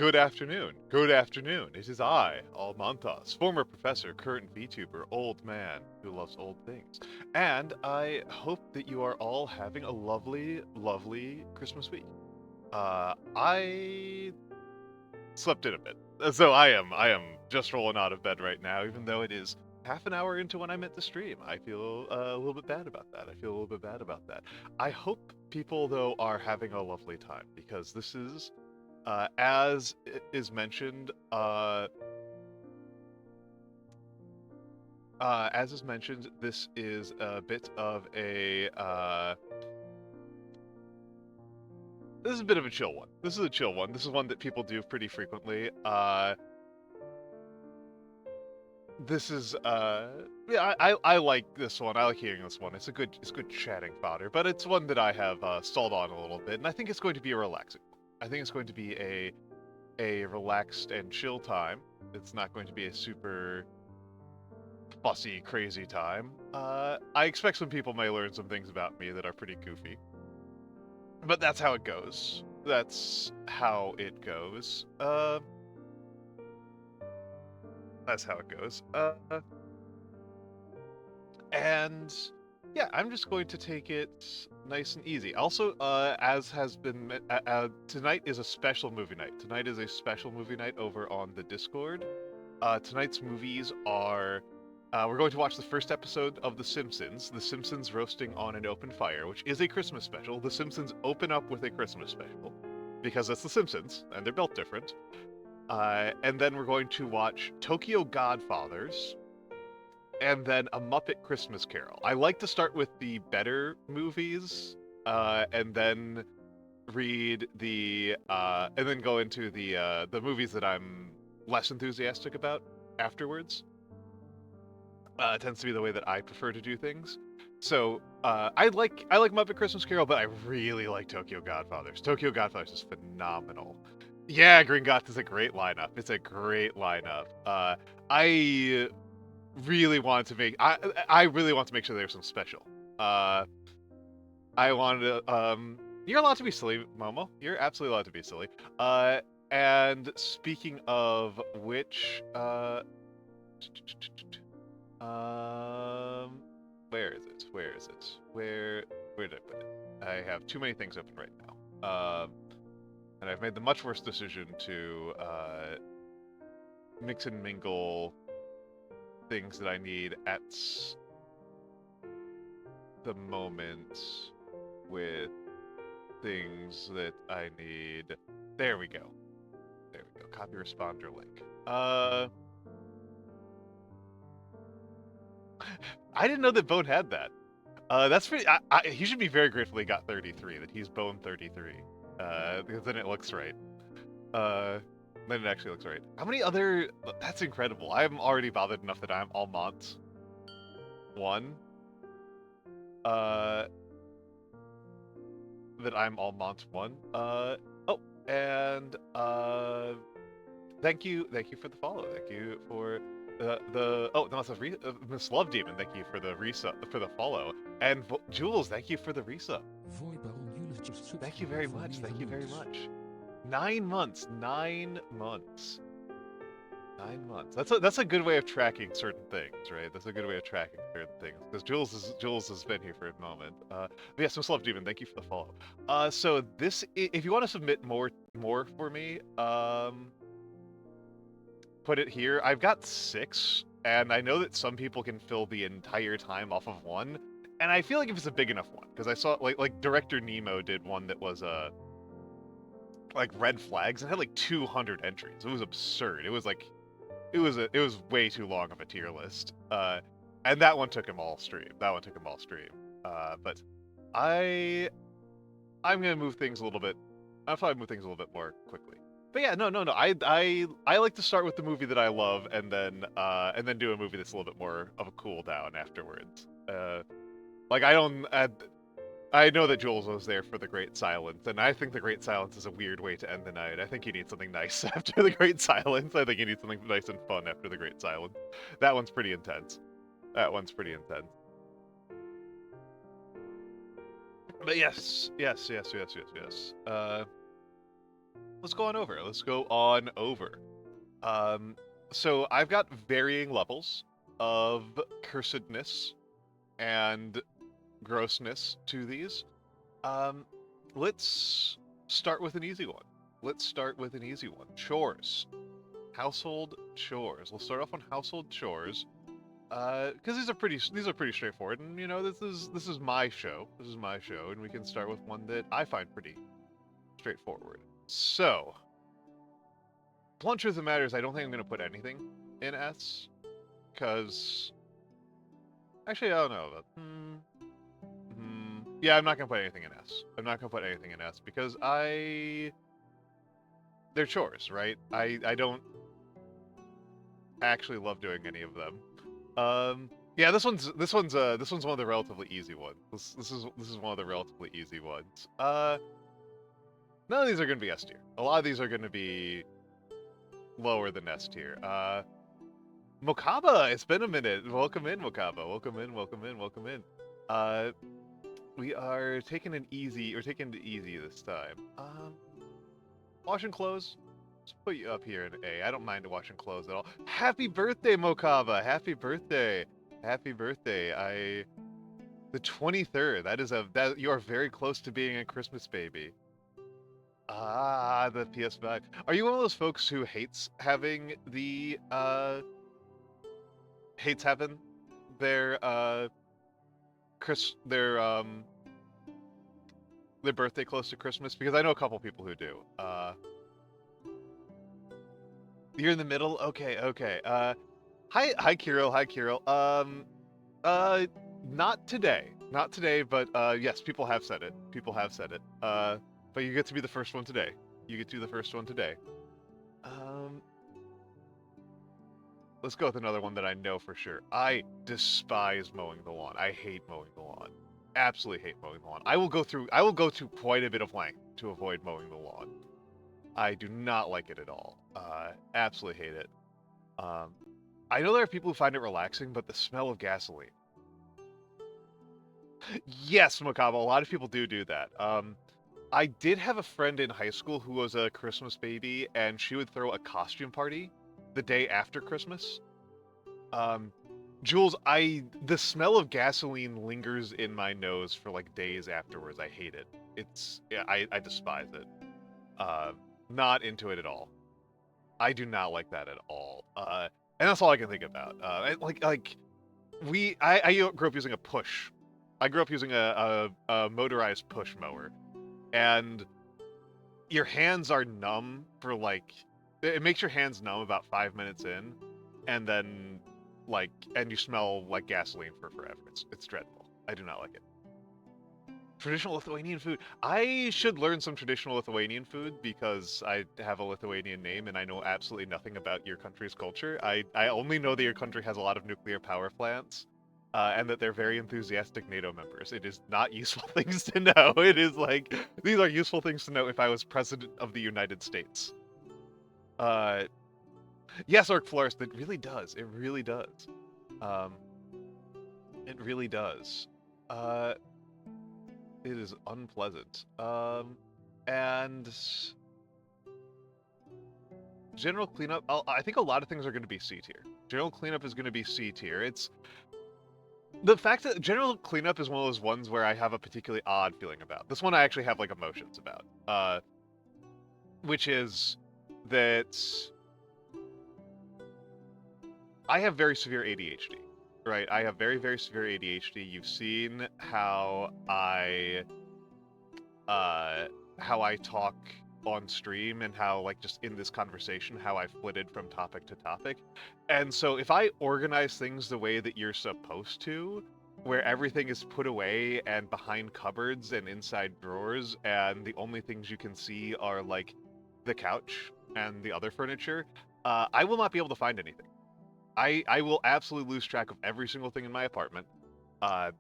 good afternoon. Good afternoon. It is I, Almantas, former professor, current VTuber, old man who loves old things. And I hope that you are all having a lovely, lovely Christmas week. I slept in a bit. So I am just rolling out of bed right now, even though it is half an hour into when I meant to stream. I feel a little bit bad about that. I hope people, though, are having a lovely time, because this is as is mentioned, this is a bit of a this is a bit of a chill one. This is a chill one. This is one that people do pretty frequently. This is yeah, I like this one. I like hearing this one. It's good chatting fodder, but it's one that I have stalled on a little bit, and I think it's going to be a relaxing one. I think it's going to be a relaxed and chill time. It's not going to be a super fussy, crazy time. I expect some people may learn some things about me that are pretty goofy. But that's how it goes. That's how it goes. That's how it goes. And yeah, I'm just going to take it nice and easy. Also, as has been, tonight is a special movie night. Tonight is a special movie night over on the Discord. Tonight's movies are, we're going to watch the first episode of The Simpsons. The Simpsons Roasting on an Open Fire, which is a Christmas special. The Simpsons open up with a Christmas special, because it's The Simpsons, and they're built different. And then we're going to watch Tokyo Godfathers, and then A Muppet Christmas Carol. I like to start with the better movies, and then read the, and then go into the movies that I'm less enthusiastic about afterwards. It tends to be the way that I prefer to do things. So I like Muppet Christmas Carol, but I really like Tokyo Godfathers. Tokyo Godfathers is phenomenal. Yeah, Green Goth is a great lineup. It's a great lineup. I really want to make I really want to make sure there's some special. I wanted to you're allowed to be silly, Momo. You're absolutely allowed to be silly. And speaking of which, where is it? Where did I put it? I have too many things open right now. And I've made the much worse decision to mix and mingle things that I need at the moment with things that I need. There we go. Copy responder link. I didn't know that Bone had that. That's pretty. He should be very grateful he got 33. That he's Bone 33. Because then it looks right. Then it actually looks right. How many other? That's incredible. I'm already bothered enough that I'm Almont 1. That I'm Almont 1. Oh, and thank you for the follow. Thank you for Miss Love Demon. Thank you for the follow. And Jules, thank you for the resub. Thank you very much. 9 months. 9 months. 9 months. That's a good way of tracking certain things, right? That's a good way of tracking certain things, because Jules has been here for a moment. But yes, Miss Love Demon, thank you for the follow. So this, if you want to submit more for me, put it here. I've got 6, and I know that some people can fill the entire time off of one, and I feel like if it's a big enough one, because I saw like Director Nemo did one that was like red flags and had like 200 entries. It was absurd. It was like it was way too long of a tier list. And that one took him all stream. But I'm gonna move things a little bit. I'll probably move things a little bit more quickly. But yeah, no. I like to start with the movie that I love, and then do a movie that's a little bit more of a cool down afterwards. Like I know that Jules was there for The Great Silence, and I think The Great Silence is a weird way to end the night. I think you need something nice after The Great Silence. I think you need something nice and fun after The Great Silence. That one's pretty intense. But yes. let's go on over. Let's go on over. So I've got varying levels of cursedness and grossness to these. Um, let's start with an easy one. Let's start with an easy one. Chores. Household chores. We'll start off on household chores. Because these are pretty straightforward, and you know this is my show. This is my show, and we can start with one that I find pretty straightforward. So, blunt truth of the matter is, I don't think I'm gonna put anything in S, because actually I don't know. But, yeah, I'm not gonna put anything in S. I'm not gonna put anything in S because they're chores, right? I don't actually love doing any of them. Yeah, this one's one of the relatively easy ones. This is one of the relatively easy ones. None of these are gonna be S tier. A lot of these are gonna be lower than S tier. Mokaba, it's been a minute. Welcome in, Mokaba. Welcome in, welcome in, welcome in. We are taking it easy this time. Washing clothes. Let's put you up here in A. I don't mind washing clothes at all. Happy birthday, Mokaba! Happy birthday! Happy birthday! The 23rd. That you are very close to being a Christmas baby. Ah, the PS5. Are you one of those folks who hates having their their birthday close to Christmas? Because I know a couple people who do. You're in the middle? Okay, okay. Hi Kirill, hi Kirill. Not today. Not today, but yes, people have said it. People have said it. But you get to be the first one today. You get to be the first one today. Let's go with another one that I know for sure. I despise mowing the lawn. I hate mowing the lawn. Absolutely hate mowing the lawn. I will go to quite a bit of length to avoid mowing the lawn. I do not like it at all. Absolutely hate it. I know there are people who find it relaxing, but the smell of gasoline. Yes, Macabre, a lot of people do that. I did have a friend in high school who was a Christmas baby, and she would throw a costume party the day after Christmas. Jules, the smell of gasoline lingers in my nose for like days afterwards. I hate it. I despise it. Not into it at all. I do not like that at all. And that's all I can think about. I grew up using a push. I grew up using a motorized push mower, and your hands are numb for like, it makes your hands numb about 5 minutes in, and then and you smell like gasoline for forever. It's dreadful. I do not like it. Traditional Lithuanian food. I should learn some traditional Lithuanian food because I have a Lithuanian name and I know absolutely nothing about your country's culture. I only know that your country has a lot of nuclear power plants, and that they're very enthusiastic NATO members. It is not useful things to know. It is like, these are useful things to know if I was president of the United States. Yes, Orc Florist, it really does. It really does. It really does. It is unpleasant. And general cleanup, I think a lot of things are going to be C tier. General cleanup is going to be C tier. It's the fact that general cleanup is one of those ones where I have a particularly odd feeling about. This one I actually have like emotions about. Which is that I have very severe ADHD. Right, I have very, very severe ADHD. You've seen how I talk on stream and how, like, just in this conversation, how I flitted from topic to topic. And so if I organize things the way that you're supposed to, where everything is put away and behind cupboards and inside drawers, and the only things you can see are, like, the couch and the other furniture, I will not be able to find anything. I will absolutely lose track of every single thing in my apartment. I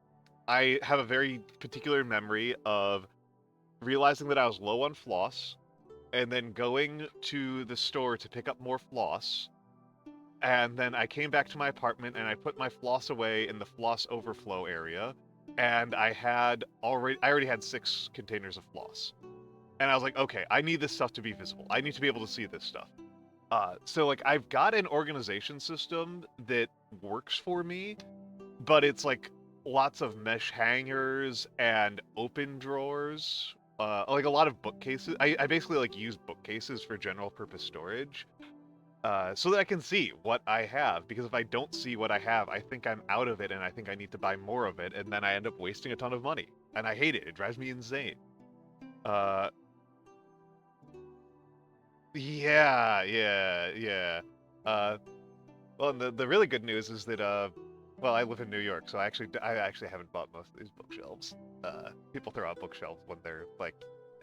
have a very particular memory of realizing that I was low on floss, and then going to the store to pick up more floss, and then I came back to my apartment and I put my floss away in the floss overflow area, and I already had 6 containers of floss. And I was like, okay, I need this stuff to be visible. I need to be able to see this stuff. So like I've got an organization system that works for me, but it's like lots of mesh hangers and open drawers. Like a lot of bookcases. I basically like use bookcases for general purpose storage. So that I can see what I have, because if I don't see what I have, I think I'm out of it and I think I need to buy more of it, and then I end up wasting a ton of money. And I hate it. It drives me insane. Uh, yeah. Uh, well, and the really good news is that well, I live in New York, so I actually haven't bought most of these bookshelves. People throw out bookshelves when they're like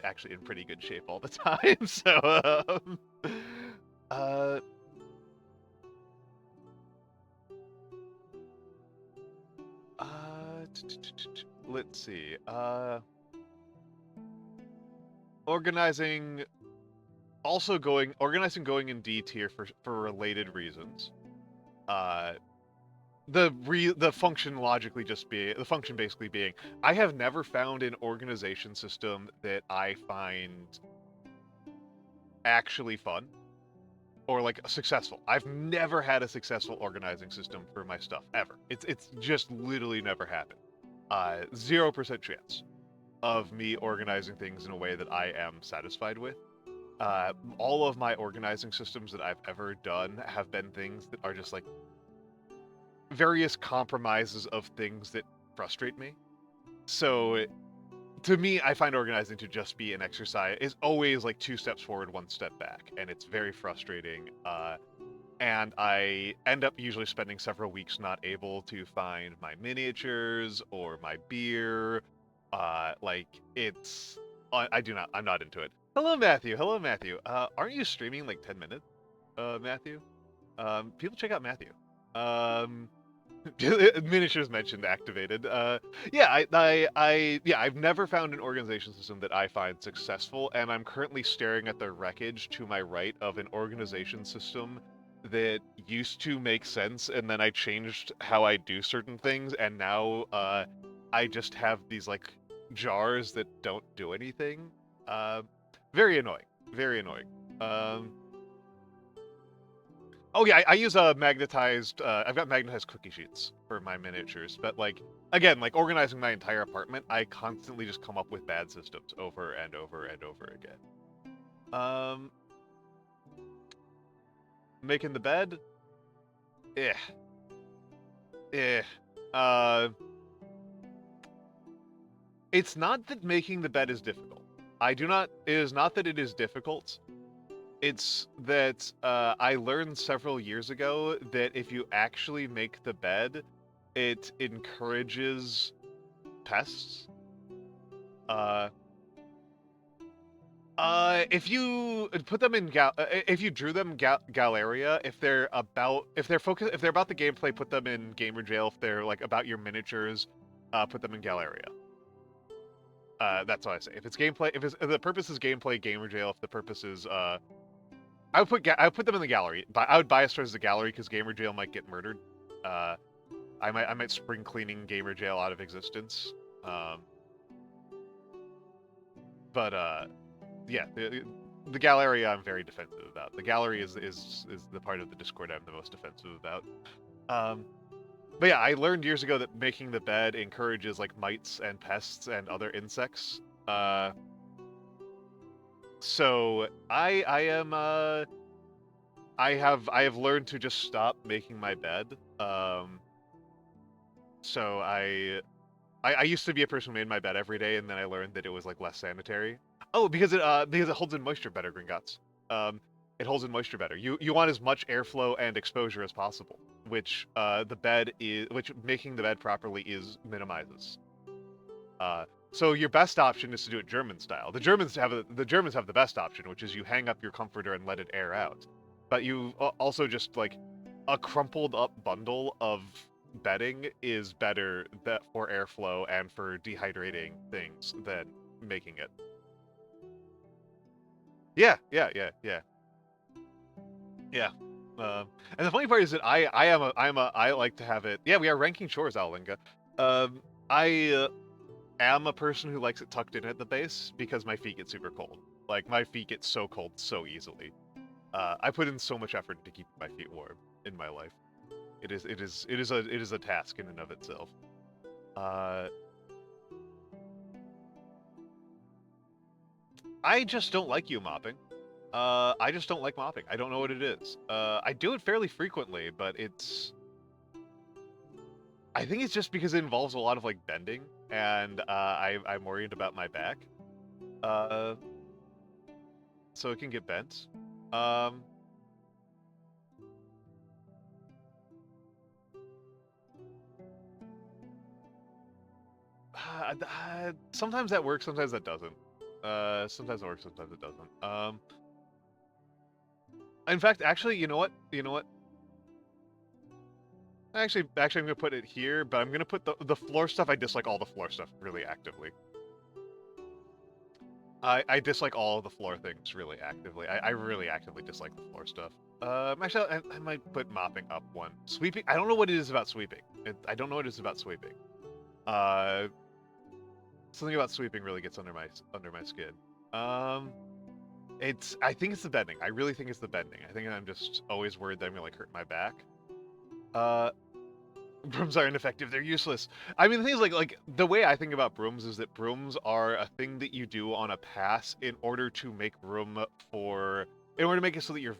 actually in pretty good shape all the time. So uh, let's see. Organizing organizing going in D tier for related reasons. Uh, the function logically just be the function basically being I have never found an organization system that I find actually fun or like successful. I've never had a successful organizing system for my stuff ever. It's just literally never happened. 0% chance of me organizing things in a way that I am satisfied with. All of my organizing systems that I've ever done have been things that are just like various compromises of things that frustrate me. So to me, I find organizing to just be an exercise. Is always like 2 steps forward, 1 step back, and it's very frustrating. And I end up usually spending several weeks not able to find my miniatures or my beer. Like it's, I'm not into it. Hello, Matthew. Hello, Matthew. Aren't you streaming like 10 minutes, Matthew? People check out Matthew. Miniatures mentioned activated. Yeah, I've never found an organization system that I find successful, and I'm currently staring at the wreckage to my right of an organization system that used to make sense, and then I changed how I do certain things, and now I just have these like jars that don't do anything. Very annoying. Very annoying. Um, Oh yeah, I use a magnetized. I've got magnetized cookie sheets for my miniatures, but like again, like organizing my entire apartment, I constantly just come up with bad systems over and over and over again. Um, Making the bed, eh, eh. Uh, it's not that making the bed is difficult. I do not. It is not that it is difficult. It's that I learned several years ago that if you actually make the bed, it encourages pests. Uh, if you put them in if you drew them Galeria, if they're about the gameplay, put them in Gamer Jail. If they're like about your miniatures, put them in Galeria. That's what I say. If the purpose is gameplay, Gamer Jail. If the purpose is I would put them in the gallery. But I would bias towards the gallery because Gamer Jail might get murdered. Uh, I might spring cleaning Gamer Jail out of existence. Um, but yeah, the gallery I'm very defensive about. The gallery is the part of the Discord I'm the most defensive about. But yeah, I learned years ago that making the bed encourages like mites and pests and other insects. So I am I have learned to just stop making my bed. So I used to be a person who made my bed every day, and then I learned that it was like less sanitary. Oh, because it holds in moisture better, Gringotts. It holds in moisture better. You want as much airflow and exposure as possible, which which making the bed properly is minimizes. So your best option is to do it German style. The Germans have the best option, which is you hang up your comforter and let it air out. But you also just like a crumpled up bundle of bedding is better for airflow and for dehydrating things than making it. Yeah. And the funny part is that I like to have it. Yeah, we are ranking chores, Alinga. I am a person who likes it tucked in at the base because my feet get super cold. Like, my feet get so cold so easily. I put in so much effort to keep my feet warm in my life. It is a task in and of itself. I just don't like you mopping. I just don't like mopping. I don't know what it is. I do it fairly frequently, but I think it's just because it involves a lot of, like, bending, and I'm worried about my back. So it can get bent. Sometimes that works, sometimes that doesn't. Sometimes it works, sometimes it doesn't. In fact, actually, you know what? You know what? Actually, I'm gonna put it here, but I'm gonna put the floor stuff. I dislike all the floor stuff really actively. I dislike all of the floor things really actively. I really actively dislike the floor stuff. Actually, I might put mopping up one. Sweeping, I don't know what it is about sweeping. I don't know what it is about sweeping. Something about sweeping really gets under my skin. I think it's the bending. I really think it's the bending. I think I'm just always worried that I'm gonna, like, hurt my back. Brooms are ineffective. They're useless. I mean, the thing is, like the way I think about brooms is that brooms are a thing that you do on a pass in order to make room for, in order to make it so that your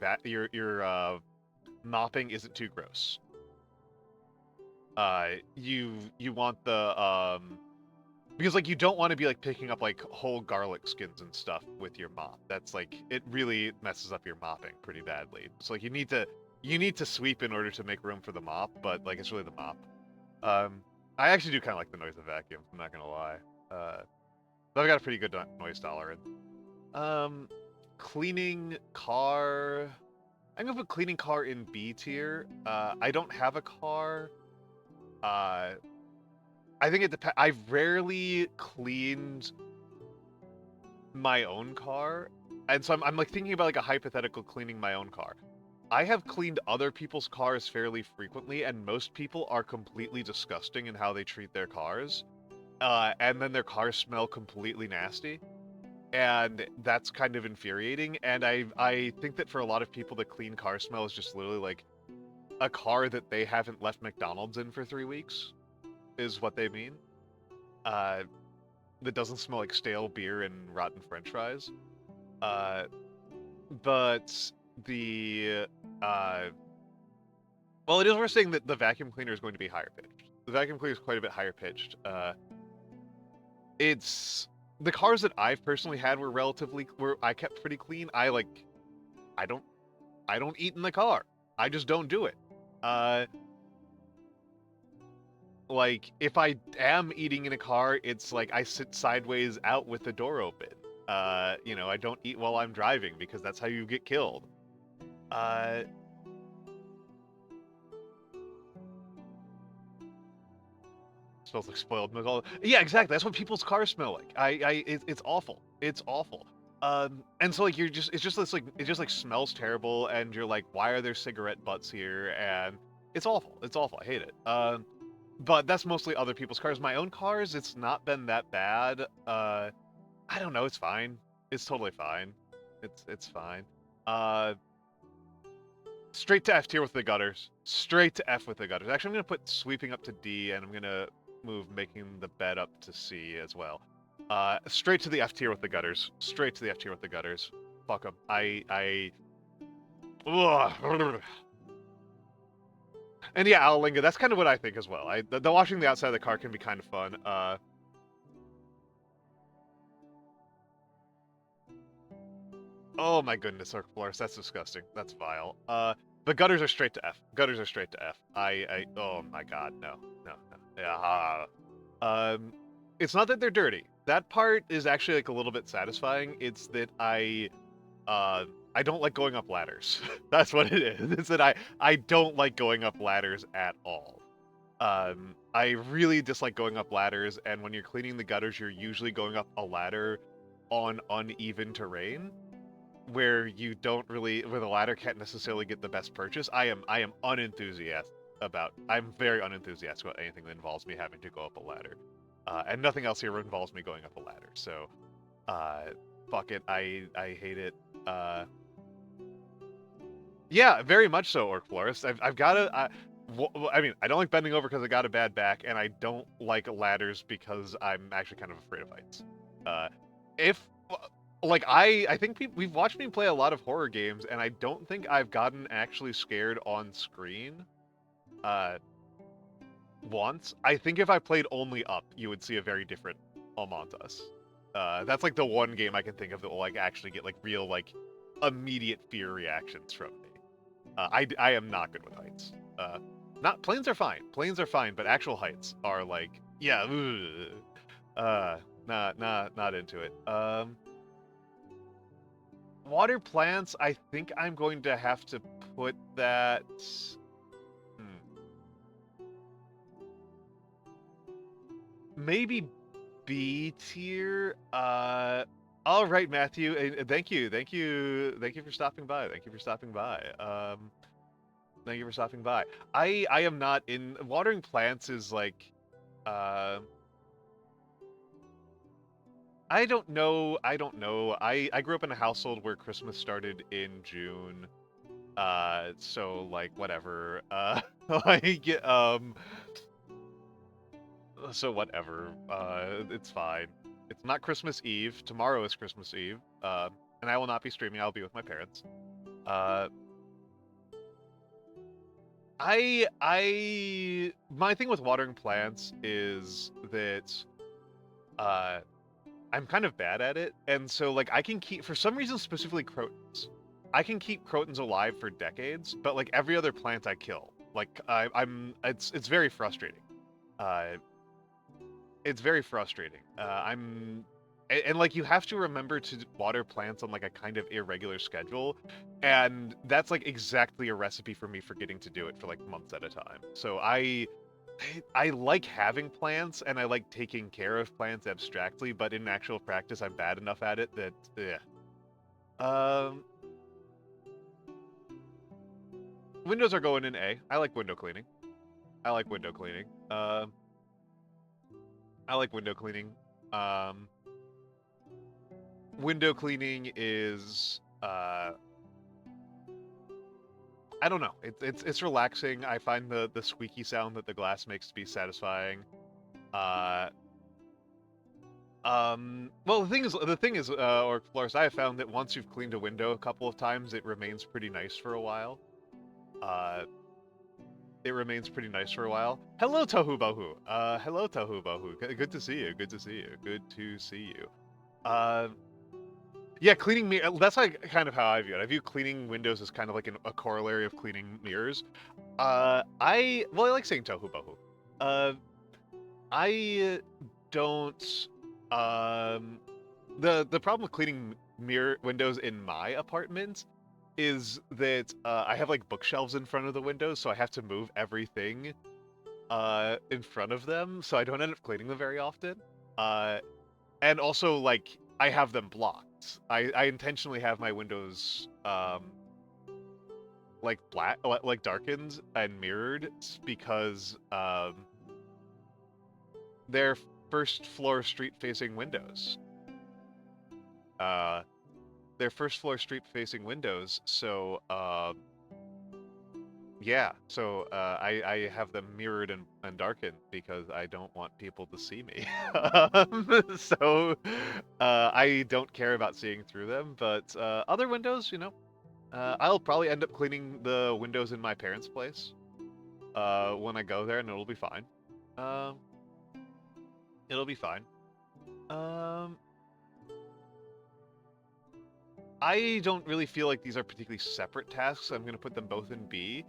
mopping isn't too gross. You want the because, like, you don't want to be, like, picking up, like, whole garlic skins and stuff with your mop. That's, like, it really messes up your mopping pretty badly. So, like, you need to sweep in order to make room for the mop, but, like, it's really the mop. I actually do kind of like the noise of vacuum, I'm not gonna lie. But I've got a pretty good noise tolerance. Cleaning car. I'm gonna put cleaning car in B tier. I don't have a car. I think it depends. I've rarely cleaned my own car, and so I'm like thinking about, like, a hypothetical cleaning my own car. I have cleaned other people's cars fairly frequently, and most people are completely disgusting in how they treat their cars. And then their cars smell completely nasty, and that's kind of infuriating. And I think that for a lot of people, the clean car smell is just literally like a car that they haven't left McDonald's in for 3 weeks, is what they mean. That doesn't smell like stale beer and rotten French fries. But the well, it is worth saying that the vacuum cleaner is going to be higher pitched. The vacuum cleaner is quite a bit higher pitched. It's the cars that I've personally had were I kept pretty clean. I don't eat in the car. I just don't do it. Like, if I am eating in a car, it's like I sit sideways out with the door open. I don't eat while I'm driving because that's how you get killed. Smells like spoiled milk. Yeah, exactly. That's what people's cars smell like. It's awful. It's awful. And so, like, it's just this, like, it just, like, smells terrible, and you're like, why are there cigarette butts here? And it's awful. It's awful. I hate it. But that's mostly other people's cars. My own cars, it's not been that bad. I don't know. It's fine. It's totally fine. It's fine. Straight to F tier with the gutters. Straight to F with the gutters. Actually, I'm gonna put sweeping up to D, and I'm gonna move making the bed up to C as well. Straight to the F tier with the gutters. Straight to the F tier with the gutters. Fuck them. Ugh. And yeah, Alalinga, that's kind of what I think as well. The washing the outside of the car can be kind of fun. Oh my goodness, Circle Floors, that's disgusting. That's vile. The gutters are straight to F. Gutters are straight to F. Oh my god, no. Yeah. It's not that they're dirty. That part is actually, like, a little bit satisfying. It's that I don't like going up ladders. That's what it is. It's that I don't like going up ladders at all. I really dislike going up ladders, and when you're cleaning the gutters, you're usually going up a ladder on uneven terrain, where the ladder can't necessarily get the best purchase. I'm unenthusiastic I'm very unenthusiastic about anything that involves me having to go up a ladder. And nothing else here involves me going up a ladder. So, fuck it. I hate it. Yeah, very much so, Orc Florist. I've got to. I mean, I don't like bending over because I got a bad back, and I don't like ladders because I'm actually kind of afraid of heights. If like I think we've watched me play a lot of horror games, and I don't think I've gotten actually scared on screen. Once. I think if I played only up, you would see a very different Almantas. That's like the one game I can think of that will like actually get like real like immediate fear reactions from me. I am not good with heights. Not planes are fine. Planes are fine, but actual heights are like yeah. Not into it. Water plants. I think I'm going to have to put that. Maybe B tier. All right, Matthew. Thank you for stopping by. Thank you for stopping by. Thank you for stopping by. I am not in watering plants. Is like, I don't know. I don't know. I grew up in a household where Christmas started in June. So like whatever. Like so whatever. It's fine. It's not Christmas Eve. Tomorrow is Christmas Eve. And I will not be streaming. I'll be with my parents. My thing with watering plants is that I'm kind of bad at it, and so like I can keep, for some reason, specifically crotons. I can keep crotons alive for decades, but like every other plant I kill. Like it's very frustrating. It's very frustrating. And like you have to remember to water plants on like a kind of irregular schedule, and that's like exactly a recipe for me forgetting to do it for like months at a time. So I like having plants and I like taking care of plants abstractly, but in actual practice I'm bad enough at it that windows are going in A. I like window cleaning. I like window cleaning. I like window cleaning. Window cleaning is I don't know. It's relaxing. I find the squeaky sound that the glass makes to be satisfying. Well, the thing is, or Flores, I have found that once you've cleaned a window a couple of times, it remains pretty nice for a while. It remains pretty nice for a while. Hello, Tohu Bohu. Hello, Tohu Bohu. Good to see you. Good to see you. Good to see you. Yeah, cleaning mirrors. That's like kind of how I view it. I view cleaning windows as kind of like a corollary of cleaning mirrors. I like saying Tohu Bohu. I don't. The problem with cleaning mirror windows in my apartment is that I have like bookshelves in front of the windows, so I have to move everything in front of them, so I don't end up cleaning them very often. And also like I have them blocked. I intentionally have my windows like black, like darkened and mirrored because they're first floor street facing windows. They're first floor street facing windows, so yeah, so I have them mirrored and darkened because I don't want people to see me. So I don't care about seeing through them, but other windows, you know, I'll probably end up cleaning the windows in my parents' place when I go there, and it'll be fine. It'll be fine. I don't really feel like these are particularly separate tasks. So I'm going to put them both in B.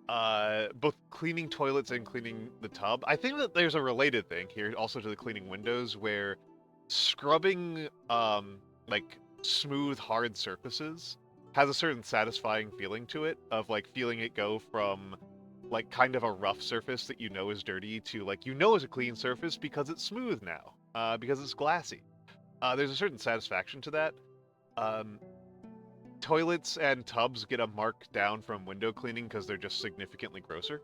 Both cleaning toilets and cleaning the tub. I think that there's a related thing here also to the cleaning windows where scrubbing like smooth hard surfaces has a certain satisfying feeling to it of like feeling it go from like kind of a rough surface that you know is dirty to like you know is a clean surface because it's smooth now, because it's glassy. There's a certain satisfaction to that. Toilets and tubs get a mark down from window cleaning because they're just significantly grosser.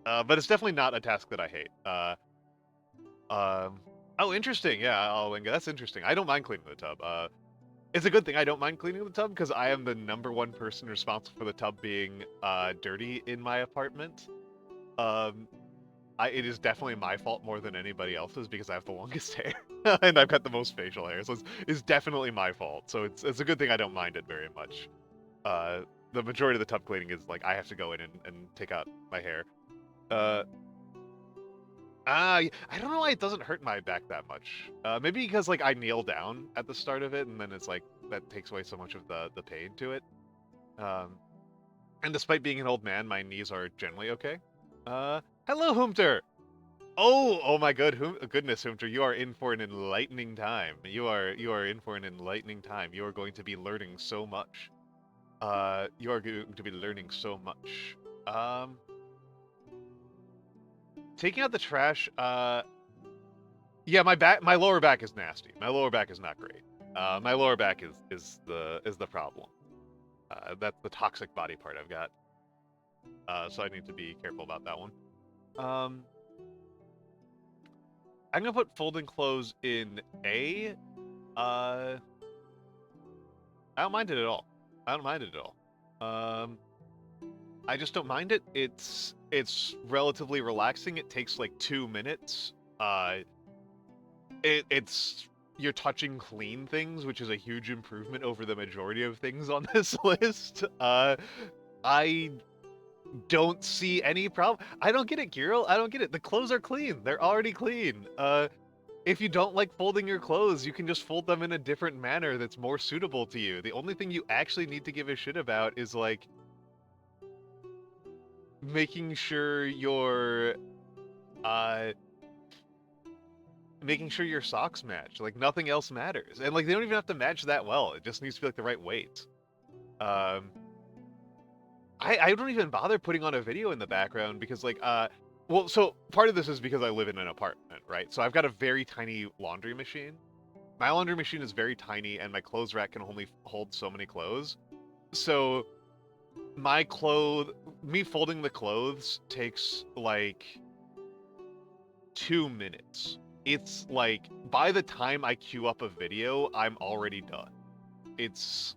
But it's definitely not a task that I hate. Oh, interesting. Yeah, that's interesting. I don't mind cleaning the tub. It's a good thing I don't mind cleaning the tub because I am the #1 person responsible for the tub being dirty in my apartment. Um, it is definitely my fault more than anybody else's because I have the longest hair and I've got the most facial hair, so it's definitely my fault. So it's a good thing I don't mind it very much. Uh, the majority of the tub cleaning is like I have to go in and take out my hair. Uh, I don't know why it doesn't hurt my back that much. Maybe because like I kneel down at the start of it, and then it's like that takes away so much of the pain to it. Um, and despite being an old man, my knees are generally okay. Hello, Humter. Oh my goodness, Humter, you are in for an enlightening time. You are in for an enlightening time. You are going to be learning so much. You are going to be learning so much. Um, taking out the trash. Yeah, my lower back is nasty. My lower back is not great. My lower back is the problem. That's the toxic body part I've got. So I need to be careful about that one. I'm gonna put folding clothes in A. I don't mind it at all. I don't mind it at all. I just don't mind it. It's relatively relaxing. It takes like 2 minutes. It's you're touching clean things, which is a huge improvement over the majority of things on this list. I don't see any problem. I don't get it, Kirill. I don't get it. The clothes are clean. They're already clean. If you don't like folding your clothes, you can just fold them in a different manner that's more suitable to you. The only thing you actually need to give a shit about is like making sure uh your socks match. Like nothing else matters. And like they don't even have to match that well. It just needs to be like the right weight. Um I don't even bother putting on a video in the background because like well, so part of this is because I live in an apartment, right? So I've got a very tiny laundry machine. My laundry machine is very tiny and my clothes rack can only hold so many clothes. So me folding the clothes takes like 2 minutes. It's like by the time I queue up a video, I'm already done. It's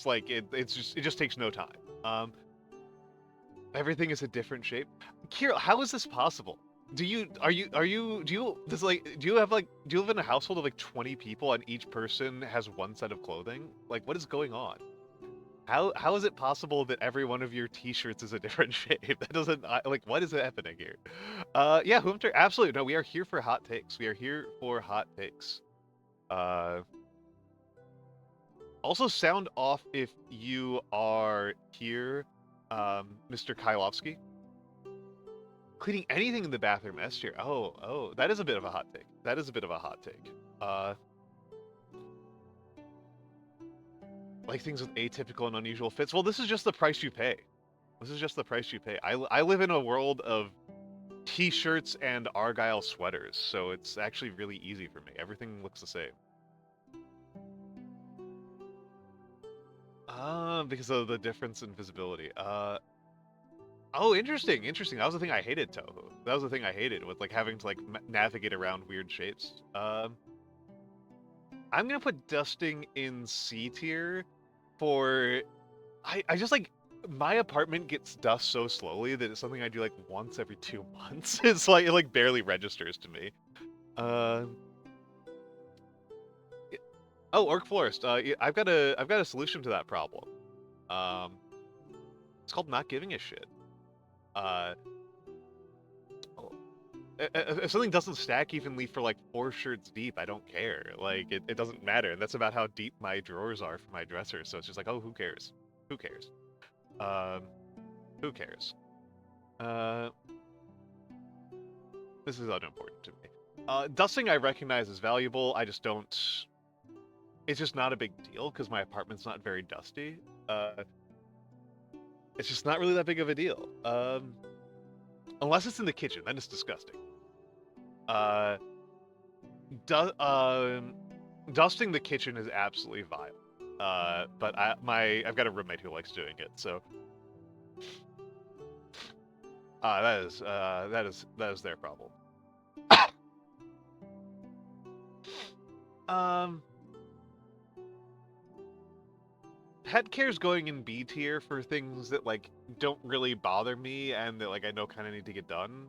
like it just takes no time. Everything is a different shape. Kira, how is this possible? Do you live in a household of like 20 people and each person has one set of clothing? Like what is going on? How is it possible that every one of your t-shirts is a different shape? That doesn't like what is happening here? Yeah, Humter, absolutely. No, we are here for hot takes. We are here for hot takes. Uh Also sound off if you are here, Mr. Kailovsky. Cleaning anything in the bathroom S tier. Oh, that is a bit of a hot take. That is a bit of a hot take. Like things with atypical and unusual fits. Well, this is just the price you pay. This is just the price you pay. I live in a world of t-shirts and Argyle sweaters, so it's actually really easy for me. Everything looks the same. Because of the difference in visibility. Oh, interesting. That was the thing I hated, Toho. That was the thing I hated, with like having to like navigate around weird shapes. I'm gonna put dusting in C tier for I just like my apartment gets dust so slowly that it's something I do like once every 2 months. It's like it like barely registers to me. Oh, Orc Florist. Yeah, I've got a solution to that problem. It's called not giving a shit. Uh, if something doesn't stack evenly for like 4 shirts deep, I don't care. Like it doesn't matter. And that's about how deep my drawers are for my dresser. So it's just like, oh, who cares? Who cares? Who cares? This is unimportant to me. Dusting I recognize is valuable. I just don't. It's just not a big deal because my apartment's not very dusty. It's just not really that big of a deal. Unless it's in the kitchen, then it's disgusting. Dusting the kitchen is absolutely vile. But I've got a roommate who likes doing it, so that is their problem. Um, Pet care's going in B tier for things that like don't really bother me and that like I know kind of need to get done.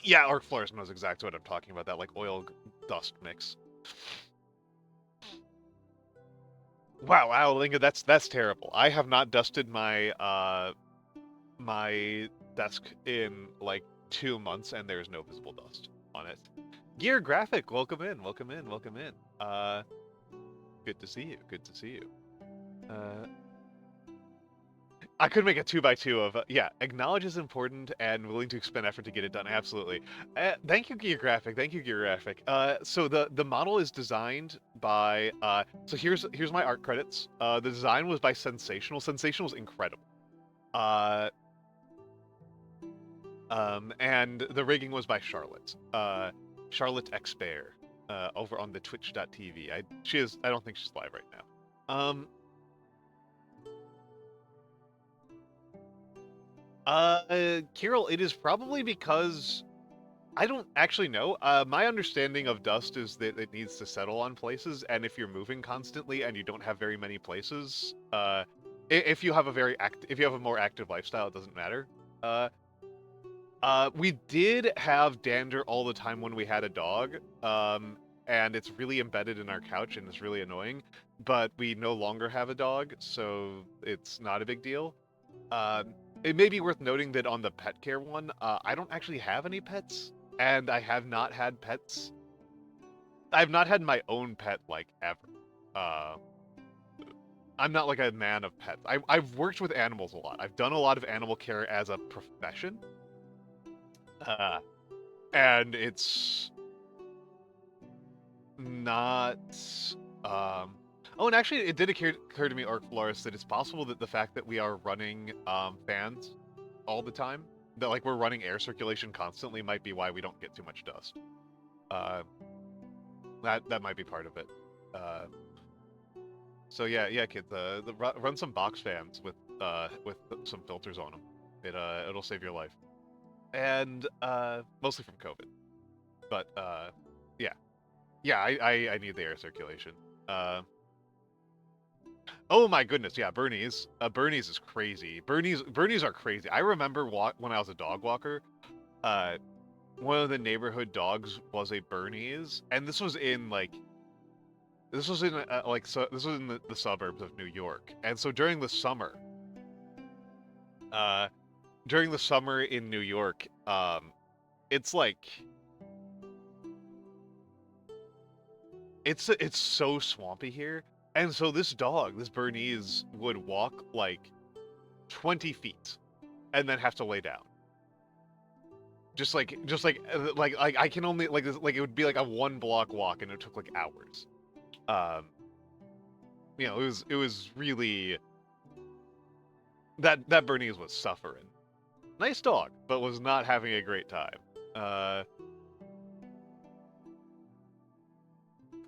Yeah, Arc Flores knows exactly what I'm talking about. That like oil dust mix. Wow, Linga, that's terrible. I have not dusted my desk in like 2 months, and there's no visible dust on it. Gear Graphic, welcome in, welcome in, welcome in. Good to see you. Good to see you. I could make a 2x2 of yeah. Acknowledge is important and willing to expend effort to get it done. Absolutely. Thank you, Gear Graphic. Thank you, Gear Graphic. So the model is designed by so here's my art credits. The design was by Sensational. Sensational's incredible. Uh, and the rigging was by Charlotte. Charlotte X Bear. Over on the Twitch.tv. I don't think she's live right now. Kirill, it is probably because I don't actually know. My understanding of dust is that it needs to settle on places, and if you're moving constantly and you don't have very many places, if you have if you have a more active lifestyle, it doesn't matter. We did have dander all the time when we had a dog, and it's really embedded in our couch and it's really annoying. But we no longer have a dog, so it's not a big deal. It may be worth noting that on the pet care one, I don't actually have any pets, and I have not had pets. I've not had my own pet like ever. Uh, I'm not like a man of pets. I've worked with animals a lot. I've done a lot of animal care as a profession, uh, and it's not. Um, oh, and actually, it did occur to me, Arc Flores, that it's possible that the fact that we are running fans all the time, that like we're running air circulation constantly, might be why we don't get too much dust. Uh, that might be part of it. So yeah, kids, run some box fans with some filters on them. It'll save your life, and mostly from COVID. But yeah, I need the air circulation. Uh, oh my goodness, yeah, Bernies. Bernies is crazy. Bernies are crazy. I remember when I was a dog walker. One of the neighborhood dogs was a Bernese, and this was in this was in this was in the suburbs of New York, and so uh, during the summer in New York, it's like it's so swampy here, and so this dog, this Bernese, would walk like 20 feet and then have to lay down. Like I can only like it would be like a 1 block walk, and it took like hours. Um, it was really that Bernese was suffering. Nice dog, but was not having a great time. Uh,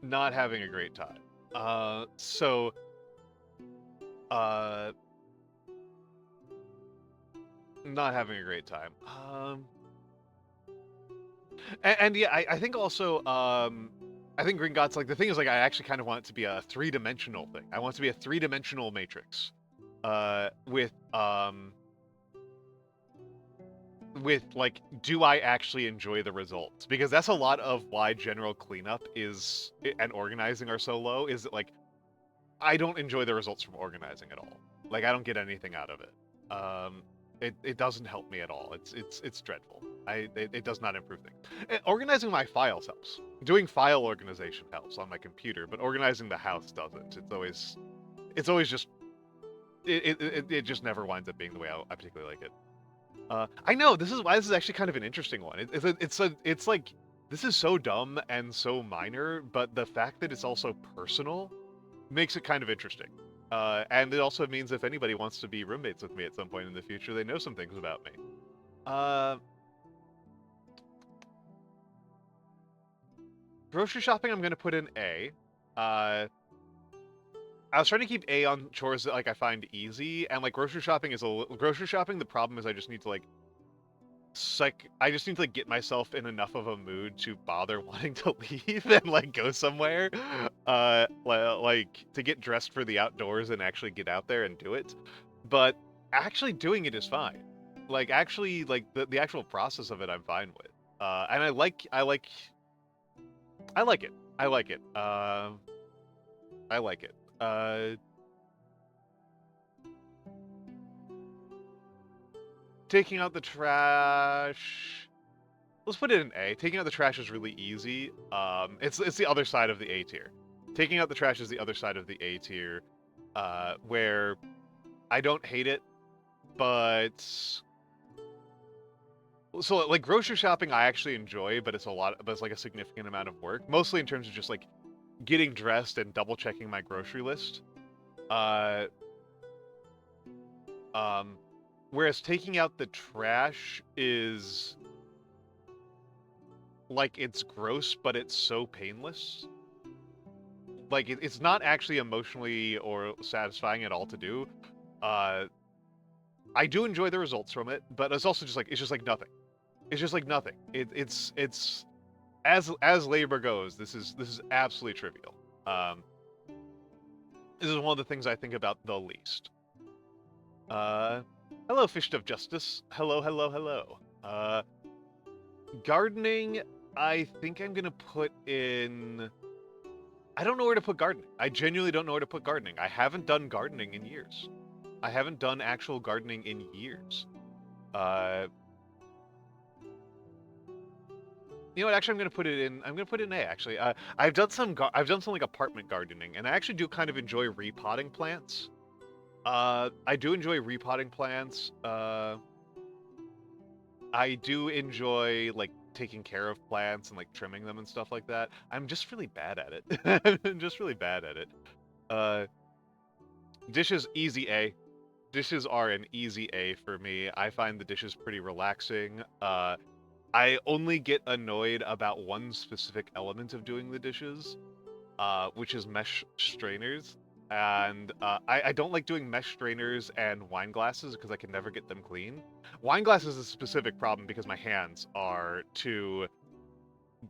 not having a great time. So uh, not having a great time. And yeah, I think also I think Green God's like the thing is like I actually kind of want it to be a 3-dimensional thing. I want it to be a 3-dimensional matrix, with like, do I actually enjoy the results? Because that's a lot of why general cleanup is and organizing are so low. Is that like I don't enjoy the results from organizing at all. Like I don't get anything out of it. It doesn't help me at all. It's dreadful. It does not improve things. Organizing my files helps. Doing file organization helps on my computer, but organizing the house doesn't. It's always just it just never winds up being the way I particularly like it. I know this is why this is actually kind of an interesting one. It's like this is so dumb and so minor, but the fact that it's also personal makes it kind of interesting. And it also means if anybody wants to be roommates with me at some point in the future, they know some things about me. Grocery shopping, I'm gonna put in A. I was trying to keep A on chores that like I find easy, and like grocery shopping. The problem is I just need to like I just need to like get myself in enough of a mood to bother wanting to leave and like go somewhere, like to get dressed for the outdoors and actually get out there and do it. But actually doing it is fine. Like actually, like the actual process of it, I'm fine with. And I like it. I like it. I like it. Taking out the trash. Let's put it in A. Taking out the trash is really easy. It's the other side of the A tier. Taking out the trash is the other side of the A tier, where I don't hate it, but so like grocery shopping I actually enjoy, but it's like a significant amount of work, mostly in terms of just like getting dressed and double checking my grocery list. Uh, Whereas taking out the trash is like it's gross, but it's so painless. Like it's not actually emotionally or satisfying at all to do. I do enjoy the results from it, but it's also just like nothing. It's just like nothing. It's as labor goes, this is absolutely trivial. This is one of the things I think about the least. Hello, Fish of Justice. Hello, hello, hello. Gardening, I think I'm gonna put in. I don't know where to put gardening. I genuinely don't know where to put gardening. I haven't done gardening in years. I haven't done actual gardening in years. You know what? Actually, I'm gonna put it in. I'm gonna put it in A. Actually, I've done some like apartment gardening, and I actually do kind of enjoy repotting plants. I do enjoy repotting plants. I do enjoy like taking care of plants and like trimming them and stuff like that. I'm just really bad at it. I'm just really bad at it. Dishes easy A. Dishes are an easy A for me. I find the dishes pretty relaxing. I only get annoyed about one specific element of doing the dishes, which is mesh strainers. And I don't like doing mesh strainers and wine glasses because I can never get them clean. Wine glasses is a specific problem because my hands are too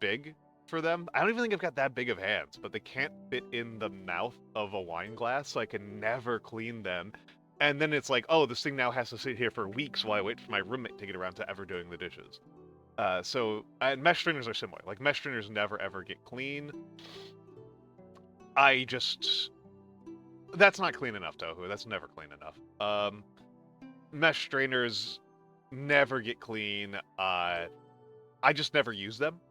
big for them. I don't even think I've got that big of hands, but they can't fit in the mouth of a wine glass, so I can never clean them. And then it's like, oh, this thing now has to sit here for weeks while I wait for my roommate to get around to ever doing the dishes. And mesh strainers are similar. Like, mesh strainers never ever get clean. That's not clean enough, Tohu. That's never clean enough. Mesh strainers never get clean. I just never use them.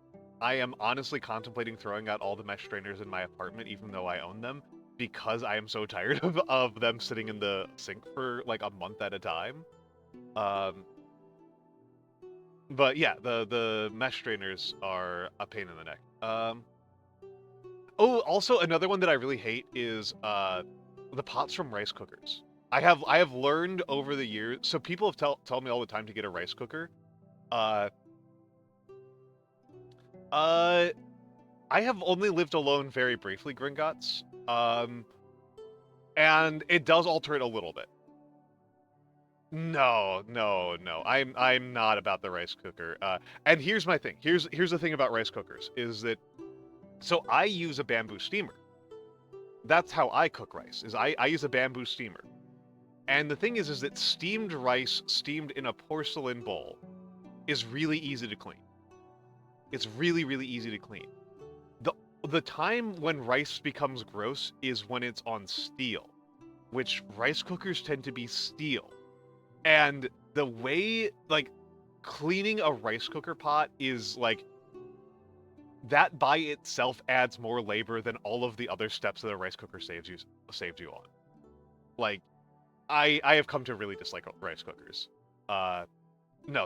I am honestly contemplating throwing out all the mesh strainers in my apartment, even though I own them, because I am so tired of them sitting in the sink for like a month at a time. But yeah, the mesh strainers are a pain in the neck. Oh, also another one that I really hate is the pots from rice cookers. I have learned over the years. So people have tell me all the time to get a rice cooker. I have only lived alone very briefly, Gringotts. And it does alter it a little bit. No. I'm not about the rice cooker. And here's my thing. Here's the thing about rice cookers is that so I use a bamboo steamer. That's how I cook rice. Is I use a bamboo steamer. And the thing is that steamed rice steamed in a porcelain bowl is really easy to clean. It's really, really easy to clean. The time when rice becomes gross is when it's on steel, which rice cookers tend to be steel. And the way, like, cleaning a rice cooker pot is, like, that by itself adds more labor than all of the other steps that a rice cooker saved you on. Like, I have come to really dislike rice cookers. No,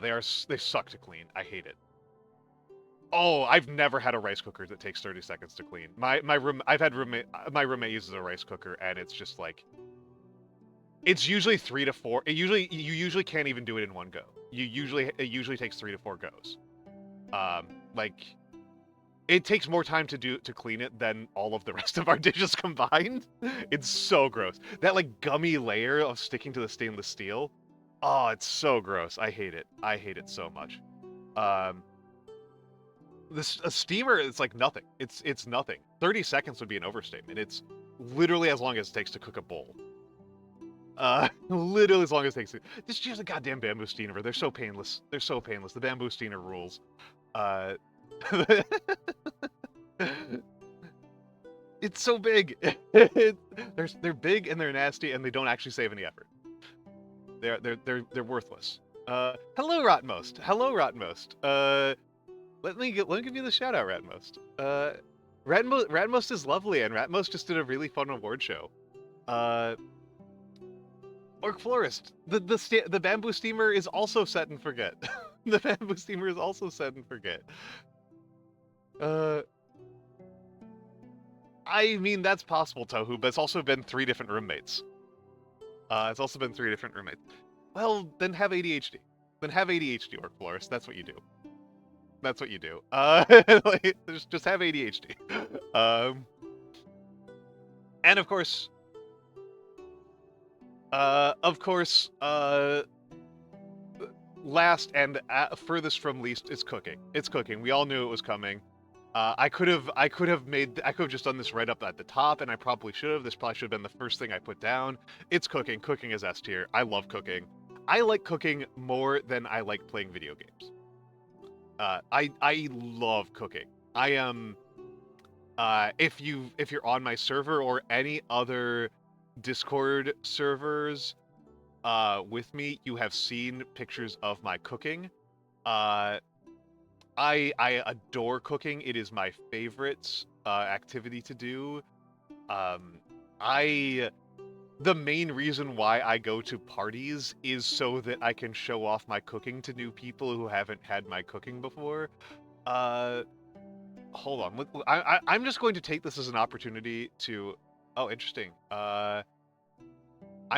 they suck to clean. I hate it. Oh, I've never had a rice cooker that takes 30 seconds to clean. My roommate uses a rice cooker, and it's just like, it's usually 3 to 4. You usually can't even do it in one go. It usually takes 3 to 4 goes. Like, it takes more time to clean it than all of the rest of our dishes combined. It's so gross. That like gummy layer of sticking to the stainless steel. Oh, it's so gross. I hate it. I hate it so much. Um, a steamer is like nothing. It's nothing. 30 seconds would be an overstatement. It's literally as long as it takes to cook a bowl. Literally as long as it takes. Just use a goddamn bamboo steamer. They're so painless. They're so painless. The bamboo steamer rules. Uh, it's so big. They're big and they're nasty and they don't actually save any effort. They're worthless. Hello Rotmost. Hello Rotmost. Let me give you the shout out, Ratmost. Ratmost is lovely, and Ratmost just did a really fun award show. Orc Florist, the bamboo steamer is also set and forget. The bamboo steamer is also set and forget. I mean that's possible, Tohu, but it's also been 3 different roommates. It's also been 3 different roommates. Well, then have ADHD. Then have ADHD, Orc Florist. That's what you do. That's what you do. Like, just have ADHD. And of course, last and furthest from least is cooking. It's cooking. We all knew it was coming. I could have just done this right up at the top, and I probably should have. This probably should have been the first thing I put down. It's cooking. Cooking is S tier. I love cooking. I like cooking more than I like playing video games. I love cooking. I am. If you're on my server or any other Discord servers, with me, you have seen pictures of my cooking. I adore cooking. It is my favorite activity to do. The main reason why I go to parties is so that I can show off my cooking to new people who haven't had my cooking before. Hold on. I'm just going to take this as an opportunity to... Oh, interesting. I'm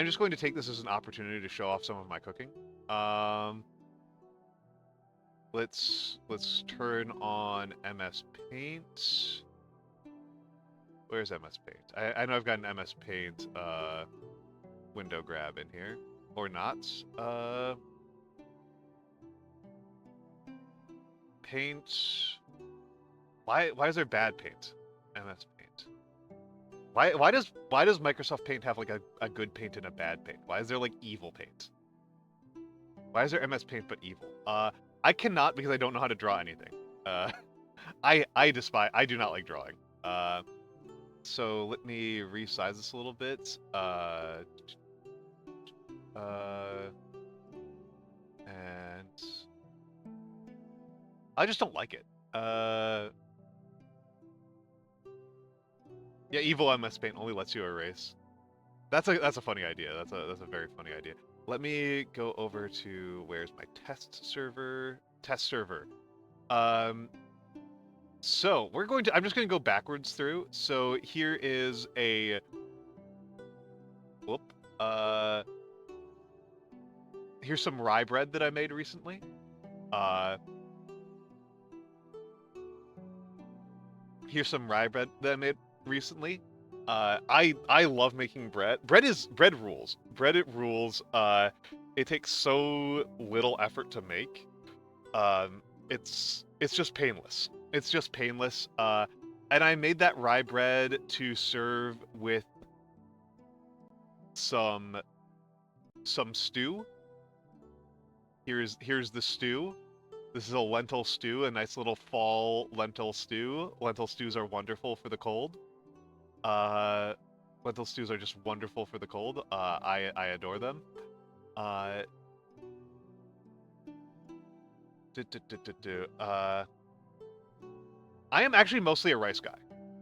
just going to take this as an opportunity to show off some of my cooking. Let's turn on MS Paint. Where's MS Paint? I know I've got an MS Paint window grab in here. Or not. Paint. Why is there bad paint? MS Paint. Why does Microsoft Paint have like a good paint and a bad paint? Why is there like evil paint? Why is there MS Paint but evil? I cannot because I don't know how to draw anything. I do not like drawing. So let me resize this a little bit. And I just don't like it. Yeah, evil MS Paint only lets you erase. That's a funny idea. That's a very funny idea. Let me go over to where's my test server? Test server. So I'm just going to go backwards through. So here is a whoop. Here's some rye bread that I made recently. Here's some rye bread that I made recently. I love making bread. Bread rules. Bread it rules. It takes so little effort to make. It's just painless. It's just painless. And I made that rye bread to serve with some stew. Here's the stew. This is a lentil stew, a nice little fall lentil stew. Lentil stews are wonderful for the cold. Lentil stews are just wonderful for the cold. I adore them. I am actually mostly a rice guy.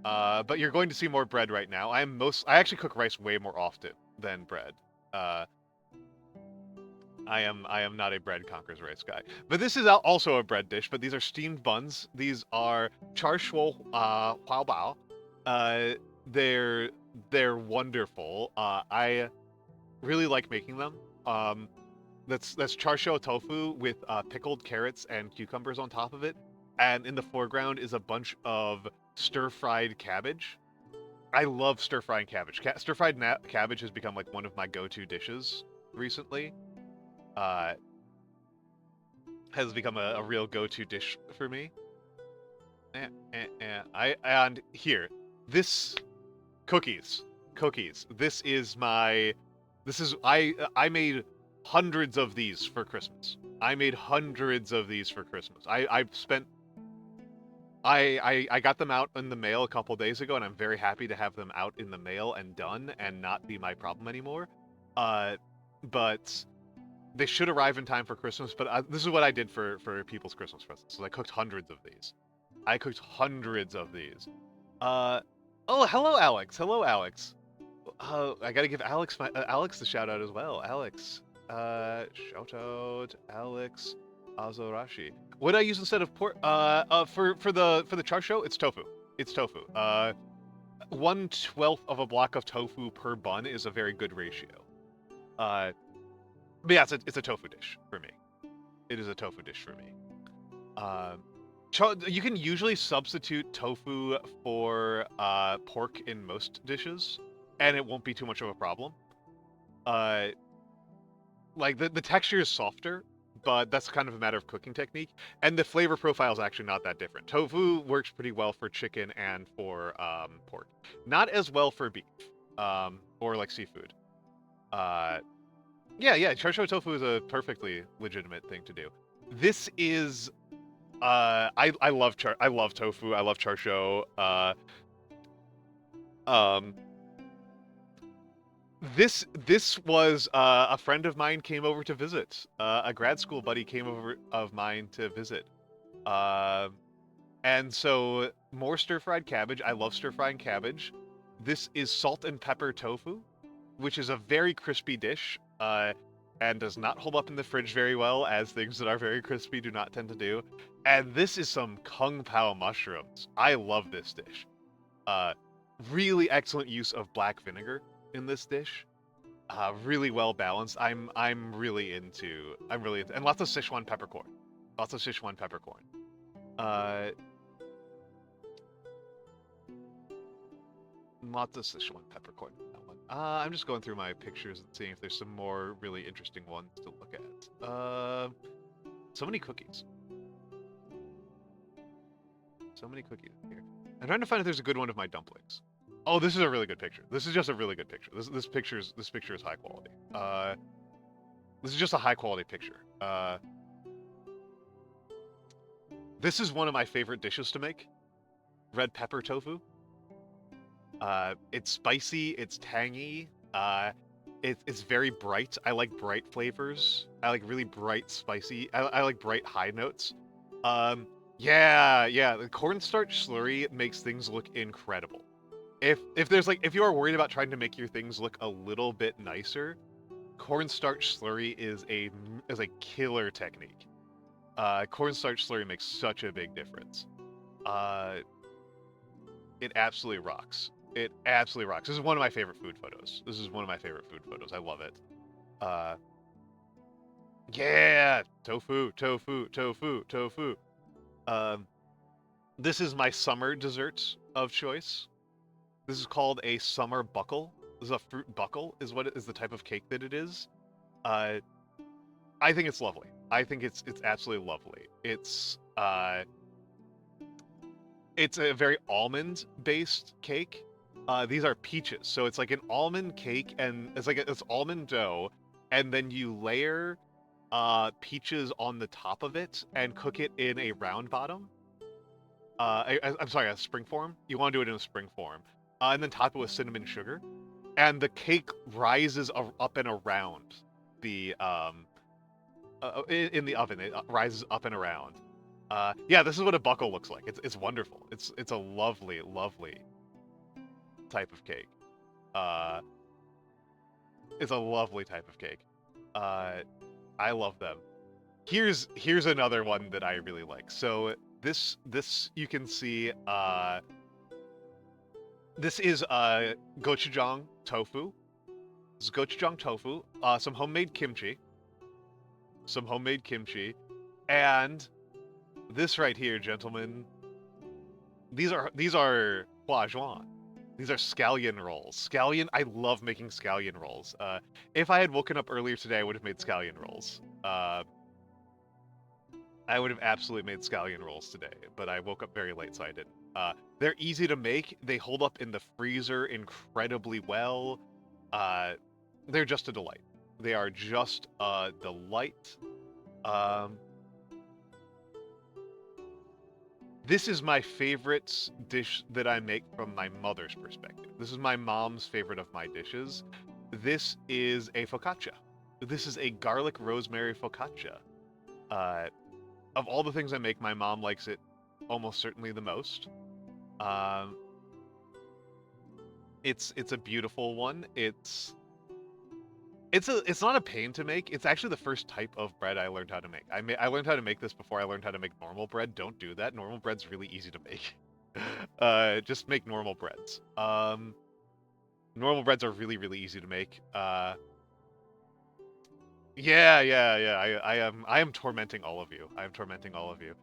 But you're going to see more bread right now. I actually cook rice way more often than bread. I am not a bread conquers rice guy. But this is also a bread dish, but these are steamed buns. These are char shuo huao bao. They're wonderful. I really like making them. That's char shuo tofu with pickled carrots and cucumbers on top of it. And in the foreground is a bunch of stir-fried cabbage. I love stir-frying cabbage. Stir-fried cabbage has become like one of my go-to dishes recently. uh, has become a real go-to dish for me. And here, this cookies, cookies. I made hundreds of these for Christmas. I made hundreds of these for Christmas. I got them out in the mail a couple days ago, and I'm very happy to have them out in the mail and done and not be my problem anymore. But they should arrive in time for Christmas. But this is what I did for people's Christmas presents. So I cooked hundreds of these. I cooked hundreds of these. Oh, hello, Alex. Hello, Alex. I gotta give Alex the shout out as well. Alex, shout out Alex Azorashi. What I use instead of pork? For the char show, it's tofu. It's tofu. 1/12 of a block of tofu per bun is a very good ratio. But yeah, it's a tofu dish for me. It is a tofu dish for me. You can usually substitute tofu for pork in most dishes, and it won't be too much of a problem. Like the texture is softer, but that's kind of a matter of cooking technique, and the flavor profile is actually not that different. Tofu works pretty well for chicken and for pork, not as well for beef or like seafood. Yeah, char siu tofu is a perfectly legitimate thing to do. This is I love tofu. I love char siu. This was a friend of mine came over to visit. A grad school buddy came over of mine to visit. And so more stir-fried cabbage. I love stir-frying cabbage. This is salt and pepper tofu, which is a very crispy dish, and does not hold up in the fridge very well, as things that are very crispy do not tend to do. And this is some kung pao mushrooms. I love this dish. Really excellent use of black vinegar in this dish. Really well balanced. I'm really into, and lots of Sichuan peppercorn. Lots of Sichuan peppercorn. Lots of Sichuan peppercorn. I'm just going through my pictures and seeing if there's some more really interesting ones to look at. So many cookies. So many cookies here. I'm trying to find if there's a good one of my dumplings. Oh, this is a really good picture. This is just a really good picture. This picture is high quality. This is just a high quality picture. This is one of my favorite dishes to make. Red pepper tofu. It's spicy, it's tangy, it's very bright. I like bright flavors. I like really bright, spicy. I like bright high notes. Yeah, the cornstarch slurry makes things look incredible. If you are worried about trying to make your things look a little bit nicer, cornstarch slurry is a killer technique. Cornstarch slurry makes such a big difference. It absolutely rocks. It absolutely rocks. This is one of my favorite food photos. I love it. Yeah, tofu. This is my summer dessert of choice. This is called a summer buckle. This is a fruit buckle, is what it is, the type of cake that it is. I think it's lovely. I think it's absolutely lovely. It's a very almond-based cake. These are peaches, so it's like an almond cake, and it's almond dough, and then you layer peaches on the top of it and cook it in a round bottom. I'm sorry, a spring form. You want to do it in a spring form, and then top it with cinnamon sugar, and the cake rises up and around the in the oven. It rises up and around. Yeah, this is what a buckle looks like. It's wonderful. It's a lovely type of cake. It's a lovely type of cake. I love them. Here's another one that I really like. So this you can see. This is gochujang tofu. This is gochujang tofu. Some homemade kimchi. And this right here, gentlemen. These are huajuan. These are scallion rolls. Scallion, I love making scallion rolls. If I had woken up earlier today, I would have made scallion rolls. I would have absolutely made scallion rolls today, but I woke up very late, so I didn't. They're easy to make. They hold up in the freezer incredibly well. They're just a delight. They are just a delight. This is my favorite dish that I make from my mother's perspective. This is my mom's favorite of my dishes. This is a focaccia. This is a garlic rosemary focaccia. Of all the things I make, my mom likes it almost certainly the most. It's a beautiful one. It's not a pain to make. It's actually the first type of bread I learned how to make. I learned how to make this before I learned how to make normal bread. Don't do that. Normal bread's really easy to make. Just make normal breads. Normal breads are really, really easy to make. Yeah. I am tormenting all of you. I am tormenting all of you.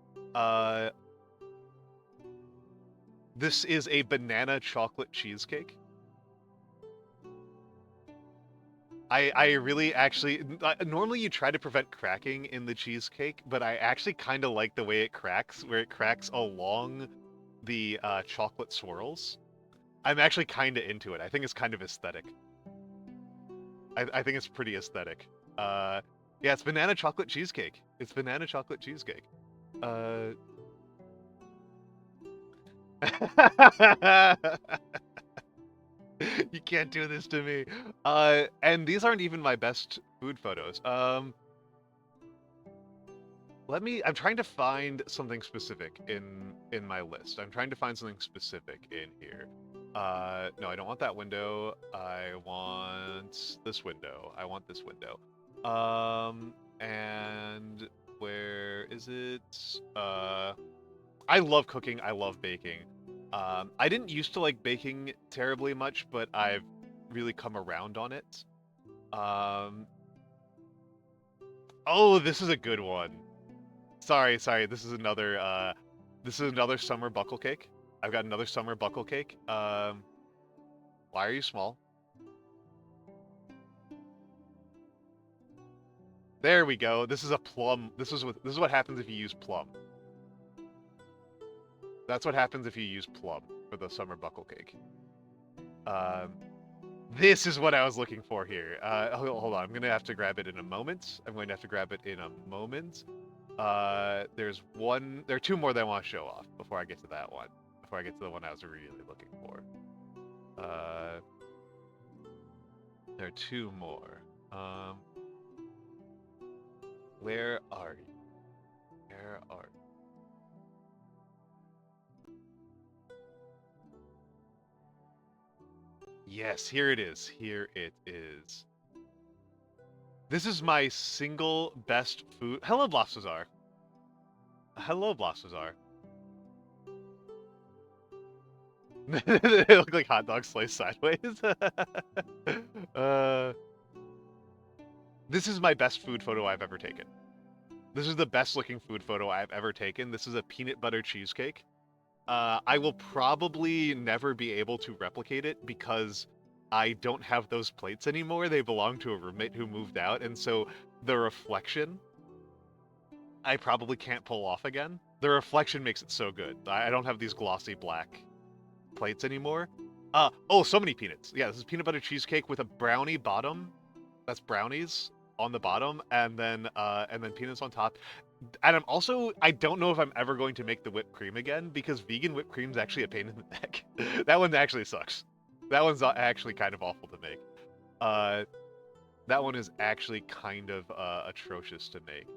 This is a banana chocolate cheesecake. I really actually normally you try to prevent cracking in the cheesecake, but I actually kind of like the way it cracks, where it cracks along the chocolate swirls. I'm actually kind of into it. I think it's kind of aesthetic. I think it's pretty aesthetic. Yeah, it's banana chocolate cheesecake. It's banana chocolate cheesecake. You can't do this to me. And these aren't even my best food photos. I'm trying to find something specific in my list. I'm trying to find something specific in here. No, I don't want that window. I want this window. I want this window. And where is it? I love cooking. I love baking. I didn't used to like baking terribly much, but I've really come around on it. Oh, this is a good one. Sorry. This is another summer buckle cake. I've got another summer buckle cake. Why are you small? There we go. This is a plum. This is what happens if you use plum. That's what happens if you use plum for the summer buckle cake. This is what I was looking for here. Hold on. I'm going to have to grab it in a moment. There are two more that I want to show off before I get to that one. Before I get to the one I was really looking for. There are two more. Where are you? Where are you? Yes, here it is. Here it is. This is my single best food. Hello, Blastazar. Hello, Blastazar. They look like hot dogs sliced sideways. This is my best food photo I've ever taken. This is the best looking food photo I've ever taken. This is a peanut butter cheesecake. I will probably never be able to replicate it because I don't have those plates anymore. They belong to a roommate who moved out, and so the reflection, I probably can't pull off again. The reflection makes it so good. I don't have these glossy black plates anymore. Oh, so many peanuts. Yeah, this is peanut butter cheesecake with a brownie bottom. That's brownies on the bottom, and then peanuts on top. And I don't know if I'm ever going to make the whipped cream again because vegan whipped cream is actually a pain in the neck. That one actually sucks. That one's actually kind of awful to make. That one is actually kind of atrocious to make.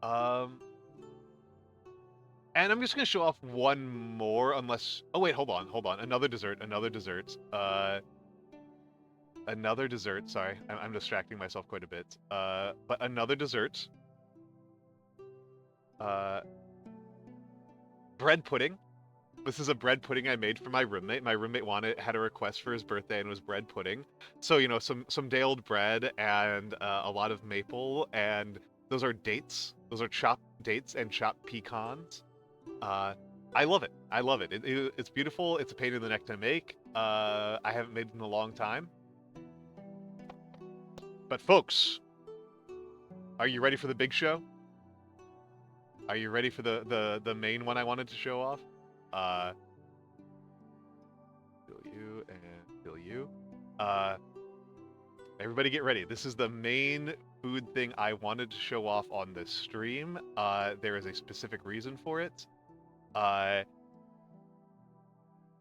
And I'm just gonna show off one more, unless. Oh wait, hold on. Another dessert. Another dessert. Sorry, I'm distracting myself quite a bit. But another dessert. Bread pudding. This is a bread pudding I made for my roommate. My roommate had a request for his birthday and it was bread pudding. So some day-old bread and a lot of maple, and those are dates. Those are chopped dates and chopped pecans. I love it. I love it. It's beautiful. It's a pain in the neck to make. I haven't made it in a long time. But folks, are you ready for the big show? Are you ready for the main one I wanted to show off? Fill you and fill you. Everybody get ready. This is the main food thing I wanted to show off on this stream. There is a specific reason for it.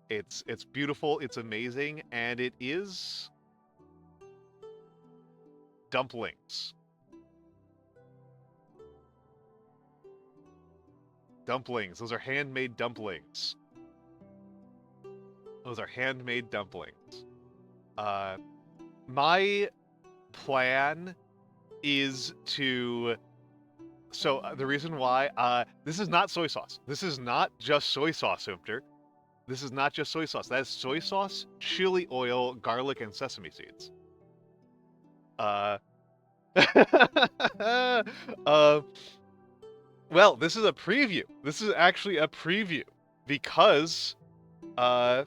It's beautiful, it's amazing, and it is dumplings. Dumplings. Those are handmade dumplings. Those are handmade dumplings. My plan is to... So, the reason why... this is not soy sauce. This is not just soy sauce, Umter. This is not just soy sauce. That is soy sauce, chili oil, garlic, and sesame seeds. Well, this is a preview. This is actually a preview because, oh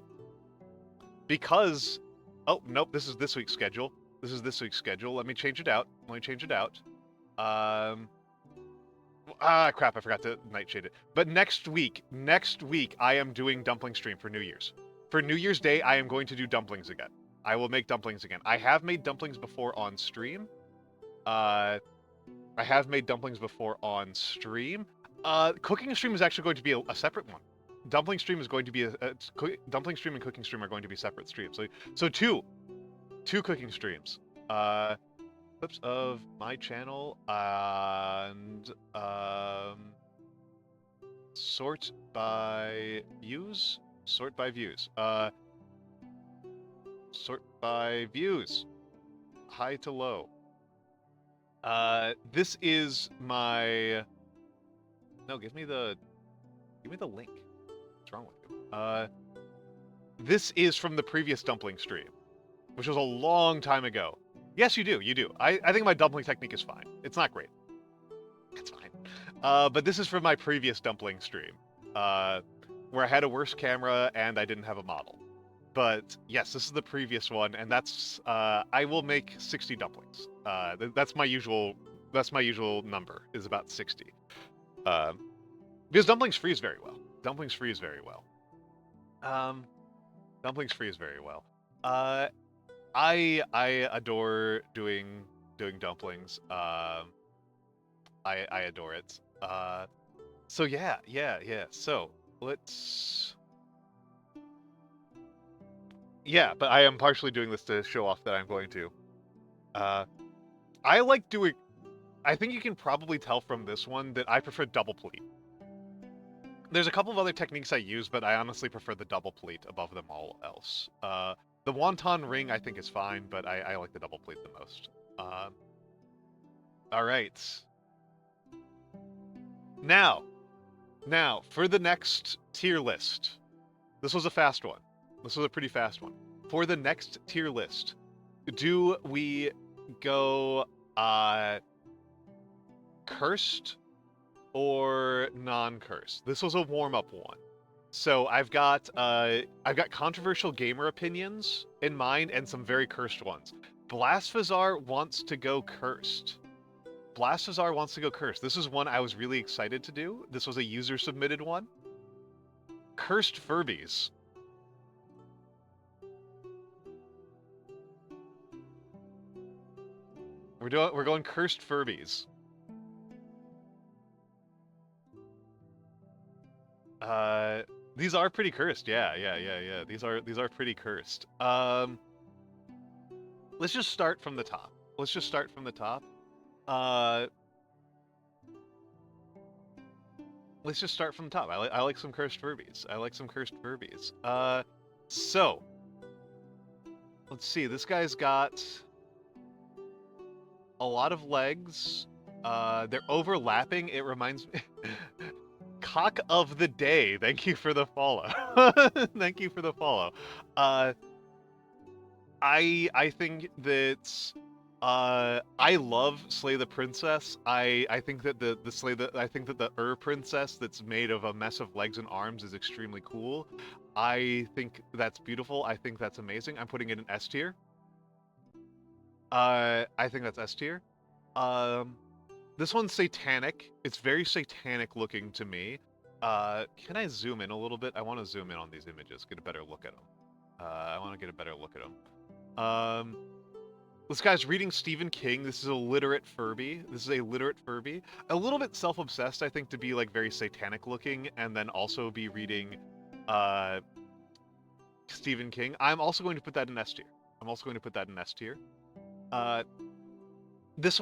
nope, this is this week's schedule. This is this week's schedule. Let me change it out. Crap, I forgot to nightshade it. But next week, I am doing dumpling stream for New Year's. For New Year's Day, I am going to do dumplings again. I will make dumplings again. I have made dumplings before on stream. Cooking stream is actually going to be a separate one. Dumpling stream is going to be dumpling stream and cooking stream are going to be separate streams. So two cooking streams. Clips of my channel and sort by views. Sort by views. High to low. This is my... No, give me the link. What's wrong with you? This is from the previous dumpling stream, which was a long time ago. Yes, you do. I think my dumpling technique is fine. It's not great. It's fine. But this is from my previous dumpling stream, where I had a worse camera and I didn't have a model. But yes, this is the previous one, and that's I will make 60 dumplings. That's my usual number, is about 60. Because dumplings freeze very well. I adore doing dumplings. I adore it. So yeah. So let's... Yeah, but I am partially doing this to show off that I'm going to. I like doing... I think you can probably tell from this one that I prefer double pleat. There's a couple of other techniques I use, but I honestly prefer the double pleat above them all else. The wonton ring I think is fine, but I like the double pleat the most. Alright. Now, for the next tier list. This was a fast one. This was a pretty fast one. For the next tier list, do we go cursed or non-cursed? This was a warm-up one. So I've got controversial gamer opinions in mind and some very cursed ones. Blasphazar wants to go cursed. This is one I was really excited to do. This was a user-submitted one. Cursed Furbies. We're going cursed Furbies. These are pretty cursed. Yeah. These are pretty cursed. Let's just start from the top. I like some cursed Furbies. So let's see. This guy's got a lot of legs. They're overlapping. It reminds me... Cock of the day. Thank you for the follow. I think that I love Slay the Princess. I think that I think that the princess that's made of a mess of legs and arms is extremely cool. I think that's beautiful. I think that's amazing. I'm putting it in S tier. I think that's S tier. Um, this one's satanic. It's very satanic looking to me. Can I zoom in a little bit? I want to zoom in on these images, get a better look at them. I want to get a better look at them. This guy's reading Stephen King. This is a literate Furby. This is a literate Furby. A little bit self-obsessed, I think, to be like very satanic looking, and then also be reading uh, Stephen King. I'm also going to put that in S tier. I'm also going to put that in S tier. Uh, this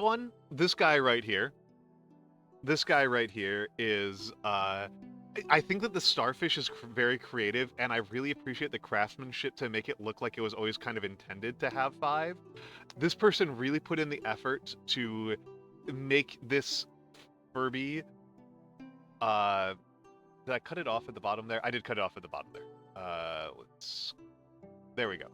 guy right here. This guy right here is. I think that the starfish is very creative, and I really appreciate the craftsmanship to make it look like it was always kind of intended to have 5. This person really put in the effort to make this Furby. Did I cut it off at the bottom there? I did cut it off at the bottom there. There we go.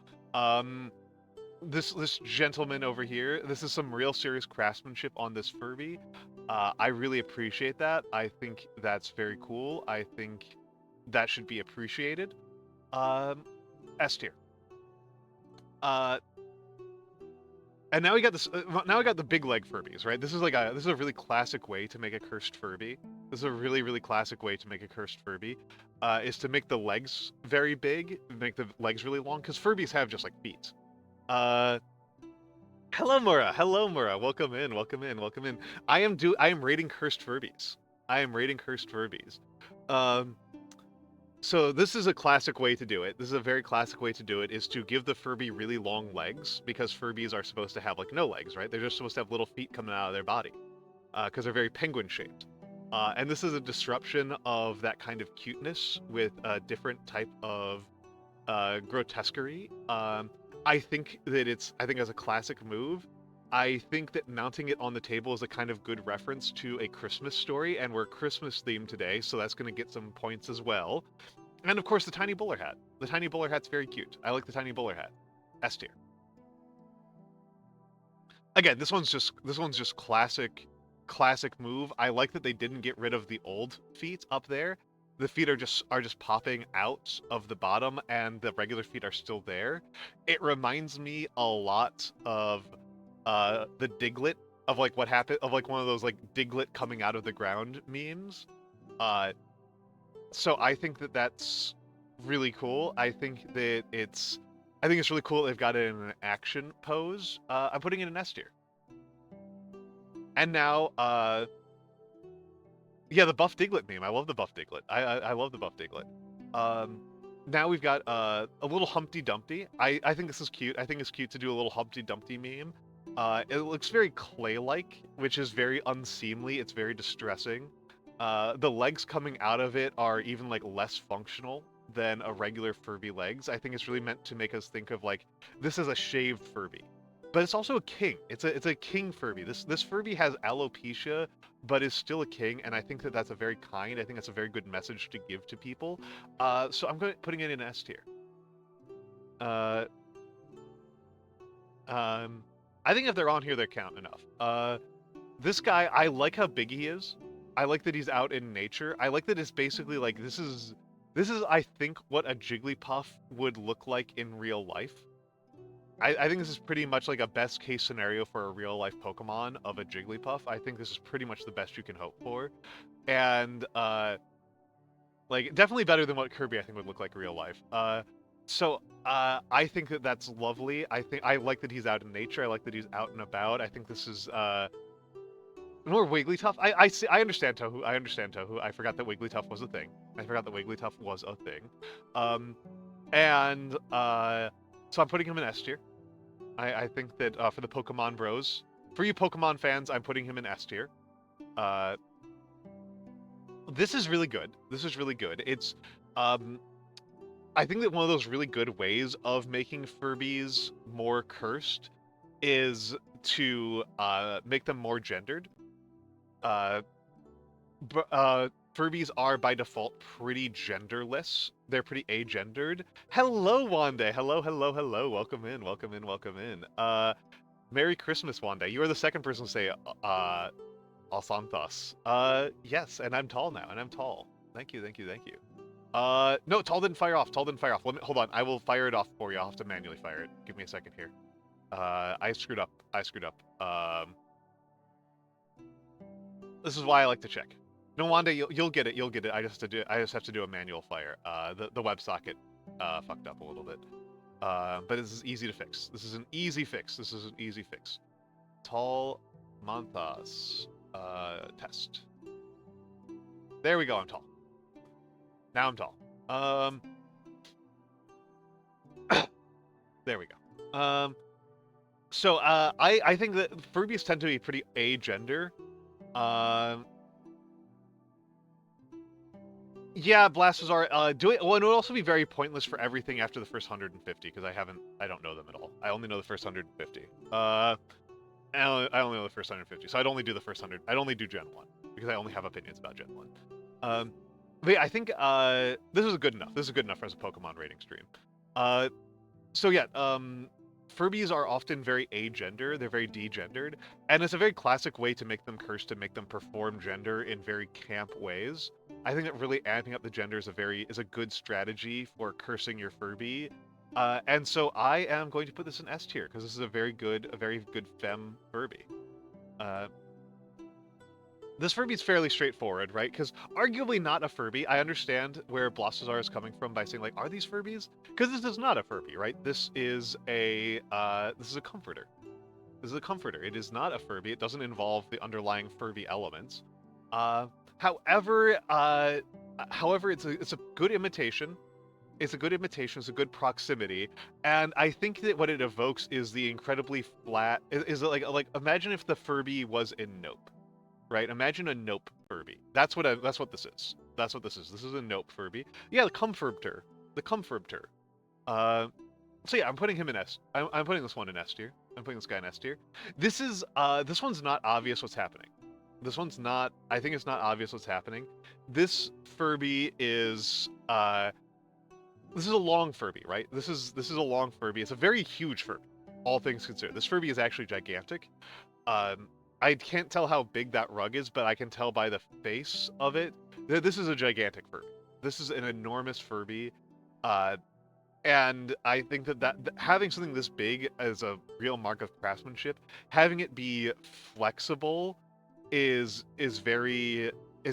This gentleman over here, this is some real serious craftsmanship on this Furby. I really appreciate that. I think that's very cool. I think that should be appreciated. S tier. And now we got this. Now we got the big leg Furbies, right? This is a really classic way to make a cursed Furby. This is a really classic way to make a cursed Furby, is to make the legs very big, make the legs really long, because Furbies have just like feet. Hello Mura, hello Mura. Welcome in, welcome in, welcome in. I am rating cursed Furbies. I am rating cursed Furbies. So this is a classic way to do it. This is a very classic way to do it, is to give the Furby really long legs, because Furbies are supposed to have like no legs, right? They're just supposed to have little feet coming out of their body, because they're very penguin shaped. And this is a disruption of that kind of cuteness with a different type of grotesquerie. I think as a classic move, I think that mounting it on the table is a kind of good reference to A Christmas Story, and we're Christmas themed today, so that's going to get some points as well. And of course, the tiny bowler hat. The tiny bowler hat's very cute. I like the tiny bowler hat. S tier. Again, this one's just classic move. I like that they didn't get rid of the old feet up there. The feet are just popping out of the bottom, and the regular feet are still there. It reminds me a lot of the Diglett, of like what happened, of like one of those like Diglett coming out of the ground memes. So I think that that's really cool. I think it's really cool that they've got it in an action pose. I'm putting it in S tier. And now, yeah, the Buff Diglett meme. I love the Buff Diglett. I love the Buff Diglett. Now we've got a little Humpty Dumpty. I think this is cute. I think it's cute to do a little Humpty Dumpty meme. It looks very clay-like, which is very unseemly. It's very distressing. The legs coming out of it are even like less functional than a regular Furby legs. I think it's really meant to make us think of like, this is a shaved Furby. But it's also a king. It's a king Furby. This Furby has alopecia, but is still a king, and I think that that's a very kind. I think that's a very good message to give to people. So I'm putting it in S tier. I think if they're on here, they count enough. This guy, I like how big he is. I like that he's out in nature. I like that it's basically like this is I think what a Jigglypuff would look like in real life. I think this is pretty much like a best case scenario for a real life Pokemon of a Jigglypuff. I think this is pretty much the best you can hope for. And like definitely better than what Kirby I think would look like in real life. So I think that that's lovely. I like that he's out in nature. I like that he's out and about. I think this is more Wigglytuff. I understand Tohu. I understand Tohu. I forgot that Wigglytuff was a thing. So I'm putting him in S tier. I think that for the Pokemon bros, for you Pokemon fans, I'm putting him in S tier. This is really good. This is really good. It's I think that one of those really good ways of making Furbies more cursed is to make them more gendered. Furbies are by default pretty genderless. They're pretty agendered. Hello, Wande. Hello, hello, hello. Welcome in, welcome in, welcome in. Merry Christmas, Wanda. You are the second person to say Almantas. Yes, and I'm tall now, and I'm tall. Thank you, thank you, thank you. No, tall didn't fire off. Tall didn't fire off. Hold on. I will fire it off for you. I'll have to manually fire it. Give me a second here. I screwed up. This is why I like to check. No, Wanda, you'll get it. You'll get it. I just have to do a manual fire. The WebSocket fucked up a little bit. But this is easy to fix. This is an easy fix. Tall Manthas test. There we go. I'm tall. Now I'm tall. There we go. So I think that Furbies tend to be pretty agender. Yeah, blasters are well, it would also be very pointless for everything after the first 150 because I don't know them at all. I only know the first 150. I only know the first 150, so I'd only do the first 100. I'd only do Gen 1 because I only have opinions about Gen 1. But yeah, I think this is good enough. This is good enough as a Pokemon rating stream. So yeah, Furbies are often very agender. They're very degendered, and it's a very classic way to make them curse, to make them perform gender in very camp ways. I think that really amping up the gender is a good strategy for cursing your Furby. And so I am going to put this in S tier because this is a very good femme Furby. This Furby is fairly straightforward, right? Because arguably not a Furby. I understand where Blastazar is coming from by saying, like, are these Furbies? Because this is not a Furby, right? This is a comforter. This is a comforter. It is not a Furby. It doesn't involve the underlying Furby elements. However, it's a good imitation. It's a good imitation. It's a good proximity, and I think that what it evokes is the incredibly flat. Is it like imagine if the Furby was in Nope. Right? Imagine a Nope Furby. That's what this is. That's what this is. This is a Nope Furby. Yeah, the Comforter. So yeah, I'm putting him in S. I'm putting this one in S tier. I'm putting this guy in S tier. This one's not obvious what's happening. This one's not. I think it's not obvious what's happening. This Furby is. This is a long Furby, right? This is a long Furby. It's a very huge Furby, all things considered. This Furby is actually gigantic. I can't tell how big that rug is, but I can tell by the face of it that this is a gigantic Furby. This is an enormous Furby, and I think that having something this big as a real mark of craftsmanship, having it be flexible, is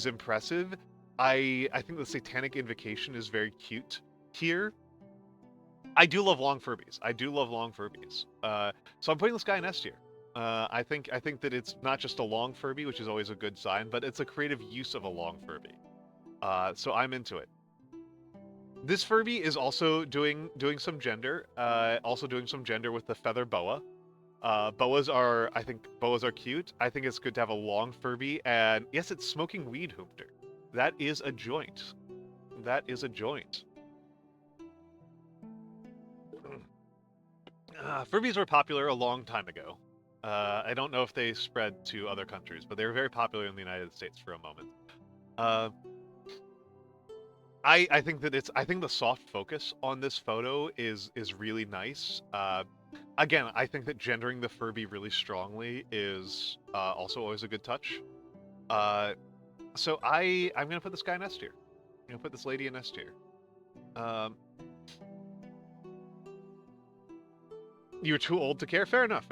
impressive. I think the Satanic Invocation is very cute here. I do love long Furbies. So I'm putting this guy in S tier. I think that it's not just a long Furby, which is always a good sign, but it's a creative use of a long Furby. So I'm into it. This Furby is also doing some gender, with the feather boa. Boas are cute. I think it's good to have a long Furby, and yes, it's smoking weed hoopter. That is a joint. Furbies were popular a long time ago. I don't know if they spread to other countries, but they were very popular in the United States for a moment. I think the soft focus on this photo is really nice. Again, I think that gendering the Furby really strongly is also always a good touch. So I'm gonna put this guy in S tier. I'm gonna put this lady in S tier. You're too old to care? Fair enough.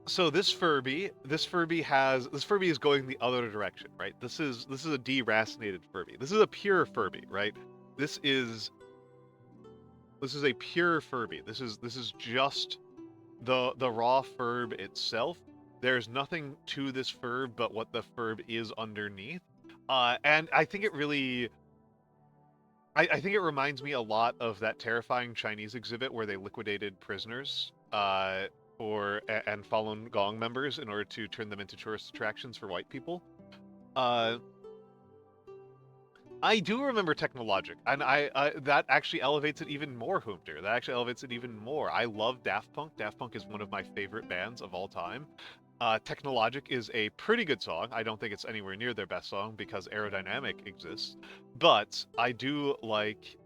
So this Furby is going the other direction, right? This is a deracinated Furby. This is a pure Furby, right? This is a pure Furby. This is just the raw Furb itself. There's nothing to this Furb but what the Furb is underneath. And I think it really... I think it reminds me a lot of that terrifying Chinese exhibit where they liquidated prisoners and Falun Gong members in order to turn them into tourist attractions for white people. I do remember Technologic, and that actually elevates it even more, Hoopter. That actually elevates it even more. I love Daft Punk. Daft Punk is one of my favorite bands of all time. Technologic is a pretty good song. I don't think it's anywhere near their best song because Aerodynamic exists, but I do like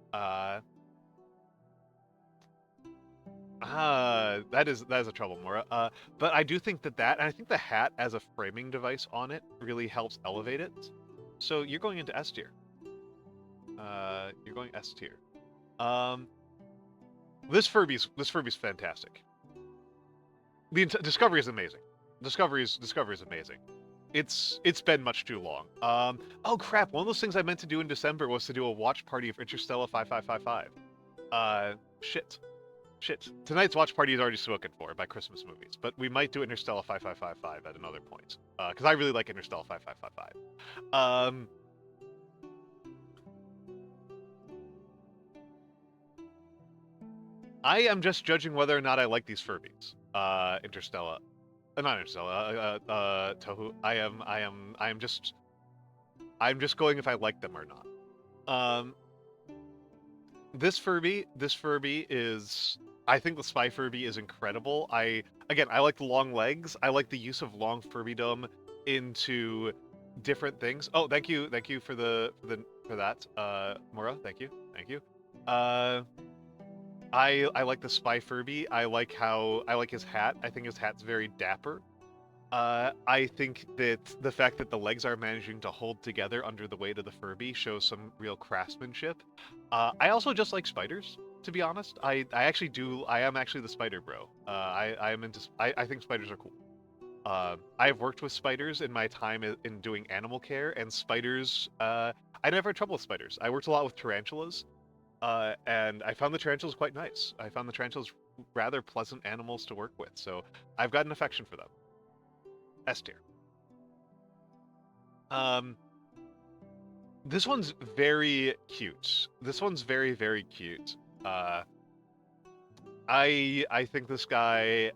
That is a trouble, Mora. But I do think and I think the hat as a framing device on it really helps elevate it. So you're going into S tier. You're going S tier. Um, this Furby's fantastic. Discovery is amazing. Discovery is amazing. It's been much too long. Oh crap! One of those things I meant to do in December was to do a watch party of Interstellar 5555. Shit. Tonight's watch party is already spoken for by Christmas movies, but we might do Interstellar 5555 at another point. Because I really like Interstellar 5555. I am just judging whether or not I like these Furbies. Interstellar. Not Interstellar, Tohu. I'm just going if I like them or not. This Furby is, I think the Spy Furby is incredible. I like the long legs. I like the use of long Furbydom into different things. Oh, thank you for that, Mora. Thank you. I like the Spy Furby. I like his hat. I think his hat's very dapper. I think that the fact that the legs are managing to hold together under the weight of the Furby shows some real craftsmanship. I also just like spiders, to be honest. I actually do. I am actually the spider bro. I think spiders are cool. I've worked with spiders in my time in doing animal care, and spiders. I never had trouble with spiders. I worked a lot with tarantulas. And I found the tarantulas quite nice. I found the tarantulas rather pleasant animals to work with, so I've got an affection for them. S tier. This one's very cute. This one's very, very cute. I think this guy.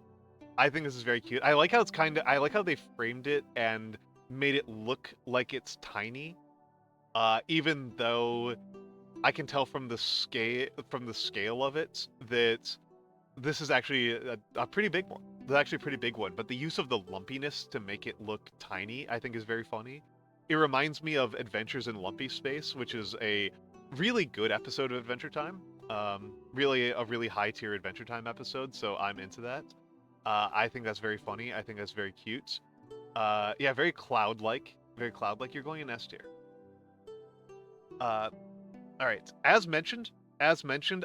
I think this is very cute. I like how I like how they framed it and made it look like it's tiny. Even though I can tell from the scale of it that this is actually a pretty big one. It's actually a pretty big one, but the use of the lumpiness to make it look tiny, I think, is very funny. It reminds me of Adventures in Lumpy Space, which is a really good episode of Adventure Time. Really a really high tier Adventure Time episode, so I'm into that. I think that's very funny. I think that's very cute. Yeah, very cloud-like. Very cloud-like. You're going in S tier. All right. As mentioned,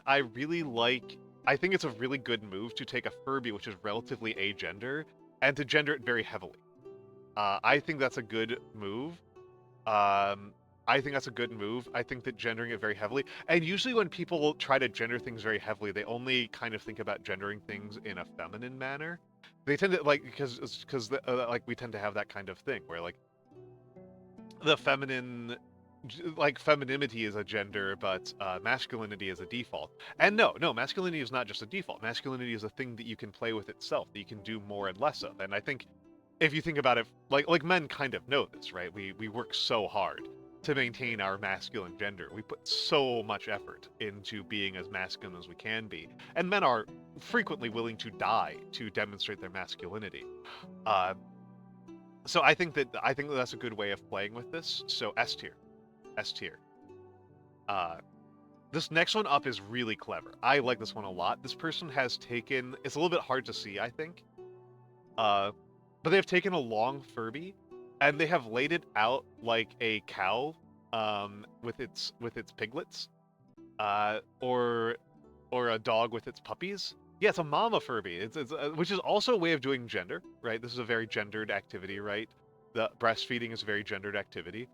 I really like. I think it's a really good move to take a Furby, which is relatively agender, and to gender it very heavily. I think that's a good move. I think that's a good move. I think that gendering it very heavily, and usually when people try to gender things very heavily, they only kind of think about gendering things in a feminine manner. They tend to like because like we tend to have that kind of thing where like the feminine like femininity is a gender, but masculinity is a default. And no, masculinity is not just a default. Masculinity is a thing that you can play with itself, that you can do more and less of. And I think if you think about it, like men kind of know this, right? We work so hard to maintain our masculine gender. We put so much effort into being as masculine as we can be, and men are frequently willing to die to demonstrate their masculinity. So I think that's a good way of playing with this. So S tier. S tier. This next one up is really clever. I like this one a lot. This person has taken. It's a little bit hard to see, I think. But they've taken a long Furby, and they have laid it out like a cow, with its piglets, or a dog with its puppies. Yeah, it's a mama Furby. It's which is also a way of doing gender, right? This is a very gendered activity, right? The breastfeeding is a very gendered activity.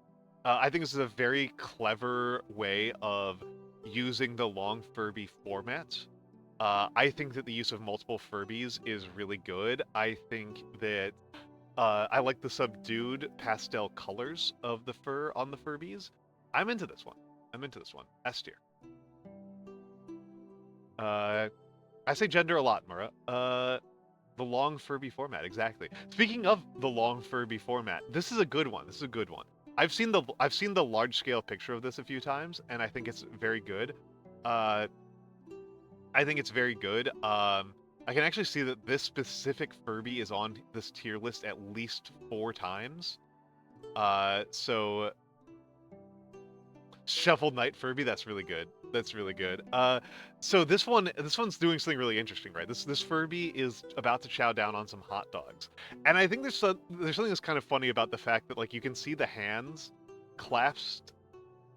I think this is a very clever way of using the long Furby format. I think that the use of multiple Furbies is really good. I think that I like the subdued pastel colors of the fur on the Furbies. I'm into this one. S tier. I say gender a lot, Mura. The long Furby format, exactly. Speaking of the long Furby format, this is a good one. I've seen the large scale picture of this a few times, and I think it's very good. I think it's very good. I can actually see that this specific Furby is on this tier list at least 4 times. So Shovel Knight Furby, that's really good. That's really good. So this one's doing something really interesting, right? This Furby is about to chow down on some hot dogs, and I think there's something that's kind of funny about the fact that like you can see the hands clasped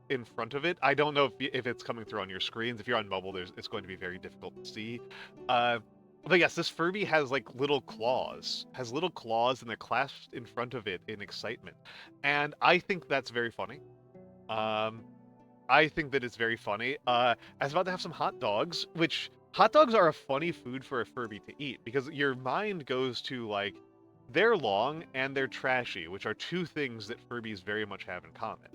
in front of it. I don't know if it's coming through on your screens. If you're on mobile, it's going to be very difficult to see. But yes, this Furby has like little claws, and they're clasped in front of it in excitement, and I think that's very funny. Um, I think that it's very funny. I was about to have some hot dogs, which hot dogs are a funny food for a Furby to eat because your mind goes to like they're long and they're trashy, which are two things that Furbies very much have in common.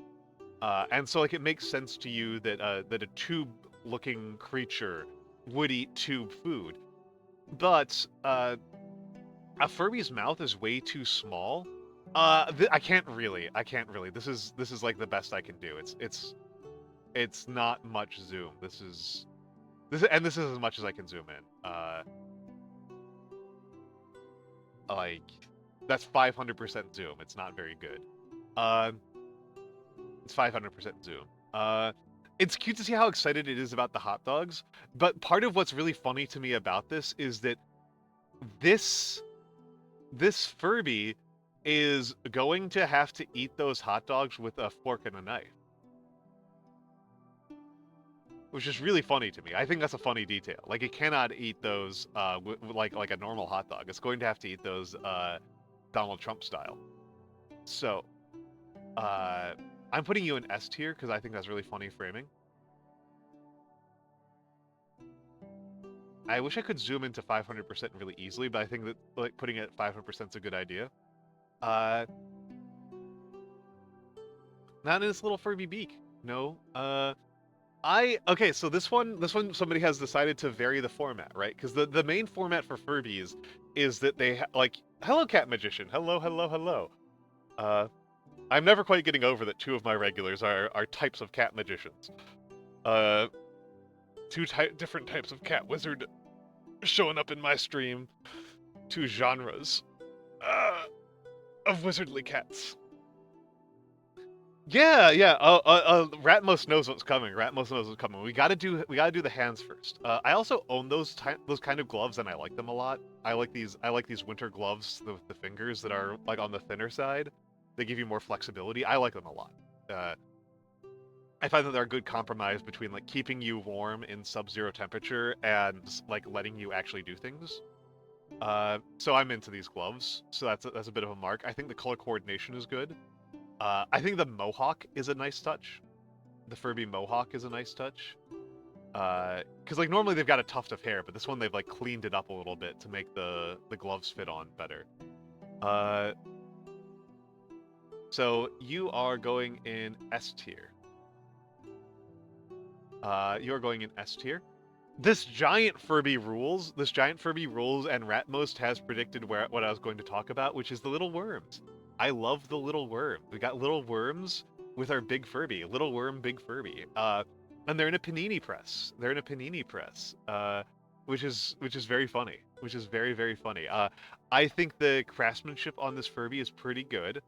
And so like it makes sense to you that that a tube-looking creature would eat tube food, but a Furby's mouth is way too small. I can't really. This is like the best I can do. It's not much zoom. This is as much as I can zoom in. Like that's 500% zoom. It's not very good. Uh, it's 500% zoom. It's cute to see how excited it is about the hot dogs, but part of what's really funny to me about this is that this this Furby is going to have to eat those hot dogs with a fork and a knife. Which is really funny to me. I think that's a funny detail. Like it cannot eat those like a normal hot dog. It's going to have to eat those Donald Trump style. So I'm putting you in S tier because I think that's really funny framing. I wish I could zoom into 500% really easily, but I think that like putting it at 500% is a good idea. Not in this little Furby beak. No. Okay, so this one somebody has decided to vary the format, right? Because the main format for Furbies is that they like, hello cat magician, hello, hello, hello. I'm never quite getting over that two of my regulars are types of cat magicians. Two different types of cat wizard showing up in my stream. Two genres of wizardly cats. Yeah, yeah. Ratmos knows what's coming. Ratmos knows what's coming. We gotta do the hands first. I also own those kind of gloves, and I like them a lot. I like these winter gloves with the fingers that are like on the thinner side. They give you more flexibility. I like them a lot. I find that they're a good compromise between like keeping you warm in sub-zero temperature and like letting you actually do things. So I'm into these gloves. So that's a bit of a mark. I think the color coordination is good. I think the mohawk is a nice touch. The Furby mohawk is a nice touch. Because like normally they've got a tuft of hair, but this one they've like cleaned it up a little bit to make the gloves fit on better. So you are going in S tier. You are going in S tier. This giant Furby rules. This giant Furby rules, and Ratmost has predicted what I was going to talk about, which is the little worms. I love the little worm. We got little worms with our big Furby. Little worm, big Furby. And they're in a panini press. Which is very funny. Which is very, very funny. I think the craftsmanship on this Furby is pretty good.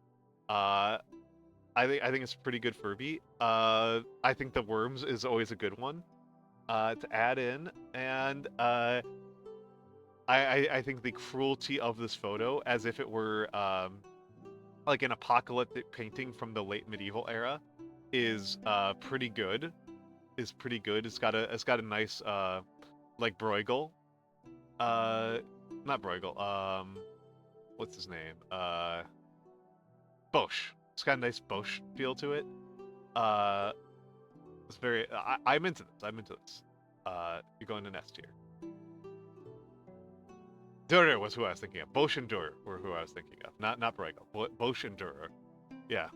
I think it's a pretty good Furby. I think the worms is always a good one to add in, and I think the cruelty of this photo, as if it were like an apocalyptic painting from the late medieval era, is pretty good. It's got a nice like Bruegel, not Bruegel. What's his name? Bosch. It's got a nice Bosch feel to it. It's very. I'm into this. You're going to S tier. Dürer was who I was thinking of. Bosch and Dürer were who I was thinking of. Not Bruegel. Bosch and Dürer. Yeah.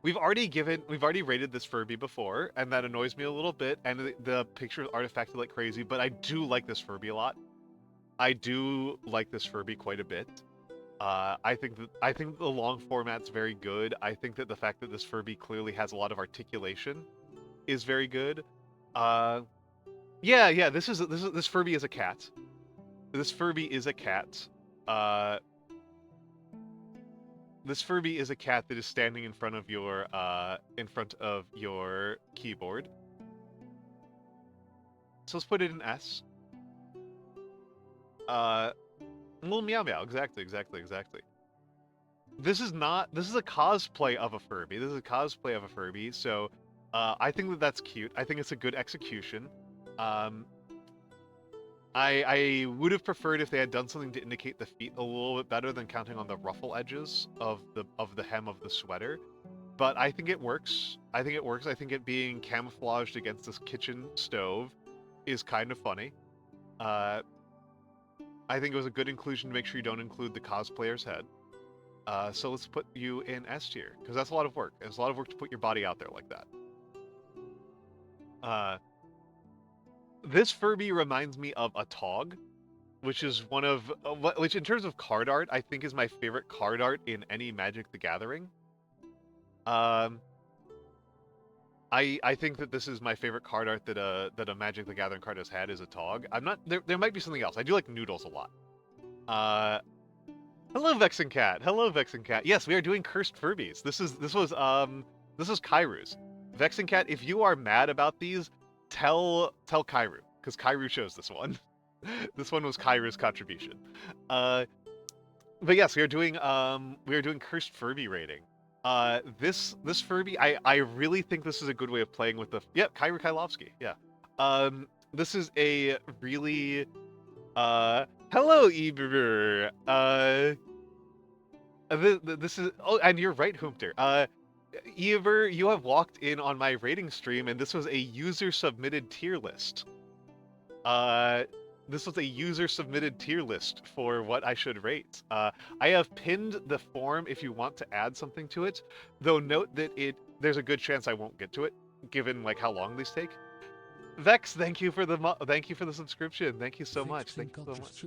We've already rated this Furby before, and that annoys me a little bit. And the picture is artifacted like crazy, but I do like this Furby a lot. I do like this Furby quite a bit. I think the long format's very good. I think that the fact that this Furby clearly has a lot of articulation is very good. Yeah. This Furby is a cat. This Furby is a cat. This Furby is a cat that is standing in front of your keyboard. So let's put it in S. Little meow meow. Exactly. This is a cosplay of a Furby. This is a cosplay of a Furby. So, I think that that's cute. I think it's a good execution. I would have preferred if they had done something to indicate the feet a little bit better than counting on the ruffle edges of the hem of the sweater. But I think it works. I think it being camouflaged against this kitchen stove is kind of funny. I think it was a good inclusion to make sure you don't include the cosplayer's head. So let's put you in S tier, because that's a lot of work. It's a lot of work to put your body out there like that. This Furby reminds me of a Tog, which is one of which in terms of card art, I think is my favorite card art in any Magic the Gathering. I think that this is my favorite card art that a Magic the Gathering card has had is a Tog. I'm not there might be something else. I do like Noodles a lot. Hello Vexen Cat. Hello Vexen Cat. Yes, we are doing cursed Furbies. This was Kairu's. Vexen Cat, if you are mad about these, tell Kairu, because Kairu chose this one. This one was Kairu's contribution. But yes, we are doing cursed Furby rating. This Furby, I really think this is a good way of playing with the Kairu Kailovsky. Yeah. This is a really hello Eber. This is and you're right, Humpter. Eber, you have walked in on my rating stream, and this was a user-submitted tier list. This was a user-submitted tier list for what I should rate. I have pinned the form if you want to add something to it, though note that there's a good chance I won't get to it, given like how long these take. Vex, thank you for the subscription. Thank you so much. Thank you so much.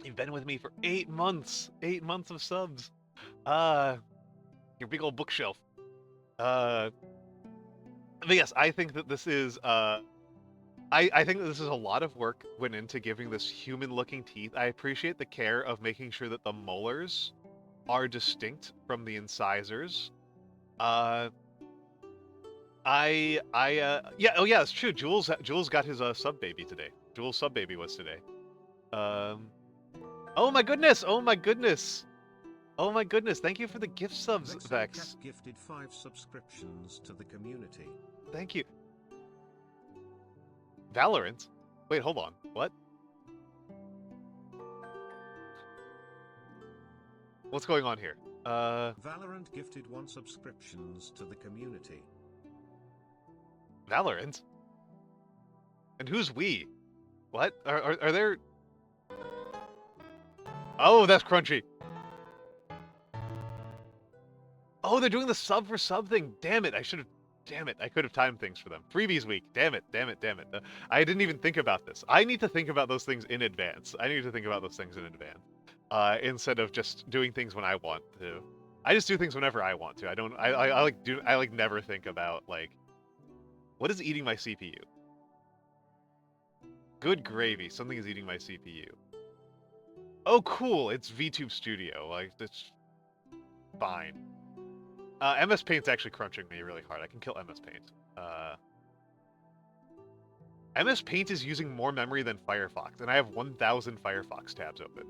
You've been with me for 8 months. 8 months of subs. Your big old bookshelf. But yes, I think that this is I think that this is a lot of work went into giving this human-looking teeth. I appreciate the care of making sure that the molars are distinct from the incisors. Yeah, oh yeah, it's true. Jules got his sub baby today. Jules' sub baby was today. Oh my goodness! Oh my goodness! Oh my goodness! Thank you for the gift subs, Vex. Gifted 5 subscriptions to the community. Thank you. Valorant? Wait, hold on. What? What's going on here? Valorant gifted 1 subscriptions to the community. Valorant? And who's we? What? Are there... Oh, that's crunchy. Oh, they're doing the sub for sub thing. Damn it, I could have timed things for them. Freebies week. Damn it. I didn't even think about this. I need to think about those things in advance. Instead of just doing things when I want to. I just do things whenever I want to. I like never think about like what is eating my CPU? Good gravy. Something is eating my CPU. Oh, cool. It's VTube Studio. Like, it's fine. MS Paint's actually crunching me really hard. I can kill MS Paint. MS Paint is using more memory than Firefox, and I have 1,000 Firefox tabs open.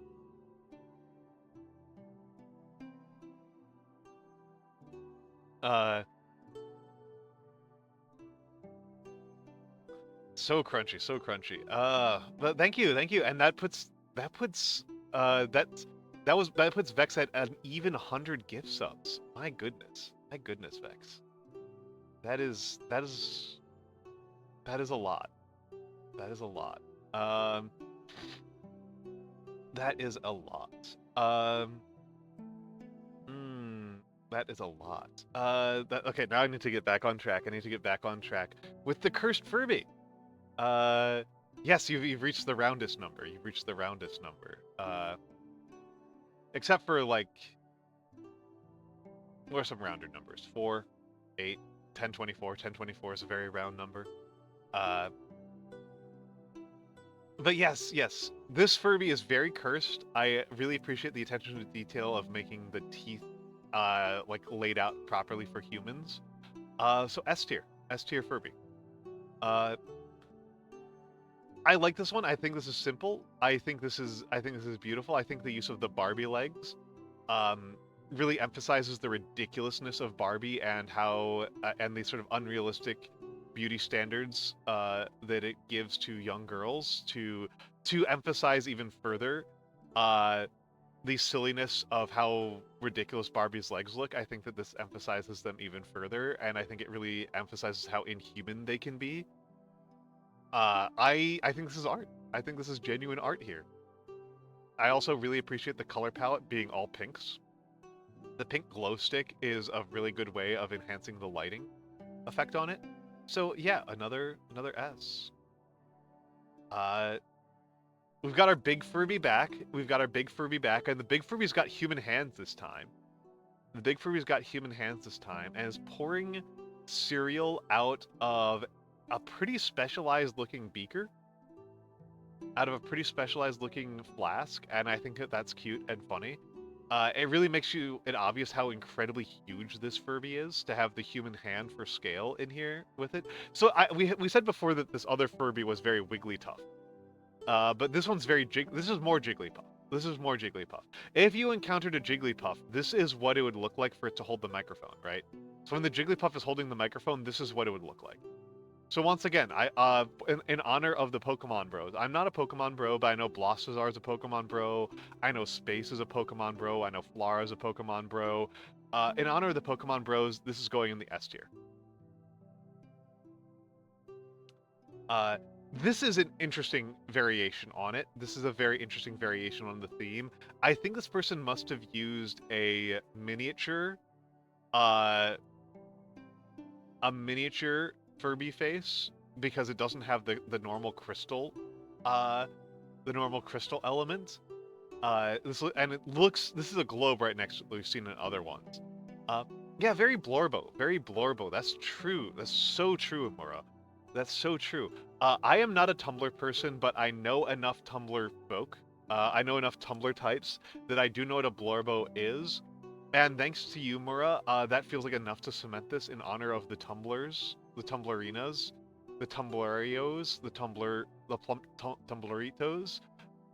So crunchy. But thank you, and that puts Vex at an even 100 gift subs. My goodness, Vex. That is a lot. That is a lot. That is a lot. That is a lot. Okay, now I need to get back on track. With the cursed Furby. Yes, you've reached the roundest number. Except for, like... What are some rounded numbers? 4, 8, 1024. 1024 is a very round number. But yes, yes, this Furby is very cursed. I really appreciate the attention to detail of making the teeth, like laid out properly for humans. So S tier Furby. Uh, I like this one. I think this is simple. I think this is beautiful. I think the use of the Barbie legs, um, really emphasizes the ridiculousness of Barbie and how and the sort of unrealistic beauty standards that it gives to young girls to emphasize even further uh, the silliness of how ridiculous Barbie's legs look. I think that this emphasizes them even further, and I think it really emphasizes how inhuman they can be. I think this is art. I think this is genuine art here. I also really appreciate the color palette being all pinks. The pink glow stick is a really good way of enhancing the lighting effect on it. So yeah, another S. Uh, we've got our big Furby back. We've got our big Furby back, and the big Furby's got human hands this time. The big Furby's got human hands this time, and is pouring cereal out of a pretty specialized looking beaker, out of a pretty specialized looking flask, and I think that that's cute and funny. It really makes it obvious how incredibly huge this Furby is to have the human hand for scale in here with it. So we said before that this other Furby was very Wigglytuff, but this one's this is more Jigglypuff. This is more Jigglypuff. If you encountered a Jigglypuff, this is what it would look like for it to hold the microphone, right? So when the Jigglypuff is holding the microphone, this is what it would look like. So once again, in honor of the Pokemon Bros, I'm not a Pokemon Bro, but I know Blossazar is a Pokemon Bro. I know Space is a Pokemon Bro. I know Flara is a Pokemon Bro. In honor of the Pokemon Bros, this is going in the S tier. This is an interesting variation on it. This is a very interesting variation on the theme. I think this person must have used uh, a miniature Furby face because it doesn't have the normal crystal, uh, the normal crystal element. And it looks. This is a globe right next to it. We've seen in other ones. Uh, yeah, very Blorbo, very Blorbo. That's true. That's so true, Amura. That's so true. I am not a Tumblr person, but I know enough Tumblr folk. I know enough Tumblr types that I do know what a Blorbo is. And thanks to you, Mura, that feels like enough to cement this in honor of the Tumblers, the Tumblerinas, the Tumblerios, Tumbleritos.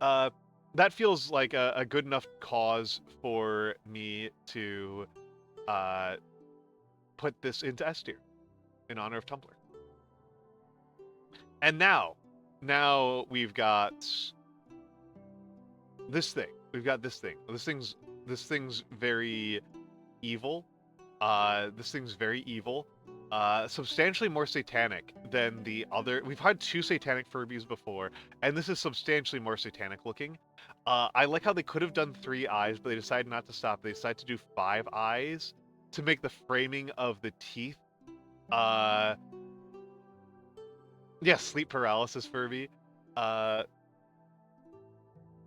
Uh, that feels like a good enough cause for me to uh, put this into S tier in honor of Tumblr. And now we've got this thing. We've got this thing. This thing's very evil. This thing's very evil. Substantially more satanic than the other. We've had two satanic Furbies before, and this is substantially more satanic looking. I like how they could have done 3 eyes, but they decided not to stop. They decided to do 5 eyes to make the framing of the teeth. Yeah, sleep paralysis Furby. Uh,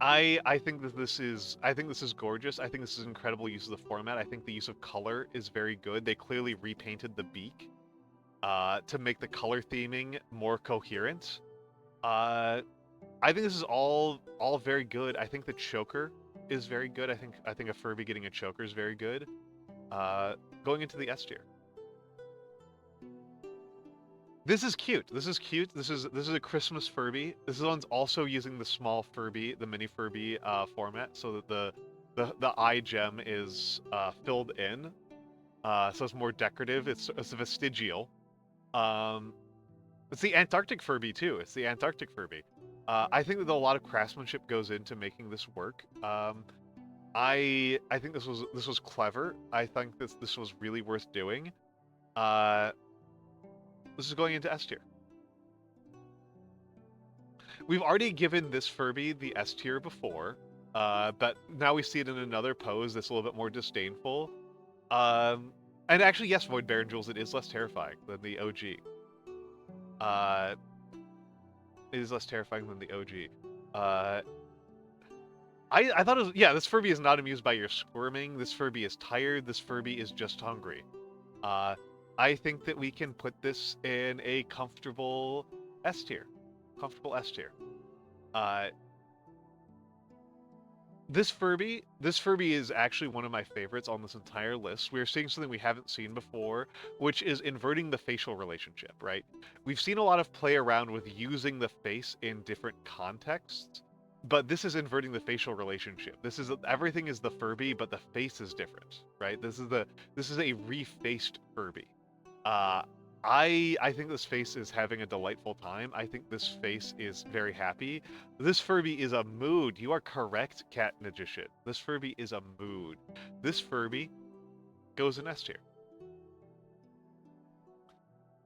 I think that this is gorgeous. I think this is incredible use of the format. I think the use of color is very good. They clearly repainted the beak to make the color theming more coherent. I think this is all very good. I think the choker is very good. I think a Furby getting a choker is very good. Going into the S tier. This is cute. This is cute. This is a Christmas Furby. This one's also using the small Furby, the mini Furby format, so that the eye gem is filled in. So it's more decorative. It's vestigial. It's the Antarctic Furby too. It's the Antarctic Furby. I think that a lot of craftsmanship goes into making this work. I think this was clever. I think this was really worth doing. This is going into S tier. We've already given this Furby the S tier before, but now we see it in another pose that's a little bit more disdainful. And actually, yes, Void Baron Jules, it is less terrifying than the OG. It is less terrifying than the OG. I thought it was, yeah, this Furby is not amused by your squirming. This Furby is tired. This Furby is just hungry. I think that we can put this in a comfortable S tier. Comfortable S tier. Uh, this Furby is actually one of my favorites on this entire list. We're seeing something we haven't seen before, which is inverting the facial relationship, right? We've seen a lot of play around with using the face in different contexts, but this is inverting the facial relationship. This is everything is the Furby, but the face is different, right? This is a refaced Furby. Uh, I think this face is having a delightful time. I think this face is very happy. This Furby is a mood. You are correct, Cat Magician. This Furby is a mood. This Furby goes in S tier.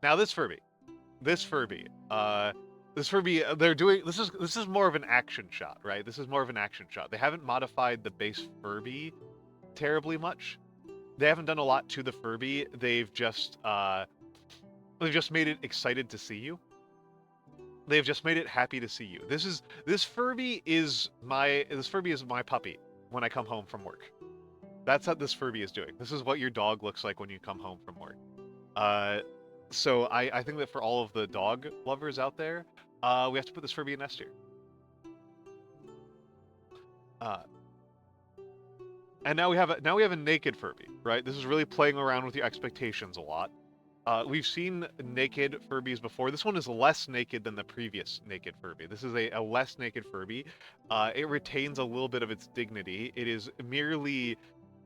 Now this Furby, they're doing this is more of an action shot, right? This is more of an action shot. They haven't modified the base Furby terribly much. They haven't done a lot to the Furby. They've just made it excited to see you. They've just made it happy to see you. This Furby is my puppy when I come home from work. That's what this Furby is doing. This is what your dog looks like when you come home from work. So I think that for all of the dog lovers out there, we have to put this Furby in S tier. And now we have a naked Furby, right? This is really playing around with your expectations a lot. We've seen naked Furbies before. This one is less naked than the previous naked Furby. This is a less naked Furby. It retains a little bit of its dignity. It is merely,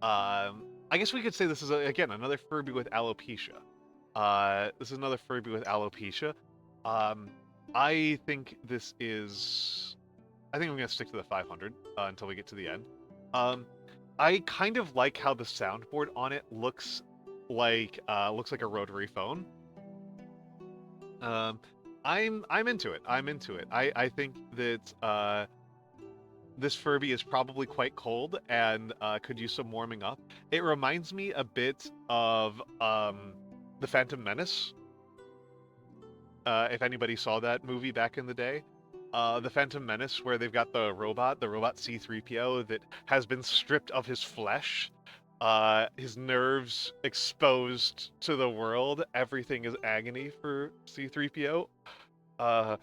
I guess we could say this is, again, another Furby with alopecia. This is another Furby with alopecia. I think this is... I think I'm going to stick to the 500 until we get to the end. I kind of like how the soundboard on it looks like a rotary phone. I'm into it. I think that this Furby is probably quite cold and could use some warming up. It reminds me a bit of the Phantom Menace. If anybody saw that movie back in the day. The Phantom Menace, where they've got the robot C-3PO that has been stripped of his flesh, his nerves exposed to the world. Everything is agony for C-3PO. I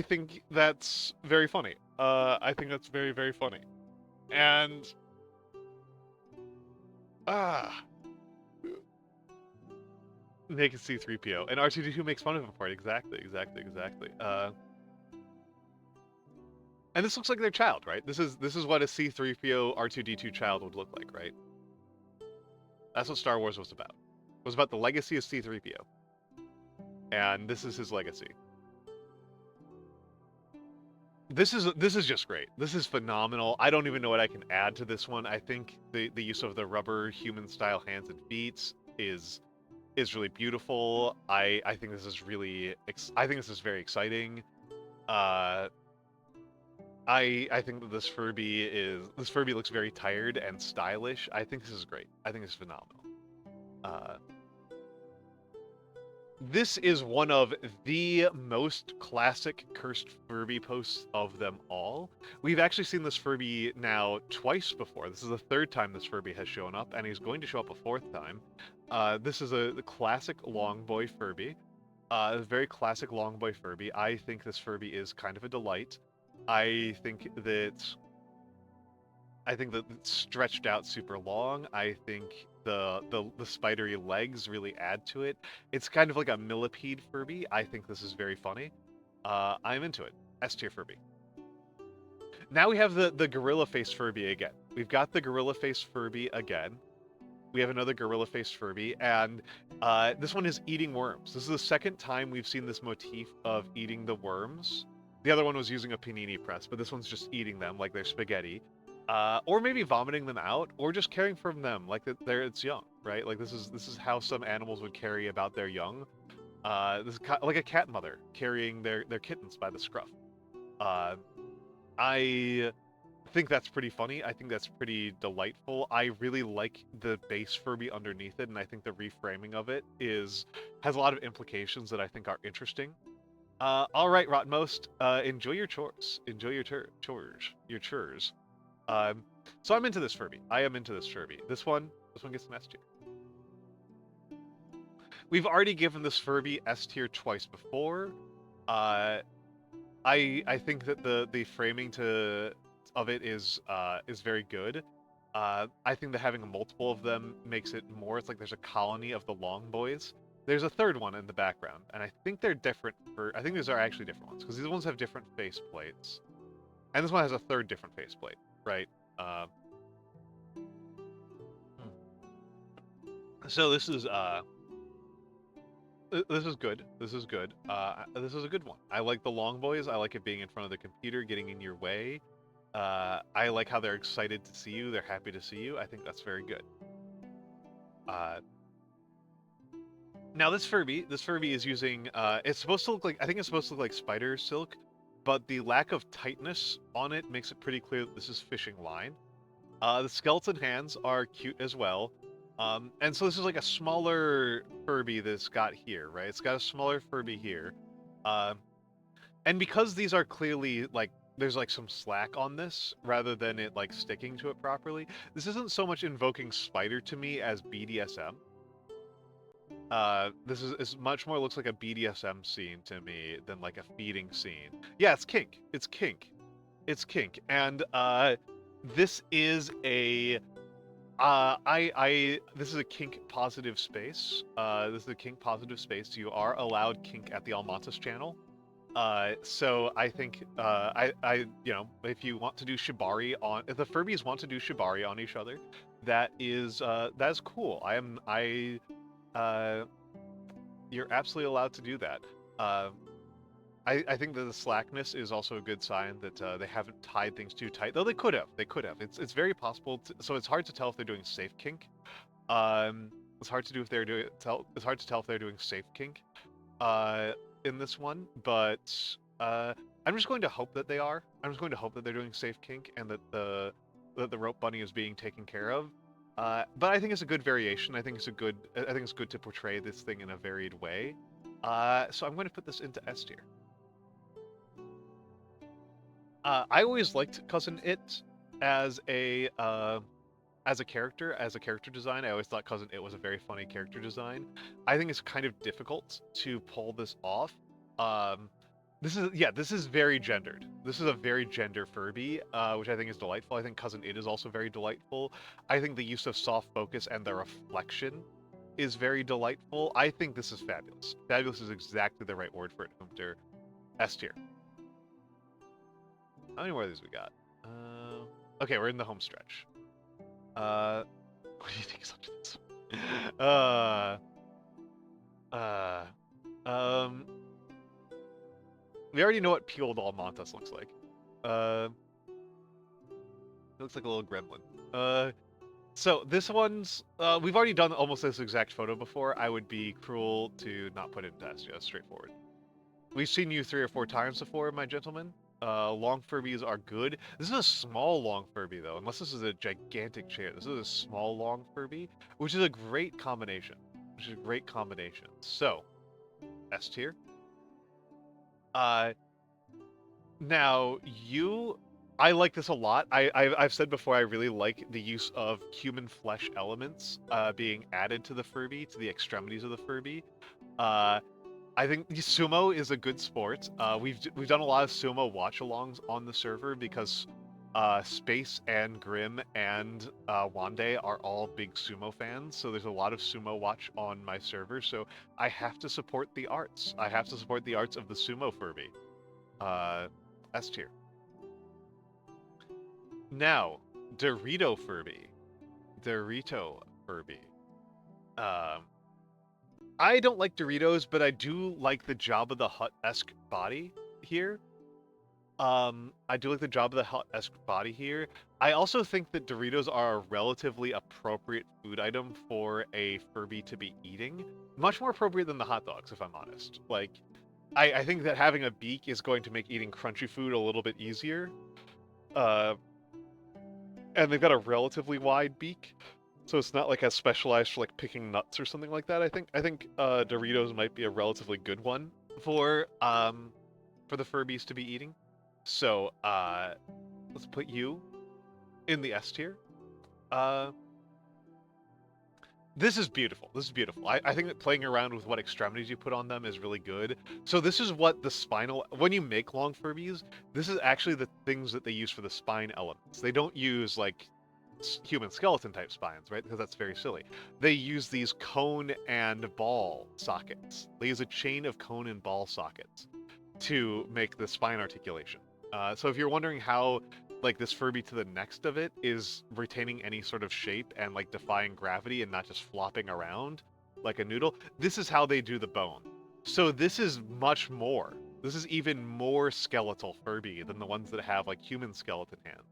think that's very funny. I think that's very, very funny. And naked C-3PO. And R2-D2 makes fun of him for it. Exactly. And this looks like their child, right? This is what a C-3PO R2-D2 child would look like, right? That's what Star Wars was about. It was about the legacy of C-3PO. And this is his legacy. This is just great. This is phenomenal. I don't even know what I can add to this one. I think the use of the rubber human-style hands and feet is really beautiful. I think this is very exciting. I think that this Furby looks very tired and stylish. I think this is great. I think it's phenomenal. This is one of the most classic cursed Furby posts of them all. We've actually seen this Furby now twice before. This is the third time this Furby has shown up, and he's going to show up a fourth time. This is the classic long boy Furby. A very classic long boy Furby. I think this Furby is kind of a delight. I think that it's stretched out super long. I think the spidery legs really add to it. It's kind of like a millipede Furby. I think this is very funny. I'm into it. S tier Furby. Now we have the gorilla face Furby again. We've got the gorilla face Furby again. We have another gorilla face Furby, and this one is eating worms. This is the second time we've seen this motif of eating the worms. The other one was using a panini press, but this one's just eating them like they're spaghetti. Or maybe vomiting them out, or just caring for them like it's young, right? Like this is how some animals would carry about their young. This is like a cat mother carrying their kittens by the scruff. I think that's pretty funny. I think that's pretty delightful. I really like the base Furby underneath it, and I think the reframing of it has a lot of implications that I think are interesting. All right, Rottenmost, enjoy your chores. Enjoy your chores. So I'm into this Furby. I am into this Furby. This one gets an S tier. We've already given this Furby S tier twice before. I think that the framing of it is very good. I think that having a multiple of them makes it more. It's like there's a colony of the long boys. There's a third one in the background, and I think they're different. I think these are actually different ones because these ones have different face plates, and this one has a third different face plate, right? Uh, so this is good. This is good. This is a good one. I like the long boys. I like it being in front of the computer, getting in your way. I like how they're excited to see you. They're happy to see you. I think that's very good. Now this Furby is using. It's supposed to look like. I think it's supposed to look like spider silk, but the lack of tightness on it makes it pretty clear that this is fishing line. The skeleton hands are cute as well. And so this is like a smaller Furby that's got here, right? It's got a smaller Furby here. And because these are clearly like there's like some slack on this rather than it like sticking to it properly. This isn't so much invoking spider to me as BDSM. This is much more looks like a BDSM scene to me than like a feeding scene. Yeah, it's kink. It's kink. It's kink. And this is a this is a kink positive space. This is a kink positive space. You are allowed kink at the Almantas channel. So I think you know, if you want to do shibari on, if the Furbies want to do shibari on each other, that is cool. You're absolutely allowed to do that. I think that the slackness is also a good sign that they haven't tied things too tight. Though they could have. They could have. It's very possible. So it's hard to tell if they're doing safe kink. It's hard to do if they're doing. It's hard to tell if they're doing safe kink. In this one, but I'm just going to hope that they are. I'm just going to hope that they're doing safe kink and that the rope bunny is being taken care of. But I think it's a good variation. I think it's good to portray this thing in a varied way. So I'm going to put this into S tier. I always liked Cousin It as a character design. I always thought Cousin It was a very funny character design. I think it's kind of difficult to pull this off. This is very gendered. This is a very gender Furby, which I think is delightful. I think Cousin It is also very delightful. I think the use of soft focus and the reflection is very delightful. I think this is fabulous. Fabulous is exactly the right word for it. Under S tier. How many more of these we got? Okay, we're in the home stretch. What do you think is up to this? We already know what peeled Almantas looks like. It looks like a little gremlin. So this one's we've already done almost this exact photo before. I would be cruel to not put it in test. Yeah, straightforward. We've seen you 3 or 4 times before, my gentlemen. Long Furbies are good. This is a small long Furby, though, unless this is a gigantic chair. This is a small long Furby, which is a great combination. So, S tier. Now, I like this a lot. I've said before I really like the use of human flesh elements being added to the Furby, to the extremities of the Furby. I think sumo is a good sport. We've done a lot of sumo watch-alongs on the server because Space and Grim and Wande are all big sumo fans, so there's a lot of sumo watch on my server. So I have to support the arts. I have to support the arts of the sumo Furby. S tier. Now, Dorito Furby. I don't like Doritos, but I do like the Jabba the Hutt-esque body here. I do like the Jabba the Hutt-esque body here. I also think that Doritos are a relatively appropriate food item for a Furby to be eating. Much more appropriate than the hot dogs, if I'm honest. Like, I think that having a beak is going to make eating crunchy food a little bit easier. And they've got a relatively wide beak. So it's not like as specialized for like picking nuts or something like that. I think Doritos might be a relatively good one for the Furbies to be eating. So let's put you in the S tier. This is beautiful. This is beautiful. I think that playing around with what extremities you put on them is really good. So this is what the spinal, when you make long Furbies, this is actually the things that they use for the spine elements. They don't use like human skeleton type spines, right? Because that's very silly. They use these cone and ball sockets. They use a chain of cone and ball sockets to make the spine articulation. So if you're wondering how like this Furby to the next of it is retaining any sort of shape and like defying gravity and not just flopping around like a noodle, this is how they do the bone. So this is much more. This is even more skeletal Furby than the ones that have like human skeleton hands.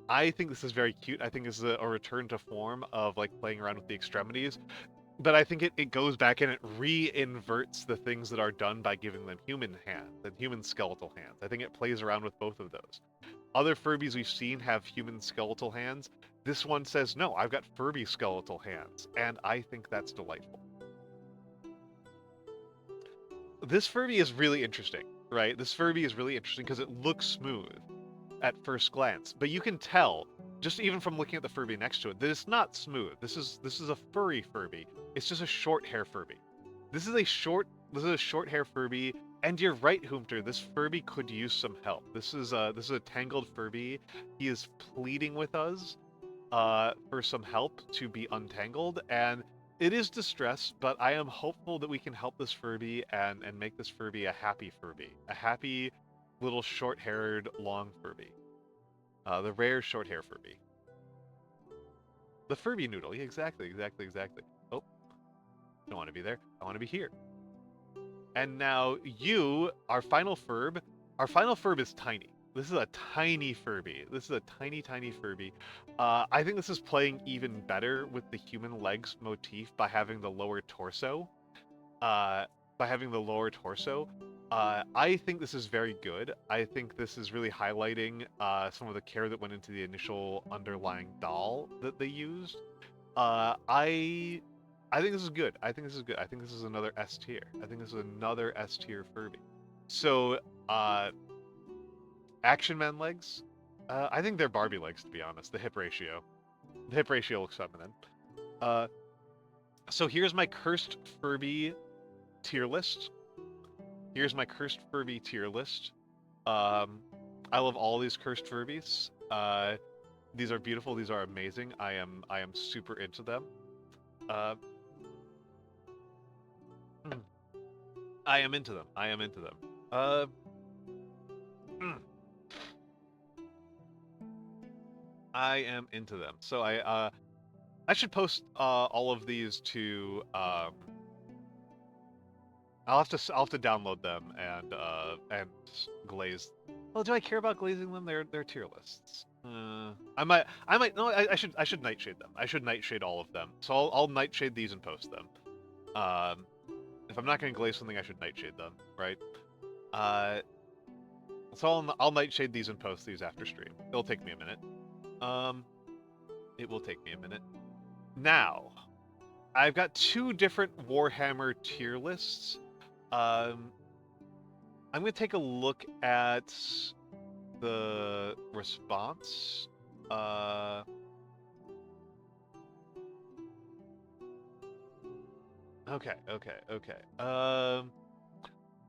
I think this is very cute. I think this is a return to form of like playing around with the extremities. But I think it goes back and it re-inverts the things that are done by giving them human hands and human skeletal hands. I think it plays around with both of those. Other Furbies we've seen have human skeletal hands. This one says, no, I've got Furby skeletal hands. And I think that's delightful. This Furby is really interesting, right? This Furby is really interesting because it looks smooth at first glance, but you can tell just even from looking at the Furby next to it that it's not smooth. This is a furry Furby. It's just a short hair Furby. This is a short hair Furby, and you're right, Hoomter. This Furby could use some help. This is a tangled Furby. He is pleading with us for some help to be untangled, and it is distress, but I am hopeful that we can help this Furby and make this Furby a happy Furby, a happy little short-haired long Furby, the rare short-hair Furby, the Furby noodle. Yeah, exactly. Oh, don't want to be there. I want to be here. And now you, our final Furb is tiny. This is a tiny Furby. This is a tiny, tiny Furby. I think this is playing even better with the human legs motif by having the lower torso. I think this is very good. I think this is really highlighting some of the care that went into the initial underlying doll that they used. I think this is good. I think this is another S tier. I think this is another S tier Furby. So, Action Man legs. I think they're Barbie legs, to be honest. The hip ratio looks feminine. So here's my cursed Furby tier list. I love all these cursed Furbies. These are beautiful. These are amazing. I am super into them. I am into them. I am into them. So I should post all of these to I'll have to download them and glaze. Well, do I care about glazing them? They're tier lists. I might no, I should nightshade them. I should nightshade all of them. So I'll nightshade these and post them. If I'm not going to glaze something, I should nightshade them, right? So I'll nightshade these and post these after stream. It'll take me a minute. It will take me a minute. Now, I've got two different Warhammer tier lists. I'm going to take a look at the response. Okay.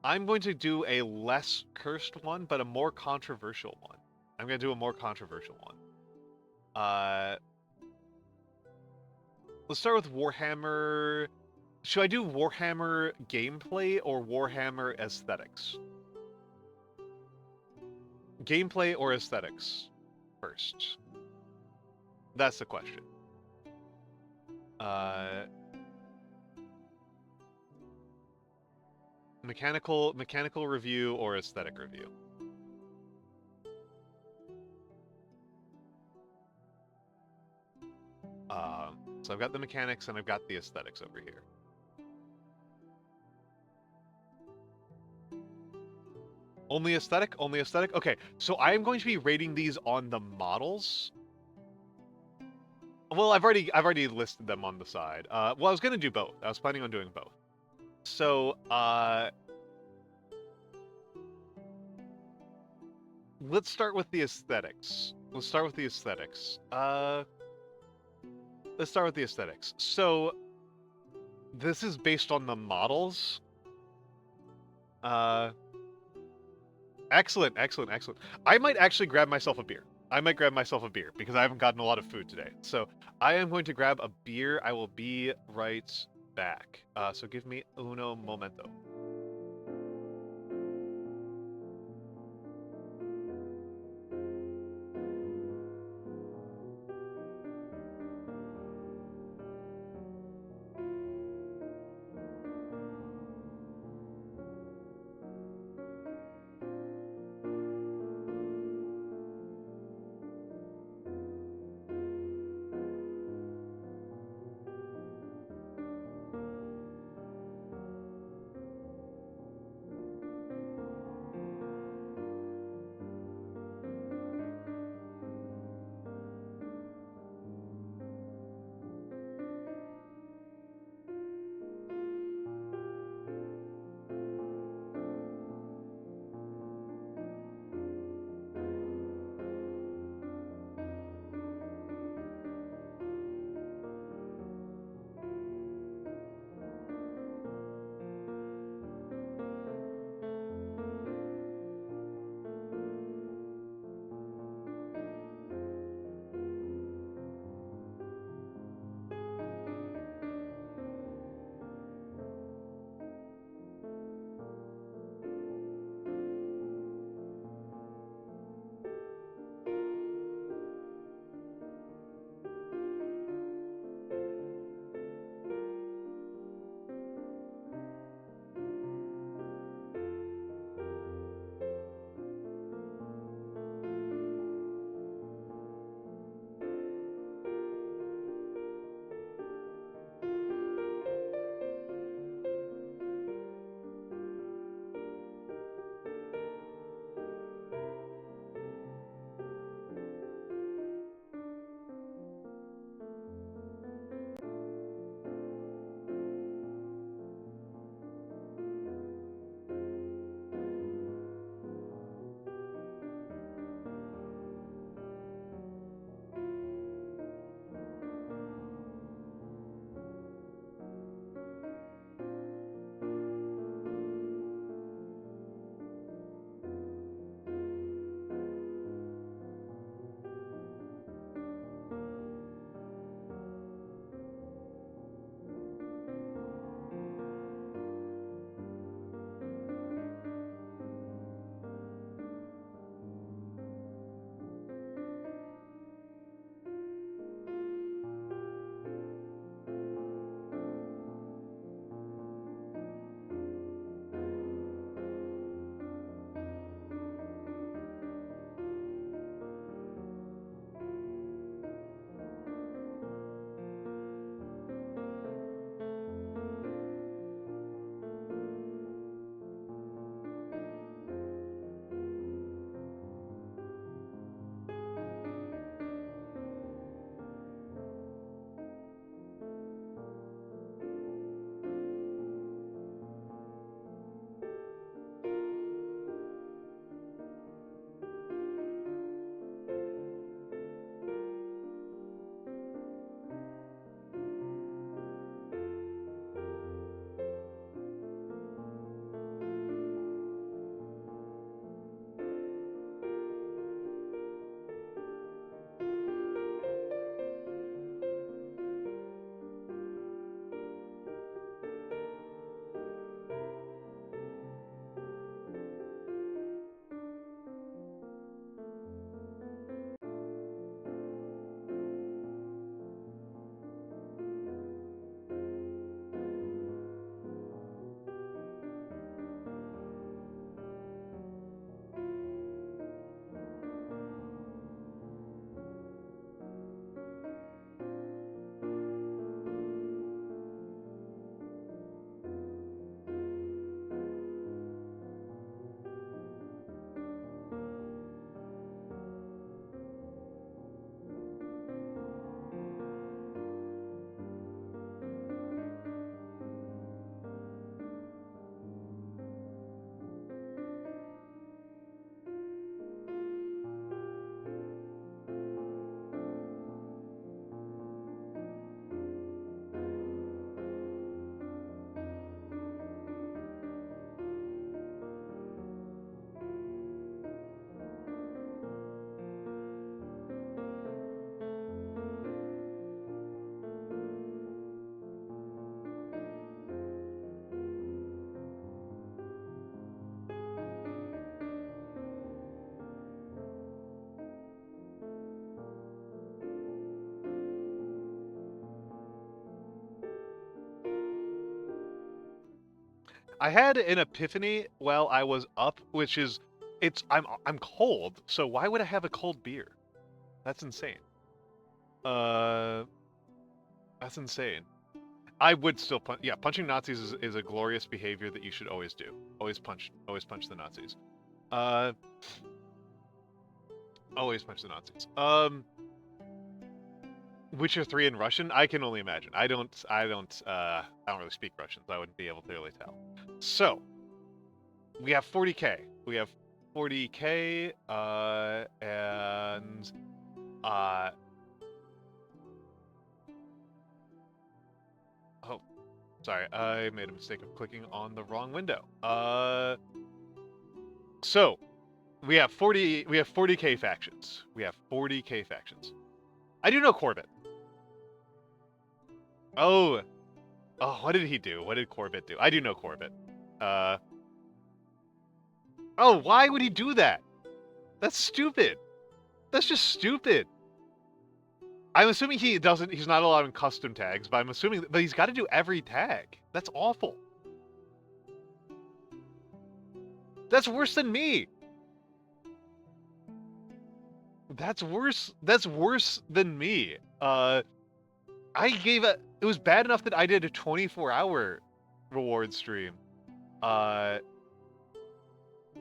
I'm going to do a less cursed one, but a more controversial one. I'm going to do a more controversial one. Let's start with Warhammer. Should I do Warhammer gameplay or Warhammer aesthetics? Gameplay or aesthetics first? That's the question. Mechanical review or aesthetic review? So I've got the mechanics and I've got the aesthetics over here. Only aesthetic? Only aesthetic? Okay, so I am going to be rating these on the models. Well, I've already listed them on the side. Well, I was going to do both. I was planning on doing both. So, let's start with the aesthetics. Let's start with the aesthetics. So, This is based on the models. Uh, excellent, excellent, excellent. I might actually grab myself a beer. I might grab myself a beer because I haven't gotten a lot of food today. So I am going to grab a beer. I will be right back. So give me uno momento. I had an epiphany while I was up, which is, I'm cold, so why would I have a cold beer? That's insane. That's insane. I would still punch. Yeah, punching Nazis is a glorious behavior that you should always do. Always punch the Nazis. Uh, always punch the Nazis. Witcher 3 in Russian? I can only imagine. I don't really speak Russian, so I wouldn't be able to really tell. So, we have 40k. We have 40k, and oh, sorry, I made a mistake of clicking on the wrong window. So, we have 40k factions. We have 40k factions. I do know Corbett. Oh, what did he do? What did Corbett do? I do know Corbett. Oh, why would he do that? That's stupid. That's just stupid. I'm assuming he's not allowing custom tags, but but he's got to do every tag. That's awful. That's worse than me. That's worse than me. It was bad enough that I did a 24-hour reward stream.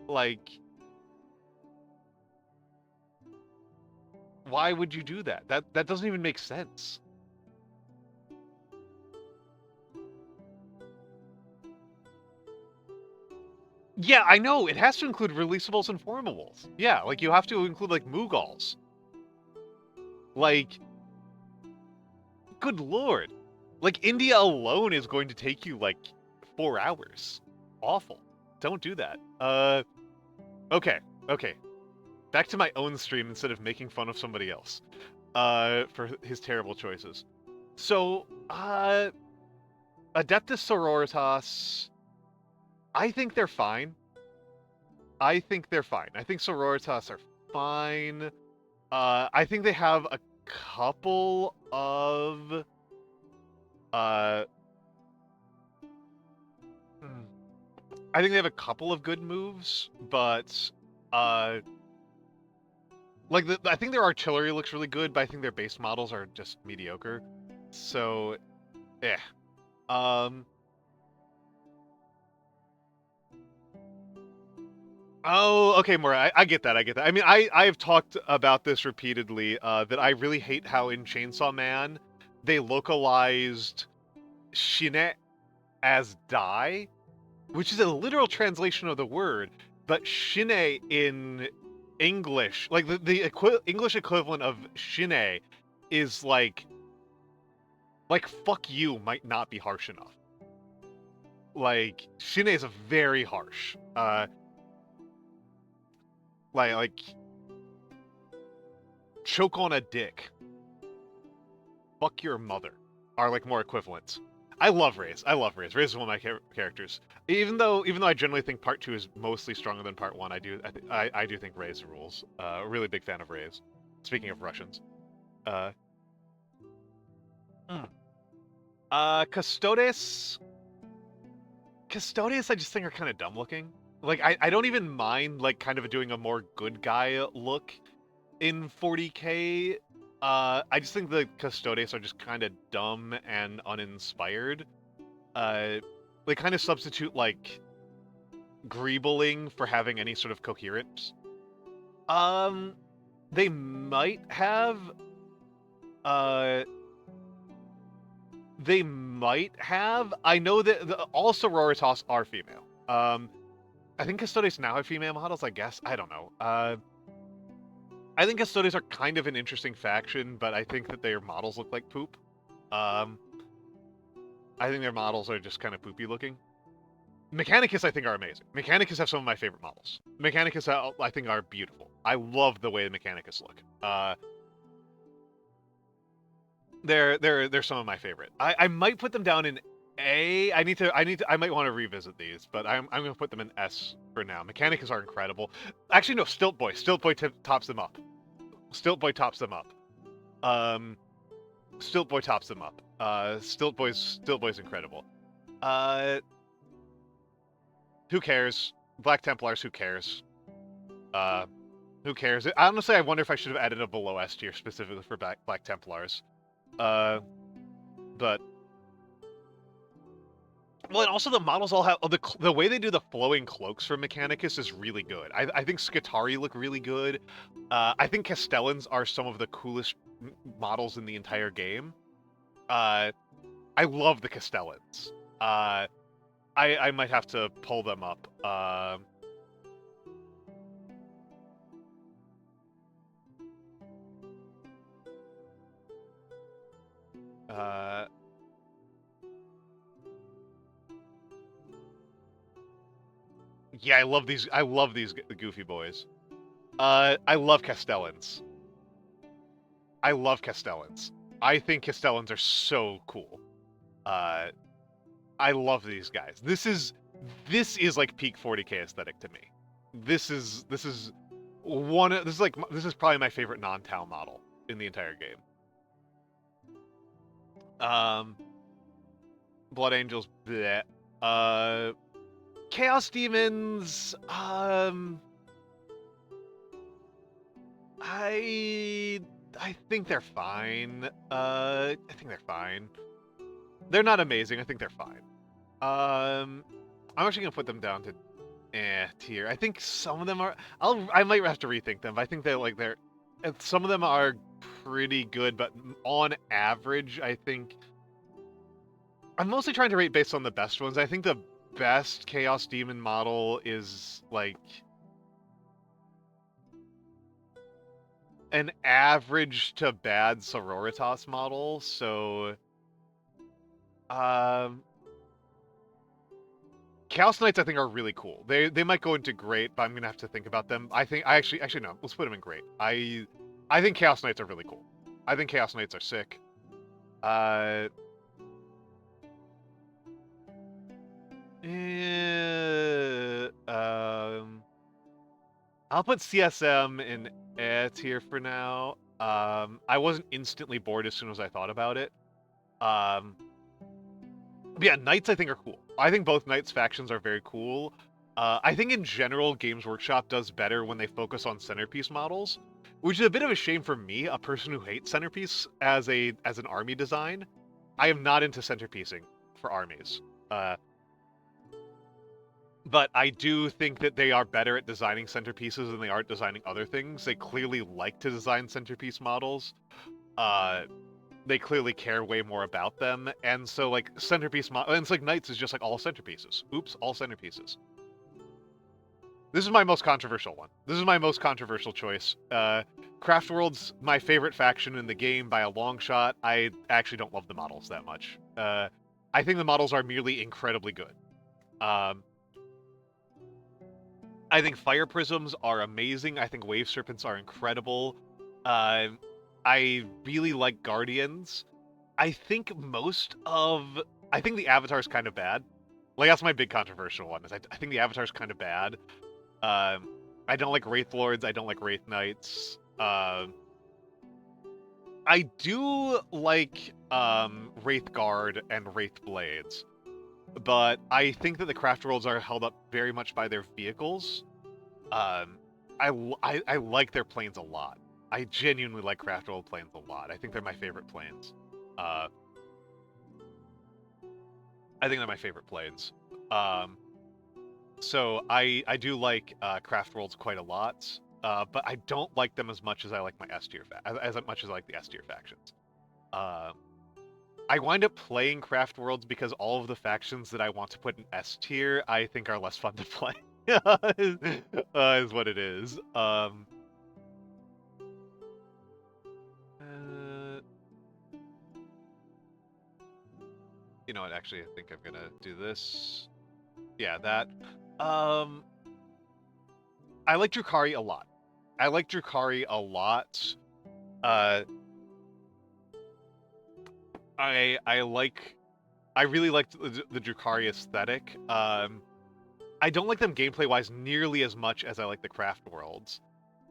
Like, why would you do that? That doesn't even make sense. Yeah, I know. It has to include releasables and formables. Yeah, like you have to include like Moogals. Like, good lord. Like, India alone is going to take you like 4 hours. Awful. Don't do that. Okay. Back to my own stream instead of making fun of somebody else. For his terrible choices. So, Adeptus Sororitas, I think they're fine. I think Sororitas are fine. I think they have a couple of I think they have a couple of good moves, but I think their artillery looks really good, but I think their base models are just mediocre. So, Oh, okay, Mora, I get that, I mean, I have talked about this repeatedly, that I really hate how in Chainsaw Man, they localized Shine as die, which is a literal translation of the word, but Shine in English, like the English equivalent of Shine is like fuck you might not be harsh enough. Like, Shine is a very harsh, like choke on a dick, fuck your mother are like more equivalents. I love Reyes. Reyes is one of my characters. Even though I generally think Part 2 is mostly stronger than Part 1, I do think Reyes rules. A really big fan of Reyes. Speaking of Russians. Custodes. Custodes I just think are kind of dumb looking. Like, I don't even mind, like, kind of doing a more good guy look in 40k. I just think the Custodes are just kind of dumb and uninspired. They kind of substitute, like, greebling for having any sort of coherence. They might have... I know that all Sororitas are female. I think Custodes now have female models, I guess. I don't know. I think Custodes are kind of an interesting faction, but I think that their models look like poop. I think their models are just kind of poopy looking. Mechanicus, I think, are amazing. Mechanicus have some of my favorite models. Mechanicus, I think, are beautiful. I love the way the Mechanicus look. They're some of my favorite. I might put them down in A. I might want to revisit these, but I'm gonna put them in S for now. Mechanicus are incredible. Actually, no, Stilt Boy tops them up. Stilt Boy tops them up. Stilt Boy's incredible. Who cares? Black Templars, who cares? Who cares? Honestly, I wonder if I should have added a below S tier specifically for Black Templars. But well, and also the models all have the way they do the flowing cloaks for Mechanicus is really good. I think Skitarii look really good. I think Castellans are some of the coolest models in the entire game. I love the Castellans. I might have to pull them up. Yeah, I love these. I love these goofy boys. I love Castellans. I love Castellans. I think Castellans are so cool. I love these guys. This is like peak 40k aesthetic to me. This is probably my favorite non-town model in the entire game. Blood Angels, bleh. Chaos Demons, I think they're fine. I think they're fine. They're not amazing. I think they're fine. I'm actually gonna put them down to tier. I think some of them are. I might have to rethink them. But I think they're some of them are pretty good, but on average, I think I'm mostly trying to rate based on the best ones. I think the best Chaos Demon model is like an average to bad Sororitas model, so Chaos Knights I think are really cool. They might go into great, but I'm gonna have to think about them. I actually no, let's put them in great. I think Chaos Knights are really cool. I think Chaos Knights are sick. I'll put CSM in A tier for now. I wasn't instantly bored as soon as I thought about it. Yeah, Knights I think are cool. I think both Knights factions are very cool. I think in general, Games Workshop does better when they focus on centerpiece models, which is a bit of a shame for me, a person who hates centerpiece as an army design. I am not into centerpiecing for armies. But I do think that they are better at designing centerpieces than they are at designing other things. They clearly like to design centerpiece models. They clearly care way more about them, and so like centerpiece and it's like Knights is just like all centerpieces. Oops, all centerpieces. This is my most controversial one. This is my most controversial choice. Craftworld's my favorite faction in the game by a long shot. I actually don't love the models that much. I think the models are merely incredibly good. I think Fire Prisms are amazing. I think Wave Serpents are incredible. I really like Guardians. I think the Avatar's kind of bad. Like, that's my big controversial one, is I think the Avatar's kind of bad. I don't like Wraith Lords, I don't like Wraith Knights. I do like Wraith Guard and Wraith Blades, but I think that the Craft Worlds are held up very much by their vehicles. I like their planes a lot. I genuinely like Craft World planes a lot. I think they're my favorite planes. I think they're my favorite planes. So I do like Craft Worlds quite a lot, but I don't like them as much as I like my S tier as much as I like the S tier factions. I wind up playing Craft Worlds because all of the factions that I want to put in S tier I think are less fun to play. Is what it is. You know what? Actually, I think I'm gonna do this. Yeah, that. I like Drukhari a lot. I really like the Drukhari aesthetic. I don't like them gameplay-wise nearly as much as I like the Craft Worlds.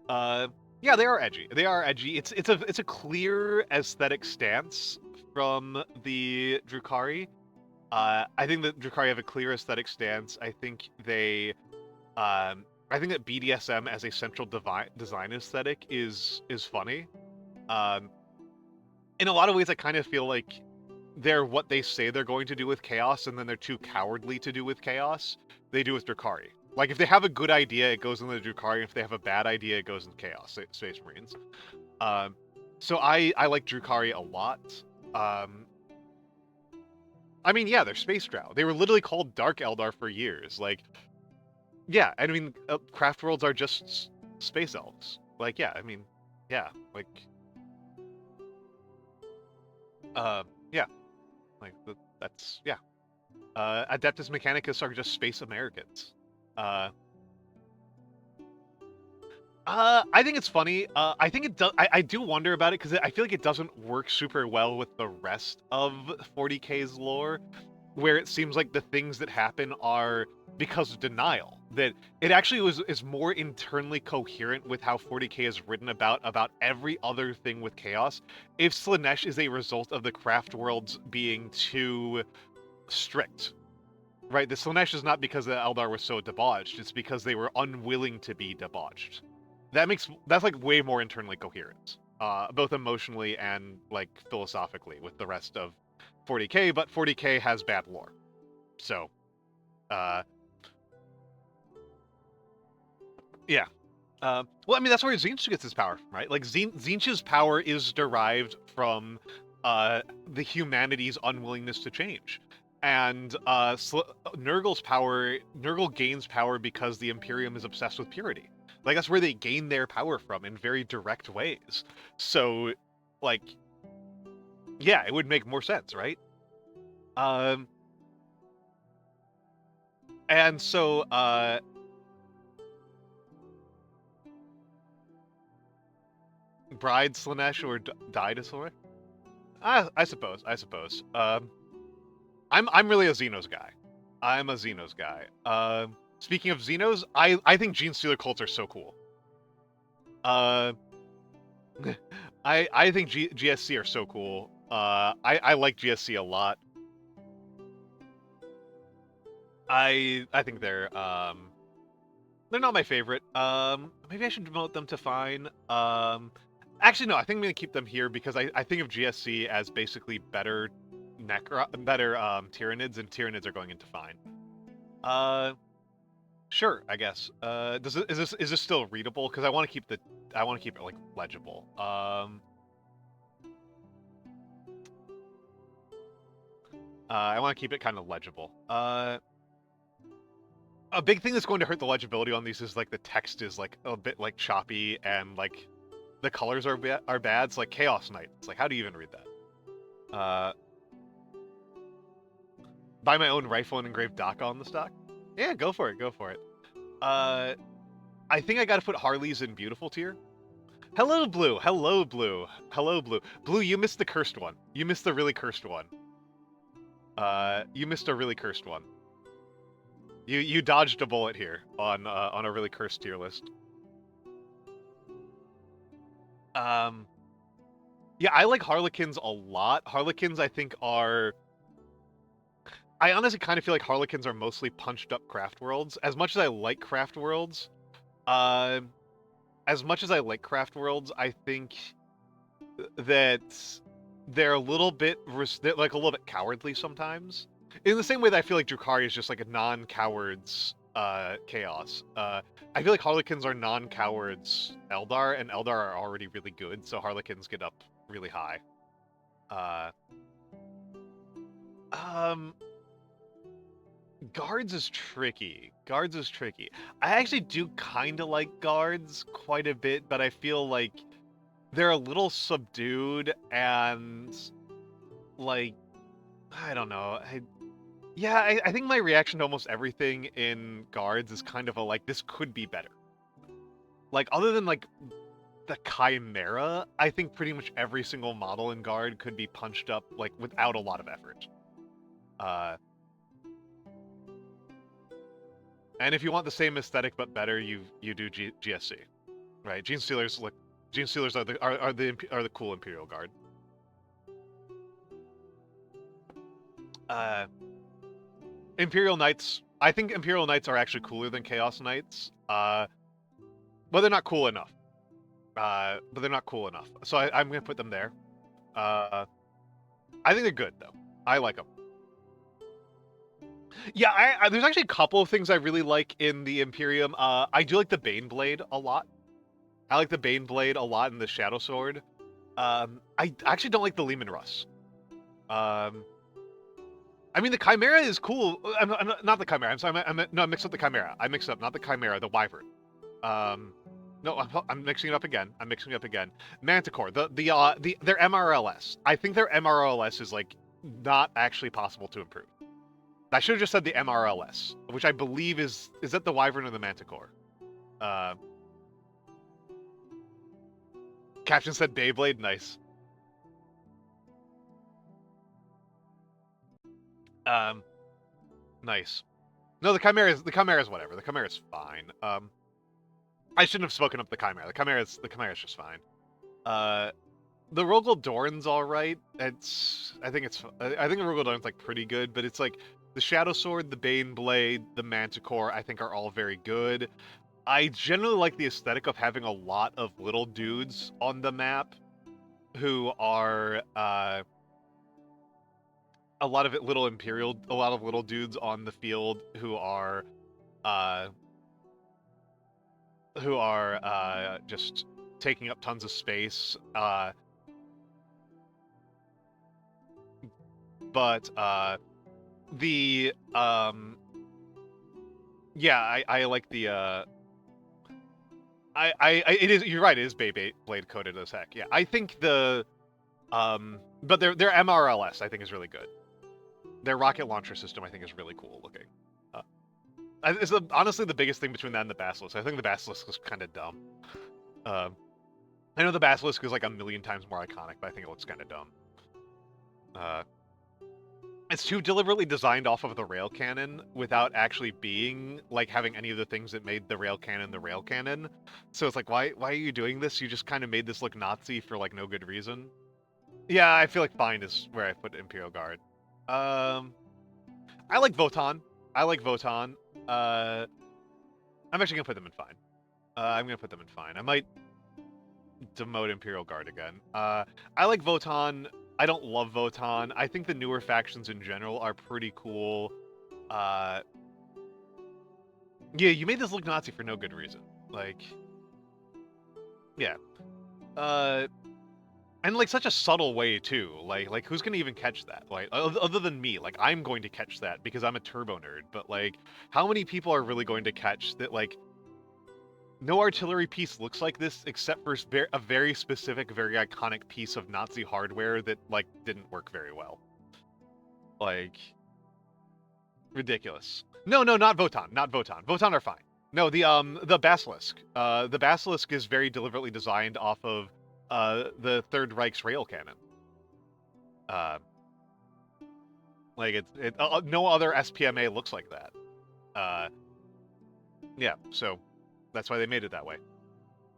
Yeah, they are edgy. It's a clear aesthetic stance from the Drukhari. I think that Drukhari have a clear aesthetic stance. I think I think that BDSM as a central design aesthetic is funny. Um, in a lot of ways, I kind of feel like they're what they say they're going to do with chaos, and then they're too cowardly to do with chaos. They do with Drukhari. Like, if they have a good idea, it goes in the Drukhari. If they have a bad idea, it goes in Chaos, Space Marines. So I like Drukhari a lot. I mean, yeah, they're Space Drow. They were literally called Dark Eldar for years. Like, yeah, I mean, craft worlds are just space elves. Like, yeah, I mean, yeah, like, yeah, like that's yeah. Adeptus Mechanicus are just space Americans. I think it's funny. I think it does. I do wonder about it because I feel like it doesn't work super well with the rest of 40K's lore, where it seems like the things that happen are because of denial. That it actually is more internally coherent with how 40K is written about every other thing with chaos. If Slaanesh is a result of the craft worlds being too strict, right? The Slaanesh is not because the Eldar were so debauched; it's because they were unwilling to be debauched. That's like way more internally coherent, both emotionally and like philosophically with the rest of 40K. But 40K has bad lore, so yeah. Well, I mean that's where Tzeentch gets his power from, right? Like Tzeentch's power is derived from the humanity's unwillingness to change. And Nurgle gains power because the Imperium is obsessed with purity. Like, that's where they gain their power from in very direct ways. So, like, yeah, it would make more sense, right? And so, Bride Slaanesh or Dinosaur? I suppose. I'm really a Xenos guy. I'm a Xenos guy. Speaking of Xenos, I think Gene Stealer cults are so cool. I think GSC are so cool. I like GSC a lot. I think they're not my favorite. Maybe I should promote them to fine. Actually no, I think I'm gonna keep them here because I think of GSC as basically better Tyranids, and Tyranids are going into fine. Sure, I guess. Is this still readable? Because I want to keep it like legible. I want to keep it kind of legible. A big thing that's going to hurt the legibility on these is like the text is like a bit like choppy and like the colors are bad. It's like Chaos Knight. It's like, how do you even read that? Buy my own rifle and engrave Daka on the stock? Yeah, go for it. I think I gotta put Harleys in beautiful tier. Hello, Blue. Hello, Blue. Hello, Blue. Blue, you missed the cursed one. You missed the really cursed one. You missed a really cursed one. You dodged a bullet here on a really cursed tier list. Yeah, I like Harlequins a lot. Harlequins, I think, are... I honestly kind of feel like Harlequins are mostly punched up craft worlds. As much as I like craft worlds, I think that they're a little bit like a little bit cowardly sometimes. In the same way that I feel like Drukhari is just like a non-cowards chaos. I feel like Harlequins are non-cowards Eldar, and Eldar are already really good, so Harlequins get up really high. Guards is tricky. I actually do kind of like guards quite a bit, but I feel like they're a little subdued and like, I don't know. I think my reaction to almost everything in guards is kind of a like, this could be better. Like, other than like the Chimera, I think pretty much every single model in guard could be punched up like without a lot of effort. And if you want the same aesthetic but better, you do GSC, right? Gene Stealers are the cool Imperial Guard. Imperial Knights. I think Imperial Knights are actually cooler than Chaos Knights. But they're not cool enough. So I'm gonna put them there. I think they're good though. I like them. Yeah, there's actually a couple of things I really like in the Imperium. I do like the Bane Blade a lot. I like the Bane Blade a lot in the Shadow Sword. I actually don't like the Lehman Russ. I mean, the Chimera is cool. Not the Chimera. I'm sorry. No, I mixed up the Chimera. I mixed up, not the Chimera, the Wyvern. No, I'm mixing it up again. Manticore. Their MRLS. I think their MRLS is like not actually possible to improve. I should have just said the MRLS, which I believe is that the Wyvern or the Manticore? Caption said Beyblade. Nice. Nice. No, the Chimera is whatever. The Chimera is fine. I shouldn't have spoken up the Chimera. The Chimera is just fine. The Rogel Dorn's all right. I think the Rogel Dorn's like pretty good, but it's like the Shadow Sword, the Bane Blade, the Manticore, I think are all very good. I generally like the aesthetic of having a lot of little dudes on the map who are a lot of little dudes on the field who are just taking up tons of space. But yeah, I like the it is, you're right, it is Beyblade coded as heck. Yeah, I think the but their MRLS I think is really good. Their rocket launcher system I think is really cool looking. It's honestly the biggest thing between that and the Basilisk. I think the Basilisk is kind of dumb. I know the Basilisk is like a million times more iconic, but I think it looks kind of dumb. It's too deliberately designed off of the rail cannon without actually being like having any of the things that made the rail cannon. So it's like, why are you doing this? You just kind of made this look Nazi for like no good reason. Yeah, I feel like fine is where I put Imperial Guard. I like Votann. I'm actually gonna put them in fine. I might demote Imperial Guard again. I like Votann. I don't love Votann. I think the newer factions in general are pretty cool. Yeah, you made this look Nazi for no good reason. Like, yeah. And like such a subtle way too. Like who's gonna even catch that? Like other than me, like I'm going to catch that because I'm a turbo nerd. But like, how many people are really going to catch that? Like, no artillery piece looks like this except for a very specific, very iconic piece of Nazi hardware that like didn't work very well. Like, ridiculous. No, not Votann. Votann are fine. No, the Basilisk. The Basilisk is very deliberately designed off of the Third Reich's rail cannon. Like no other SPMA looks like that. Yeah, so that's why they made it that way.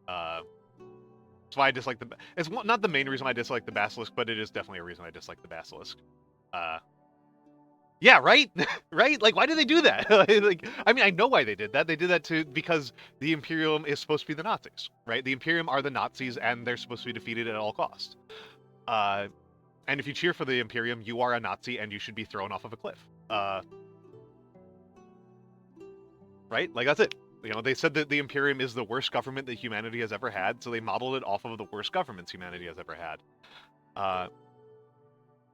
That's why I dislike the. It's not the main reason I dislike the Basilisk, but it is definitely a reason I dislike the Basilisk. Yeah, right, right. Like, why did they do that? Like, I mean, I know why they did that. They did that because the Imperium is supposed to be the Nazis, right? The Imperium are the Nazis, and they're supposed to be defeated at all costs. And if you cheer for the Imperium, you are a Nazi, and you should be thrown off of a cliff. Right? Like, that's it. You know, they said that the Imperium is the worst government that humanity has ever had, so they modeled it off of the worst governments humanity has ever had.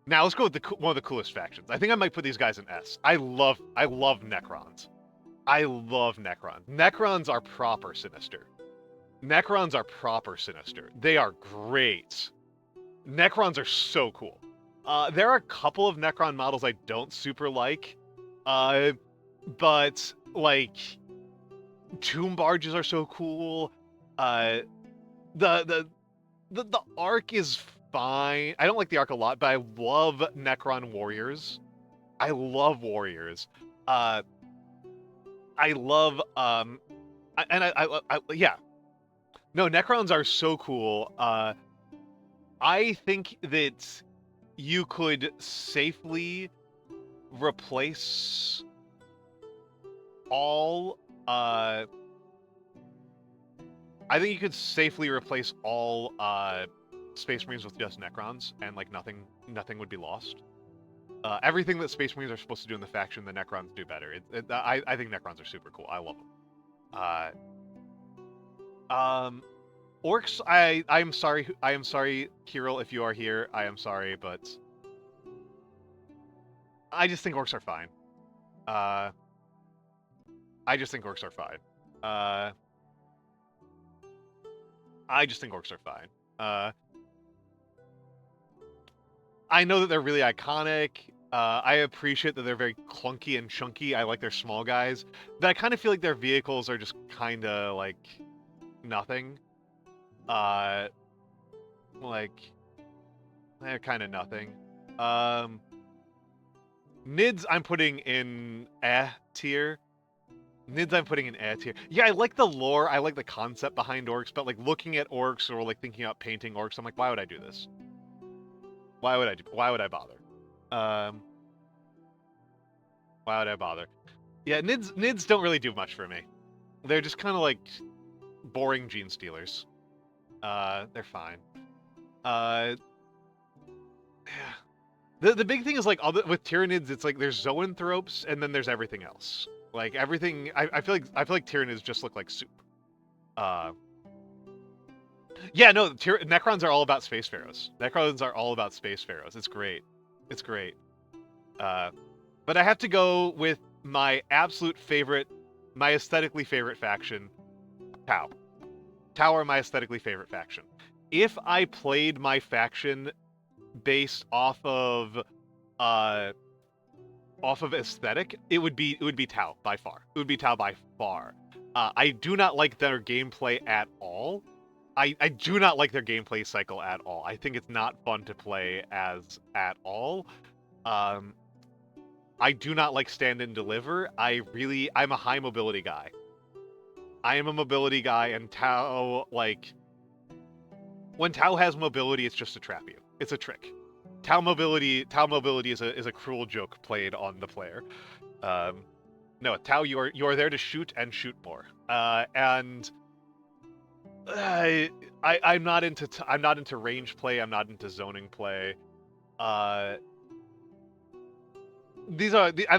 Now let's go with one of the coolest factions. I think I might put these guys in S. I love Necrons. Necrons are proper sinister. They are great. Necrons are so cool. There are a couple of Necron models I don't super like, but like tomb barges are so cool. The Ark is fine. I don't like the Ark a lot, but I love Necron warriors. I love warriors. I love yeah. No, Necrons are so cool. I think that you could safely replace all I think you could safely replace all Space Marines with just Necrons, and like nothing would be lost. Everything that Space Marines are supposed to do in the faction, the Necrons do better. I think Necrons are super cool. I love them. Orcs. I am sorry. I am sorry, Kirill, if you are here. I am sorry, but I just think orcs are fine. I just think orcs are fine. I just think orcs are fine. I know that they're really iconic. I appreciate that they're very clunky and chunky. I like their small guys. But I kind of feel like their vehicles are just kind of like nothing. Like they're kind of nothing. Nids I'm putting in tier. Nids I'm putting in tier. Yeah, I like the lore. I like the concept behind orcs, but like looking at orcs or like thinking about painting orcs, I'm like, why would I do this? Why would I bother? Why would I bother? Yeah, Nids don't really do much for me. They're just kind of like boring gene stealers. They're fine. Yeah. The big thing is like with Tyranids, it's like there's zoanthropes and then there's everything else. Like everything, I feel like Tyranids just look like soup. Yeah, no, Necrons are all about space pharaohs. Necrons are all about space pharaohs. It's great. It's great. But I have to go with my absolute favorite, my aesthetically favorite faction, Tau. Tau are my aesthetically favorite faction. If I played my faction based off of aesthetic, it would be Tau by far. It would be Tau by far. I do not like their gameplay at all. I do not like their gameplay cycle at all. I think it's not fun to play as at all. I do not like stand and deliver. I'm a high mobility guy. I am a mobility guy, and Tau, like, when Tau has mobility, it's just to trap you. It's a trick. Tau mobility is a cruel joke played on the player. No, Tau, you are there to shoot and shoot more. And I'm not into range play. I'm not into zoning play. And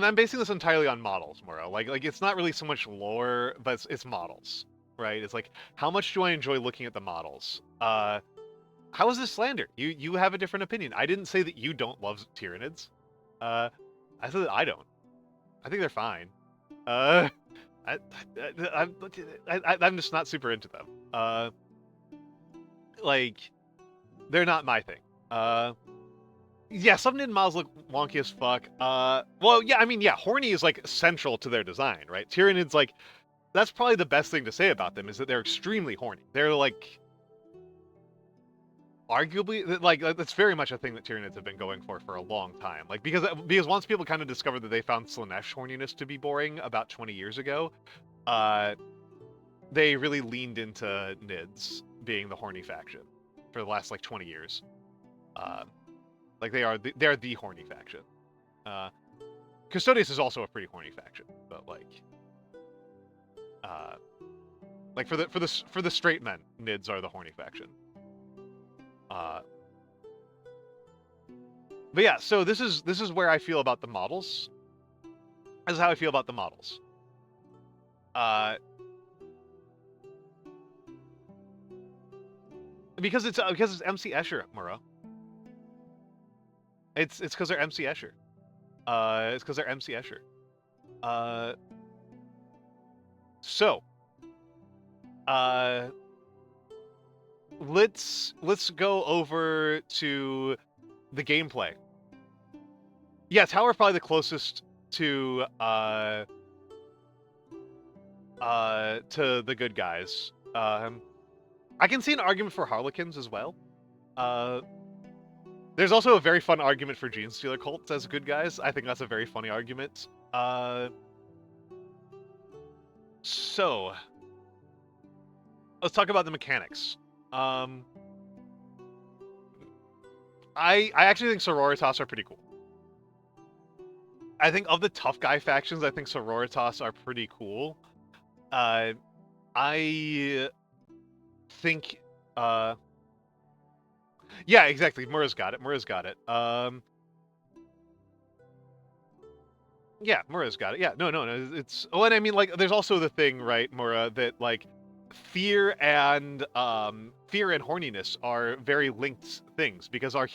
I'm basing this entirely on models, Moro. Like it's not really so much lore, but it's models, right? It's like, how much do I enjoy looking at the models? How is this slander? You have a different opinion. I didn't say that you don't love Tyranids. I said that I don't. I think they're fine. I'm just not super into them. Like, they're not my thing. Yeah, some Nid models look wonky as fuck. Well, yeah, I mean, yeah, horny is like central to their design, right? Tyranids, like, that's probably the best thing to say about them is that they're extremely horny. They're like, arguably, like, that's very much a thing that Tyranids have been going for a long time. Like, because once people kind of discovered that they found Slanesh horniness to be boring about 20 years ago, they really leaned into Nids being the horny faction for the last like 20 years. Like they're the horny faction. Custodes is also a pretty horny faction, but like for the straight men, Nids are the horny faction. But yeah, so this is where I feel about the models. This is how I feel about the models. Because it's MC Escher, Muro. It's because they're MC Escher. It's because they're MC Escher. So, let's go over to the gameplay. Yeah, Tower probably the closest to the good guys. I can see an argument for Harlequins as well. There's also a very fun argument for Gene Stealer cults as good guys. I think that's a very funny argument. So, let's talk about the mechanics. I actually think Sororitas are pretty cool. I think of the tough guy factions, I think Sororitas are pretty cool. I think, yeah, exactly. Mura's got it. Yeah, Mura's got it. Yeah, no. It's and I mean, like, there's also the thing, right, Mura, that like fear and horniness are very linked things because our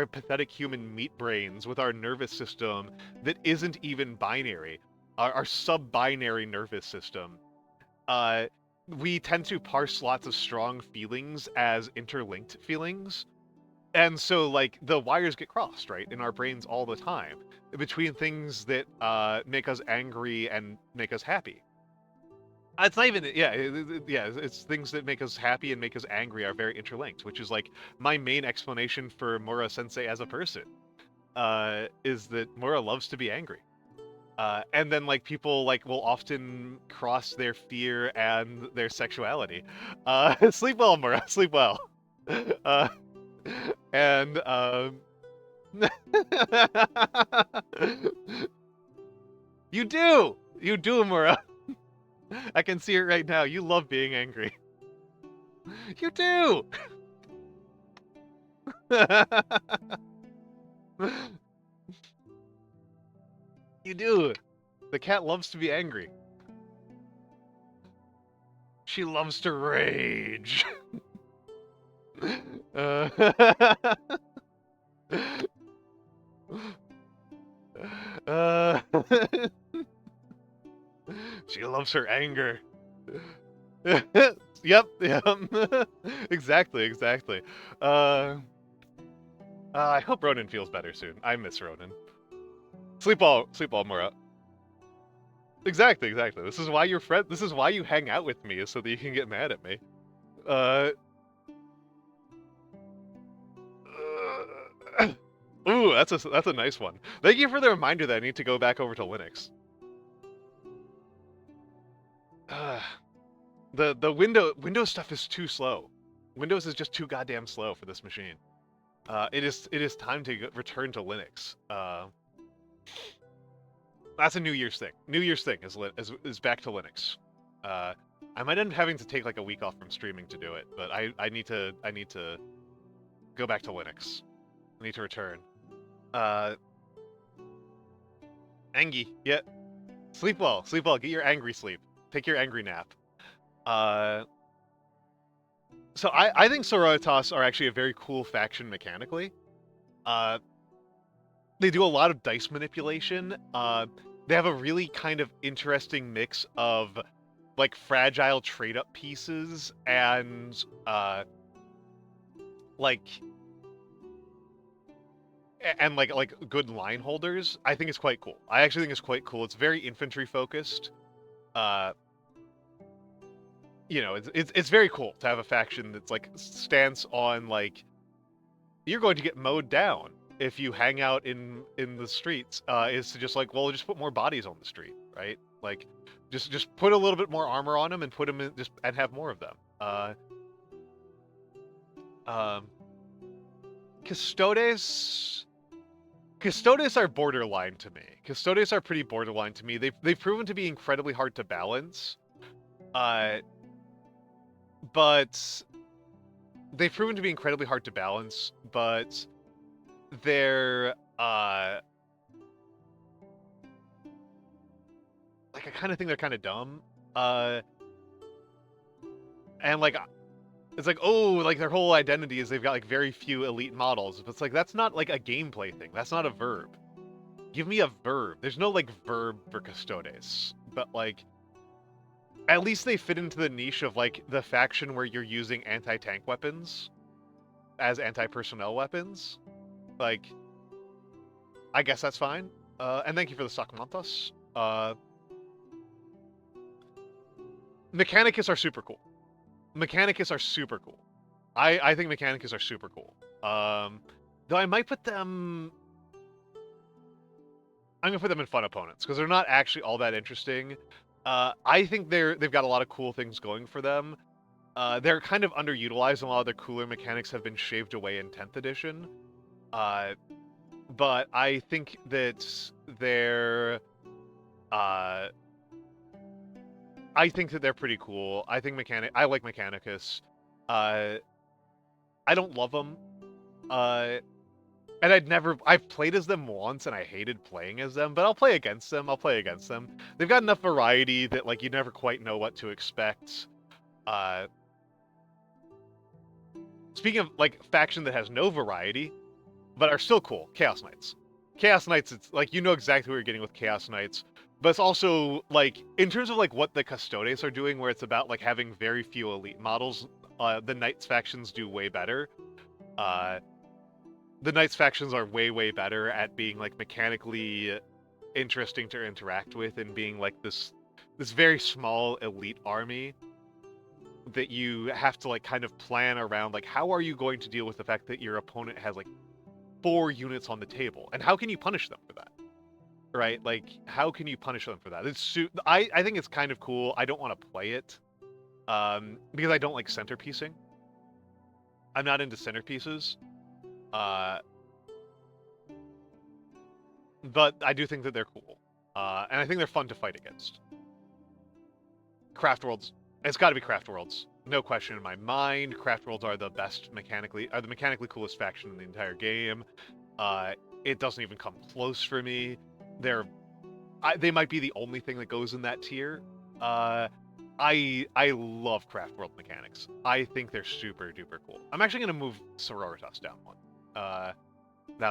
pathetic human meat brains with our nervous system that isn't even binary, our sub-binary nervous system, uh, we tend to parse lots of strong feelings as interlinked feelings. And so, like, the wires get crossed, right, in our brains all the time between things that make us angry and make us happy. It's not even, yeah, yeah. It's things that make us happy and make us angry are very interlinked, which is like my main explanation for Mura Sensei as a person. Is that Mura loves to be angry, and then like people like will often cross their fear and their sexuality. Sleep well, Mura. Sleep well. Uh, and you do, Mura. I can see it right now. You love being angry. You do. You do. The cat loves to be angry. She loves to rage. uh, uh, she loves her anger. Yep. Exactly. I hope Ronan feels better soon. I miss Ronan. Sleep well, Mura. Exactly. This is why you're friend. This is why you hang out with me, is so that you can get mad at me. Ooh, that's a nice one. Thank you for the reminder that I need to go back over to Linux. The Windows stuff is too slow. Windows is just too goddamn slow for this machine. It is time to return to Linux. That's a New Year's thing. New Year's thing is back to Linux. I might end up having to take like a week off from streaming to do it, but I need to go back to Linux. I need to return. Angie, yeah. Sleep well. Get your angry sleep. Take your angry nap. So I think Sororitas are actually a very cool faction mechanically. They do a lot of dice manipulation. They have a really kind of interesting mix of like fragile trade-up pieces and like like good line holders. I think it's quite cool. I actually think it's quite cool. It's very infantry focused. You know, it's very cool to have a faction that's like stance on like you're going to get mowed down if you hang out in the streets. Is to just like, well, just put more bodies on the street, right? Like, just put a little bit more armor on them and put them in and have more of them. Custodes are borderline to me. Custodes are pretty borderline to me. They've proven to be incredibly hard to balance. But they've proven to be incredibly hard to balance, but they're like I kind of think they're kind of dumb. And like it's like, oh, like their whole identity is they've got like very few elite models. But it's like that's not like a gameplay thing. That's not a verb. Give me a verb. There's no like verb for Custodes. But like at least they fit into the niche of like the faction where you're using anti-tank weapons as anti-personnel weapons. Like I guess that's fine. And thank you for the Almantas. Mechanicus are super cool. I think Mechanicus are super cool. Though I might put them... I'm going to put them in fun opponents, because they're not actually all that interesting. I think they've got a lot of cool things going for them. They're kind of underutilized, and a lot of their cooler mechanics have been shaved away in 10th edition. but I think that they're I think that they're pretty cool. I like Mechanicus. Uh, I don't love them. Uh, and I've played as them once and I hated playing as them, but I'll play against them. They've got enough variety that like you never quite know what to expect. Uh, Speaking of like faction that has no variety, but are still cool, Chaos Knights. Chaos Knights, it's like you know exactly what you're getting with Chaos Knights, but it's also like in terms of like what the Custodes are doing, where it's about like having very few elite models. The Knights factions do way better. Uh, the Knights factions are way better at being like mechanically interesting to interact with and being like this very small elite army that you have to like kind of plan around, like how are you going to deal with the fact that your opponent has like 4 units on the table, and how can you punish them for that, right? Like how can you punish them for that? I think it's kind of cool. I don't want to play it because I don't like centerpiecing. I'm not into centerpieces, uh but I do think that they're cool, and I think they're fun to fight against. Craft Worlds, it's got to be Craft Worlds, no question in my mind. Craft Worlds are the mechanically coolest faction in the entire game. It doesn't even come close for me. They might be the only thing that goes in that tier. I love Craft World mechanics. I think they're super duper cool. I'm actually gonna move Sororitas down one. Now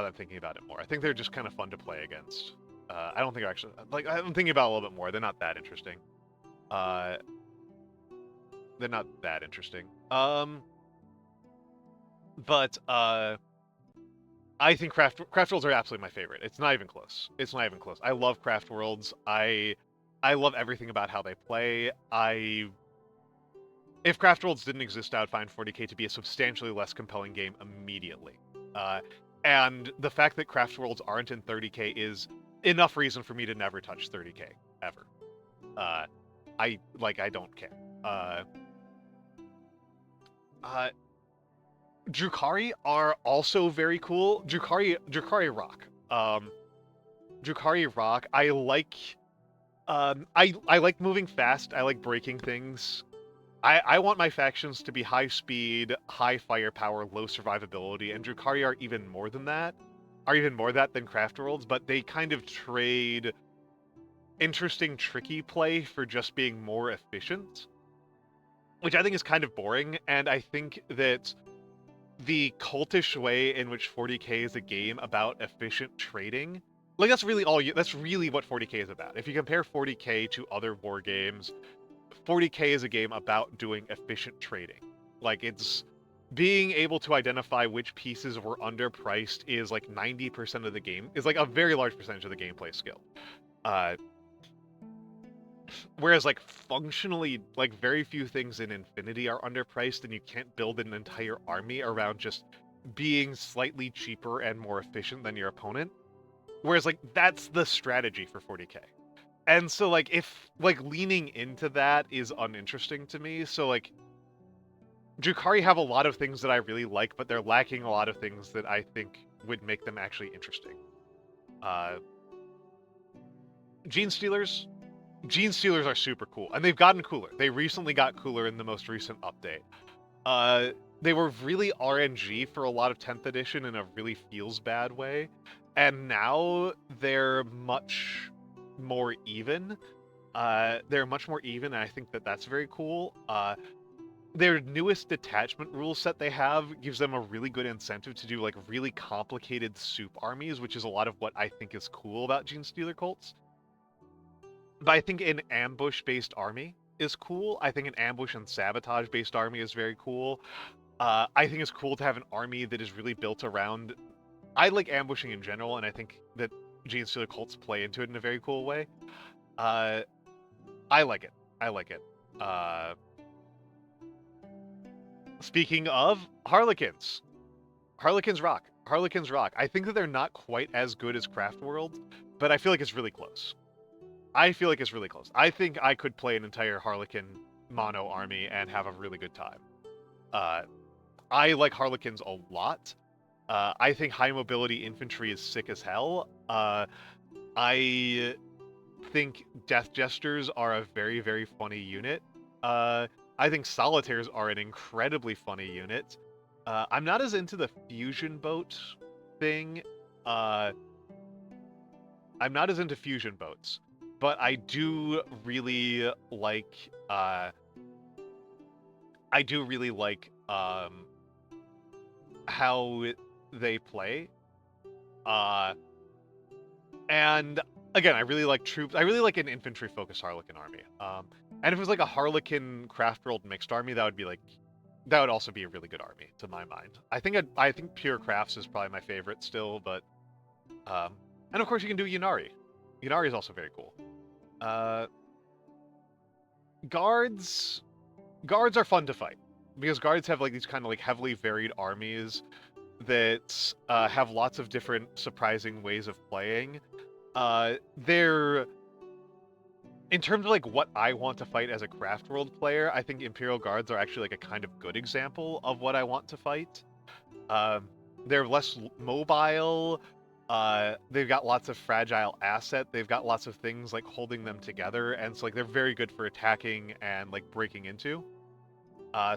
that I'm thinking about it more, I think they're just kind of fun to play against. I don't think they're actually like I'm thinking about it a little bit more. They're not that interesting. They're not that interesting. But I think Craft Worlds are absolutely my favorite. It's not even close. I love Craft Worlds. I love everything about how they play. If Craft Worlds didn't exist, I would find 40k to be a substantially less compelling game immediately. And the fact that Craft Worlds aren't in 30k is enough reason for me to never touch 30k ever. I don't care. Drukhari are also very cool. Drukhari rock. Drukhari rock. I like moving fast. I like breaking things. I want my factions to be high speed, high firepower, low survivability, and Drukhari are even more than that. Are even more that than Craft Worlds, but they kind of trade interesting, tricky play for just being more efficient, which I think is kind of boring, and I think that the cultish way in which 40k is a game about efficient trading, like that's really what 40k is about. If you compare 40k to other war games, 40k is a game about doing efficient trading. Like it's being able to identify which pieces were underpriced is like 90% of the game, is like a very large percentage of the gameplay skill. Whereas like functionally, like very few things in Infinity are underpriced, and you can't build an entire army around just being slightly cheaper and more efficient than your opponent. Whereas like that's the strategy for 40k. And so like if like leaning into that is uninteresting to me, so like Drukhari have a lot of things that I really like, but they're lacking a lot of things that I think would make them actually interesting. Gene Stealers are super cool, and they've gotten cooler. They recently got cooler in the most recent update. They were really RNG for a lot of 10th edition in a really feels bad way, and now they're much more even. And I think that that's very cool. Their newest detachment rule set they have gives them a really good incentive to do like really complicated soup armies, which is a lot of what I think is cool about Gene Stealer cults. But I think an ambush-based army is cool. I think an ambush and sabotage-based army is very cool. I think it's cool to have an army that is really built around... I like ambushing in general, and I think that Gene Stealer cults play into it in a very cool way. I like it. Speaking of Harlequins. Harlequins rock. I think that they're not quite as good as Craft World, but I feel like it's really close. I think I could play an entire Harlequin mono army and have a really good time. I like Harlequins a lot. I think high mobility infantry is sick as hell. I think Death Jesters are a very, very funny unit. I think Solitaires are an incredibly funny unit. I'm not as into the fusion boat thing. Uh, I'm not as into fusion boats, but I do really like. I do really like how they play. Uh, and again, I really like troops. I really like an infantry-focused Harlequin army. And if it was like a Harlequin craft world mixed army, that would be like, that would also be a really good army to my mind. I think pure crafts is probably my favorite still, but and of course you can do Yunari. Yunari is also very cool. Uh, guards guards are fun to fight because guards have like these kind of like heavily varied armies that have lots of different surprising ways of playing. They're in terms of like what I want to fight as a craft world player, I think Imperial Guards are actually like a kind of good example of what I want to fight. Um, they're less mobile. They've got lots of fragile asset. They've got lots of things like holding them together, and so like they're very good for attacking and like breaking into.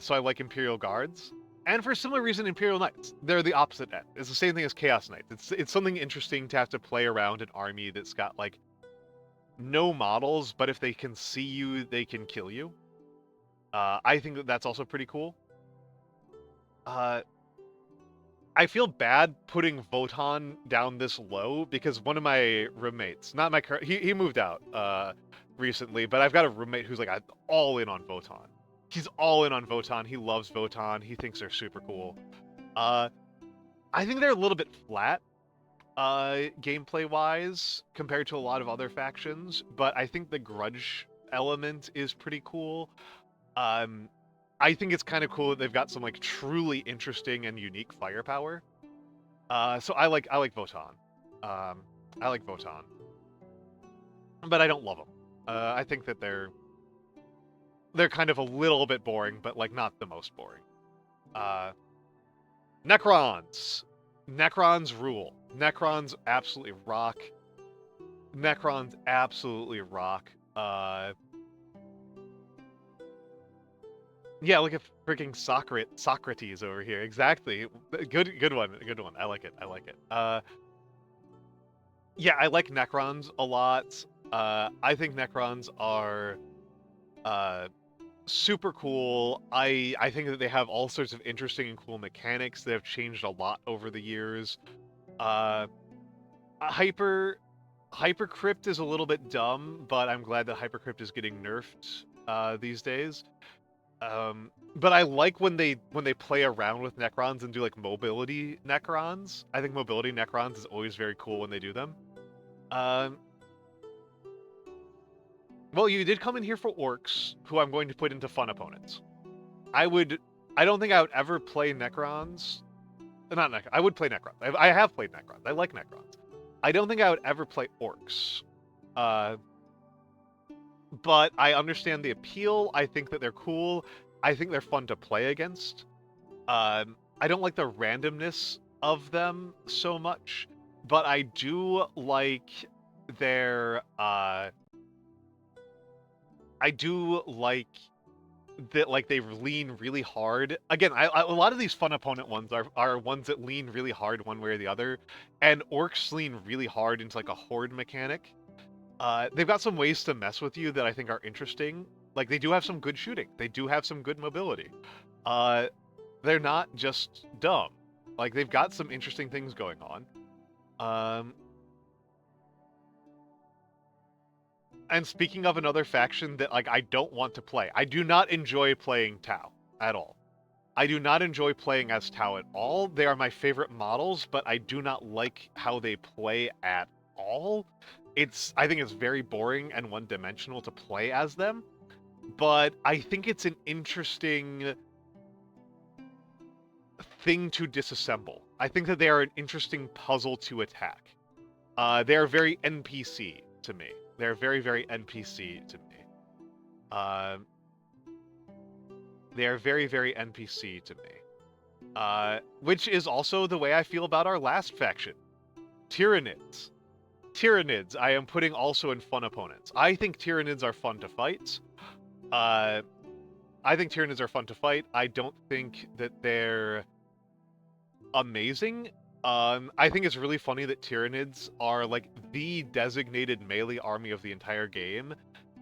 So I like Imperial Guards. And for a similar reason, Imperial Knights. They're the opposite end. It's the same thing as Chaos Knights. It's something interesting to have to play around an army that's got like no models, but if they can see you, they can kill you. I think that that's also pretty cool. I feel bad putting Votan down this low because one of my roommates, not my current, he moved out recently, but I've got a roommate who's like all in on Votan. He's all in on Votan. He loves Votan. He thinks they're super cool. I think they're a little bit flat gameplay wise compared to a lot of other factions, but I think the grudge element is pretty cool. I think it's kind of cool that they've got some like truly interesting and unique firepower. So I like Votan. I like Votan, but I don't love them. I think that they're kind of a little bit boring, but like not the most boring. Uh, Necrons. Necrons rule. Necrons absolutely rock. Necrons absolutely rock. Yeah, look at freaking Socrates over here. Exactly. Good one. Good one. I like it. I like it. Yeah, I like Necrons a lot. I think Necrons are super cool. I think that they have all sorts of interesting and cool mechanics that have changed a lot over the years. Hypercrypt is a little bit dumb, but I'm glad that Hypercrypt is getting nerfed these days. But I like when they play around with Necrons and do like mobility Necrons. I think mobility Necrons is always very cool when they do them. Well, you did come in here for orcs, who I'm going to put into fun opponents. I don't think I would ever play Necrons. Not Necrons. I would play Necrons. I have played Necrons. I like Necrons. I don't think I would ever play orcs. But I understand the appeal. I think that they're cool. I think they're fun to play against. I don't like the randomness of them so much, but I do like their I do like that like they lean really hard. Again, a lot of these fun opponent ones are ones that lean really hard one way or the other, and orcs lean really hard into like a horde mechanic. They've got some ways to mess with you that I think are interesting. Like they do have some good shooting. They do have some good mobility. They're not just dumb. Like they've got some interesting things going on. And speaking of another faction that like I don't want to play, I do not enjoy playing Tau at all. I do not enjoy playing as Tau at all. They are my favorite models, but I do not like how they play at all. I think it's very boring and one-dimensional to play as them, but I think it's an interesting thing to disassemble. I think that they are an interesting puzzle to attack. They are very NPC to me. They're very, very NPC to me. They are very, very NPC to me. Which is also the way I feel about our last faction, Tyranids. Tyranids, I am putting also in fun opponents. I think Tyranids are fun to fight. I think Tyranids are fun to fight. I don't think that they're amazing. I think it's really funny that Tyranids are like the designated melee army of the entire game,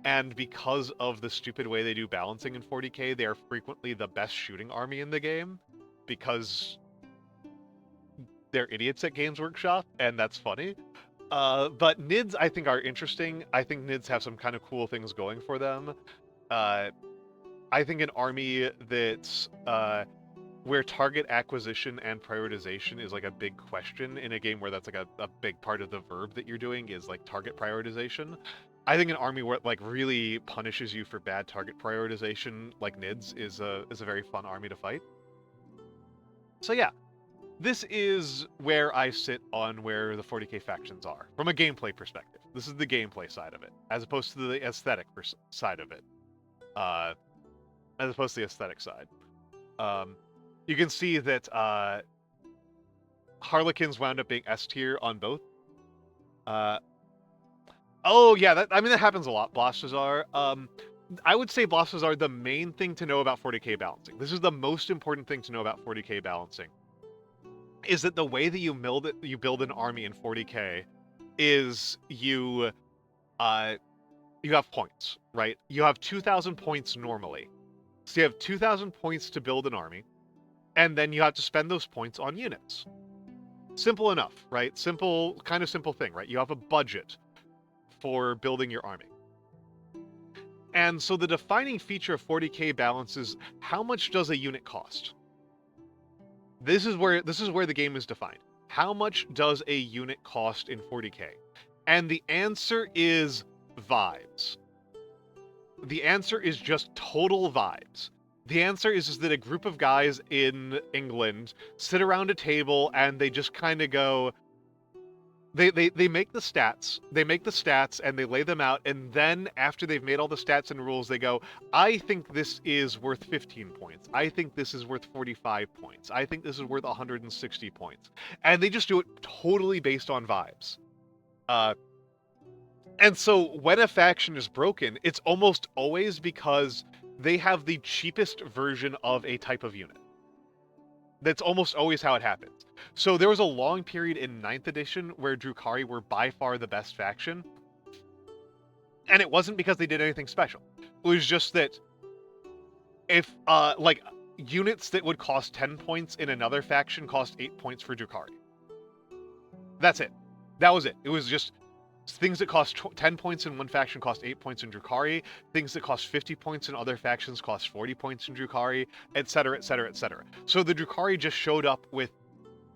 and because of the stupid way they do balancing in 40k, they are frequently the best shooting army in the game, because they're idiots at Games Workshop, and that's funny. But Nids, I think, are interesting. I think Nids have some kind of cool things going for them. I think an army that's where target acquisition and prioritization is like a big question in a game where that's like a big part of the verb that you're doing is like target prioritization. I think an army where it like really punishes you for bad target prioritization, like Nids, is a very fun army to fight. So yeah, this is where I sit on where the 40k factions are from a gameplay perspective. This is the gameplay side of it, as opposed to the aesthetic side of it. As opposed to the aesthetic side. You can see that Harlequins wound up being S tier on both. Oh yeah, that happens a lot. Blasphazar. I would say Blasphazar are the main thing to know about 40k balancing. This is the most important thing to know about 40k balancing. Is that the way that you build an army in 40k is you have points, right? You have 2,000 points normally. So you have 2,000 points to build an army, and then you have to spend those points on units. Simple enough, right? Kind of simple thing, right? You have a budget for building your army. And so the defining feature of 40k balance is how much does a unit cost? This is where the game is defined. How much does a unit cost in 40k? And the answer is vibes. The answer is just total vibes. The answer is that a group of guys in England sit around a table and they just kind of go, they make the stats, and they lay them out, and then after they've made all the stats and rules, they go, I think this is worth 15 points. I think this is worth 45 points. I think this is worth 160 points. And they just do it totally based on vibes. And so when a faction is broken, it's almost always because they have the cheapest version of a type of unit. That's almost always how it happens. So there was a long period in 9th edition where Drukhari were by far the best faction. And it wasn't because they did anything special. It was just that if, like, units that would cost 10 points in another faction cost 8 points for Drukhari. That's it. That was it. It was just things that cost 10 points in one faction cost 8 points in Drukhari. Things that cost 50 points in other factions cost 40 points in Drukhari, etc., etc., etc. So the Drukhari just showed up with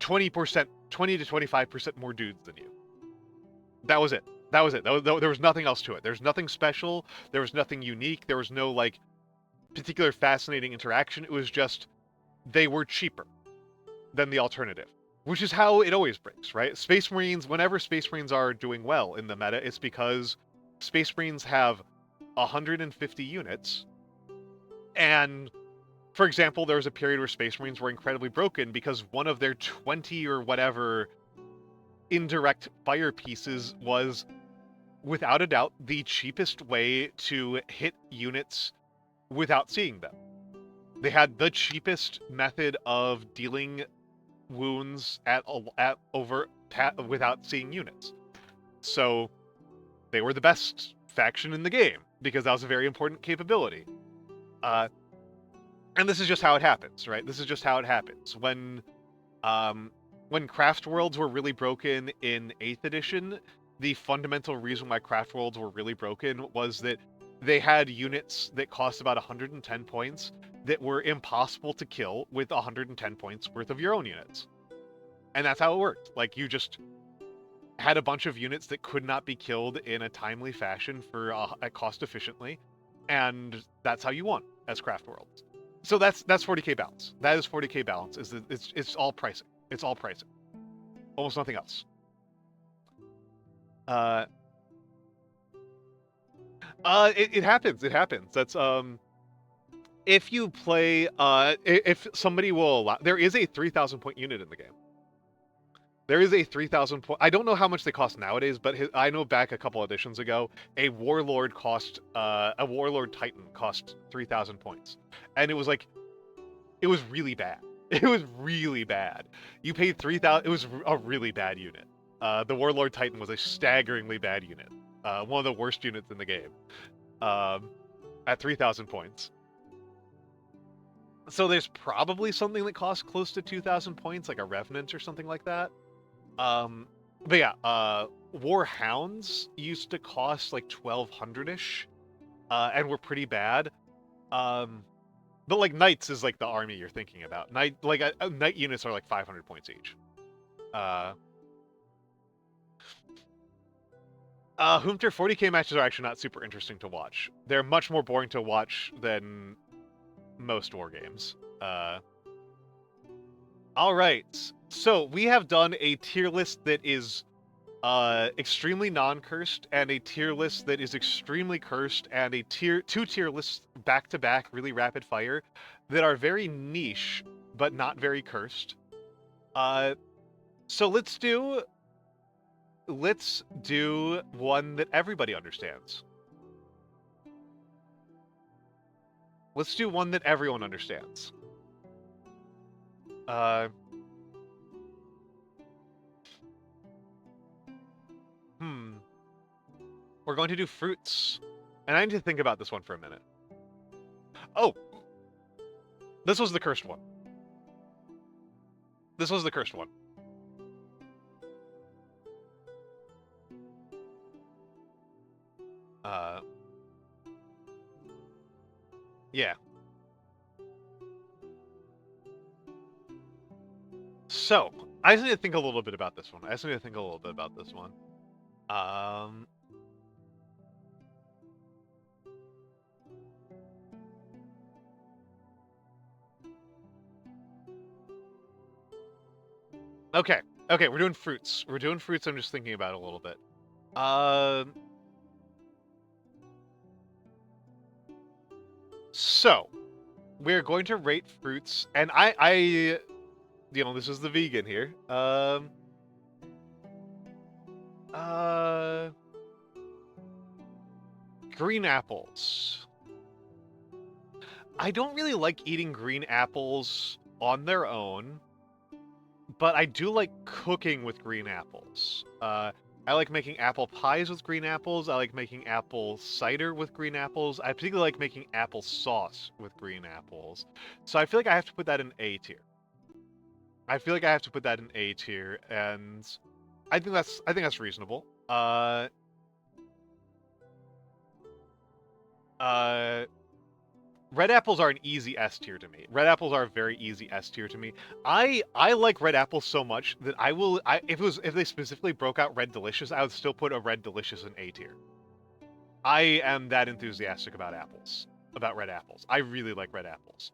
20 to 25% more dudes than you. That was it. There was nothing else to it. There's nothing special. There was nothing unique. There was no, like, particular fascinating interaction. It was just they were cheaper than the alternative. Which is how it always breaks, right? Space Marines, whenever Space Marines are doing well in the meta, it's because Space Marines have 150 units. And, for example, there was a period where Space Marines were incredibly broken because one of their 20 or whatever indirect fire pieces was, without a doubt, the cheapest way to hit units without seeing them. They had the cheapest method of dealing wounds without seeing units. So they were the best faction in the game because that was a very important capability. And this is just how it happens, right? This is just how it happens. When Craft Worlds were really broken in 8th edition, the fundamental reason why Craft Worlds were really broken was that they had units that cost about 110 points that were impossible to kill with 110 points worth of your own units. And that's how it worked. Like, you just had a bunch of units that could not be killed in a timely fashion for cost efficiently, and that's how you won as Craft Worlds. So that's 40k balance. That is 40k balance. It's all pricing. It's all pricing. Almost nothing else. It happens. It happens. That's if you play, if somebody will allow, there is a 3,000 point unit in the game. There is a 3,000 point. I don't know how much they cost nowadays, but I know back a couple editions ago, a warlord titan cost 3,000 points, and it was like, it was really bad. It was really bad. You paid 3,000. It was a really bad unit. The warlord titan was a staggeringly bad unit. One of the worst units in the game. At 3,000 points. So there's probably something that costs close to 2,000 points, like a revenant or something like that. But yeah, war hounds used to cost like 1,200-ish, and were pretty bad. But like knights is like the army you're thinking about. Knight units are like 500 points each. Humter 40k matches are actually not super interesting to watch. They're much more boring to watch than most war games. All right, so we have done a tier list that is extremely non-cursed, and a tier list that is extremely cursed, and two tier lists back to back, really rapid fire, that are very niche but not very cursed. So let's do one that everybody understands. Let's do one that everyone understands. We're going to do fruits. And I need to think about this one for a minute. Oh! This was the cursed one. This was the cursed one. Yeah. So, I just need to think a little bit about this one. Okay, we're doing fruits. I'm just thinking about it a little bit. So, we're going to rate fruits, and I this is the vegan here. Green apples. I don't really like eating green apples on their own, but I do like cooking with green apples. I like making apple pies with green apples. I like making apple cider with green apples. I particularly like making apple sauce with green apples. So I feel like I have to put that in A tier. and I think that's reasonable. Red apples are an easy S tier to me. Red apples are a very easy S tier to me. I like red apples so much that if they specifically broke out Red Delicious, I would still put a Red Delicious in A tier. I am that enthusiastic about red apples. I really like red apples.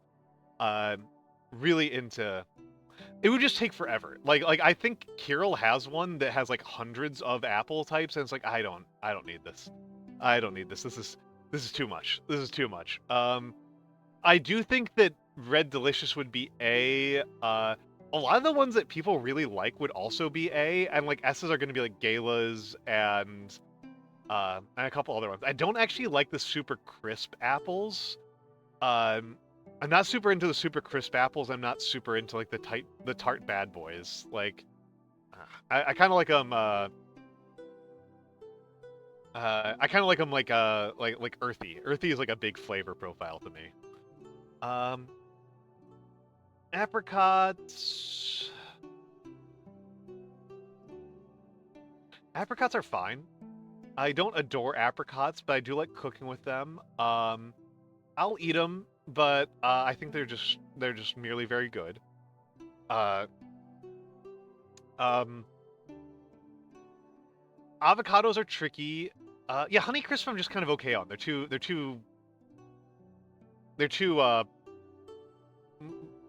Really into. It would just take forever. Like I think Kirill has one that has like hundreds of apple types, and it's like I don't need this. This is too much. I do think that Red Delicious would be A. A lot of the ones that people really like would also be A, and like S's are going to be like Galas and a couple other ones. I don't actually like the super crisp apples. I'm not super into the super crisp apples. I'm not super into like the tart bad boys. Like, I kind of like them. I kind of like them like earthy. Earthy is like a big flavor profile to me. Apricots. Apricots are fine. I don't adore apricots, but I do like cooking with them. I'll eat them, but I think they're just merely very good. Avocados are tricky. Yeah, Honeycrisp I'm just kind of okay on.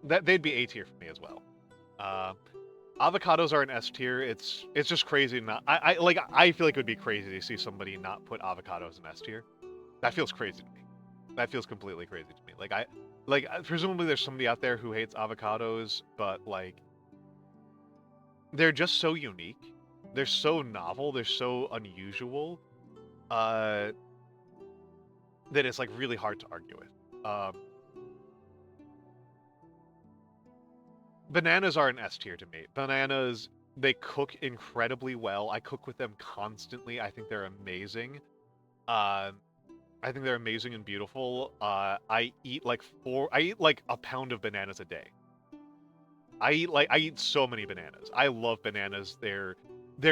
They'd be A tier for me as well. Avocados are an S tier. It's just crazy. I feel like it would be crazy to see somebody not put avocados in S tier. That feels crazy to me. That feels completely crazy to me. Presumably there's somebody out there who hates avocados, but like they're just so unique. They're so novel. They're so unusual. That it's like really hard to argue with. Bananas are an S tier to me. Bananas, they cook incredibly well. I cook with them constantly. I think they're amazing. I think they're amazing and beautiful. I eat like a pound of bananas a day. I eat so many bananas. I love bananas. They're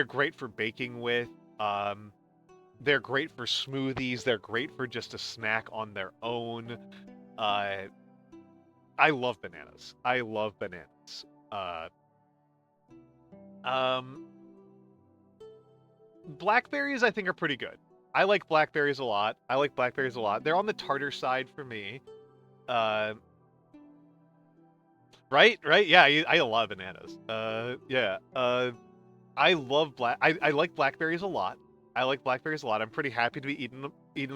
great for baking with. They're great for smoothies. They're great for just a snack on their own. I love bananas. I love bananas. Blackberries I think are pretty good. I like blackberries a lot. They're on the tartar side for me. Right? Yeah, I eat a lot of bananas. Yeah. I like blackberries a lot. I'm pretty happy to be eating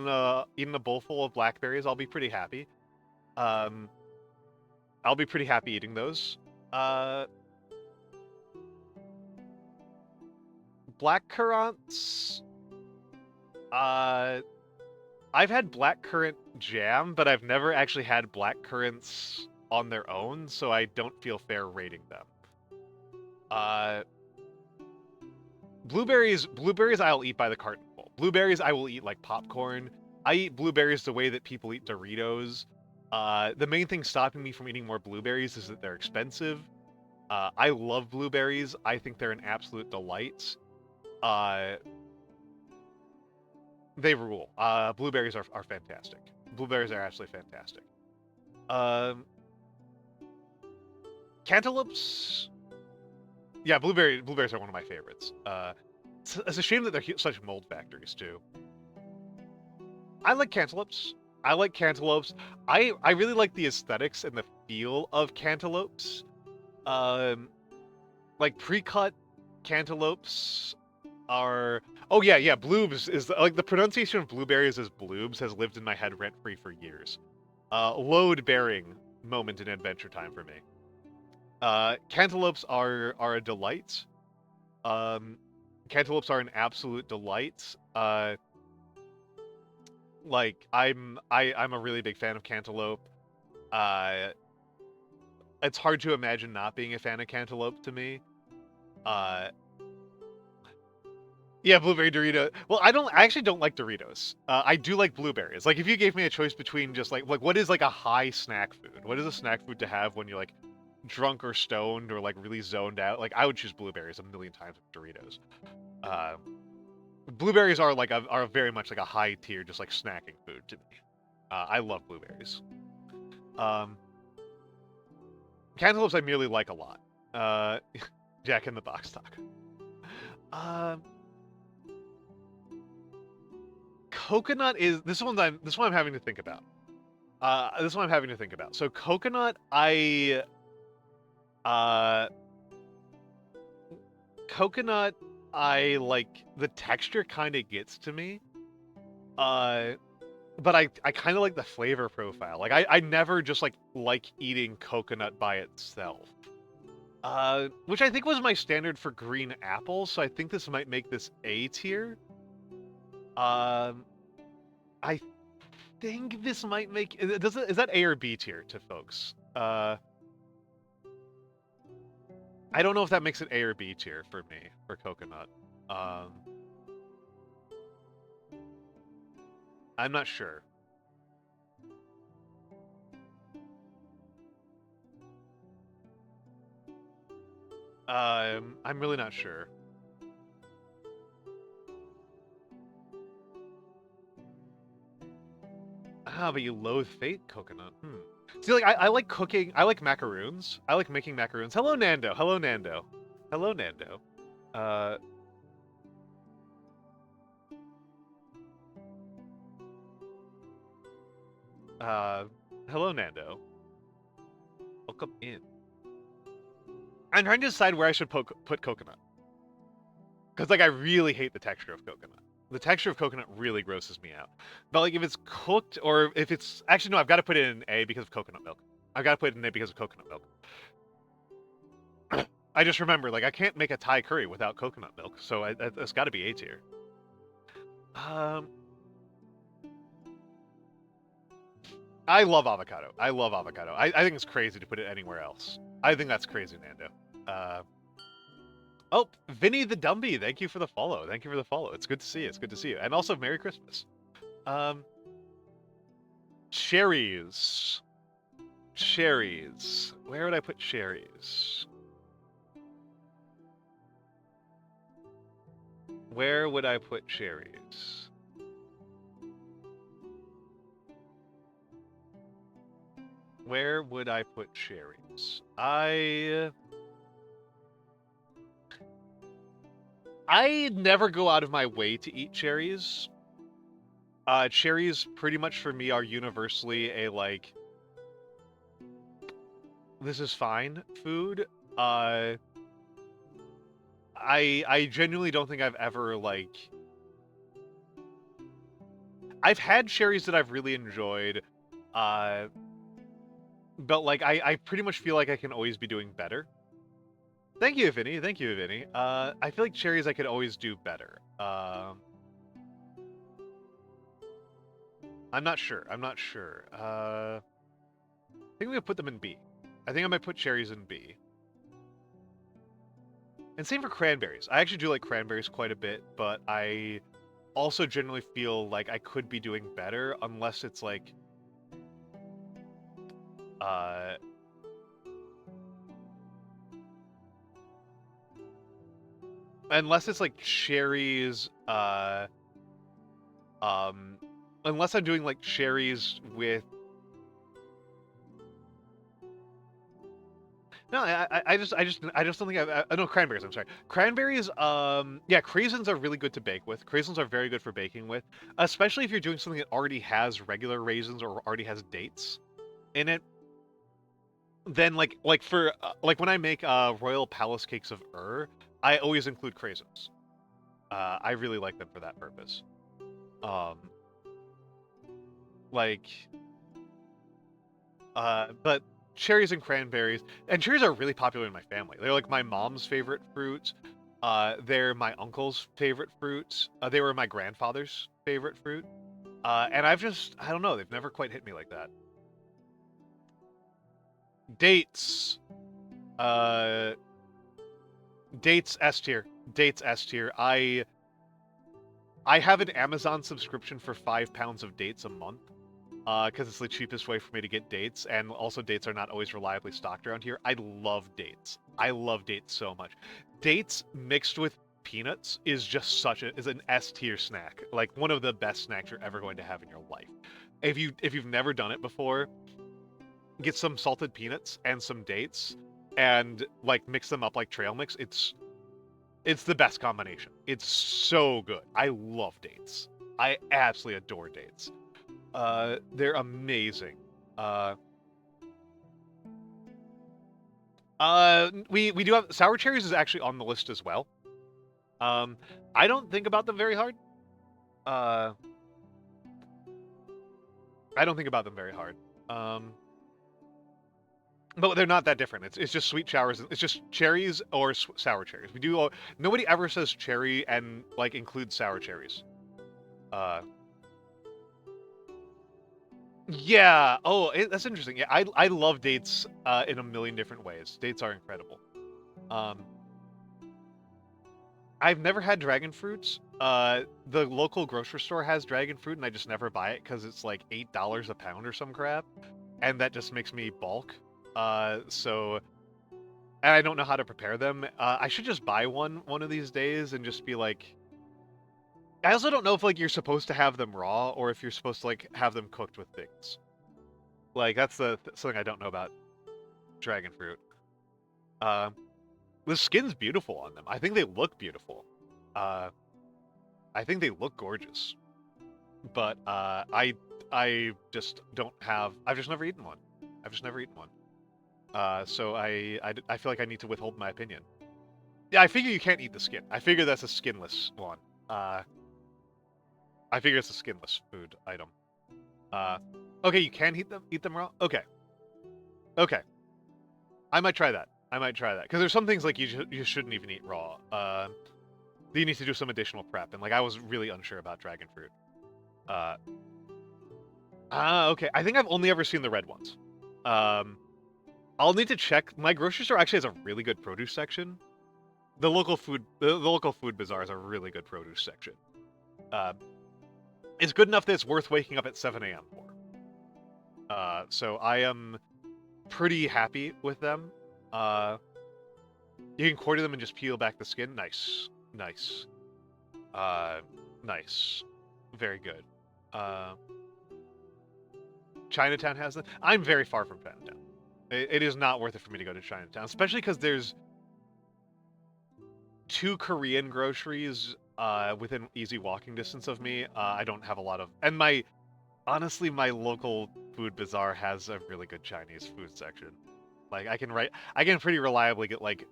a bowl full of blackberries. I'll be pretty happy. I'll be pretty happy eating those. Blackcurrants. I've had blackcurrant jam, but I've never actually had blackcurrants on their own, so I don't feel fair rating them. Blueberries I'll eat by the cartonful. Blueberries I will eat like popcorn. I eat blueberries the way that people eat Doritos. The main thing stopping me from eating more blueberries is that they're expensive. I love blueberries. I think they're an absolute delight. They rule. Blueberries are fantastic. Blueberries are absolutely fantastic. Cantaloupes. Yeah, blueberries are one of my favorites. It's a shame that they're such mold factories too. I like cantaloupes. I really like the aesthetics and the feel of cantaloupes. Like pre-cut cantaloupes are. Oh yeah. Bloobs is like the pronunciation of blueberries as bloobs has lived in my head rent free for years. Load bearing moment in Adventure Time for me. Cantaloupes are a delight. Cantaloupes are an absolute delight. Like I'm a really big fan of cantaloupe. It's hard to imagine not being a fan of cantaloupe to me. Yeah, blueberry Dorito. Well, I actually don't like Doritos. I do like blueberries. Like if you gave me a choice between just like what is like a high snack food? What is a snack food to have when you're like drunk or stoned or like really zoned out? Like I would choose blueberries a million times with Doritos. Blueberries are are very much like a high tier, just like snacking food to me. I love blueberries. Cantaloupes I merely like a lot. Jack in the Box talk. Coconut is this one I'm having to think about. So coconut I like the texture kind of gets to me. But I kind of like the flavor profile. Like I never just like eating coconut by itself. Which I think was my standard for green apple, so I think this might make this A tier. I think this might make is that A or B tier to folks? I don't know if that makes it A or B tier for me for coconut. I'm not sure. I'm really not sure. Ah, but you loathe fake coconut. See, like I like cooking. I like macaroons. I like making macaroons. Hello, Nando. Hello, Nando. Hello, Nando. Hello, Nando. Welcome in. I'm trying to decide where I should put coconut. Because, like, I really hate the texture of coconut. The texture of coconut really grosses me out. But like if it's cooked or if it's actually no, I've got to put it in A because of coconut milk. I've got to put it in A because of coconut milk. I just remember like I can't make a Thai curry without coconut milk, so it's got to be A tier. Um, I love avocado. I love avocado. I think it's crazy to put it anywhere else. I think that's crazy, Nando. Oh, Vinny the Dumby, thank you for the follow. Thank you for the follow. It's good to see you. It's good to see you. And also, Merry Christmas. Cherries. Cherries. Where would I put cherries? Where would I put cherries? Where would I put cherries? I never go out of my way to eat cherries. Cherries pretty much for me are universally a like this is fine food. I genuinely don't think I've ever like I've had cherries that I've really enjoyed, but like I pretty much feel like I can always be doing better. Thank you, Vinny. Thank you, Vinny. I feel like cherries I could always do better. I'm not sure. I'm not sure. I think I'm gonna put them in B. I think I might put cherries in B. And same for cranberries. I actually do like cranberries quite a bit, but I also generally feel like I could be doing better unless it's like unless it's like cherries unless I'm doing like cherries with no, I just don't think no cranberries. I'm sorry, cranberries. Yeah, craisins are really good to bake with. Craisins are very good for baking with, especially if you're doing something that already has regular raisins or already has dates in it. Then like for like when I make royal palace cakes of I always include craisins. I really like them for that purpose. Um, like but cherries and cranberries, and cherries are really popular in my family. They're like my mom's favorite fruit. They're my uncle's favorite fruit. They were my grandfather's favorite fruit. And I don't know, they've never quite hit me like that. Dates. Uh, dates S tier. Dates S tier. I have an Amazon subscription for £5 of dates a month. Because it's the cheapest way for me to get dates, and also dates are not always reliably stocked around here. I love dates. I love dates so much. Dates mixed with peanuts is just is an S tier snack. Like one of the best snacks you're ever going to have in your life. If you've never done it before, get some salted peanuts and some dates, and like mix them up like trail mix. It's the best combination. It's so good. I love dates. I absolutely adore dates. They're amazing. We do have sour cherries is actually on the list as well. I don't think about them very hard. I don't think about them very hard. But they're not that different. It's just sweet showers. It's just cherries or sour cherries. Nobody ever says cherry and like includes sour cherries. Yeah. Oh, that's interesting. Yeah, I love dates in a million different ways. Dates are incredible. Um, I've never had dragon fruits. The local grocery store has dragon fruit, and I just never buy it because it's like $8 a pound or some crap, and that just makes me bulk. And I don't know how to prepare them. I should just buy one of these days and just be like. I also don't know if like you're supposed to have them raw or if you're supposed to like have them cooked with things. Like that's something I don't know about dragon fruit. Uh, the skin's beautiful on them. I think they look beautiful. Uh, I think they look gorgeous. But I just don't have. I've just never eaten one. I've just never eaten one. So I feel like I need to withhold my opinion. Yeah, I figure you can't eat the skin. I figure that's a skinless one. I figure it's a skinless food item. Okay, you can eat them raw? Okay. Okay. I might try that. Because there's some things like you shouldn't even eat raw. You need to do some additional prep, and like I was really unsure about dragon fruit. Okay. I think I've only ever seen the red ones. I'll need to check. My grocery store actually has a really good produce section. The local food bazaar is a really good produce section. It's good enough that it's worth waking up at 7 a.m. for. So I am pretty happy with them. You can quarter them and just peel back the skin. Nice. Nice. Nice. Very good. Chinatown has them. I'm very far from Chinatown. It is not worth it for me to go to Chinatown, especially because there's 2 Korean groceries within easy walking distance of me. I don't have a lot of... And honestly, my local food bazaar has a really good Chinese food section. Like, I can pretty reliably get, like,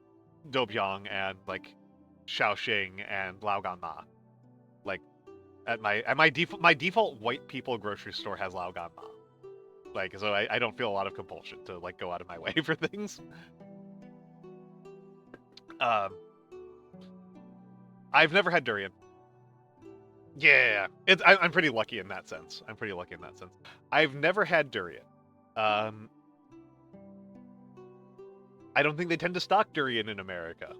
Dobyang and, like, Shaoxing and Laoganma. Like, my default white people grocery store has Laoganma. Like, so I don't feel a lot of compulsion to, like, go out of my way for things. I've never had durian. Yeah, I'm pretty lucky in that sense. I've never had durian. I don't think they tend to stock durian in America.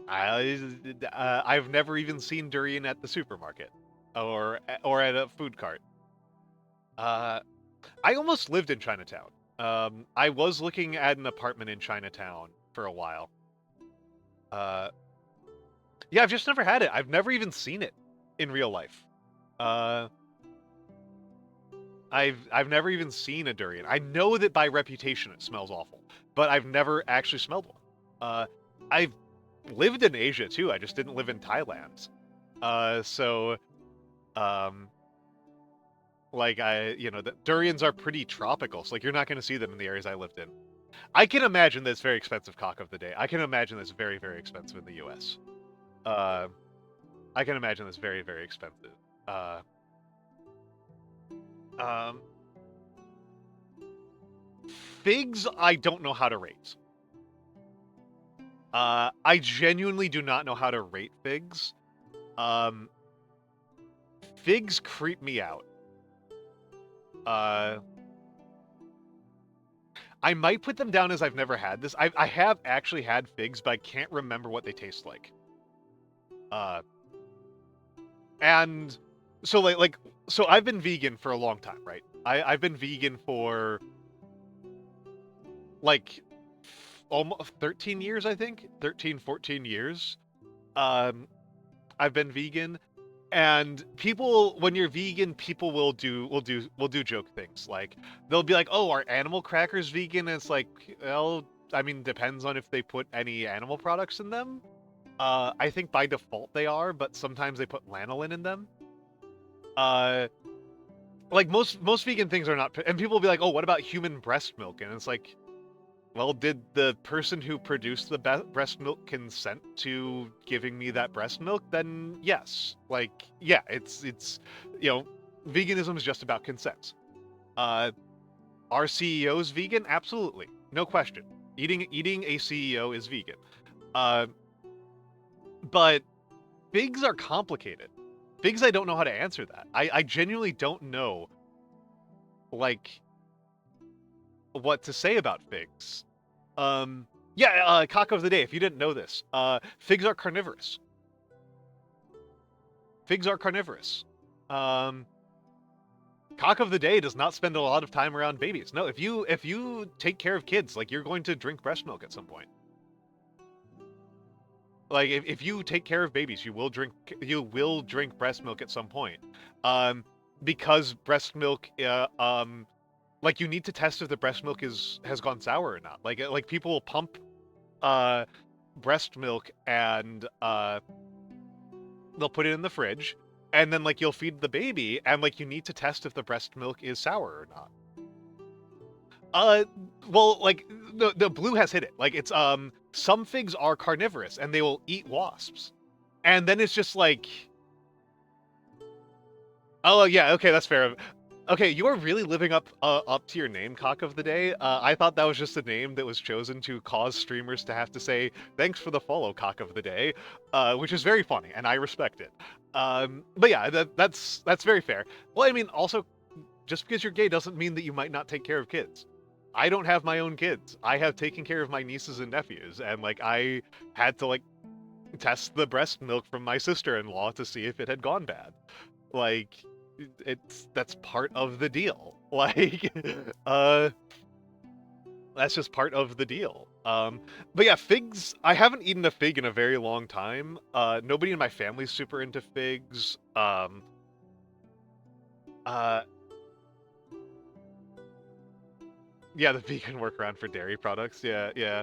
I've never even seen durian at the supermarket or at a food cart. I almost lived in Chinatown. I was looking at an apartment in Chinatown for a while. Yeah, I've just never had it. I've never even seen it in real life. I've never even seen a durian. I know that by reputation it smells awful, but I've never actually smelled one. I've lived in Asia too. I just didn't live in Thailand. Like the durians are pretty tropical, so like you're not going to see them in the areas I lived in. I can imagine that it's very expensive cock of the day. I can imagine that's very, very expensive in the U.S. I can imagine that's very, very expensive. Figs, I don't know how to rate. I genuinely do not know how to rate figs. Figs creep me out. I might put them down as I've never had this. I have actually had figs, but I can't remember what they taste like. And so so I've been vegan for a long time, right? I've been vegan for like almost 13 years, I think. 13, 14 years. I've been vegan. And people, when you're vegan, people will do joke things like they'll be like, "Oh, are animal crackers vegan?" And it's like, well, I mean, depends on if they put any animal products in them. I think by default they are, but sometimes they put lanolin in them. Like most vegan things are not, and people will be like, "Oh, what about human breast milk?" And it's like, well, did the person who produced the breast milk consent to giving me that breast milk? Then yes. Like, yeah, it's veganism is just about consent. Are CEOs vegan? Absolutely. No question. Eating a CEO is vegan. But figs are complicated. Figs, I don't know how to answer that. I genuinely don't know, like, what to say about figs. Cock of the day, if you didn't know this. Figs are carnivorous. Cock of the day does not spend a lot of time around babies. No, if you take care of kids, like, you're going to drink breast milk at some point. Like, if you take care of babies, you will drink breast milk at some point. Because breast milk, like, you need to test if the breast milk has gone sour or not. Like people will pump breast milk and they'll put it in the fridge, and then like you'll feed the baby, and like you need to test if the breast milk is sour or not. Well, like the blue has hit it. Like, it's some figs are carnivorous and they will eat wasps, and then it's just like, Oh yeah, okay, that's fair. Okay, you are really living up to your name, Cock of the Day. I thought that was just a name that was chosen to cause streamers to have to say thanks for the follow, Cock of the Day, which is very funny, and I respect it. But yeah, that's very fair. Well, I mean, also, just because you're gay doesn't mean that you might not take care of kids. I don't have my own kids. I have taken care of my nieces and nephews, and like I had to like test the breast milk from my sister-in-law to see if it had gone bad. Like that's part of the deal. Like uh that's just part of the deal. But yeah, figs, I haven't eaten a fig in a very long time. Nobody in my family's super into figs. Uh yeah, the vegan workaround for dairy products. Yeah, yeah.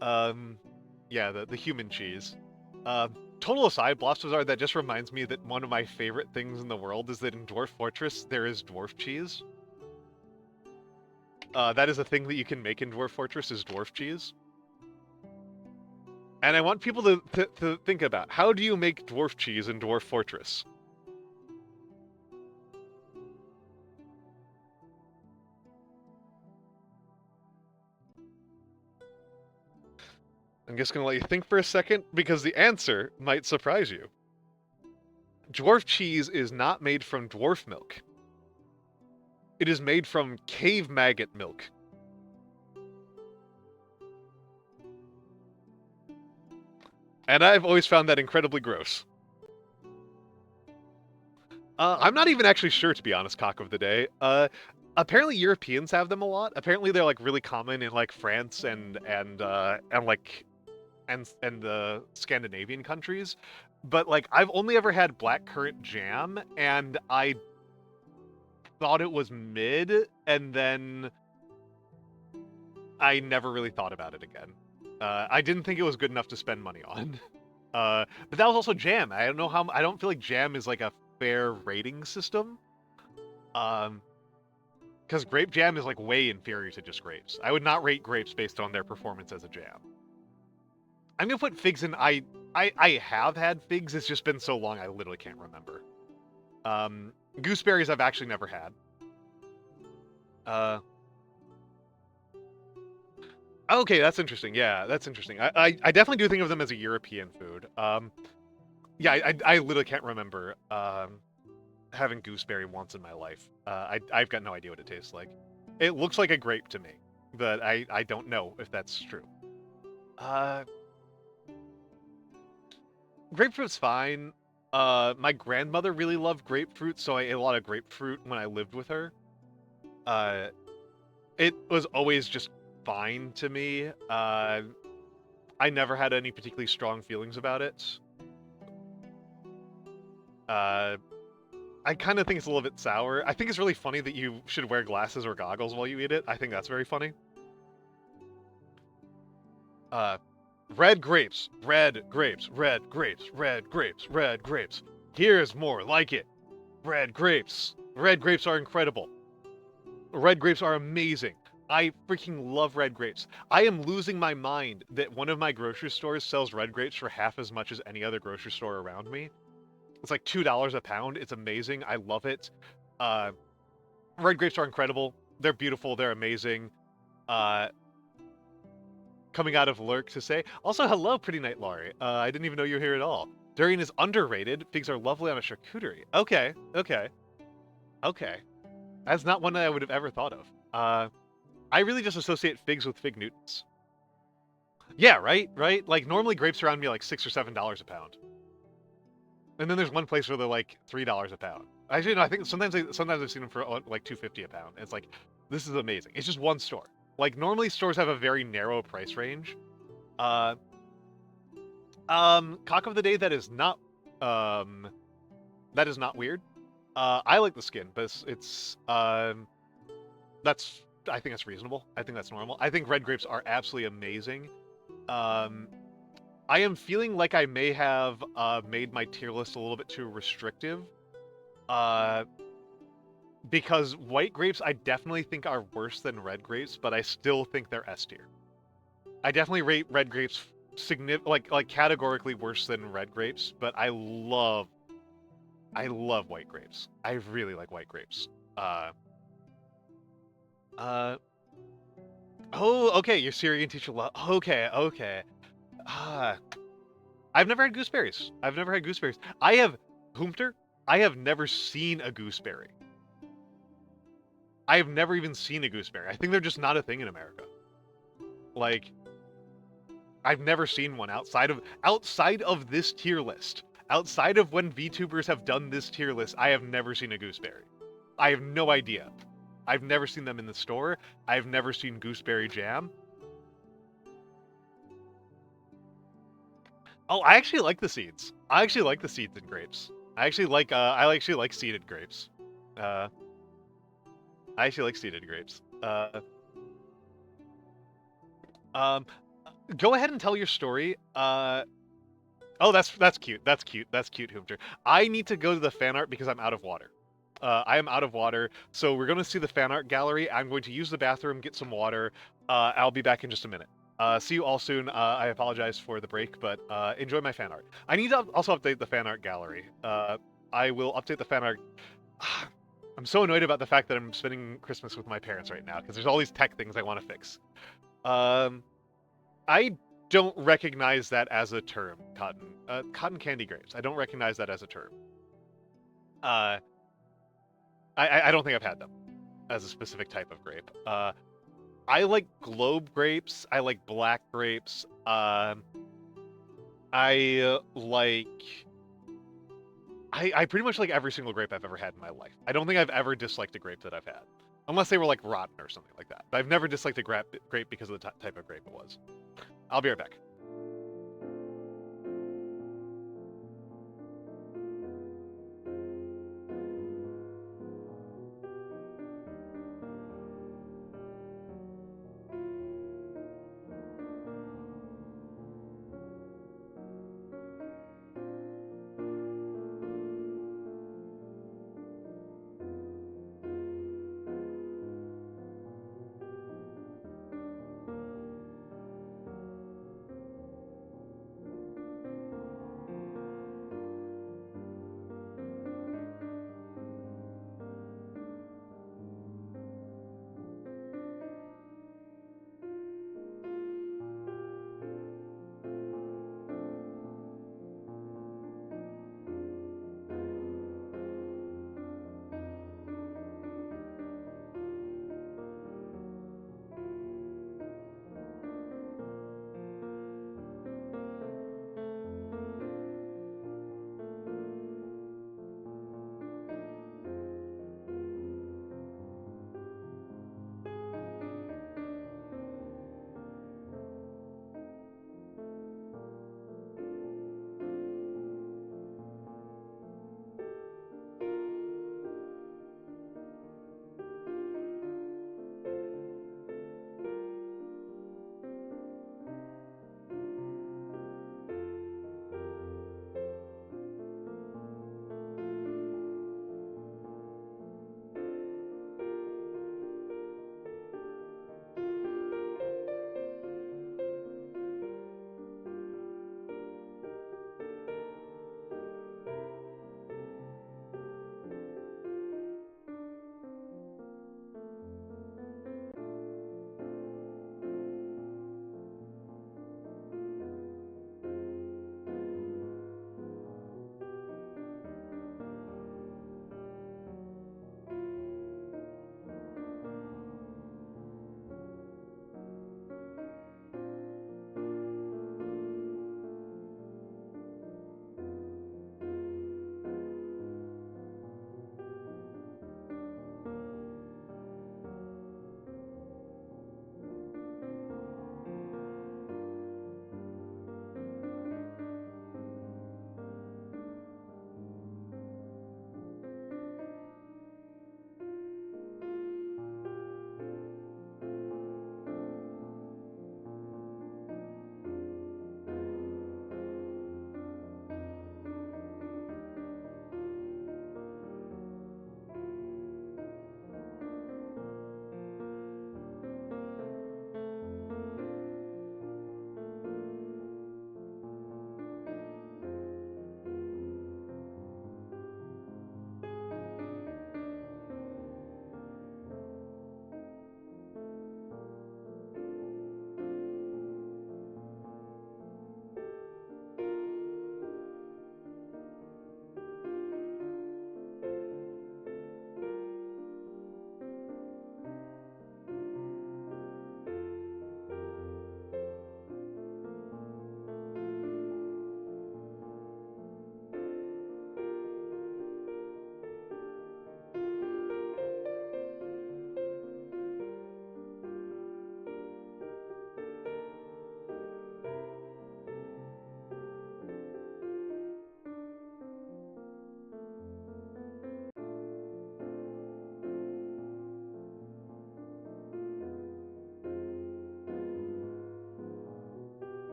Um yeah, the human cheese. Total aside, Blastozar, that just reminds me that one of my favorite things in the world is that in Dwarf Fortress there is dwarf cheese. That is a thing that you can make in Dwarf Fortress is dwarf cheese. And I want people to think about, how do you make dwarf cheese in Dwarf Fortress? I'm just going to let you think for a second, because the answer might surprise you. Dwarf cheese is not made from dwarf milk. It is made from cave maggot milk. And I've always found that incredibly gross. I'm not even actually sure, to be honest, Cock of the Day. Apparently Europeans have them a lot. Apparently they're like really common in like France and the Scandinavian countries. But like I've only ever had blackcurrant jam, and I thought it was mid, and then I never really thought about it again. I didn't think it was good enough to spend money on. But that was also jam. I don't know how. I don't feel like jam is like a fair rating system. Because grape jam is like way inferior to just grapes. I would not rate grapes based on their performance as a jam. I'm gonna put figs in. I have had figs. It's just been so long. I literally can't remember. Gooseberries I've actually never had. Okay, that's interesting. Yeah, that's interesting. I definitely do think of them as a European food. Yeah, I literally can't remember having gooseberry once in my life. I've got no idea what it tastes like. It looks like a grape to me, but I don't know if that's true. Uh, Grapefruit's fine. My grandmother really loved grapefruit, so I ate a lot of grapefruit when I lived with her. Uh, it was always just fine to me. I never had any particularly strong feelings about it. I kind of think it's a little bit sour. I think it's really funny that you should wear glasses or goggles while you eat it. I think that's very funny. Uh, red grapes, red grapes, red grapes, red grapes, red grapes. Here's more like it. Red grapes. Red grapes are incredible. Red grapes are amazing. I freaking love red grapes. I am losing my mind that one of my grocery stores sells red grapes for half as much as any other grocery store around me. It's like $2 a pound. It's amazing. I love it. Uh, Red grapes are incredible. They're beautiful. They're amazing. Uh, Coming out of Lurk to say, also hello, Pretty Night Laurie. I didn't even know you were here at all. Durian is underrated. Figs are lovely on a charcuterie. Okay, okay, okay. That's not one that I would have ever thought of. I really just associate figs with fig Newtons. Yeah, right, right. Like normally grapes around me like $6 or $7 a pound, and then there's one place where they're like $3 a pound. Actually, no, I think sometimes I've seen them for like $2.50 a pound. And it's like, this is amazing. It's just one store. Like normally stores have a very narrow price range. Uh, Cock of the Day, that is not weird. I like the skin, but that's I think that's reasonable. I think that's normal. I think red grapes are absolutely amazing. Um, I am feeling like I may have made my tier list a little bit too restrictive. Uh, because white grapes I definitely think are worse than red grapes, but I still think they're S tier. I definitely rate red grapes like categorically worse than red grapes, but I love I love white grapes. I really like white grapes. Uh, uh, oh, okay, your Syrian teacher okay, okay. Ah, I've never had gooseberries. I've never had gooseberries. I have, Humter, I have never seen a gooseberry. I have never even seen a gooseberry. I think they're just not a thing in America. Like, I've never seen one outside of this tier list. Outside of when VTubers have done this tier list, I have never seen a gooseberry. I have no idea. I've never seen them in the store. I've never seen gooseberry jam. Oh, I actually like the seeds. I actually like the seeds in grapes. I actually like seeded grapes. Uh I actually like seeded grapes. Um Go ahead and tell your story. Oh, that's cute. That's cute. That's cute, Hoopter. I need to go to the fan art because I'm out of water. I am out of water, so we're going to see the fan art gallery. I'm going to use the bathroom, get some water. I'll be back in just a minute. See you all soon. I apologize for the break, but enjoy my fan art. I need to also update the fan art gallery. I will update the fan art. I'm so annoyed about the fact that I'm spending Christmas with my parents right now because there's all these tech things I want to fix. Um, I don't recognize that as a term, cotton candy grapes. I don't recognize that as a term. Uh, I don't think I've had them as a specific type of grape. I like globe grapes. I like black grapes. I like. I pretty much like every single grape I've ever had in my life. I don't think I've ever disliked a grape that I've had, unless they were like rotten or something like that. But I've never disliked a grape because of the type of grape it was. I'll be right back.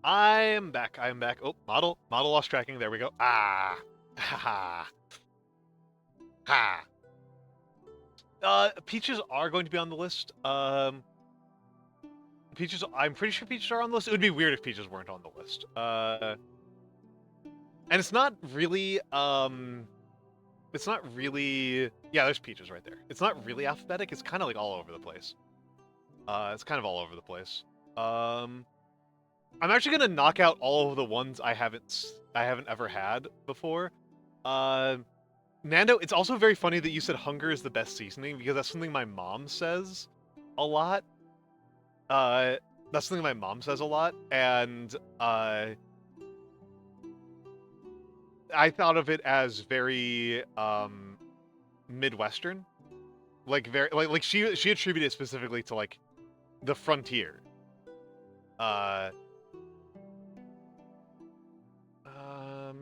I'm back. I'm back. Oh, model lost tracking. There we go. Ah, ha ha. Peaches are going to be on the list. Peaches. I'm pretty sure peaches are on the list. It would be weird if peaches weren't on the list. And it's not really. It's not really. Yeah, there's peaches right there. It's not really alphabetic. It's kind of like all over the place. It's kind of all over the place. I'm actually gonna knock out all of the ones I haven't ever had before. Nando, it's also very funny that you said hunger is the best seasoning because that's something my mom says a lot. That's something my mom says a lot, and I thought of it as very Midwestern, like very like she attributed it specifically to like the frontier.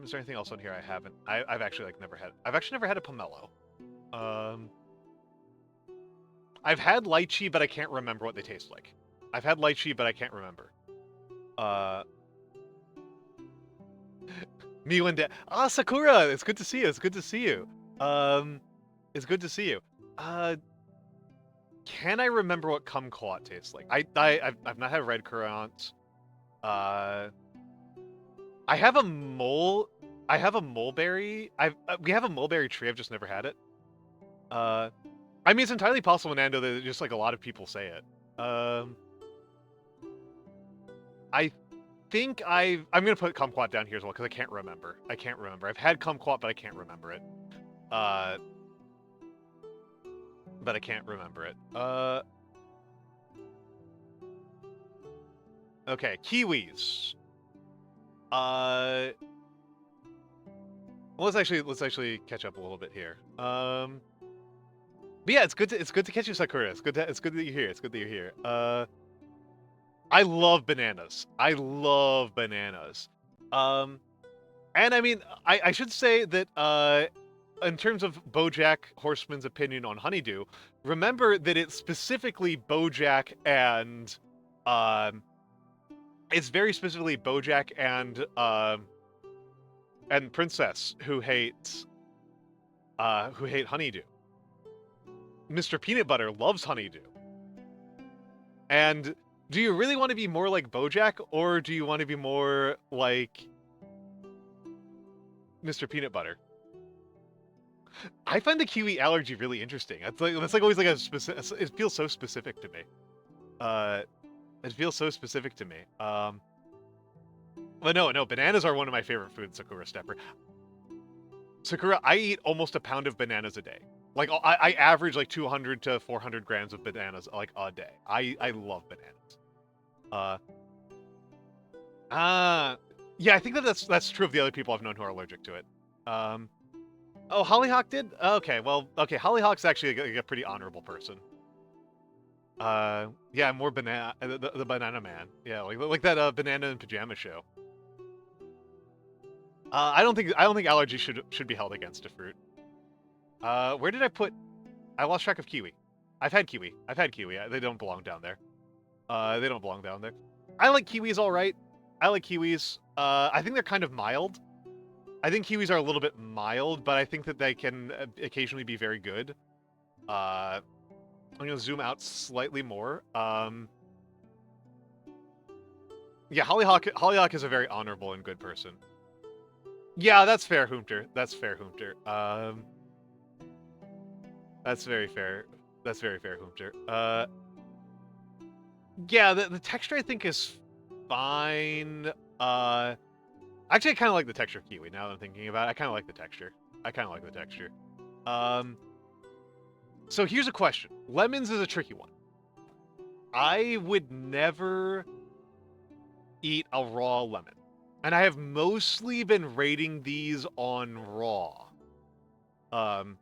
Is there anything else on here I haven't? I've actually like never had. I've actually never had a pomelo. I've had lychee, but I can't remember what they taste like. I've had lychee, but I can't remember. Miu and Sakura, it's good to see you. It's good to see you. It's good to see you. Can I remember what kumquat tastes like? I've not had red currant. I have a mulberry. We have a mulberry tree. I've just never had it. I mean, it's entirely possible, Nando, that just like a lot of people say it. I think I'm gonna put kumquat down here as well because I can't remember. I've had kumquat, but I can't remember it. But I can't remember it. Okay, kiwis. Let's actually catch up a little bit here. But yeah, it's good to catch you, Sakura. It's good that you're here. It's good that you're here. I love bananas. And I mean, I should say that in terms of BoJack Horseman's opinion on Honeydew, remember that it's specifically BoJack and it's very specifically BoJack and Princess who hate Honeydew. Mr. Peanut Butter loves Honeydew. And do you really want to be more like BoJack, or do you want to be more like Mr. Peanut Butter? I find the kiwi allergy really interesting. That's like always like a specific. It feels so specific to me. It feels so specific to me. But no, bananas are one of my favorite foods, Sakura Stepper. Sakura, I eat almost a pound of bananas a day. Like I average like 200 to 400 grams of bananas like a day. I love bananas. Yeah, I think that's true of the other people I've known who are allergic to it. Oh, Hollyhock did? Okay, well, okay, Hollyhock's actually a pretty honorable person. Yeah, more banana, the banana man. Yeah, like that banana and pajama show. I don't think allergy should be held against a fruit. Where did I put? I lost track of kiwi. I've had kiwi. They don't belong down there. They don't belong down there. I like kiwis all right. I like kiwis. I think they're kind of mild. I think kiwis are a little bit mild, but I think that they can occasionally be very good. I'm gonna zoom out slightly more. Yeah, Hollyhock is a very honorable and good person. Yeah, that's fair, Hoomter. That's fair, Hoomter. That's very fair. That's very fair, Hoomter. Yeah, the texture I think is fine. Actually, I kind of like the texture of kiwi. Now that I'm thinking about it, I kind of like the texture. So here's a question. Lemons is a tricky one. I would never eat a raw lemon. And I have mostly been rating these on raw. And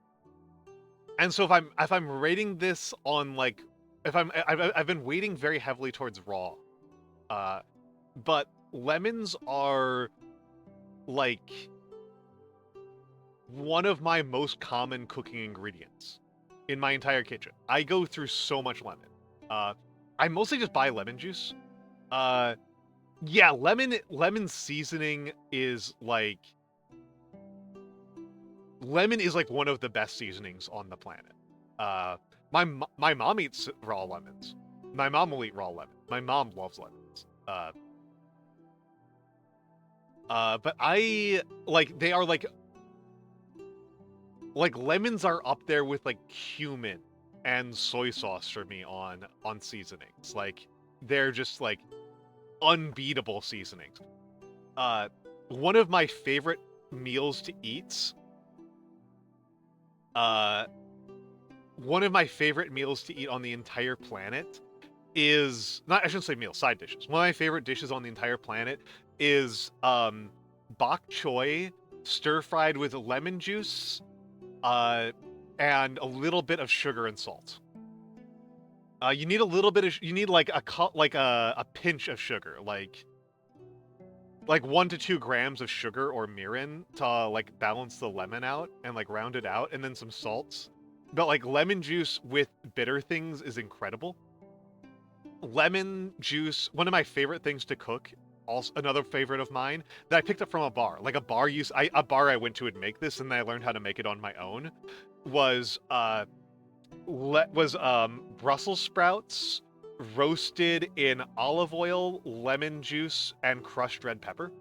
so if I'm rating this on like I've been weighting very heavily towards raw. But lemons are like one of my most common cooking ingredients in my entire kitchen. I go through so much lemon. I mostly just buy lemon juice. Yeah, lemon seasoning is like lemon is like one of the best seasonings on the planet. Uh, my mom eats raw lemons. My mom will eat raw lemon. My mom loves lemons. But I like they are like lemons are up there with like cumin and soy sauce for me on seasonings. Like they're just like unbeatable seasonings. Uh, one of my favorite meals to eat. Uh, One of my favorite meals to eat on the entire planet is not. I shouldn't say meals, side dishes. One of my favorite dishes on the entire planet is bok choy stir fried with lemon juice, uh, and a little bit of sugar and salt. You need a little bit of. You need like a pinch of sugar, like 1 to 2 grams of sugar or mirin to like balance the lemon out and like round it out, and then some salts. But like lemon juice with bitter things is incredible. Lemon juice, one of my favorite things to cook. Also, another favorite of mine that I picked up from a bar. Like a bar I went to would make this, and then I learned how to make it on my own. Was Brussels sprouts roasted in olive oil, lemon juice, and crushed red pepper.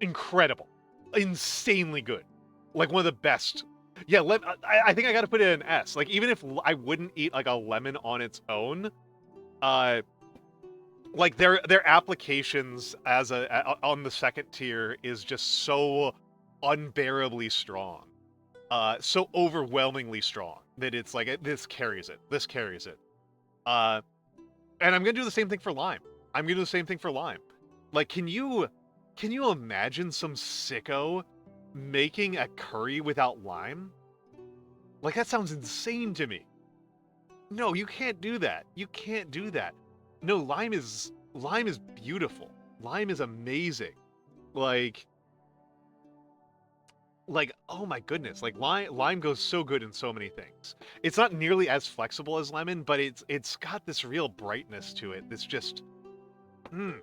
Incredible, insanely good, like one of the best. Yeah, I think I got to put it in an S. Like even if I wouldn't eat like a lemon on its own, uh, like their applications as on the second tier is just so unbearably strong, so overwhelmingly strong that it's like this carries it. This carries it. Uh, and I'm gonna do the same thing for lime. I'm gonna do the same thing for lime. Like, can you imagine some sicko making a curry without lime? Like that sounds insane to me. No, you can't do that. You can't do that. No, lime is beautiful. Lime is amazing. Like oh my goodness, like lime goes so good in so many things. It's not nearly as flexible as lemon, but it's got this real brightness to it. That's just mm.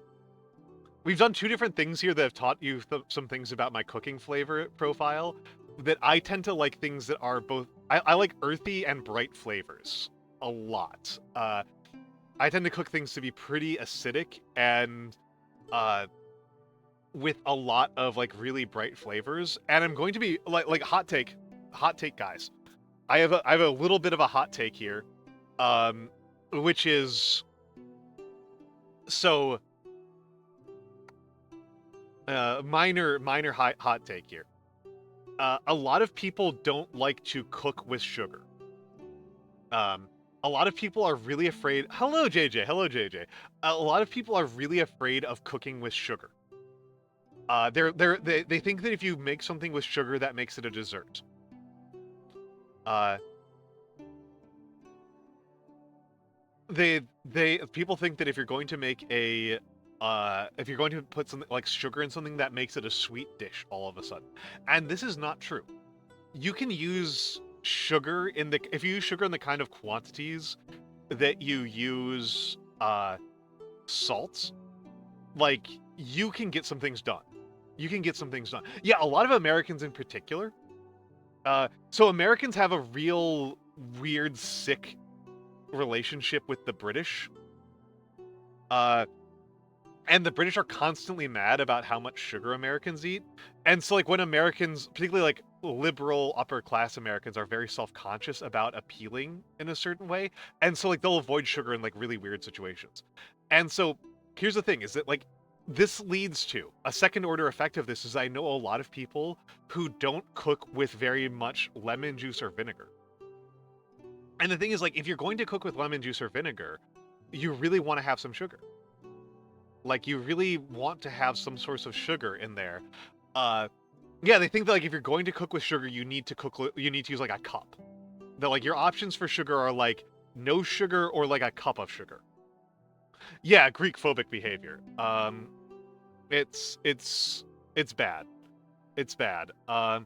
We've done two different things here that have taught you some things about my cooking flavor profile. That I tend to like things that are both. I like earthy and bright flavors a lot. I tend to cook things to be pretty acidic and uh, with a lot of like really bright flavors. And I'm going to be like hot take, guys. I have a little bit of a hot take here, which is so minor hot take here. A lot of people don't like to cook with sugar. A lot of people are really afraid. Hello, JJ. Hello, JJ. A lot of people are really afraid of cooking with sugar. They think that if you make something with sugar, that makes it a dessert. Uh, people think that if you're going to make if you're going to put something like sugar in something, that makes it a sweet dish all of a sudden. And this is not true. You can use sugar if you use sugar in the kind of quantities that you use salt, like you can get some things done. You can get some things done. Yeah, a lot of Americans in particular. So Americans have a real weird, sick relationship with the British. And the British are constantly mad about how much sugar Americans eat. And so, like, when Americans, particularly like liberal upper class Americans, are very self-conscious about appealing in a certain way, and so like they'll avoid sugar in like really weird situations. And so, here's the thing: is that like this leads to a second order effect of this. Is I know a lot of people who don't cook with very much lemon juice or vinegar. And the thing is, like, if you're going to cook with lemon juice or vinegar, you really want to have some sugar. Like, you really want to have some source of sugar in there. Yeah, they think that like if you're going to cook with sugar, you need to use like a cup. That like your options for sugar are like no sugar or like a cup of sugar. Yeah, Greek phobic behavior. It's bad. It's bad. I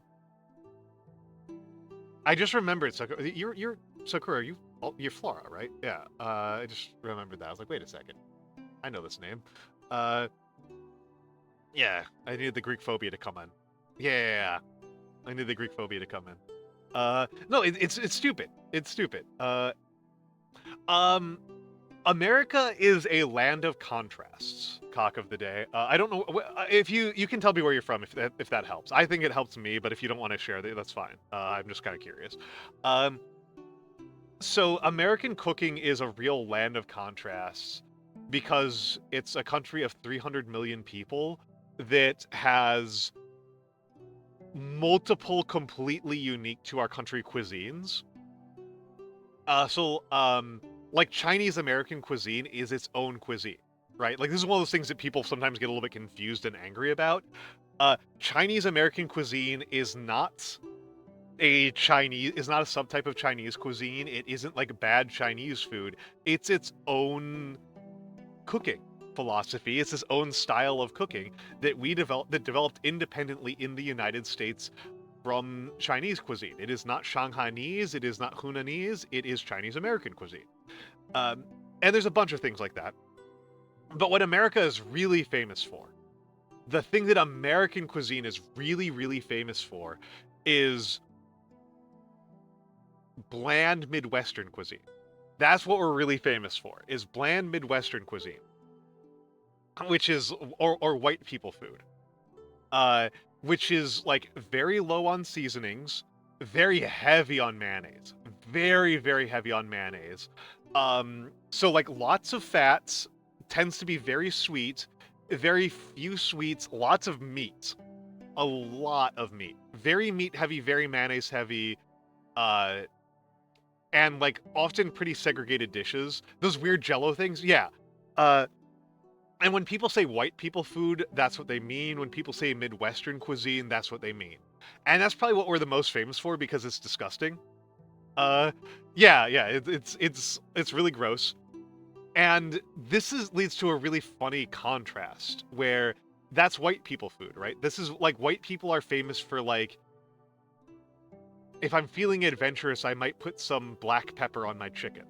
just remembered Sakura. You're Sakura. You're Flora, right? Yeah. I just remembered that. I was like, wait a second. I know this name. Yeah, I needed the Greek phobia to come in. Yeah, I needed the Greek phobia to come in. No, it's stupid. It's stupid. Um, America is a land of contrasts. Cock of the day. I don't know if you can tell me where you're from if that helps. I think it helps me, but if you don't want to share, that's fine. I'm just kind of curious. Um, so American cooking is a real land of contrasts because it's a country of 300 million people that has multiple completely unique to our country cuisines. Like Chinese American cuisine is its own cuisine, right? Like this is one of those things that people sometimes get a little bit confused and angry about. Chinese American cuisine is not a subtype of Chinese cuisine. It isn't like bad Chinese food. It's its own cooking philosophy. It's its own style of cooking that developed independently in the United States from Chinese cuisine. It is not Shanghainese, it is not Hunanese, it is Chinese American cuisine. And there's a bunch of things like that. But what America is really famous for, the thing that American cuisine is really, really famous for, is bland Midwestern cuisine. That's what we're really famous for, is bland Midwestern cuisine. Which is, or white people food. Which is like very low on seasonings, very heavy on mayonnaise. Very, very heavy on mayonnaise. So like lots of fats, tends to be very sweet, very few sweets, lots of meat. A lot of meat. Very meat heavy, very mayonnaise heavy, and like often pretty segregated dishes. Those weird jello things, yeah. And when people say white people food, that's what they mean. When people say Midwestern cuisine, that's what they mean. And that's probably what we're the most famous for because it's disgusting. Yeah, it's really gross. And leads to a really funny contrast where that's white people food, right? This is like white people are famous for like, if I'm feeling adventurous, I might put some black pepper on my chicken.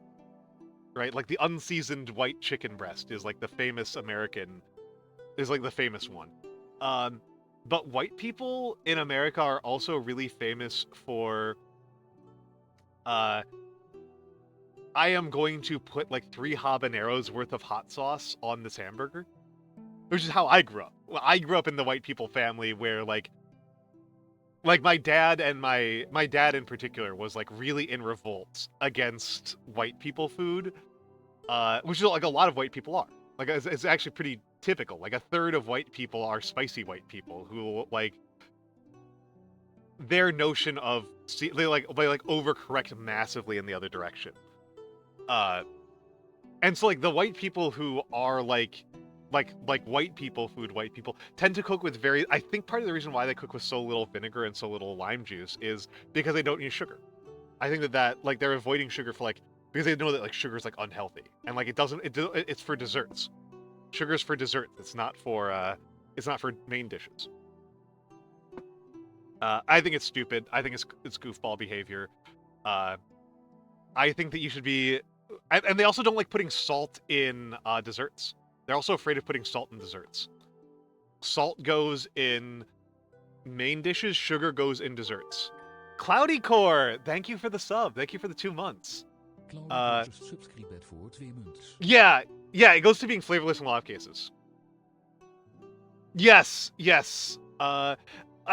Right? Like the unseasoned white chicken breast is like the famous one. But white people in America are also really famous for, I am going to put like 3 habaneros worth of hot sauce on this hamburger, which is how I grew up. Well, I grew up in the white people family where like my dad and my dad in particular was like really in revolt against white people food. Which is like a lot of white people are. Like it's actually pretty typical. Like a third of white people are spicy white people who like their notion of they overcorrect massively in the other direction. And so like the white people who are like white people food, white people tend to cook with I think part of the reason why they cook with so little vinegar and so little lime juice is because they don't use sugar. I think that like they're avoiding sugar for like, because they know that like sugar is like unhealthy and like it's for desserts. Sugar's for desserts. It's not for main dishes. I think it's stupid. I think it's goofball behavior. I think that you should be, and they also don't like putting salt in desserts. They're also afraid of putting salt in desserts. Salt goes in main dishes. Sugar goes in desserts. Cloudy Core, thank you for the sub. Thank you for the 2 months. Yeah, it goes to being flavorless in a lot of cases. Yes. I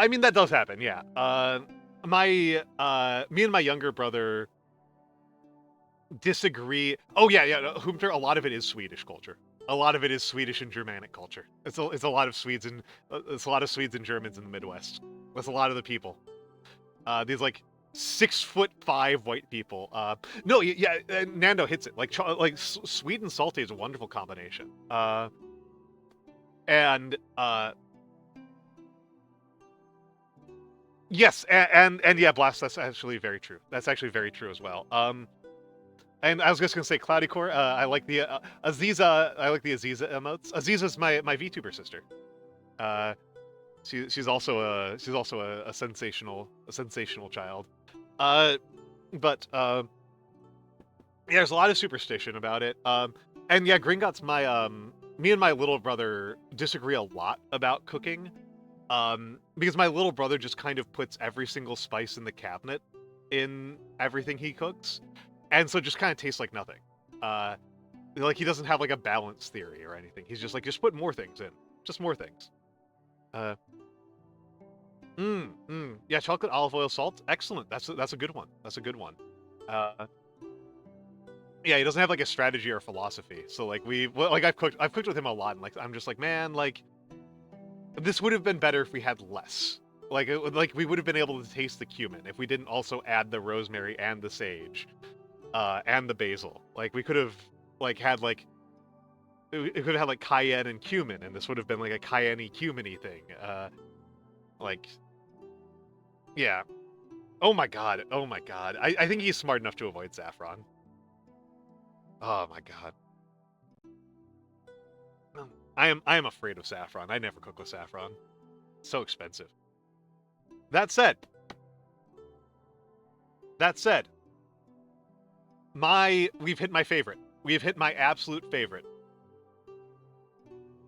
mean, that does happen, yeah. Me and my younger brother disagree. Oh, yeah, Humter, a lot of it is Swedish culture. A lot of it is Swedish and Germanic culture. It's a lot of Swedes and Germans in the Midwest. That's a lot of the people. These like 6'5" white people. No, yeah, Nando hits it. Like sweet and salty is a wonderful combination. Yes, and yeah, Blast. That's actually very true. That's actually very true as well. And I was just gonna say, Cloudy Core. I like the Aziza. I like the Aziza emotes. Aziza's my VTuber sister. She's also a sensational child. But yeah, there's a lot of superstition about it. And yeah, Gringot's my me and my little brother disagree a lot about cooking. Because my little brother just kind of puts every single spice in the cabinet in everything he cooks, and so it just kind of tastes like nothing. Like he doesn't have like a balance theory or anything. He's just like, just put more things in, just more things. Uh, yeah, chocolate, olive oil, salt, excellent. That's a good one. That's a good one. Yeah, he doesn't have like a strategy or philosophy. So like I've cooked with him a lot, and like I'm just like, man, like this would have been better if we had less. Like we would have been able to taste the cumin if we didn't also add the rosemary and the sage, and the basil. Like we could have like had like it could have had like cayenne and cumin, and this would have been like a cayenne-y cumin-y thing. Like yeah. Oh my god. Oh my god. I think he's smart enough to avoid saffron. Oh my god. I am afraid of saffron. I never cook with saffron. It's so expensive. That said, we've hit my favorite. We've hit my absolute favorite.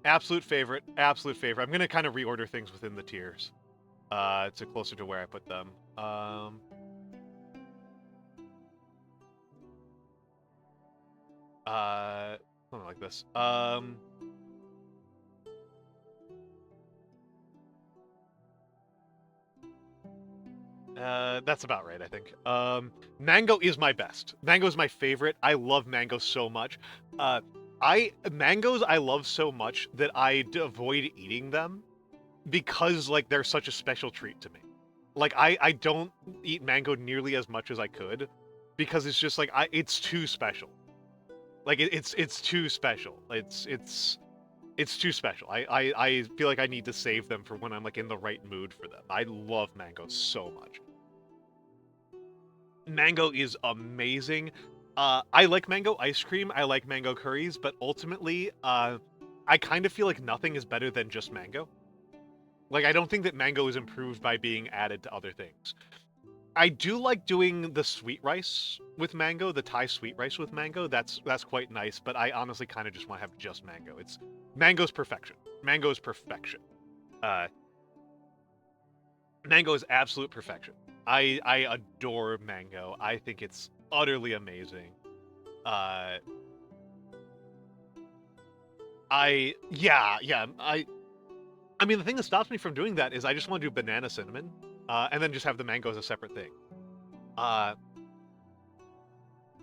Absolute favorite. Absolute favorite. I'm gonna kind of reorder things within the tiers, to closer to where I put them. Something like this. That's about right, I think. Mango is my best. Mango is my favorite. I love mango so much. Mangoes I love so much that I avoid eating them because like they're such a special treat to me. Like I don't eat mango nearly as much as I could because it's just like it's too special. Like it's too special. It's too special. I feel like I need to save them for when I'm like in the right mood for them. I love mango so much. Mango is amazing. I like mango ice cream. I like mango curries, but ultimately, I kind of feel like nothing is better than just mango. Like I don't think that mango is improved by being added to other things. I do like doing the sweet rice with mango, the Thai sweet rice with mango. That's quite nice, but I honestly kind of just want to have just mango. It's mango's perfection. Mango's perfection. Uh, Mango is absolute perfection. I adore mango. I think it's utterly amazing. Uh, yeah. I mean the thing that stops me from doing that is I just want to do banana cinnamon, and then just have the mango as a separate thing. Uh,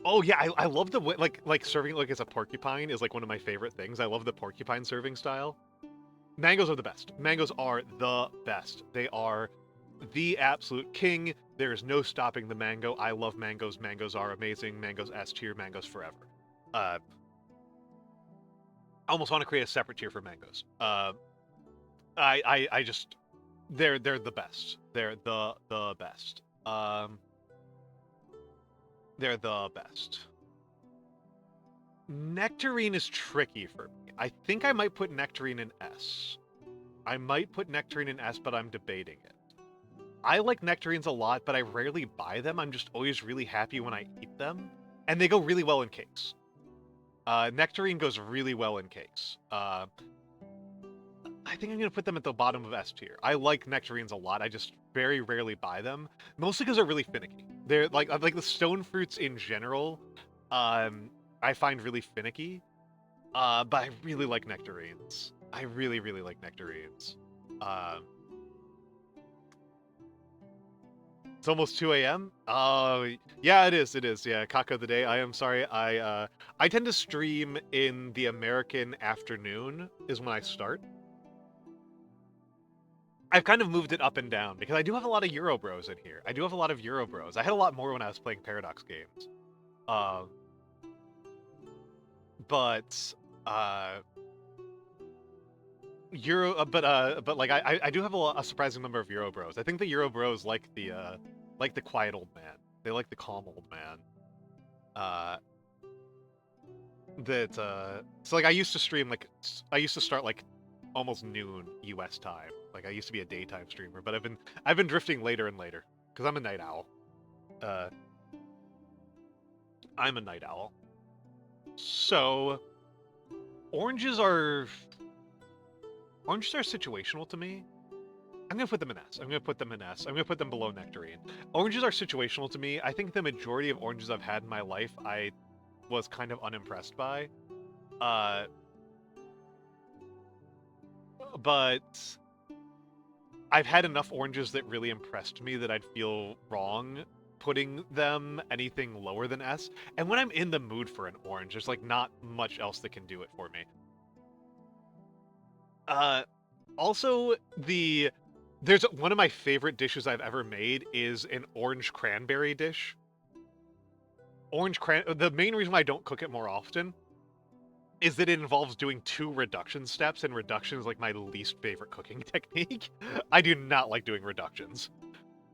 oh yeah, I love the way like serving it like as a porcupine is like one of my favorite things. I love the porcupine serving style. Mangoes are the best. Mangoes are the best. They are the absolute king. There's no stopping the mango. I love mangoes. Mangoes are amazing. Mangoes S tier. Mangoes forever. I almost want to create a separate tier for mangoes. I just they're the best. They're the best. They're the best. Nectarine is tricky for me. I think I might put nectarine in S. I might put nectarine in S, but I'm debating it. I like nectarines a lot, but I rarely buy them. I'm just always really happy when I eat them. And they go really well in cakes. Nectarine goes really well in cakes. I think I'm going to put them at the bottom of S tier. I like nectarines a lot. I just very rarely buy them. Mostly because they're really finicky. They're like the stone fruits in general, I find really finicky. But I really like nectarines. I really, really like nectarines. It's almost 2 a.m. Yeah, it is. It is. Yeah, Kako the day. I am sorry. I tend to stream in the American afternoon is when I start. I've kind of moved it up and down because I do have a lot of Euro bros in here. I do have a lot of Euro bros. I had a lot more when I was playing Paradox games. Um, but but like I do have a surprising number of Euro bros. I think the Euro bros like the quiet old man. They like the calm old man. So like I used to stream like I used to start like almost noon US time. Like I used to be a daytime streamer, but I've been drifting later and later because I'm a night owl. Uh, I'm a night owl. So Oranges are situational to me. I'm gonna put them in S. I'm gonna put them in S. I'm gonna put them below nectarine. Oranges are situational to me. I think the majority of oranges I've had in my life, I was kind of unimpressed by. But I've had enough oranges that really impressed me that I'd feel wrong putting them anything lower than S. And when I'm in the mood for an orange, there's like not much else that can do it for me. Also, there's one of my favorite dishes I've ever made is an orange cranberry dish. The main reason why I don't cook it more often is that it involves doing 2 reduction steps, and reduction is like my least favorite cooking technique. I do not like doing reductions.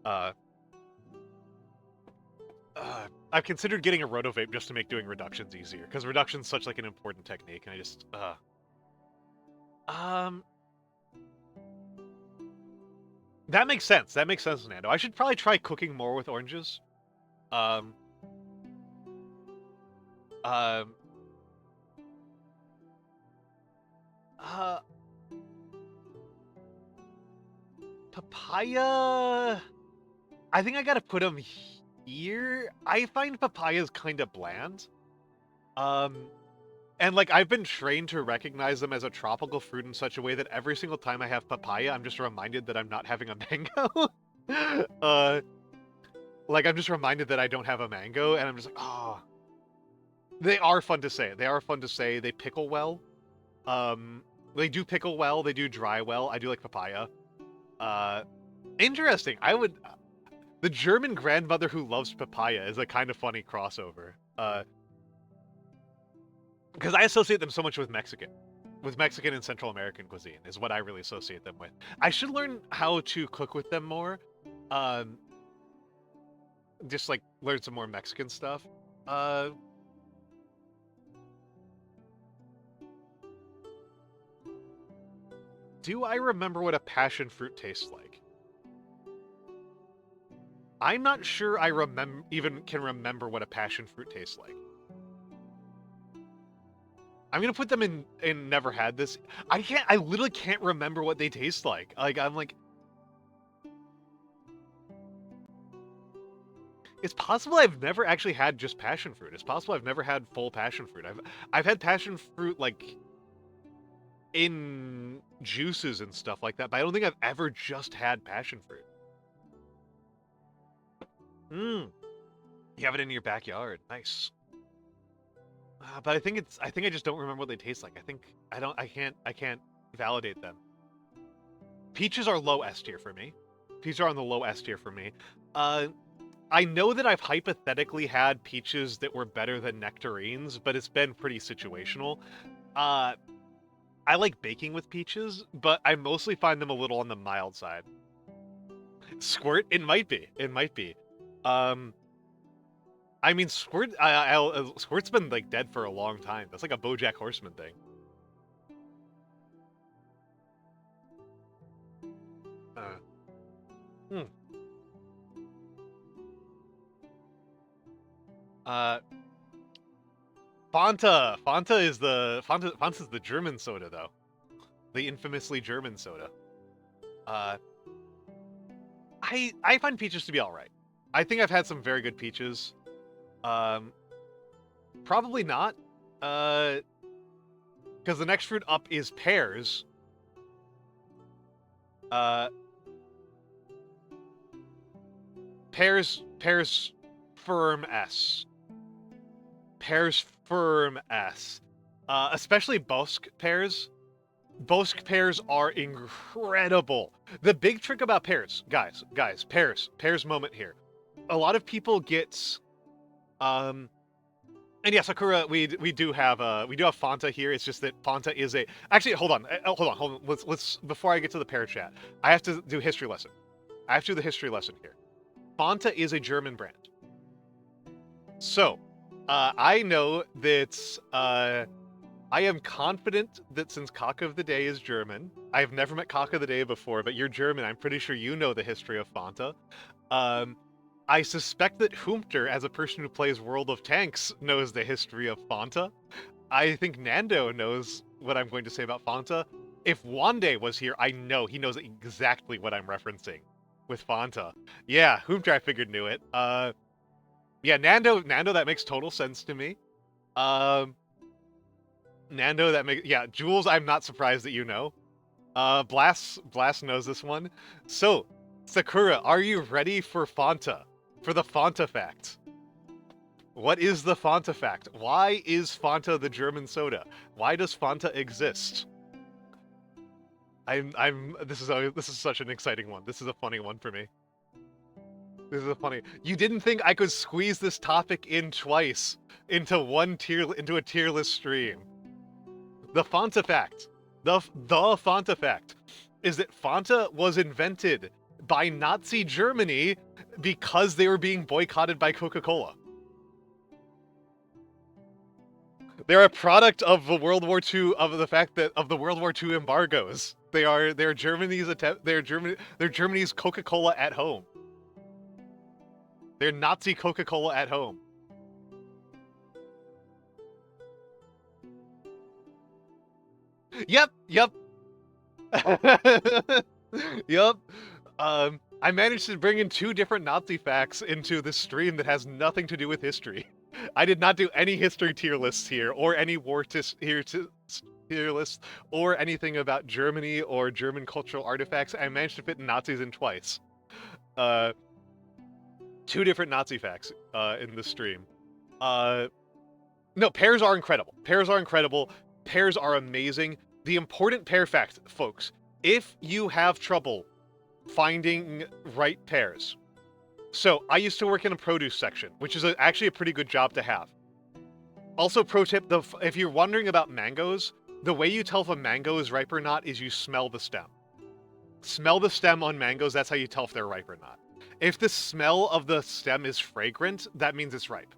I've considered getting a rotovape just to make doing reductions easier, because reduction's such like an important technique, and I just that makes sense. That makes sense, Nando. I should probably try cooking more with oranges. Papaya. I think I gotta put them here. I find papayas kind of bland. And like I've been trained to recognize them as a tropical fruit in such a way that every single time I have papaya, I'm just reminded that I'm not having a mango. Like I'm just reminded that I don't have a mango, and I'm just like, oh. They are fun to say. They are fun to say. They pickle well. They do pickle well. They do dry well. I do like papaya. Interesting. The German grandmother who loves papaya is a kind of funny crossover. Because I associate them so much with Mexican and Central American cuisine is what I really associate them with. I should learn how to cook with them more. Just like learn some more Mexican stuff. Do I remember what a passion fruit tastes like? I'm not sure I can remember what a passion fruit tastes like. I'm gonna put them in never had this. I literally can't remember what they taste like. I'm like, it's possible I've never actually had just passion fruit. It's possible I've never had full passion fruit. I've had passion fruit like in juices and stuff like that, but I don't think I've ever just had passion fruit. You have it in your backyard. Nice. But I think I just don't remember what they taste like. I can't validate them. Peaches are low S tier for me. Peaches are on the low S tier for me. I know that I've hypothetically had peaches that were better than nectarines, but it's been pretty situational. I like baking with peaches, but I mostly find them a little on the mild side. Squirt? It might be. It might be. I mean, Squirt's been like dead for a long time. That's like a BoJack Horseman thing. Fanta is Fanta's the German soda though, the infamously German soda. I find peaches to be all right. I think I've had some very good peaches. Probably not. Because the next fruit up is pears. Pears firm S. Pears firm S. Especially Bosque pears. Bosque pears are incredible. The big trick about pears, guys, pears moment here. A lot of people get, and yeah, Sakura, we do have Fanta here. It's just that Fanta is a. Actually, hold on. Let's before I get to the pear chat, I have to do history lesson. I have to do the history lesson here. Fanta is a German brand. So, I know that I am confident that since Cock of the Day is German, I've never met Cock of the Day before, but you're German. I'm pretty sure you know the history of Fanta. I suspect that Humter, as a person who plays World of Tanks, knows the history of Fanta. I think Nando knows what I'm going to say about Fanta. If Wande was here, I know he knows exactly what I'm referencing with Fanta. Yeah, Whom I figured knew it. Yeah, Nando, that makes total sense to me. Nando, that makes, yeah, Jules, I'm not surprised that you know. Blast knows this one. So, Sakura, are you ready for Fanta? For the Fanta fact? What is the Fanta fact? Why is Fanta the German soda? Why does Fanta exist? This is such an exciting one. This is a funny one for me. This is a funny. You didn't think I could squeeze this topic in twice into a tier list stream. The Fanta fact. The Fanta fact is that Fanta was invented by Nazi Germany because they were being boycotted by Coca-Cola. They're a product of the World War II, of the fact that of the World War II embargoes. They're Germany's Coca-Cola at home. They're Nazi Coca-Cola at home. Yep. Yep. I managed to bring in 2 different Nazi facts into this stream that has nothing to do with history. I did not do any history tier lists here, or any war tier lists, or anything about Germany or German cultural artifacts. I managed to fit Nazis in twice. 2 different Nazi facts in the stream. No, pears are incredible. Pears are incredible. Pears are amazing. The important pear fact, folks, if you have trouble finding right pears. So, I used to work in a produce section, which is actually a pretty good job to have. Also, pro tip, if you're wondering about mangoes, the way you tell if a mango is ripe or not is you smell the stem. Smell the stem on mangoes, that's how you tell if they're ripe or not. If the smell of the stem is fragrant, that means it's ripe.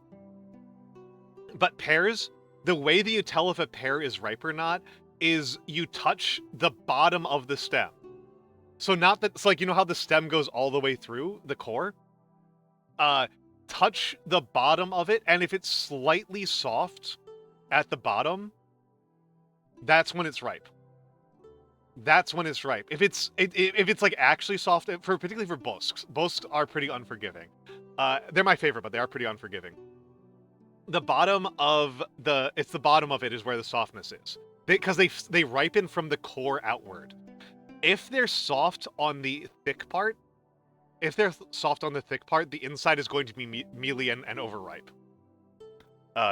But pears, the way that you tell if a pear is ripe or not is you touch the bottom of the stem. So not that, it's like, you know how the stem goes all the way through the core? Touch the bottom of it, and if it's slightly soft at the bottom, that's when it's ripe. That's when it's ripe. If it's like actually soft, particularly for bosks. Bosks are pretty unforgiving. They're my favorite, but they are pretty unforgiving. The bottom of the bottom of it is where the softness is. Because they ripen from the core outward. If they're soft on the thick part, the inside is going to be mealy and overripe.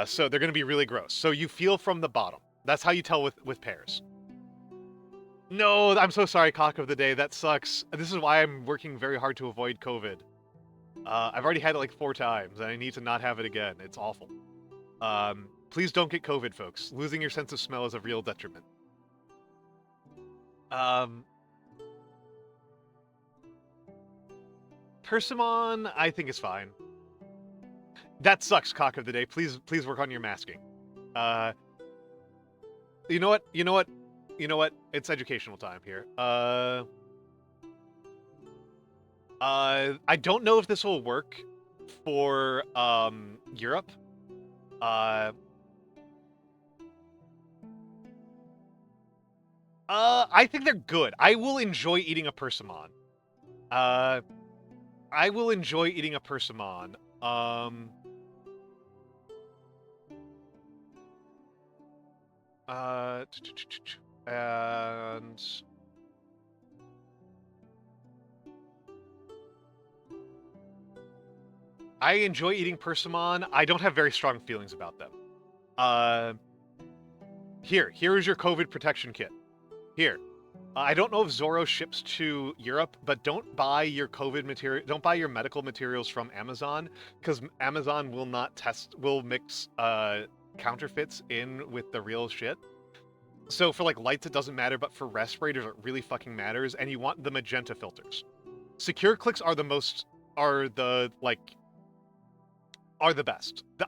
So they're going to be really gross. So you feel from the bottom. That's how you tell with pears. No, I'm so sorry, Cock of the Day. That sucks. This is why I'm working very hard to avoid COVID. I've already had it like 4 times, and I need to not have it again. It's awful. Please don't get COVID, folks. Losing your sense of smell is a real detriment. Persimmon, I think is fine. That sucks, Cock of the Day. Please work on your masking. You know what? It's educational time here. I don't know if this will work for Europe. I think they're good. I will enjoy eating a persimmon. I will enjoy eating a persimmon. And I enjoy eating persimmon. I don't have very strong feelings about them. Here is your COVID protection kit. Here. I don't know if Zoro ships to Europe, but don't buy your don't buy your medical materials from Amazon, because Amazon will mix counterfeits in with the real shit. So for like lights it doesn't matter, but for respirators it really fucking matters, and you want the magenta filters. Secure clicks are the best.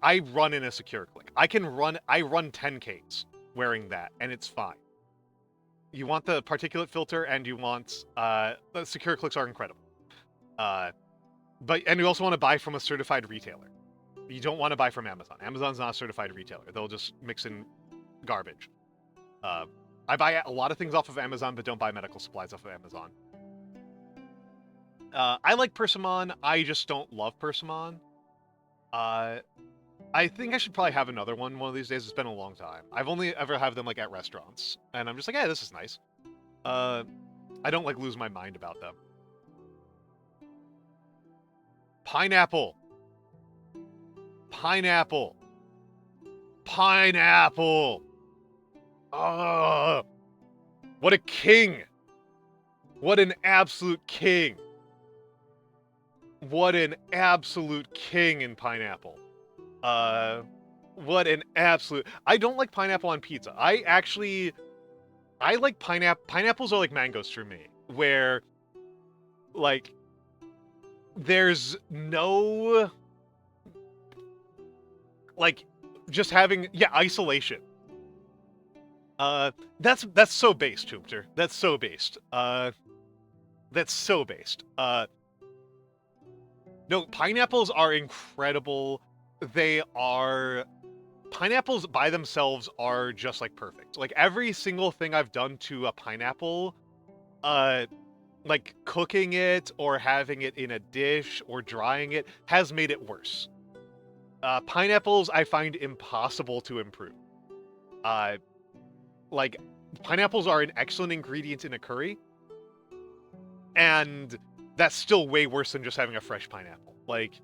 I run in a secure click. I run 10Ks wearing that, and it's fine. You want the particulate filter, and you want the secure clicks are incredible. And you also want to buy from a certified retailer. You don't want to buy from Amazon. Amazon's not a certified retailer. They'll just mix in garbage. I buy a lot of things off of Amazon, but don't buy medical supplies off of Amazon. I like Persimmon. I just don't love Persimmon. I think I should probably have another one of these days. It's been a long time. I've only ever have them like at restaurants, and I'm just like, yeah, this is nice. I don't like lose my mind about them. Pineapple. Pineapple. Pineapple. Oh, what a king. What an absolute king. What an absolute king in pineapple. What an absolute... I don't like pineapple on pizza. I like pineapple. Pineapples are like mangoes for me, where, like, there's no, like, just having, isolation. That's so based, Toomter. That's so based. That's so based. No, pineapples are incredible. Pineapples by themselves are just, like, perfect. Like, every single thing I've done to a pineapple, like, cooking it or having it in a dish or drying it has made it worse. Pineapples I find impossible to improve. Like, pineapples are an excellent ingredient in a curry, and that's still way worse than just having a fresh pineapple. Like,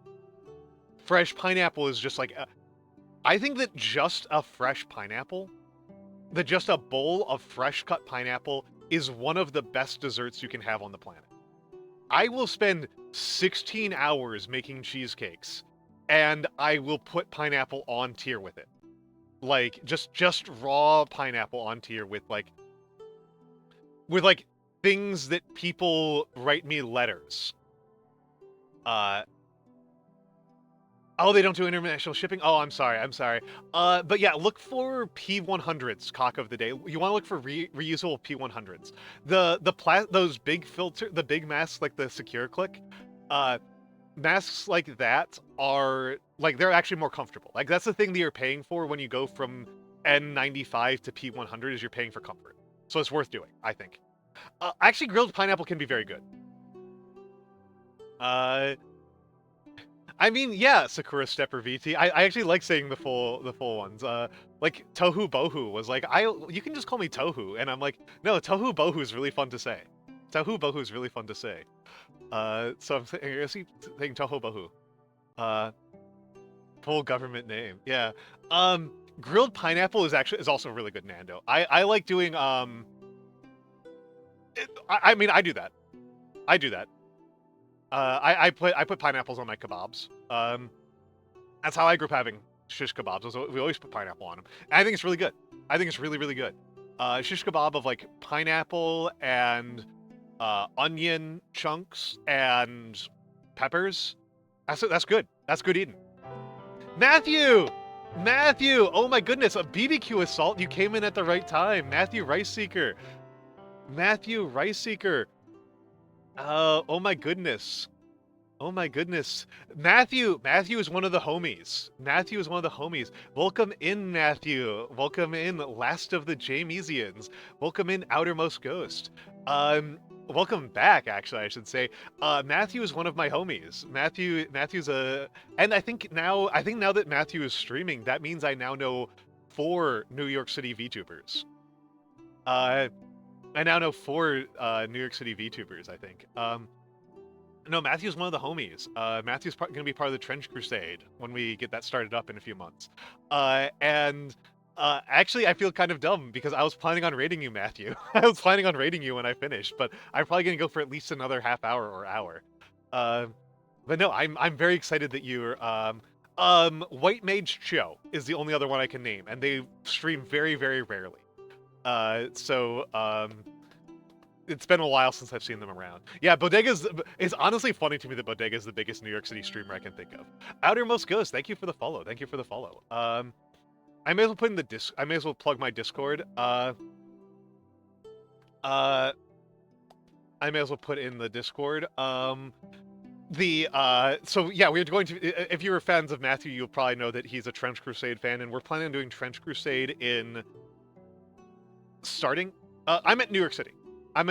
fresh pineapple is just like... I think that just a fresh pineapple, just a bowl of fresh cut pineapple is one of the best desserts you can have on the planet. I will spend 16 hours making cheesecakes, and I will put pineapple on tier with it. Like, just raw pineapple on tier with things that people write me letters. Oh, they don't do international shipping? Oh, I'm sorry. But yeah, look for P100s, cock of the day. You want to look for reusable P100s. Those big the big masks like the Secure Click, masks like that are, like, they're actually more comfortable. Like, that's the thing that you're paying for when you go from N95 to P100 is you're paying for comfort. So it's worth doing, I think. Actually, grilled pineapple can be very good. I mean, yeah, Sakura Stepper VT. I actually like saying the full ones. Like Tohu Bohu was like, you can just call me Tohu, and I'm like, no, Tohu Bohu is really fun to say. Tohu Bohu is really fun to say. So I'm saying Tohu Bohu. Full government name. Yeah. Grilled pineapple is also really good, Nando. I like doing I mean, I do that. I put pineapples on my kebabs. That's how I grew up having shish kebabs. We always put pineapple on them. And I think it's really good. I think it's really, really good. Shish kebab of, like, pineapple and onion chunks and peppers. That's good. That's good eating. Matthew! Oh my goodness, a BBQ assault. You came in at the right time. Matthew Rice Seeker. Oh my goodness. Matthew is one of the homies. Welcome in, Matthew. Welcome in, last of the Jamesians. Welcome in, Outermost Ghost. Welcome back, actually, I should say. Matthew is one of my homies. Matthew's and I think now that Matthew is streaming, that means I now know 4 New York City VTubers. I now know 4 New York City VTubers, I think. No, Matthew's one of the homies. Matthew's going to be part of the Trench Crusade when we get that started up in a few months. Actually, I feel kind of dumb because I was planning on raiding you, Matthew. I was planning on raiding you when I finished, but I'm probably going to go for at least another half hour or hour. But no, I'm very excited that you're... White Mage Cho is the only other one I can name, and they stream very, very rarely. It's been a while since I've seen them around. Yeah, it's honestly funny to me that Bodega is the biggest New York City streamer I can think of. Outermost Ghost, thank you for the follow. I may as well put in I may as well plug my Discord. I may as well put in the Discord. So yeah, we're going to, if you're fans of Matthew, you'll probably know that he's a Trench Crusade fan, and we're planning on doing Trench Crusade in starting. I'm at New York City. I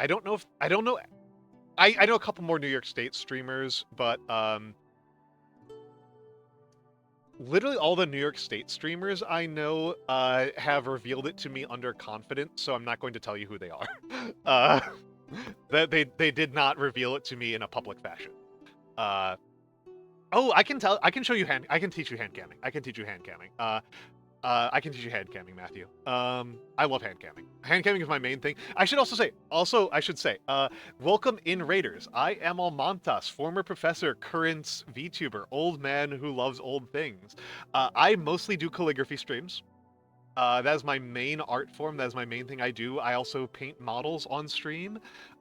don't know. I know a couple more New York State streamers, but literally all the New York State streamers I know have revealed it to me under confidence, so I'm not going to tell you who they are. That they did not reveal it to me in a public fashion. Oh, I can show you I can teach you hand camming. I can teach you hand camming. I can teach you hand camming, Matthew. I love hand camming. Hand camming is my main thing. I should say, welcome in Raiders. I am Almantas, former professor, current VTuber, old man who loves old things. I mostly do calligraphy streams. That is my main art form. That is my main thing I do. I also paint models on stream.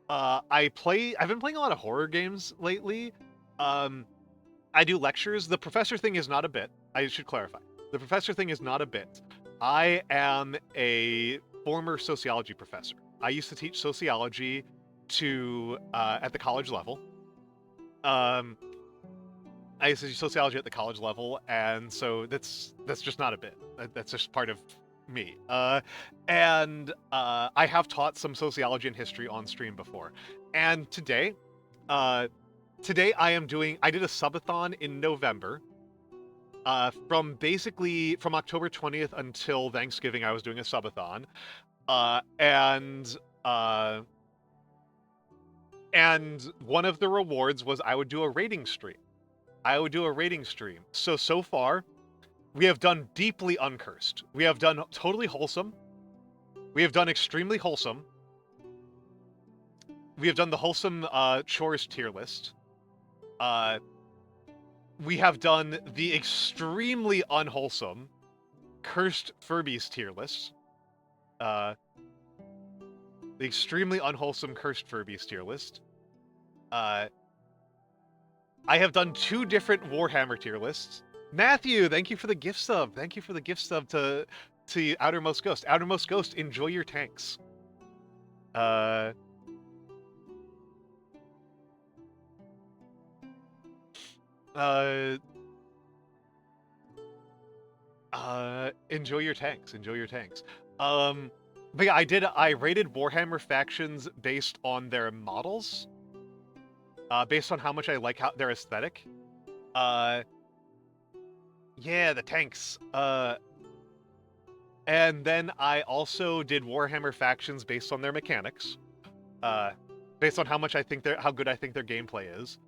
I've been playing a lot of horror games lately. I do lectures. The professor thing is not a bit. I should clarify. The professor thing is not a bit. I am a former sociology professor. I used to teach sociology at the college level. I used to teach sociology at the college level, and so that's just not a bit. That's just part of me. And I have taught some sociology and history on stream before. And today I did a subathon in November. From October 20th until Thanksgiving, I was doing a subathon, and one of the rewards was I would do a rating stream. So far, we have done deeply uncursed. We have done totally wholesome. We have done extremely wholesome. We have done the wholesome chores tier list. We have done the extremely unwholesome cursed furbies tier list. The extremely unwholesome cursed furbies tier list. I have done 2 different Warhammer tier lists. Matthew, thank you for the gift sub. Thank you for the gift sub to Outermost Ghost. Outermost Ghost, enjoy your tanks. Enjoy your tanks. Enjoy your tanks. But yeah, I rated Warhammer factions based on their models. Based on how much I like their aesthetic. Yeah, the tanks. And then I also did Warhammer factions based on their mechanics. Based on how good I think their gameplay is.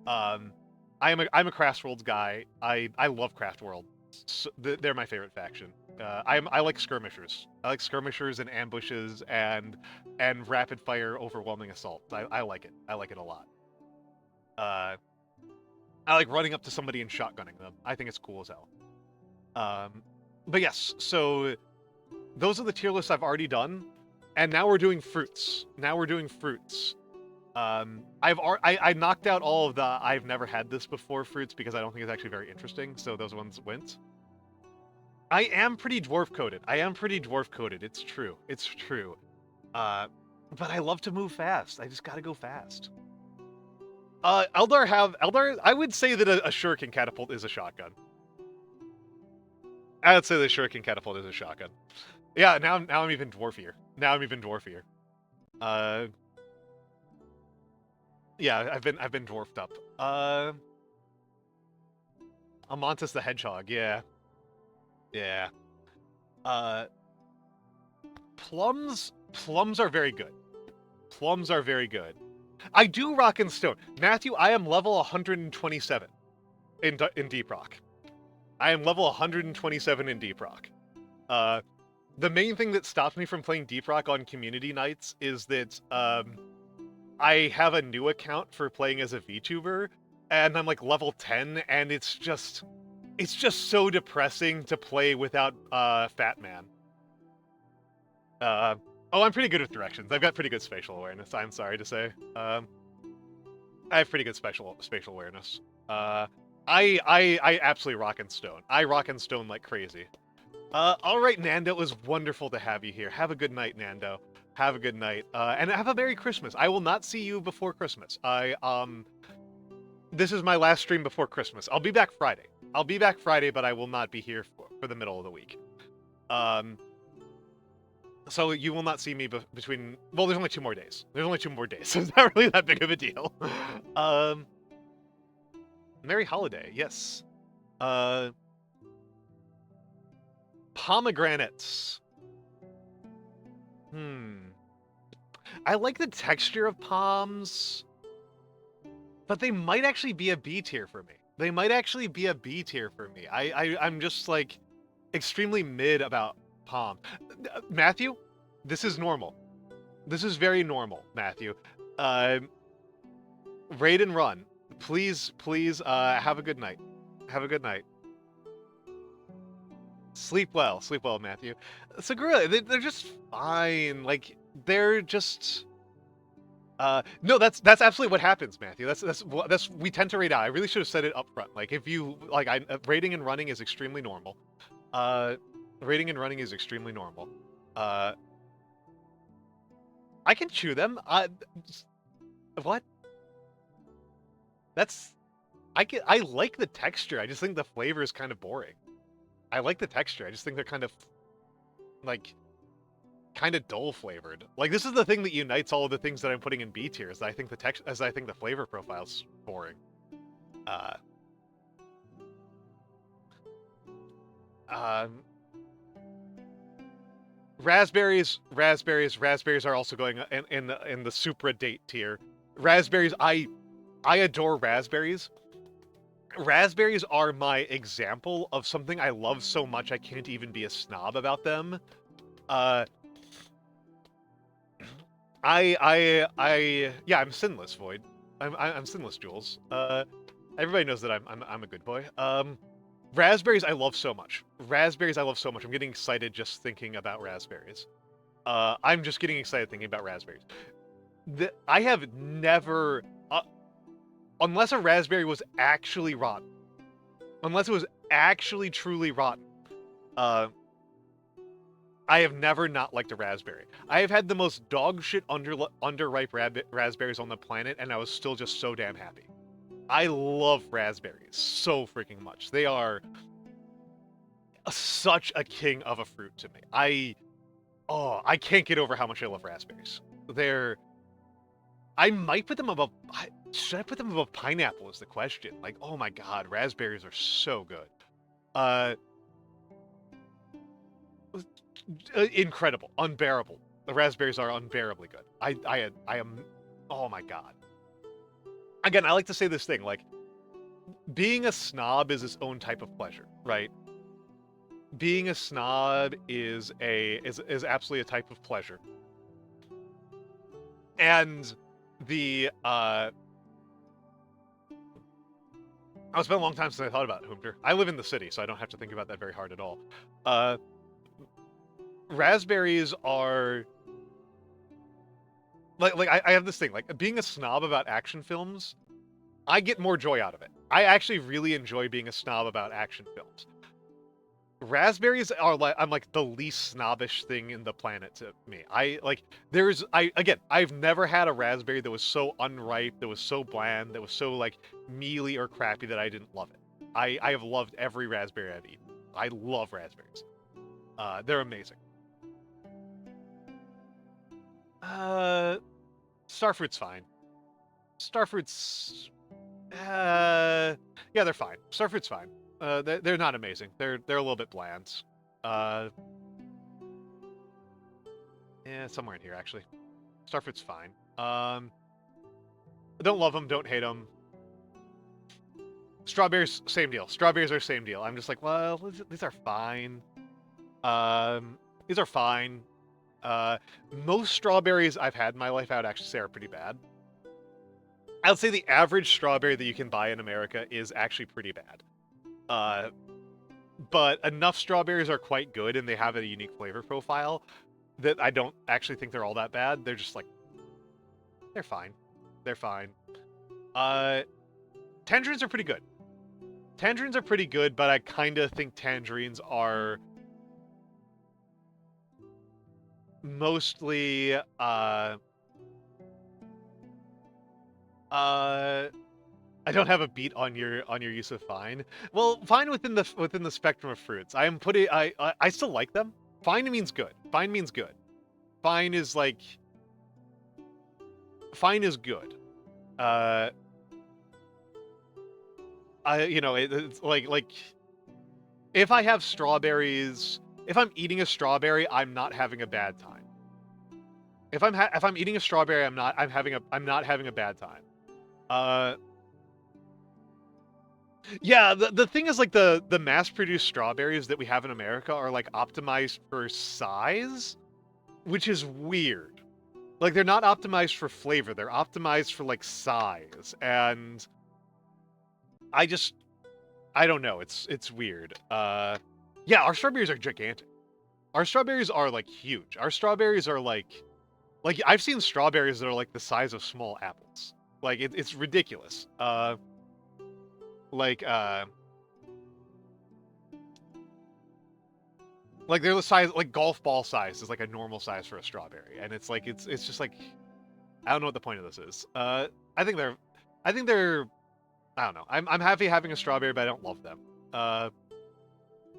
I'm a Craftworlds guy. I love Craftworld. So they're my favorite faction. I like skirmishers. I like skirmishers and ambushes and rapid fire overwhelming assaults. I like it. I like it a lot. I like running up to somebody and shotgunning them. I think it's cool as hell. But yes, so those are the tier lists I've already done, and now we're doing fruits. I knocked out all of the I've never had this before fruits because I don't think it's actually very interesting, so those ones went. I am pretty dwarf coded. It's true. But I love to move fast. I just gotta go fast. Eldar, I would say that a shuriken catapult is a shotgun. I would say the shuriken catapult is a shotgun. Yeah, now I'm even dwarfier. Yeah, I've been dwarfed up. Almantas the Hedgehog, yeah. Yeah. Plums are very good. I do rock and stone. Matthew, I am level 127 in Deep Rock. I am level 127 in Deep Rock. The main thing that stops me from playing Deep Rock on community nights is that I have a new account for playing as a VTuber, and I'm like level 10, and it's just so depressing to play without Fat Man. Oh, I'm pretty good with directions. I've got pretty good spatial awareness, I'm sorry to say. I have pretty good spatial awareness. I absolutely rock and stone. I rock and stone like crazy. Alright, Nando, it was wonderful to have you here. Have a good night, Nando. Have a good night. And have a Merry Christmas. I will not see you before Christmas. This is my last stream before Christmas. I'll be back Friday. But I will not be here for the middle of the week. So you will not see me between. Well, there's only 2 more days. There's only 2 more days, so it's not really that big of a deal. Merry holiday, yes. Pomegranates. I like the texture of palms, but they might actually be a B tier for me. They might actually be a B tier for me. I'm just like extremely mid about palm. Matthew, this is normal. This is very normal, Matthew. Raid and run. Please, have a good night. Have a good night. Sleep well, Matthew. So really, they're just fine. Like they're just. No, that's absolutely what happens, Matthew. That's we tend to raid out. I really should have said it up front. Like if you like, raiding and running is extremely normal. Raiding and running is extremely normal. I can chew them. What? I like the texture. I just think the flavor is kind of boring. I like the texture. I just think they're kind of like kind of dull flavored. Like this is the thing that unites all of the things that I'm putting in B tiers. I think the flavor profile's boring. Raspberries are also going in the supra date tier. Raspberries, I adore raspberries. Raspberries are my example of something I love so much I can't even be a snob about them. Yeah, I'm sinless, Void. I'm sinless, Jules. Everybody knows that I'm a good boy. Raspberries I love so much. Raspberries I love so much. I'm getting excited just thinking about raspberries. I'm just getting excited thinking about raspberries. I have never, unless a raspberry was actually rotten, unless it was actually truly rotten, I have never not liked a raspberry. I have had the most dog shit underripe raspberries on the planet, and I was still just so damn happy. I love raspberries so freaking much. They are such a king of a fruit to me. I can't get over how much I love raspberries. I might put them above. Should I put them above pineapple? Is the question. Like, oh my god, raspberries are so good. Incredible, unbearable. The raspberries are unbearably good. I am. Oh my god. Again, I like to say this thing like, being a snob is its own type of pleasure, right? Being a snob is absolutely a type of pleasure. And it's been a long time since I thought about Hoomter. I live in the city, so I don't have to think about that very hard at all. Raspberries are like I have this thing, like being a snob about action films, I get more joy out of it. I actually really enjoy being a snob about action films. Raspberries are I'm like the least snobbish thing in the planet to me. I've never had a raspberry that was so unripe, that was so bland, that was so like mealy or crappy that I didn't love it. I have loved every raspberry I've eaten. I love raspberries. They're amazing. Starfruit's fine. Starfruit's yeah, they're fine. Starfruit's fine. They're not amazing. They're a little bit bland. Yeah, somewhere in here actually. Starfruit's fine. Don't love them, don't hate them. Strawberries, same deal. Strawberries are same deal. I'm just like, well, these are fine. These are fine. Most strawberries I've had in my life, I would actually say are pretty bad. I would say the average strawberry that you can buy in America is actually pretty bad. But enough strawberries are quite good, and they have a unique flavor profile that I don't actually think they're all that bad. They're just like, they're fine. They're fine. Tangerines are pretty good. Tangerines are pretty good, but I kind of think tangerines are mostly I don't have a beat on your use of fine. Well, fine within the spectrum of fruits. I still like them. Fine means good. Fine means good. fine is like fine is good. It's like if I have strawberries, if I'm eating a strawberry, I'm not having a bad time. If I'm eating a strawberry, I'm not having a bad time. Yeah, the thing is like the mass-produced strawberries that we have in America are like optimized for size, which is weird. Like they're not optimized for flavor, they're optimized for like size, and I don't know, it's weird. Yeah, our strawberries are gigantic. Our strawberries are like huge. Our strawberries are like I've seen strawberries that are like the size of small apples. Like it's ridiculous. Like like they're the size, like golf ball size is like a normal size for a strawberry, and it's like it's just like I don't know what the point of this is. I think they're I think they're I don't know. I'm happy having a strawberry, but I don't love them.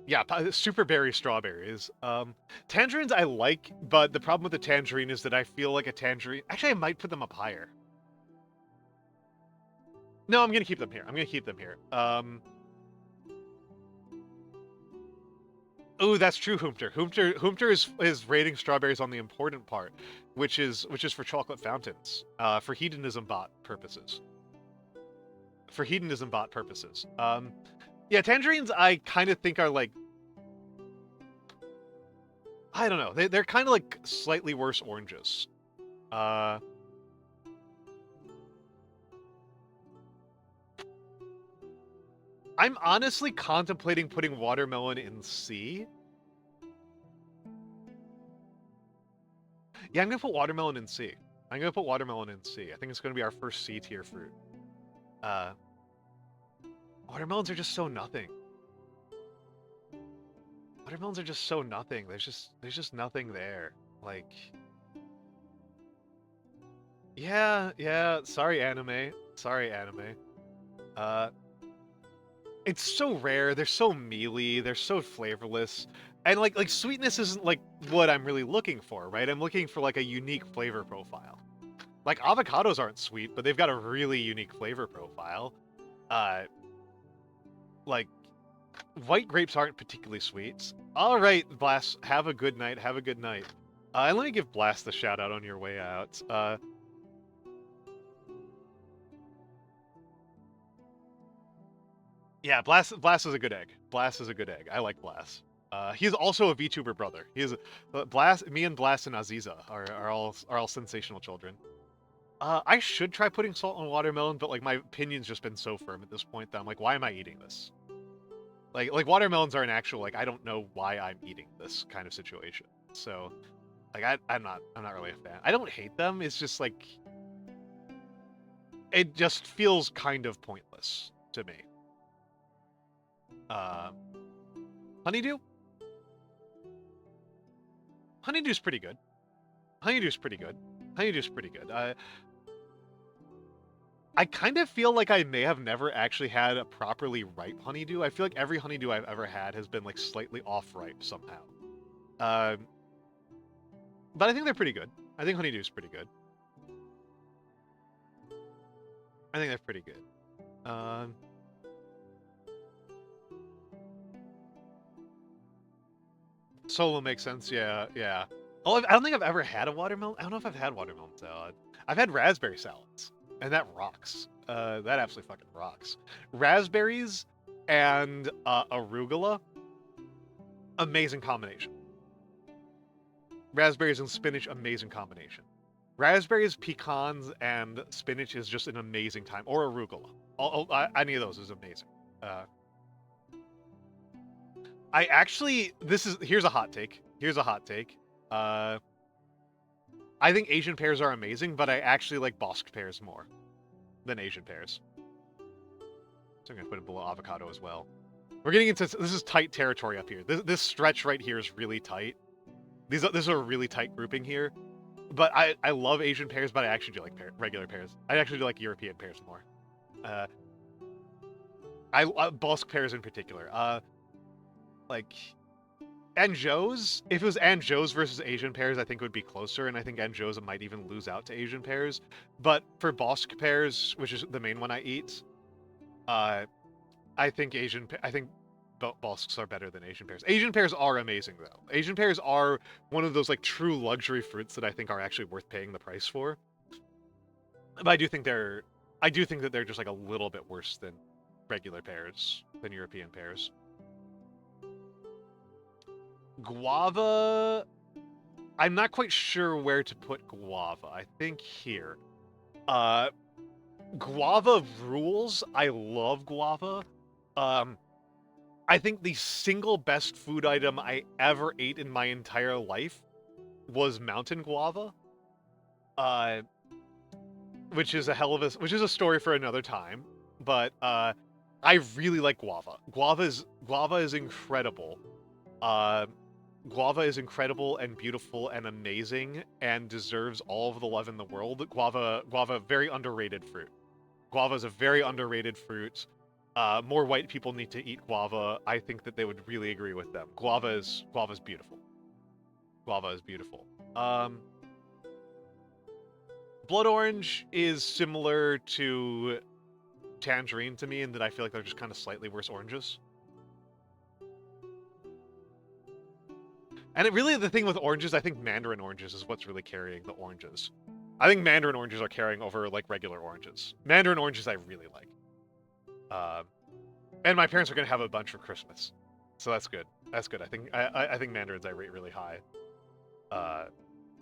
Yeah, super berry strawberries. Tangerines I like, but the problem with the tangerine is that I feel like a tangerine. Actually, I might put them up higher. No, I'm gonna keep them here. I'm gonna keep them here. Oh, that's true, Hoomter. Hoomter is rating strawberries on the important part, which is for chocolate fountains, for hedonism bot purposes. For hedonism bot purposes. Yeah, tangerines I kind of think are like, I don't know. They're kind of like slightly worse oranges. I'm honestly contemplating putting watermelon in C. Yeah, I'm gonna put watermelon in C. I'm gonna put watermelon in C. I think it's gonna be our first C tier fruit. Watermelons are just so nothing. Watermelons are just so nothing. There's just nothing there. Like, yeah. Sorry, anime. Sorry, anime. It's so rare. They're so mealy. They're so flavorless. And like sweetness isn't like what I'm really looking for, right? I'm looking for like a unique flavor profile. Like avocados aren't sweet, but they've got a really unique flavor profile. Like white grapes aren't particularly sweet. All right, Blast, have a good night. Have a good night. And let me give Blast the shout out on your way out. Yeah, Blast is a good egg. Blast is a good egg. I like Blast. He's also a VTuber brother. He is Blast. Me and Blast and Aziza are all sensational children. I should try putting salt on watermelon, but like my opinion's just been so firm at this point that I'm like, why am I eating this? Like watermelons are an actual like I don't know why I'm eating this kind of situation. So like I'm not really a fan. I don't hate them. It's just like it just feels kind of pointless to me. Honeydew? Honeydew's pretty good. Honeydew's pretty good. Honeydew's pretty good. I kind of feel like I may have never actually had a properly ripe honeydew. I feel like every honeydew I've ever had has been like slightly off-ripe somehow. But I think they're pretty good. I think honeydew's pretty good. I think they're pretty good. Solo makes sense. Yeah. Oh, I don't think I've ever had a watermelon. I don't know if I've had watermelon salad. I've had raspberry salads, and that rocks. That absolutely fucking rocks. Raspberries and arugula, amazing combination. Raspberries and spinach, amazing combination. Raspberries, pecans, and spinach is just an amazing time. Or arugula. Any of those is amazing. I actually, here's a hot take. Here's a hot take. I think Asian pears are amazing, but I actually like Bosc pears more than Asian pears. So I'm gonna put it below avocado as well. We're getting into, this is tight territory up here. This stretch right here is really tight. This is a really tight grouping here. But I love Asian pears, but I actually do like regular pears. I actually do like European pears more. I Bosc pears in particular. Like Anjou's, if it was Anjou's versus Asian pears, I think it would be closer, and I think Anjou's might even lose out to Asian pears. But for Bosque pears, which is the main one I eat, I think Bosques are better than Asian pears. Asian pears are amazing though. Asian pears are one of those like true luxury fruits that I think are actually worth paying the price for. But I do think that they're just like a little bit worse than regular pears, than European pears. Guava, I'm not quite sure where to put guava. I think here. Guava rules. I love guava. I think the single best food item I ever ate in my entire life was mountain guava. Which is a story for another time. But I really like guava. Guava is incredible. Guava is incredible and beautiful and amazing and deserves all of the love in the world. Guava, very underrated fruit. Guava is a very underrated fruit. More white people need to eat guava. I think that they would really agree with them. Guava's beautiful. Guava is beautiful. Blood orange is similar to tangerine to me in that I feel like they're just kind of slightly worse oranges. And the thing with oranges, I think mandarin oranges is what's really carrying the oranges. I think mandarin oranges are carrying over like regular oranges. Mandarin oranges I really like. And my parents are gonna have a bunch for Christmas, so that's good. That's good. I think mandarins I rate really high.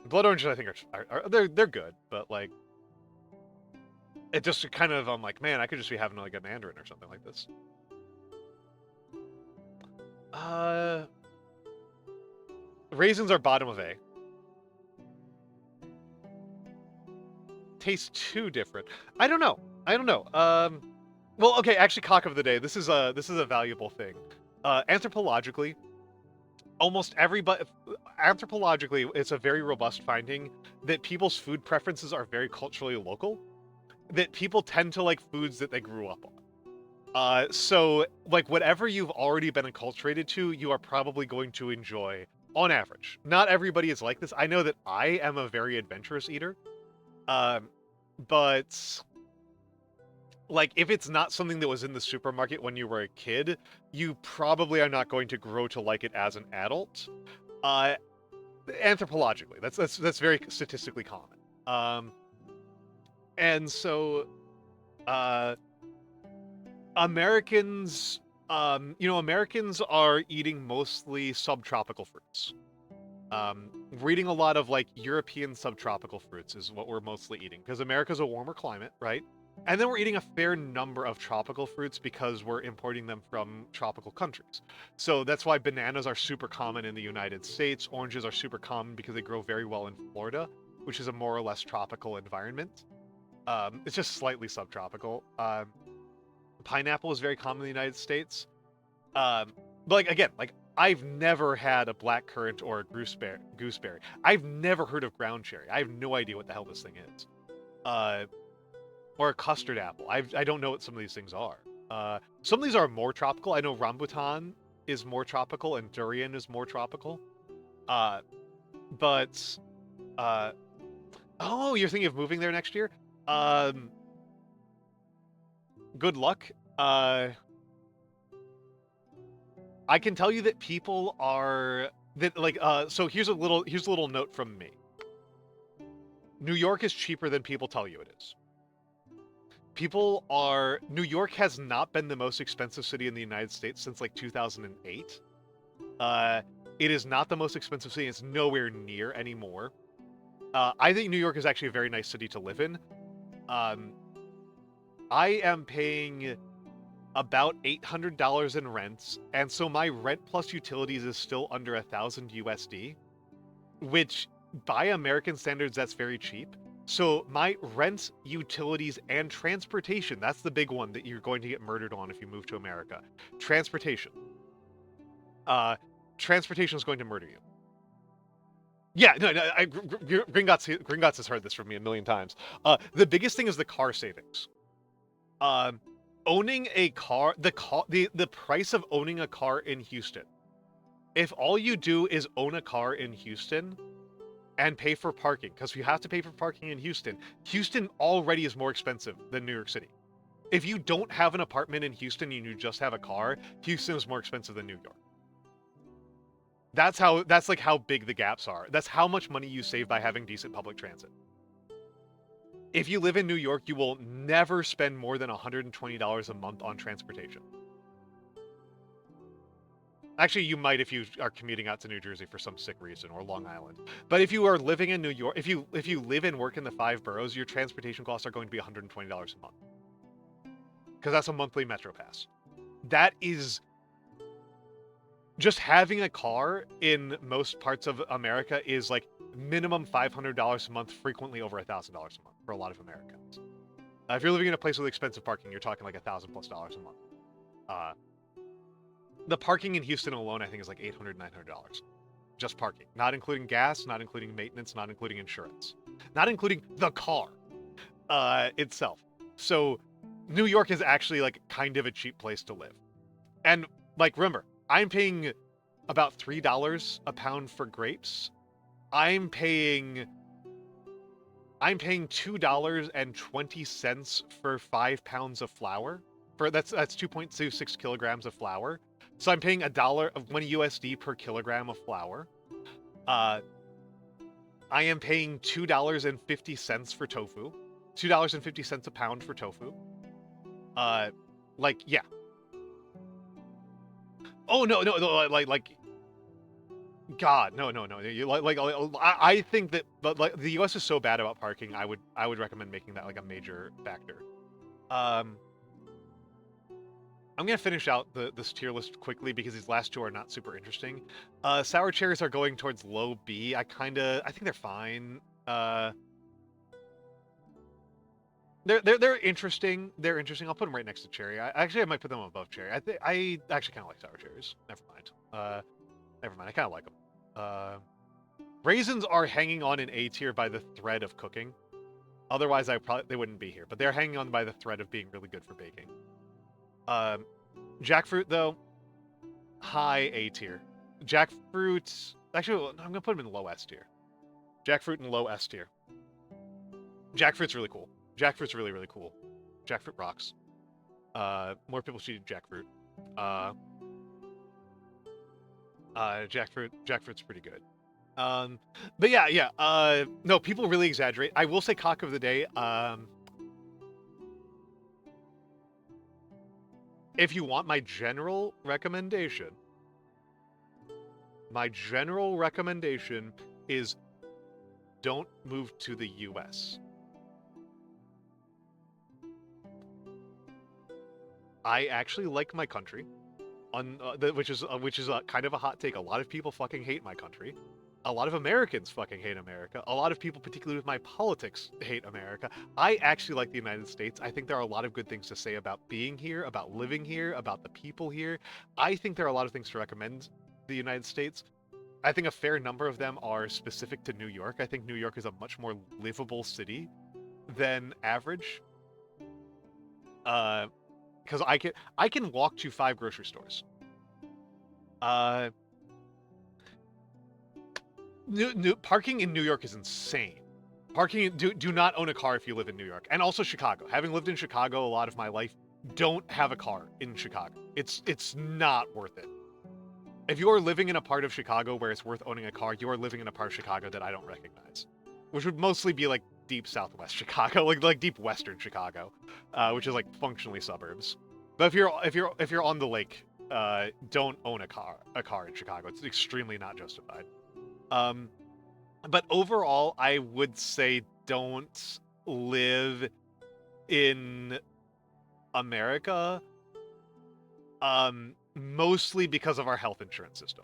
Blood oranges I think are they're good, but like it just kind of I'm like, man, I could just be having like a mandarin or something like this. Raisins are bottom of A. Taste too different. I don't know. Well, okay, actually, cock of the day. This is a valuable thing. Anthropologically, anthropologically, it's a very robust finding that people's food preferences are very culturally local. That people tend to like foods that they grew up on. So like whatever you've already been acculturated to, you are probably going to enjoy on average. Not everybody is like this. I know that I am a very adventurous eater. But like if it's not something that was in the supermarket when you were a kid, you probably are not going to grow to like it as an adult. Anthropologically, that's very statistically common. And so Americans Americans are eating mostly subtropical fruits. We're eating a lot of like European subtropical fruits is what we're mostly eating because America's a warmer climate, right? And then we're eating a fair number of tropical fruits because we're importing them from tropical countries. So that's why bananas are super common in the United States. Oranges are super common because they grow very well in Florida, which is a more or less tropical environment. It's just slightly subtropical. Pineapple is very common in the United States. But like again, like I've never had a blackcurrant or a gooseberry. I've never heard of ground cherry. I have no idea what the hell this thing is. Or a custard apple. I don't know what some of these things are. Some of these are more tropical. I know rambutan is more tropical and durian is more tropical. But oh, you're thinking of moving there next year? Good luck. I can tell you that people are that like so here's a little note from me. New York is cheaper than people tell you it is. New York has not been the most expensive city in the United States since like 2008. It is not the most expensive city. It's nowhere near anymore. I think New York is actually a very nice city to live in. I am paying about $800 in rents, and so my rent plus utilities is still under 1,000 USD, which by American standards, that's very cheap. So my rent, utilities, and transportation, that's the big one that you're going to get murdered on if you move to America. Transportation. Transportation is going to murder you. Yeah, no, Gringotts has heard this from me a million times. The biggest thing is the car savings. Owning a car, the price of owning a car in Houston If all you do is own a car in Houston and pay for parking, because you have to pay for parking in Houston, Houston already is more expensive than New York City. If you don't have an apartment in Houston and you just have a car, Houston is more expensive than New York. That's like how big the gaps are. That's how much money you save by having decent public transit. If you live in New York, you will never spend more than $120 a month on transportation. Actually, you might if you are commuting out to New Jersey for some sick reason, or Long Island. But if you are living in New York, if you live and work in the 5 boroughs, your transportation costs are going to be $120 a month. Because that's a monthly Metro Pass. That is... Just having a car in most parts of America is like minimum $500 a month, frequently over $1,000 a month for a lot of Americans. If you're living in a place with expensive parking, you're talking like $1,000+ a month. The parking in Houston alone, I think, is like $800, $900. Just parking. Not including gas, not including maintenance, not including insurance. Not including the car itself. So New York is actually like kind of a cheap place to live. And like, remember, I'm paying about $3 a pound for grapes. I'm paying $2.20 for 5 pounds of flour. That's 2.26 kilograms of flour. So I'm paying $1 of $1 USD per kilogram of flour. I am paying $2.50 for tofu. $2.50 a pound for tofu. Like, yeah. Oh no, like God, no. You I think that, but like the U.S. is so bad about parking. I would recommend making that like a major factor. I'm gonna finish out this tier list quickly because these last two are not super interesting. Sour cherries are going towards low B. I think they're fine. They're interesting. They're interesting. I'll put them right next to cherry. I might put them above cherry. I actually kind of like sour cherries. Never mind. I kind of like them. Raisins are hanging on in A tier by the thread of cooking. Otherwise, they wouldn't be here. But they're hanging on by the thread of being really good for baking. Jackfruit though, high A tier. Jackfruit. Actually, I'm gonna put them in low S tier. Jackfruit in low S tier. Jackfruit's really cool. Jackfruit's really, really cool. Jackfruit rocks. More people should eat jackfruit. Jackfruit's pretty good. But yeah. No, people really exaggerate. I will say cock of the day. If you want my general recommendation is don't move to the US. I actually like my country, which is kind of a hot take. A lot of people fucking hate my country. A lot of Americans fucking hate America. A lot of people, particularly with my politics, hate America. I actually like the United States. I think there are a lot of good things to say about being here, about living here, about the people here. I think there are a lot of things to recommend the United States. I think a fair number of them are specific to New York. I think New York is a much more livable city than average. Because I can walk to 5 grocery stores. Parking in New York is insane. Do not own a car if you live in New York, and also Chicago. Having lived in Chicago a lot of my life, don't have a car in Chicago. It's not worth it. If you are living in a part of Chicago where it's worth owning a car, you are living in a part of Chicago that I don't recognize, which would mostly be like deep southwest Chicago, like deep western Chicago, which is like functionally suburbs. But if you're on the lake, don't own a car in Chicago. It's extremely not justified. But overall, I would say don't live in America. Mostly because of our health insurance system.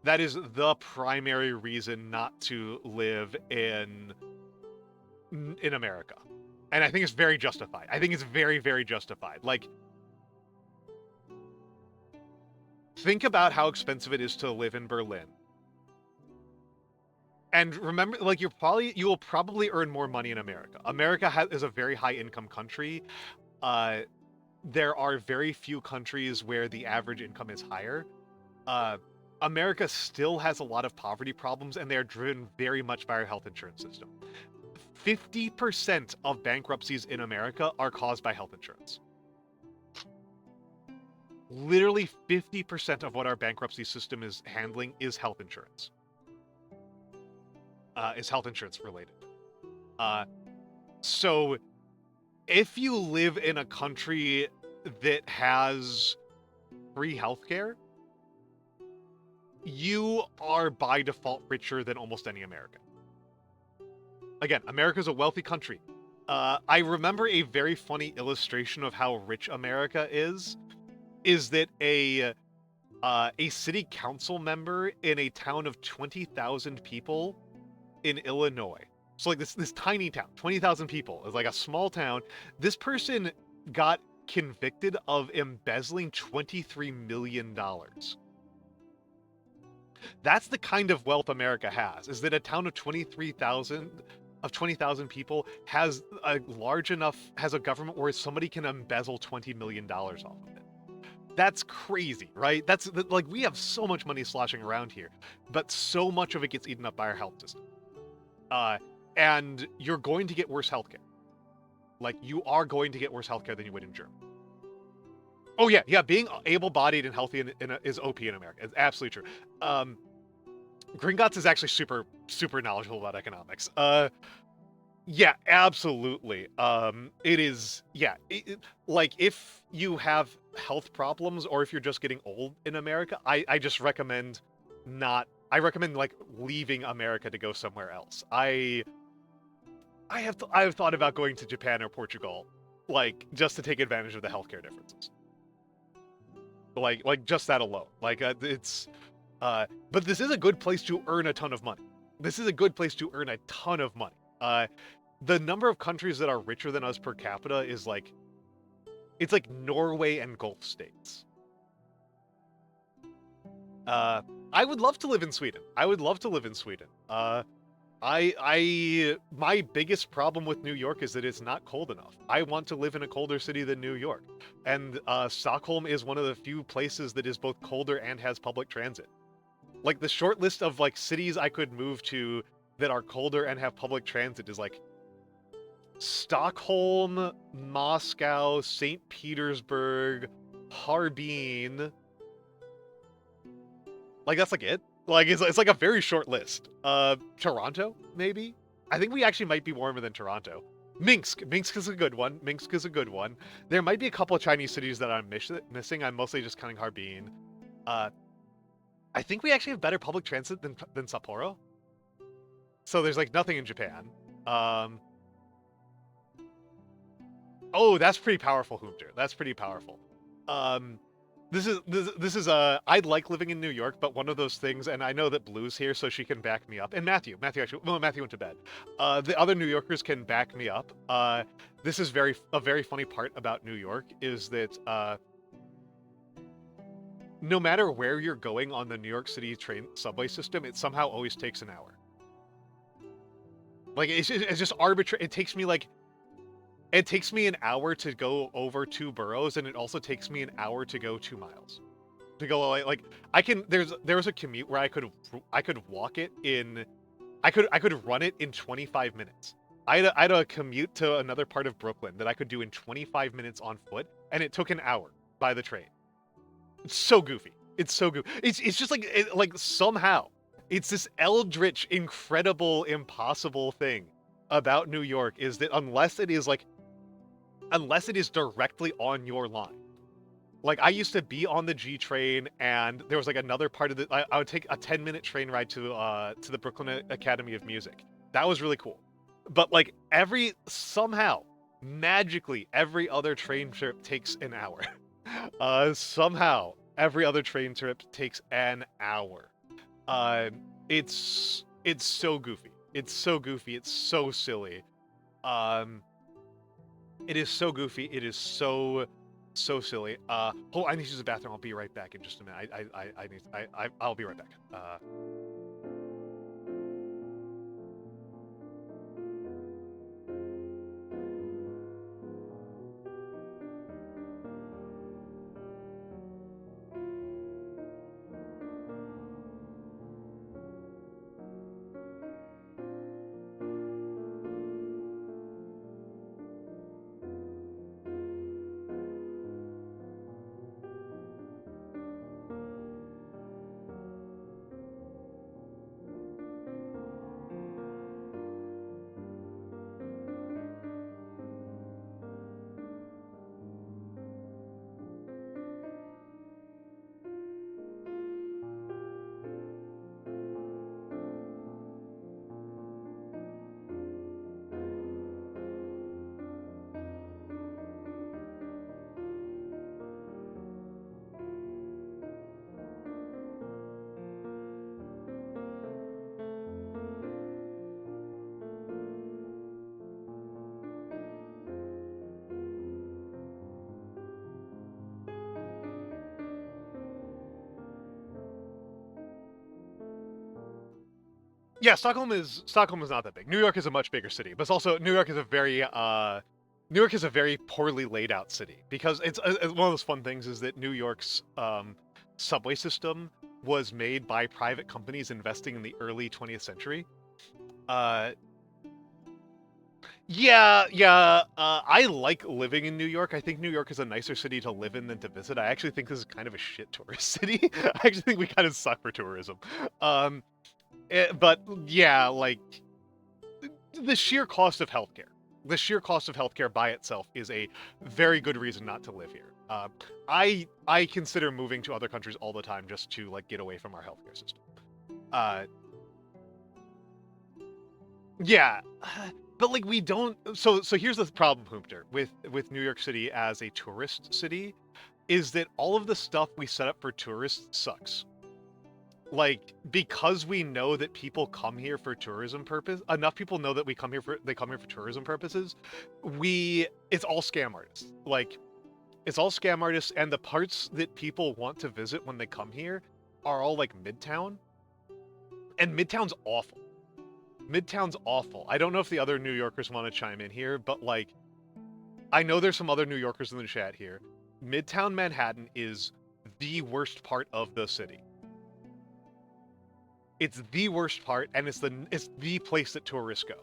That is the primary reason not to live in America. And I think it's very justified. I think it's very, very justified. Like, think about how expensive it is to live in Berlin. And remember, like, you will probably earn more money in America. America is a very high income country. there are very few countries where the average income is higher. Uh, America still has a lot of poverty problems, and they are driven very much by our health insurance system. 50% of bankruptcies in America are caused by health insurance. Literally 50% of what our bankruptcy system is handling is health insurance. Is health insurance related. So if you live in a country that has free healthcare, you are by default richer than almost any American. Again, America's a wealthy country. I remember a very funny illustration of how rich America is that a city council member in a town of 20,000 people in Illinois. So like this tiny town, 20,000 people. It's like a small town. This person got convicted of embezzling $23 million. That's the kind of wealth America has, is that a town of 20,000 people has a government where somebody can embezzle $20 million off of it. That's crazy, right? That's like, we have so much money sloshing around here, but so much of it gets eaten up by our health system. And you're going to get worse healthcare. Like, you are going to get worse healthcare than you would in Germany. Oh yeah, being able-bodied and healthy is OP in America. It's absolutely true. Gringotts is actually super knowledgeable about economics. Yeah, absolutely. It is, yeah. Like, if you have health problems or if you're just getting old in America, I just recommend I recommend, like, leaving America to go somewhere else. I have thought about going to Japan or Portugal, like, just to take advantage of the healthcare differences. Like just that alone. Like, but this is a good place to earn a ton of money. This is a good place to earn a ton of money. The number of countries that are richer than us per capita is like, it's like Norway and Gulf states. I would love to live in Sweden. My biggest problem with New York is that it's not cold enough. I want to live in a colder city than New York. And Stockholm is one of the few places that is both colder and has public transit. Like, the short list of, like, cities I could move to that are colder and have public transit is like Stockholm, Moscow, St. Petersburg, Harbin. Like, that's like it. Like, it's like a very short list. Toronto, maybe? I think we actually might be warmer than Toronto. Minsk is a good one. There might be a couple of Chinese cities that I'm missing. I'm mostly just counting Harbin. I think we actually have better public transit than Sapporo. So there's, like, nothing in Japan. Oh, that's pretty powerful, Hoomter. That's pretty powerful. This is I'd like living in New York, but one of those things, and I know that Blue's here, so she can back me up. And Matthew went to bed. The other New Yorkers can back me up. This is a very funny part about New York is that no matter where you're going on the New York City subway system, it somehow always takes an hour. Like, it's just arbitrary. It takes me an hour to go over 2 boroughs, and it also takes me an hour to go 2 miles. To go, like there was a commute where I could walk it in, I could run it in 25 minutes. I had a commute to another part of Brooklyn that I could do in 25 minutes on foot, and it took an hour by the train. It's so goofy. It's just like somehow it's this eldritch, incredible, impossible thing about New York is that unless it is directly on your line. Like, I used to be on the G train, and there was like another part of I would take a 10-minute train ride to the Brooklyn Academy of Music. That was really cool. But like, somehow, magically, every other train trip takes an hour. Somehow, every other train trip takes an hour. It's so goofy. It's so silly. It is so goofy. It is so silly. I need to use the bathroom. I'll be right back in just a minute. I'll be right back. Yeah, Stockholm is not that big. New York is a much bigger city, but it's also New York is a very poorly laid out city because it's one of those fun things is that New York's subway system was made by private companies investing in the early 20th century. Uh, I like living in New York. I think New York is a nicer city to live in than to visit. I actually think this is kind of a shit tourist city. I actually think we kind of suck for tourism. Um, but yeah, like the sheer cost of healthcare. The sheer cost of healthcare by itself is a very good reason not to live here. I consider moving to other countries all the time just to like get away from our healthcare system. Uh, yeah, but like we don't. So here's the problem, Hoopter, with New York City as a tourist city, is that all of the stuff we set up for tourists sucks. Like because we know that people come here for tourism purpose, enough people know that they come here for tourism purposes. It's all scam artists. Like it's all scam artists, and the parts that people want to visit when they come here are all like Midtown, and Midtown's awful. Midtown's awful. I don't know if the other New Yorkers want to chime in here, but like I know there's some other New Yorkers in the chat here. Midtown Manhattan is the worst part of the city. It's the worst part, and it's the place that tourists go.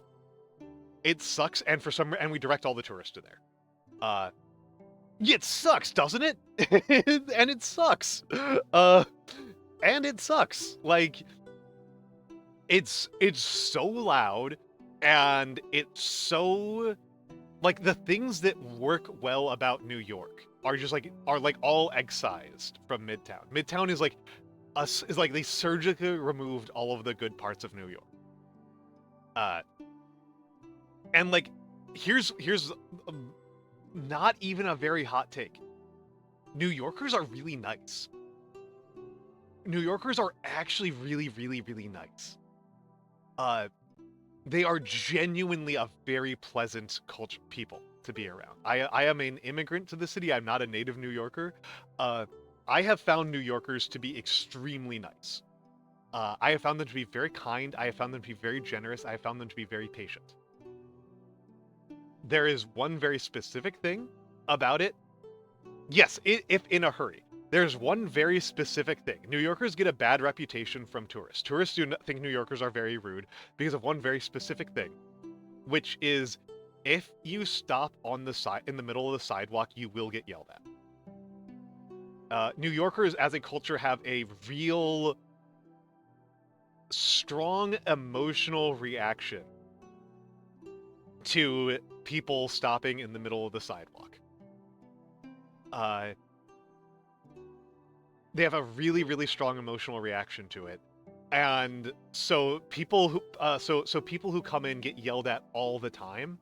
It sucks, and we direct all the tourists to there. Yeah, it sucks, doesn't it? And it sucks. And it sucks. Like, it's so loud, and it's so like the things that work well about New York are all excised from Midtown. Midtown is like they surgically removed all of the good parts of New York. And like, here's not even a very hot take. New Yorkers are really nice. New Yorkers are actually really, really, really nice. They are genuinely a very pleasant people to be around. I am an immigrant to the city. I'm not a native New Yorker. I have found New Yorkers to be extremely nice. I have found them to be very kind. I have found them to be very generous. I have found them to be very patient. There is one very specific thing about it. Yes, if in a hurry. There's one very specific thing. New Yorkers get a bad reputation from tourists. Tourists do not think New Yorkers are very rude because of one very specific thing, which is if you stop on the side in the middle of the sidewalk, you will get yelled at. New Yorkers as a culture have a real strong emotional reaction to people stopping in the middle of the sidewalk. They have a really, really strong emotional reaction to it, and so people who come in get yelled at all the time.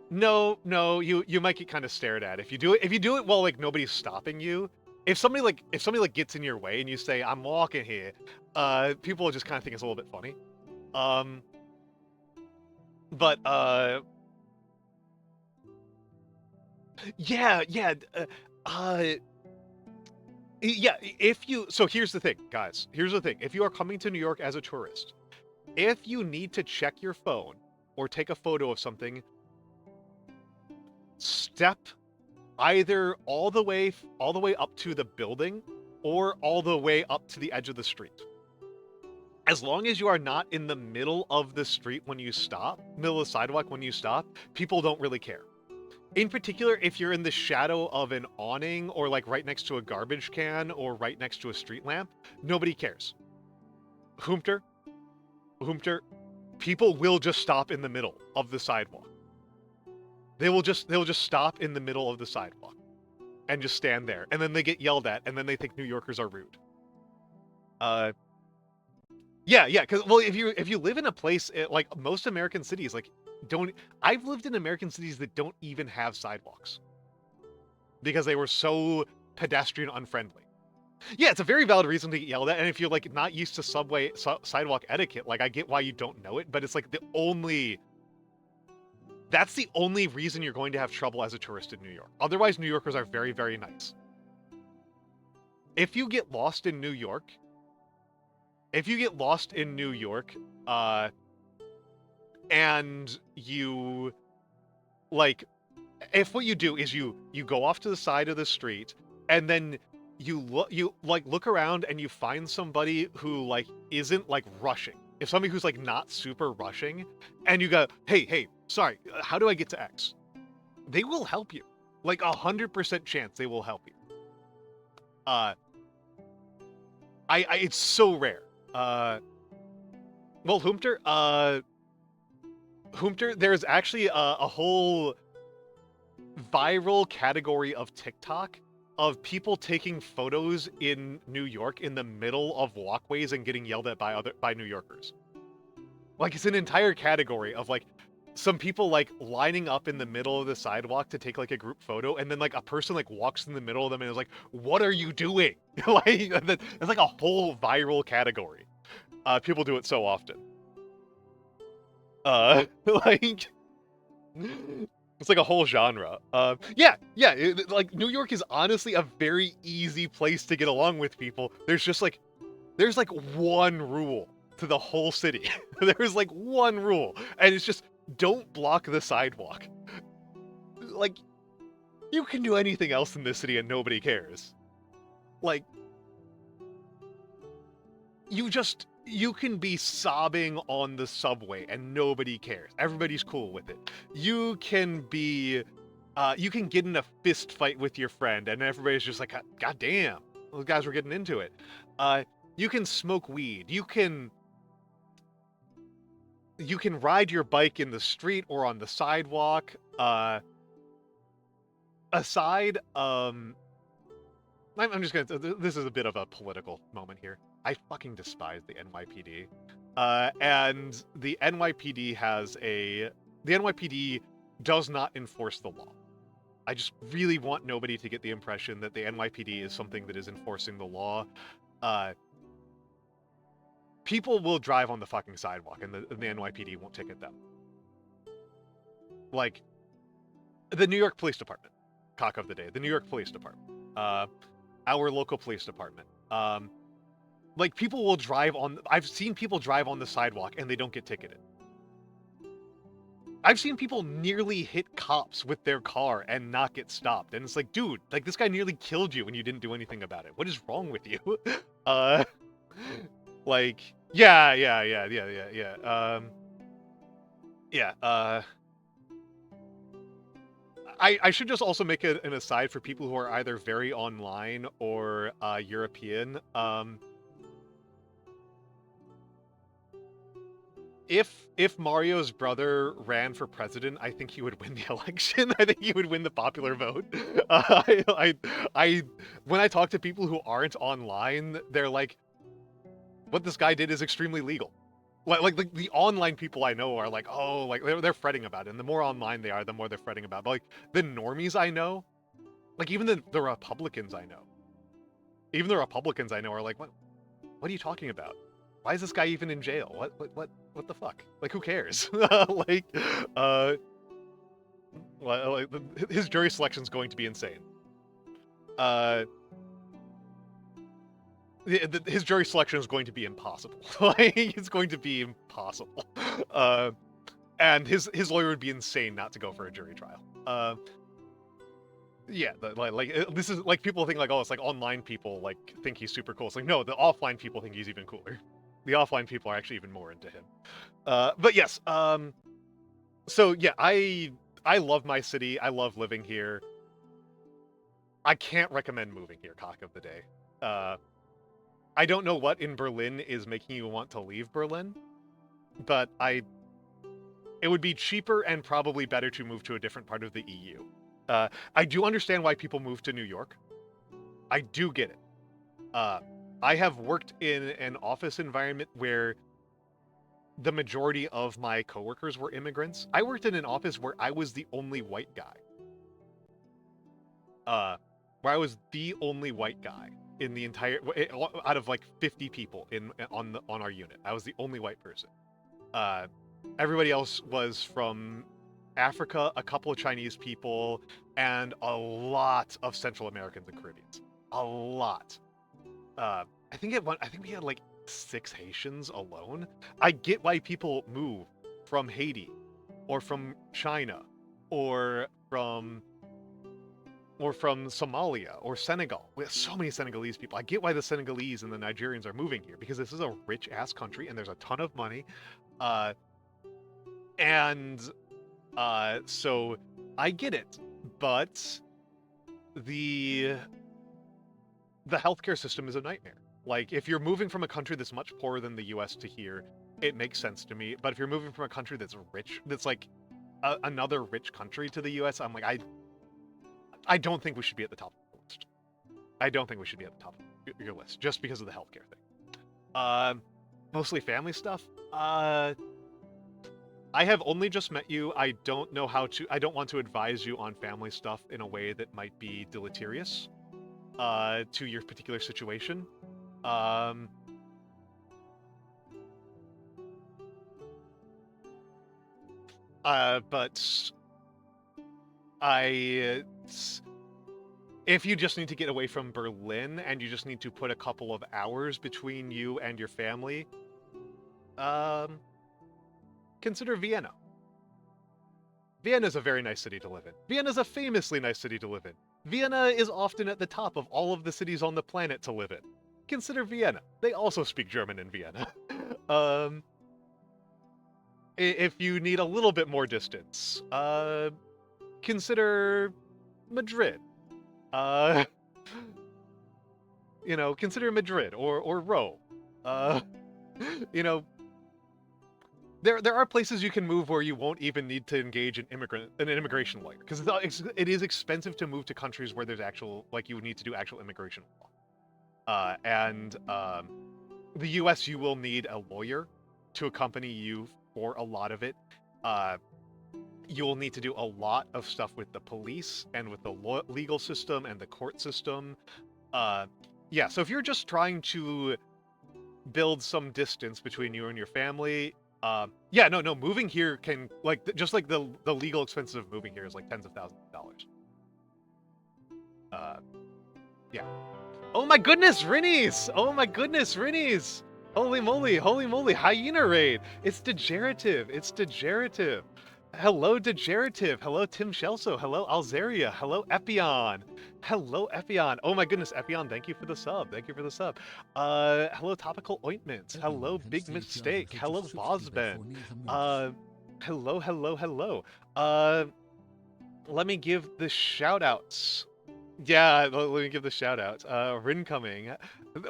No, you might get kind of stared at if you do it while like nobody's stopping you. If somebody gets in your way and you say I'm walking here, people will just kind of think it's a little bit funny. But yeah, so here's the thing, guys. Here's the thing. If you are coming to New York as a tourist, if you need to check your phone or take a photo of something, step either all the way up to the building or all the way up to the edge of the street. As long as you are not in the middle of the street when you stop, middle of the sidewalk when you stop, people don't really care. In particular, if you're in the shadow of an awning or like right next to a garbage can or right next to a street lamp, nobody cares. Hoomter, people will just stop in the middle of the sidewalk. They'll just stop in the middle of the sidewalk and just stand there, and then they get yelled at, and then they think New Yorkers are rude. Yeah, because if you live in a place like most American cities, like I've lived in American cities that don't even have sidewalks because they were so pedestrian unfriendly. Yeah, it's a very valid reason to get yelled at, and if you're like not used to sidewalk etiquette, like I get why you don't know it, but it's like that's the only reason you're going to have trouble as a tourist in New York. Otherwise, New Yorkers are very, very nice. if you get lost in New York, uh, and you like, if what you do is you go off to the side of the street, and then you look around and you find somebody who like isn't like rushing. If somebody who's like not super rushing, and you go, hey, sorry, how do I get to X? They will help you. Like 100% chance they will help you. It's so rare. Well, Hoomter, there's actually a whole viral category of TikTok of people taking photos in New York in the middle of walkways and getting yelled at by New Yorkers. Like, it's an entire category of like some people like lining up in the middle of the sidewalk to take like a group photo, and then like a person like walks in the middle of them and is like, "What are you doing?" Like, it's like a whole viral category. People do it so often. Like, it's like a whole genre. Yeah. Like, New York is honestly a very easy place to get along with people. There's like one rule to the whole city. There's like one rule, and it's just don't block the sidewalk. Like, you can do anything else in this city and nobody cares. Like, you can be sobbing on the subway and nobody cares. Everybody's cool with it. You can get in a fist fight with your friend and everybody's just like, God damn, those guys were getting into it. You can smoke weed. You can ride your bike in the street or on the sidewalk. I'm just gonna. This is a bit of a political moment here. I fucking despise the NYPD, and the NYPD does not enforce the law. I just really want nobody to get the impression that the NYPD is something that is enforcing the law. People will drive on the fucking sidewalk, and the NYPD won't ticket them. Like, the New York Police Department, cock of the day. The New York Police Department. Our local police department. Like, people will drive on. I've seen people drive on the sidewalk and they don't get ticketed. I've seen people nearly hit cops with their car and not get stopped. And it's like, dude, like, this guy nearly killed you and you didn't do anything about it. What is wrong with you? Like, yeah. I should just also make an aside for people who are either very online or European. If Mario's brother ran for president, I think he would win the election. I think he would win the popular vote. When I talk to people who aren't online, they're like, what this guy did is extremely legal. Like the online people I know are like, oh, like they're fretting about it. And the more online they are, the more they're fretting about it. But like the normies I know, like even the Republicans I know, are like, what are you talking about? Why is this guy even in jail? What the fuck? Like, who cares? Like, his jury selection is going to be insane. His jury selection is going to be impossible. Like, it's going to be impossible. And his lawyer would be insane not to go for a jury trial. Yeah, this is like, people think like, oh, it's like online people like think he's super cool. It's like, no, the offline people think he's even cooler. The offline people are actually even more into him. But yes, so yeah, I love my city. I love living here. I can't recommend moving here, cock of the day. I don't know what in Berlin is making you want to leave Berlin, but it would be cheaper and probably better to move to a different part of the EU. I do understand why people move to New York. I do get it. I have worked in an office environment where the majority of my coworkers were immigrants. I worked in an office where I was the only white guy. Where I was the only white guy in the entire, out of like 50 people on our unit. I was the only white person. Everybody else was from Africa, a couple of Chinese people, and a lot of Central Americans and Caribbeans. A lot. I think we had like 6 Haitians alone. I get why people move from Haiti or from China or from Somalia or Senegal. We have so many Senegalese people. I get why the Senegalese and the Nigerians are moving here because this is a rich ass country and there's a ton of money. Uh, and so I get it, but the healthcare system is a nightmare. Like, if you're moving from a country that's much poorer than the U.S. to here, it makes sense to me. But if you're moving from a country that's rich, that's like another rich country to the U.S., I'm like, I don't think we should be at the top of the list. I don't think we should be at the top of your list just because of the healthcare thing. Mostly family stuff. I have only just met you. I don't want to advise you on family stuff in a way that might be deleterious to your particular situation. But if you just need to get away from Berlin and you just need to put a couple of hours between you and your family, consider Vienna. Vienna is a very nice city to live in. Vienna is a famously nice city to live in. Vienna is often at the top of all of the cities on the planet to live in. Consider Vienna. They also speak German in Vienna. If you need a little bit more distance, consider Madrid. Consider Madrid or Rome. There are places you can move where you won't even need to engage an immigration lawyer, because it is expensive to move to countries where there's you would need to do actual immigration law. And the U.S. you will need a lawyer to accompany you for a lot of it. You will need to do a lot of stuff with the police and with the legal system and the court system. Yeah, so if you're just trying to build some distance between you and your family, moving here can, the legal expenses of moving here is like tens of thousands of dollars. Yeah. Oh my goodness, Rinnies! Oh my goodness, Rinnies! Holy moly, hyena raid! It's degenerative, Hello, Degenerative. Hello, Tim Shelso. Hello, Alzeria. Hello, Epion. Oh my goodness, Epion, thank you for the sub. Hello, Topical Ointments. Hello, Big Mistake. Hello, Bosben. Hello. Let me give the shout-outs. Yeah, let me give the shout-outs. Rincoming.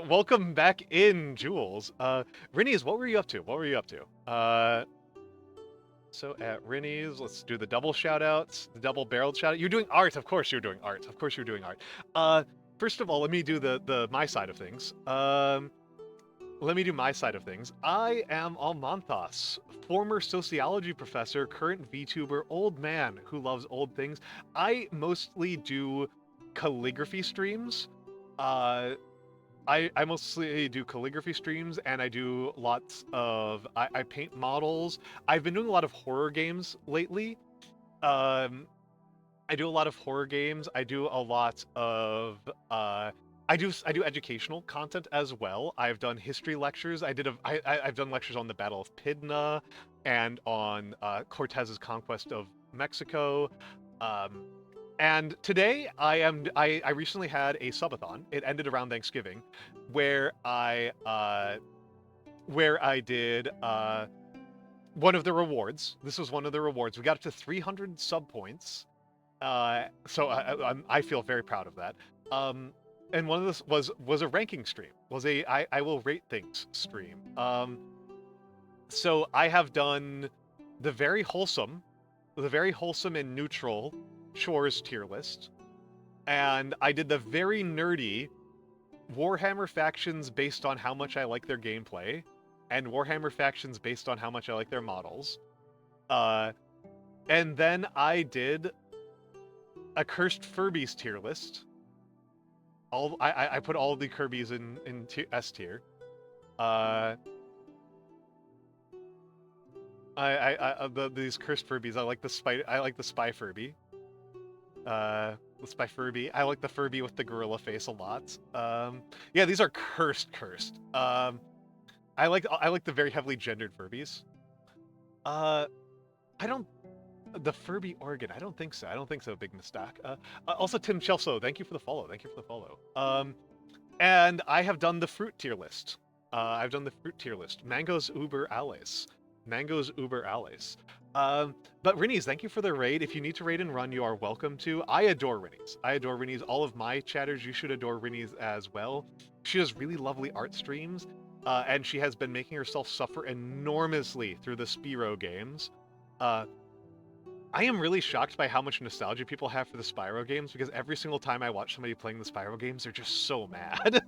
Welcome back in, Jules. Rinnies, what were you up to? So at Rinnies, let's do the double shout-outs, the double-barreled shout-out. You're doing art, of course you're doing art. First of all, let me do my side of things. I am Almantas, former sociology professor, current VTuber, old man who loves old things. I mostly do calligraphy streams. I mostly do calligraphy streams, and I do lots of... I paint models. I've been doing a lot of horror games lately. I do a lot of horror games. I do a lot of... I do educational content as well. I've done history lectures. I've done lectures on the Battle of Pydna and on Cortez's conquest of Mexico. And today I recently had a subathon. It ended around Thanksgiving, where I did one of the rewards. This was one of the rewards. We got up to 300 sub points. So I feel very proud of that. And one of this was a ranking stream. I will rate things stream. So I have done the very wholesome and neutral chores tier list, and I did the very nerdy Warhammer factions based on how much I like their gameplay, and Warhammer factions based on how much I like their models. And then I did a cursed Furbies tier list. I put all the Kirby's in S tier. These cursed Furbies. I like the spy Furby. It's by Furby. I like the Furby with the gorilla face a lot. Yeah, these are cursed. I like the very heavily gendered Furbies. Uh, I don't the Furby organ. I don't think so. I don't think so. Big mistake. Also, Tim Chelso, thank you for the follow. Thank you for the follow. And I have done the fruit tier list. I've done the fruit tier list. Mangoes Uber Alles. Mangoes Uber Alles. But Rinnies, thank you for the raid. If you need to raid and run, you are welcome to. I adore Rinnies. I adore Rinnies. All of my chatters, you should adore Rinnies as well. She has really lovely art streams, and she has been making herself suffer enormously through the Spyro games. I am really shocked by how much nostalgia people have for the Spyro games, because every single time I watch somebody playing the Spyro games, they're just so mad.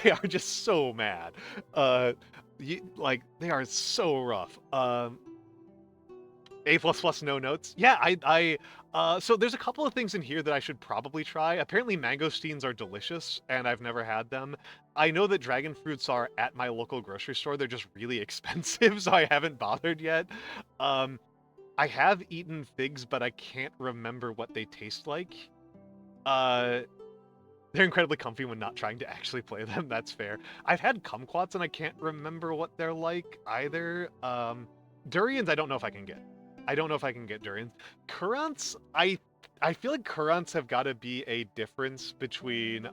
They are just so mad. They are so rough. A++ no notes. Yeah, so there's a couple of things in here that I should probably try. Apparently mangosteens are delicious, and I've never had them. I know that dragon fruits are at my local grocery store. They're just really expensive, so I haven't bothered yet. I have eaten figs, but I can't remember what they taste like. They're incredibly comfy when not trying to actually play them, that's fair. I've had kumquats, and I can't remember what they're like either. Durians, I don't know if I can get. I don't know if I can get durians. Currants, I feel like currants have got to be a difference between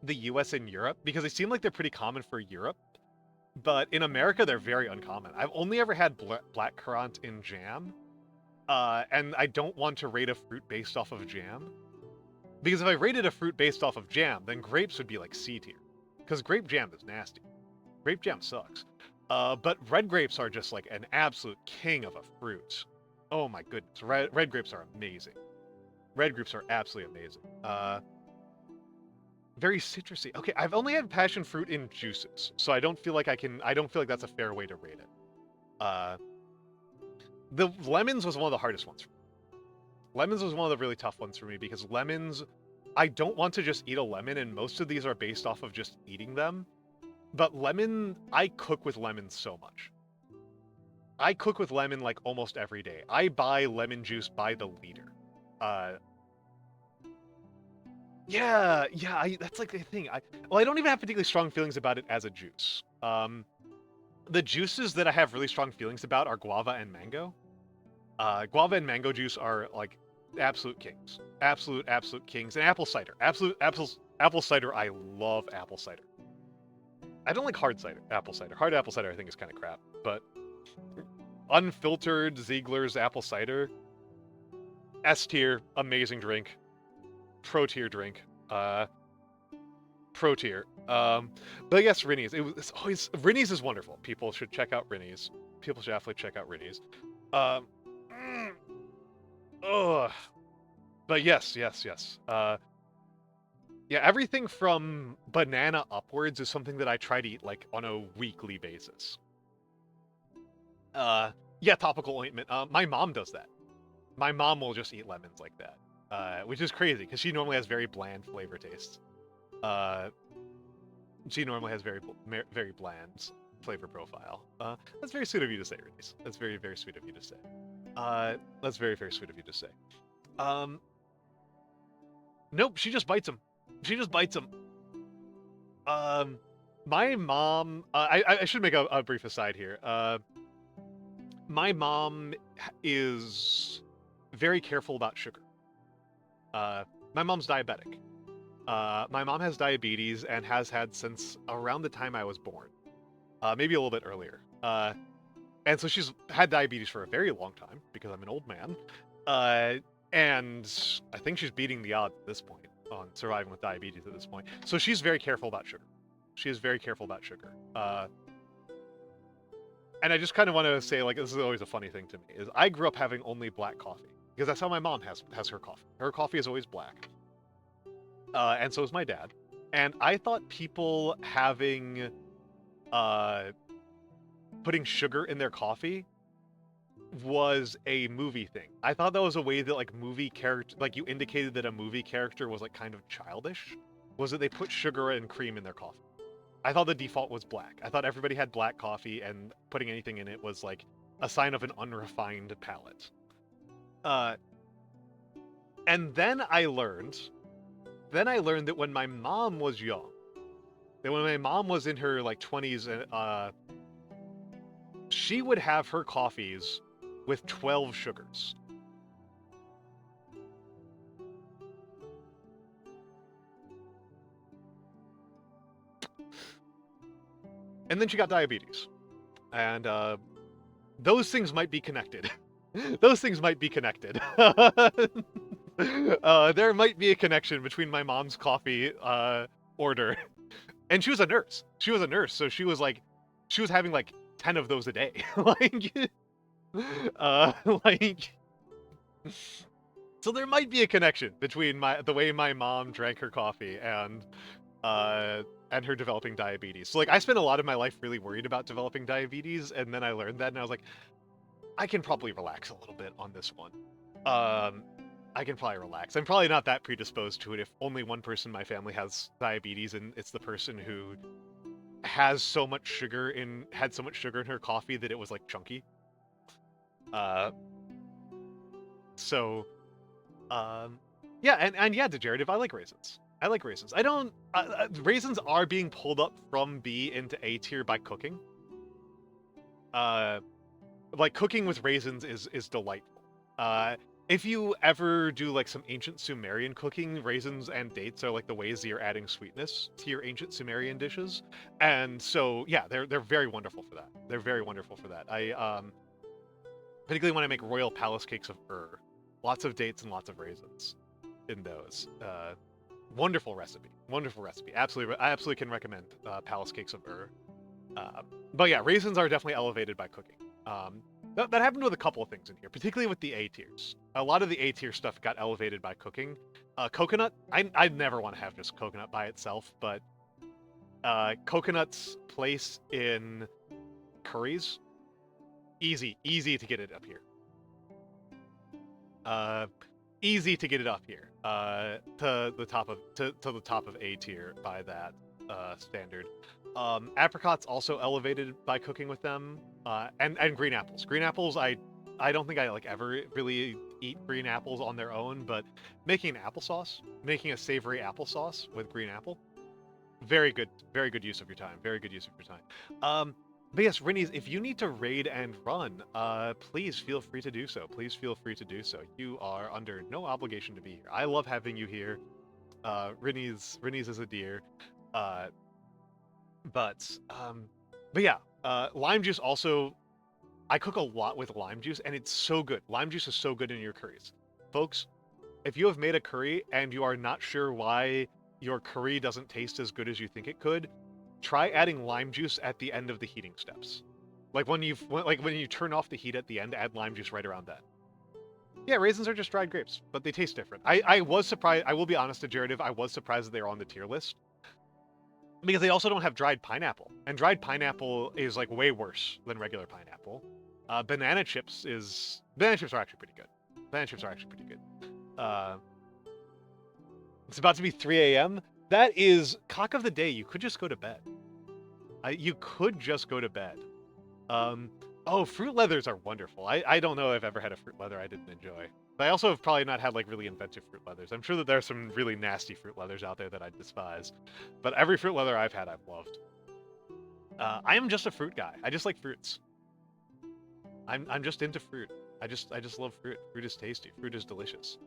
the US and Europe, because they seem like they're pretty common for Europe. But in America, they're very uncommon. I've only ever had black currant in jam, and I don't want to rate a fruit based off of jam. Because if I rated a fruit based off of jam, then grapes would be like C tier. Because grape jam is nasty. Grape jam sucks. But red grapes are just like an absolute king of a fruit. Oh my goodness, red grapes are amazing. Red grapes are absolutely amazing. Very citrusy. Okay, I've only had passion fruit in juices, so I don't feel like I don't feel like that's a fair way to rate it. The lemons was one of the hardest ones for me. Lemons was one of the really tough ones for me, because lemons, I don't want to just eat a lemon, and most of these are based off of just eating them. But lemon, I cook with lemon so much. I cook with lemon like almost every day. I buy lemon juice by the liter. Yeah, that's like the thing. I don't even have particularly strong feelings about it as a juice. The juices that I have really strong feelings about are guava and mango. Guava and mango juice are like absolute kings. Absolute kings. And apple cider. Apple cider, I love apple cider. I don't like hard cider, apple cider. Hard apple cider I think is kind of crap, but unfiltered Ziegler's apple cider, S tier, amazing drink. Pro tier drink. Pro tier. But yes, Rinnies. It's always Rinnies is wonderful. People should check out Rinnies. People should definitely check out Rinnies. But yes. Yeah, everything from banana upwards is something that I try to eat like on a weekly basis. Yeah, topical ointment. My mom does that. My mom will just eat lemons like that, which is crazy because she normally has very bland flavor tastes. She normally has very bland flavor profile. That's very sweet of you to say, Reese. That's very sweet of you to say. That's very sweet of you to say. Nope, she just bites him. She just bites him. My mom. I should make a brief aside here. My mom is very careful about sugar. My mom's diabetic. My mom has diabetes and has had since around the time I was born. Maybe a little bit earlier. And so she's had diabetes for a very long time because I'm an old man. And I think she's beating the odds at this point on surviving with diabetes at this point. So she's very careful about sugar. She is very careful about sugar. And I just kind of want to say, like, this is always a funny thing to me, is I grew up having only black coffee. Because that's how my mom has her coffee. Her coffee is always black. And so is my dad. And I thought people having... putting sugar in their coffee was a movie thing. I thought that was a way that, like, movie character... Like, you indicated that a movie character was, like, kind of childish. Was that they put sugar and cream in their coffee. I thought the default was black. I thought everybody had black coffee, and putting anything in it was, like, a sign of an unrefined palate. And then I learned that when my mom was young, that when my mom was in her like 20s, she would have her coffees with 12 sugars. And then she got diabetes. And those things might be connected. Those things might be connected. There might be a connection between my mom's coffee order, and she was a nurse. She was a nurse, so she was having like 10 of those a day. like, uh, like, so there might be a connection between the way my mom drank her coffee and her developing diabetes. So like, I spent a lot of my life really worried about developing diabetes, and then I learned that, and I was like, I can probably relax a little bit on this one. I can probably relax. I'm probably not that predisposed to it if only one person in my family has diabetes, and it's the person who had so much sugar in her coffee that it was like chunky. So, yeah, and yeah, degenerative. I like raisins. I like raisins. I don't. Raisins are being pulled up from B into A tier by cooking. Like cooking with raisins is delightful. If you ever do like some ancient Sumerian cooking, raisins and dates are like the ways that you're adding sweetness to your ancient Sumerian dishes. And so yeah, they're very wonderful for that. They're very wonderful for that. I particularly when I make royal palace cakes of lots of dates and lots of raisins in those. Wonderful recipe. Wonderful recipe. Absolutely, I absolutely can recommend palace cakes of but yeah, raisins are definitely elevated by cooking. That happened with a couple of things in here, particularly with the A tiers. A lot of the A tier stuff got elevated by cooking. Coconut, I'd never want to have just coconut by itself, but coconut's place in curries, easy to get it up here. Easy to get it up here to the top of A tier by that standard. Apricots also elevated by cooking with them, and green apples. Green apples, I don't think I like ever really eat green apples on their own, but making an applesauce, making a savory applesauce with green apple, very good use of your time. Very good use of your time. But yes, Rinnies, if you need to raid and run, please feel free to do so. Please feel free to do so. You are under no obligation to be here. I love having you here. Rinnies is a dear. But yeah, lime juice also, I cook a lot with lime juice, and it's so good. Lime juice is so good in your curries. Folks, if you have made a curry and you are not sure why your curry doesn't taste as good as you think it could, try adding lime juice at the end of the heating steps. Like when you turn off the heat at the end, add lime juice right around that. Yeah, raisins are just dried grapes, but they taste different. I was surprised, I will be honest, degenerative, I was surprised that they were on the tier list. Because they also don't have dried pineapple. And dried pineapple is like way worse than regular pineapple. Banana chips are actually pretty good. It's about to be 3 a.m. That is cock of the day. You could just go to bed. You could just go to bed. Oh, fruit leathers are wonderful. I don't know if I've ever had a fruit leather I didn't enjoy. But I also have probably not had like really inventive fruit leathers. I'm sure that there are some really nasty fruit leathers out there that I despise. But every fruit leather I've had, I've loved. I am just a fruit guy. I just like fruits. I'm just into fruit. I just love fruit. Fruit is tasty. Fruit is delicious.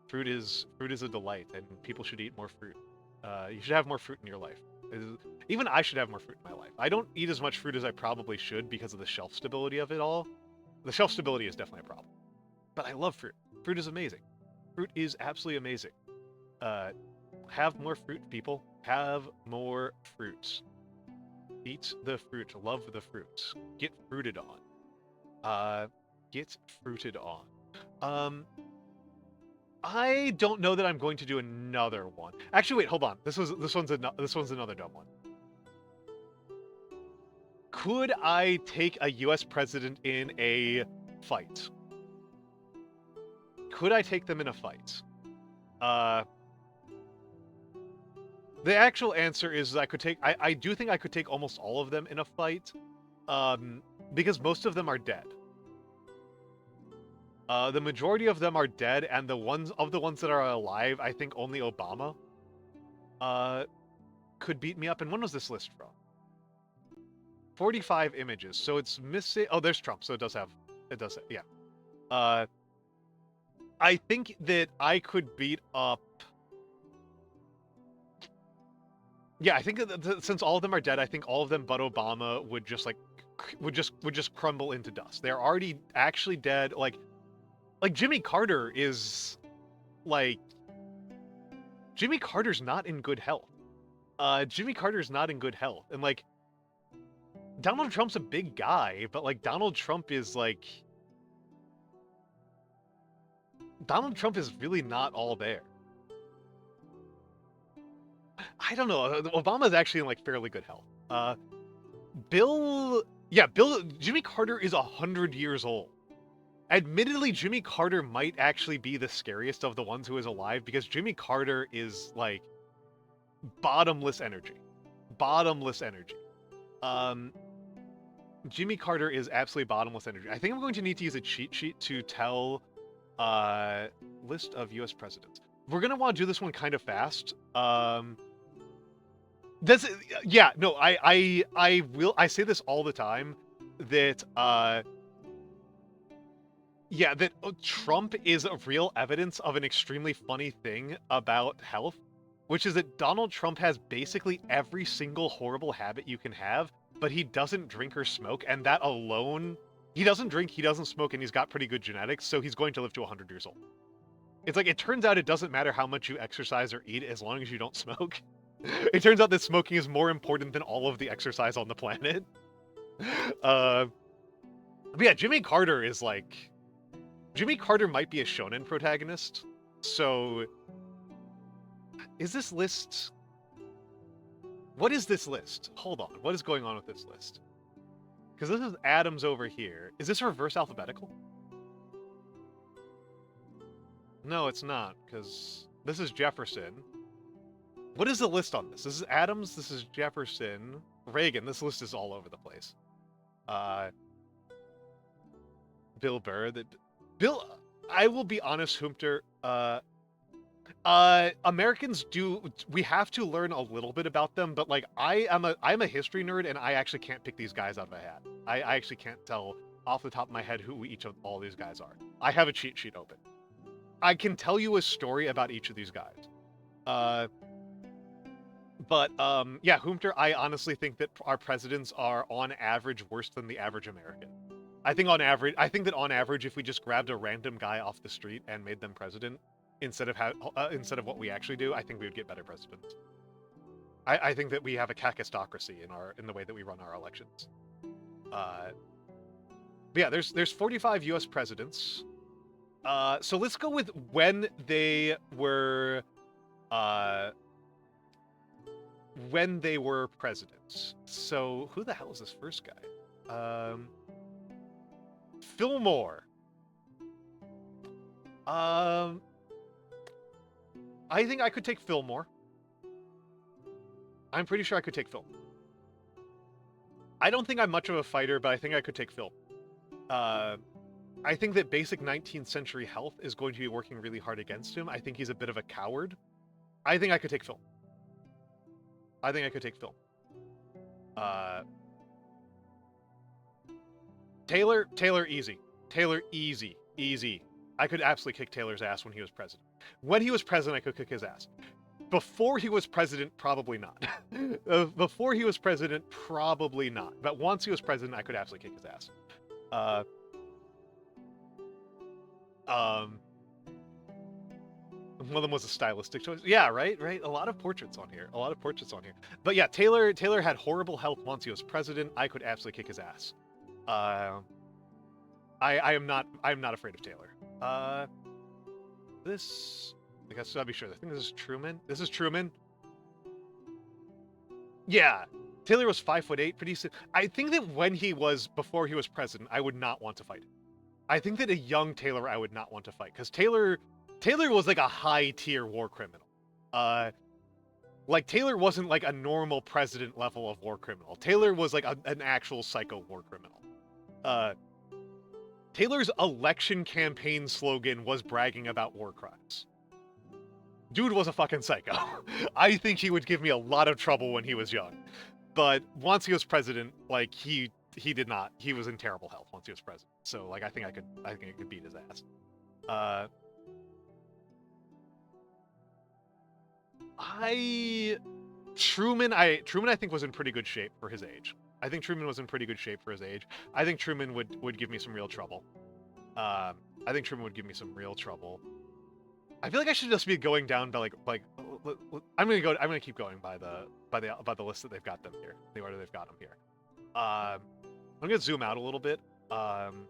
Fruit is a delight, and people should eat more fruit. You should have more fruit in your life. Even I should have more fruit in my life. I don't eat as much fruit as I probably should because of the shelf stability of it all. The shelf stability is definitely a problem. But I love fruit. Fruit is amazing. Fruit is absolutely amazing. Have more fruit, people. Have more fruit. Eat the fruit. Love the fruit. Get fruited on. Get fruited on. I don't know that I'm going to do another one. Actually, wait, hold on. This one's another dumb one. Could I take a U.S. president in a fight? Could I take them in a fight? The actual answer is I could take. I do think I could take almost all of them in a fight, because most of them are dead. The majority of them are dead, and the ones that are alive, I think only Obama could beat me up. And when was this list from? 45 images. So it's missing. Oh, there's Trump. So it does, yeah. I think that I could beat up. Yeah, I think that since all of them are dead, I think all of them but Obama would just crumble into dust. They're already actually dead. Like Jimmy Carter is Jimmy Carter's not in good health. Jimmy Carter's not in good health. And like Donald Trump's a big guy, but like Donald Trump is really not all there. I don't know. Obama's actually in like fairly good health. Jimmy Carter is 100 years old. Admittedly, Jimmy Carter might actually be the scariest of the ones who is alive because Jimmy Carter is like bottomless energy. Bottomless energy. Jimmy Carter is absolutely bottomless energy. I think I'm going to need to use a cheat sheet to tell list of US presidents. We're gonna want to do this one kind of fast. I say this all the time that Trump is a real evidence of an extremely funny thing about health, which is that Donald Trump has basically every single horrible habit you can have, but he doesn't drink or smoke, and that alone, he doesn't drink, he doesn't smoke, and he's got pretty good genetics, so he's going to live to 100 years old. It's like, it turns out it doesn't matter how much you exercise or eat as long as you don't smoke. It turns out that smoking is more important than all of the exercise on the planet. But yeah, Jimmy Carter might be a shonen protagonist. So, is this list... What is this list? Hold on, what is going on with this list? Because this is Adams over here. Is this reverse alphabetical? No, it's not, because this is Jefferson. What is the list on this? This is Adams, this is Jefferson, Reagan. This list is all over the place. Bill Burr. I will be honest, Humter, Americans we have to learn a little bit about them, but like I'm a history nerd and I actually can't pick these guys out of a hat. I actually can't tell off the top of my head who each of all these guys are. I have a cheat sheet open. I can tell you a story about each of these guys. Yeah, Humter, I honestly think that our presidents are on average worse than the average American. I think that on average, if we just grabbed a random guy off the street and made them president, instead of what we actually do, I think we would get better presidents. I think that we have a kakistocracy in the way that we run our elections. But yeah, there's 45 U.S. presidents. So let's go with when they were presidents. So who the hell is this first guy? Fillmore. I think I could take Fillmore. I'm pretty sure I could take Phil. I don't think I'm much of a fighter, but I think I could take Phil. I think that basic 19th century health is going to be working really hard against him. I think he's a bit of a coward. I think I could take Phil. Taylor, easy. Taylor, easy. I could absolutely kick Taylor's ass when he was president. When he was president, I could kick his ass. Before he was president, probably not. Before he was president, probably not. But once he was president, I could absolutely kick his ass. One of them was a stylistic choice. Yeah, right. A lot of portraits on here. But yeah, Taylor had horrible health once he was president. I could absolutely kick his ass. I'm not afraid of Taylor. This, I guess I'll be sure. I think this is Truman. Yeah, Taylor was 5'8", pretty decent. I think that before he was president, I would not want to fight him. I think that a young Taylor I would not want to fight, because Taylor was like a high-tier war criminal. Like, Taylor wasn't like a normal president level of war criminal. Taylor was like an actual psycho war criminal. Taylor's election campaign slogan was bragging about war crimes. Dude was a fucking psycho. I think he would give me a lot of trouble when he was young. But once he was president, like he did not. He was in terrible health once he was president. So like I think I could beat his ass. Truman I think was in pretty good shape for his age. I think Truman was in pretty good shape for his age. I think Truman would give me some real trouble. I think Truman would give me some real trouble. I feel like I should just be going down by like I'm gonna keep going by the list that they've got them here, the order they've got them here. I'm gonna zoom out a little bit. I'm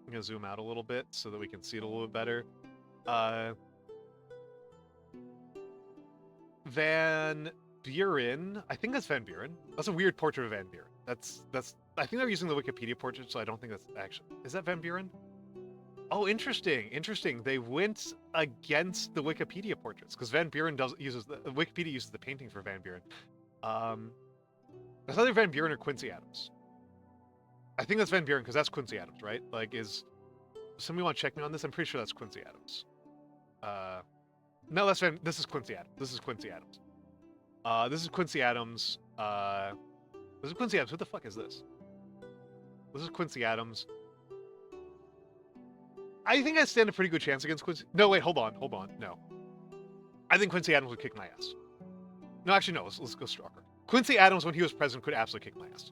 gonna zoom out a little bit so that we can see it a little bit better. Van Buren, I think that's Van Buren. That's a weird portrait of Van Buren. That's I think they're using the Wikipedia portrait, so I don't think that's actually. Is that Van Buren? Oh, interesting. They went against the Wikipedia portraits because Van Buren Wikipedia uses the painting for Van Buren. That's either Van Buren or Quincy Adams. I think that's Van Buren because that's Quincy Adams, right? Like, is somebody want to check me on this? I'm pretty sure that's Quincy Adams. No, this is Quincy Adams. This is Quincy Adams. This is Quincy Adams. This is Quincy Adams. Who the fuck is this? This is Quincy Adams. I think I stand a pretty good chance against Quincy. No, wait, hold on. No. I think Quincy Adams would kick my ass. No, actually, no. Let's go stronger. Quincy Adams, when he was president, could absolutely kick my ass.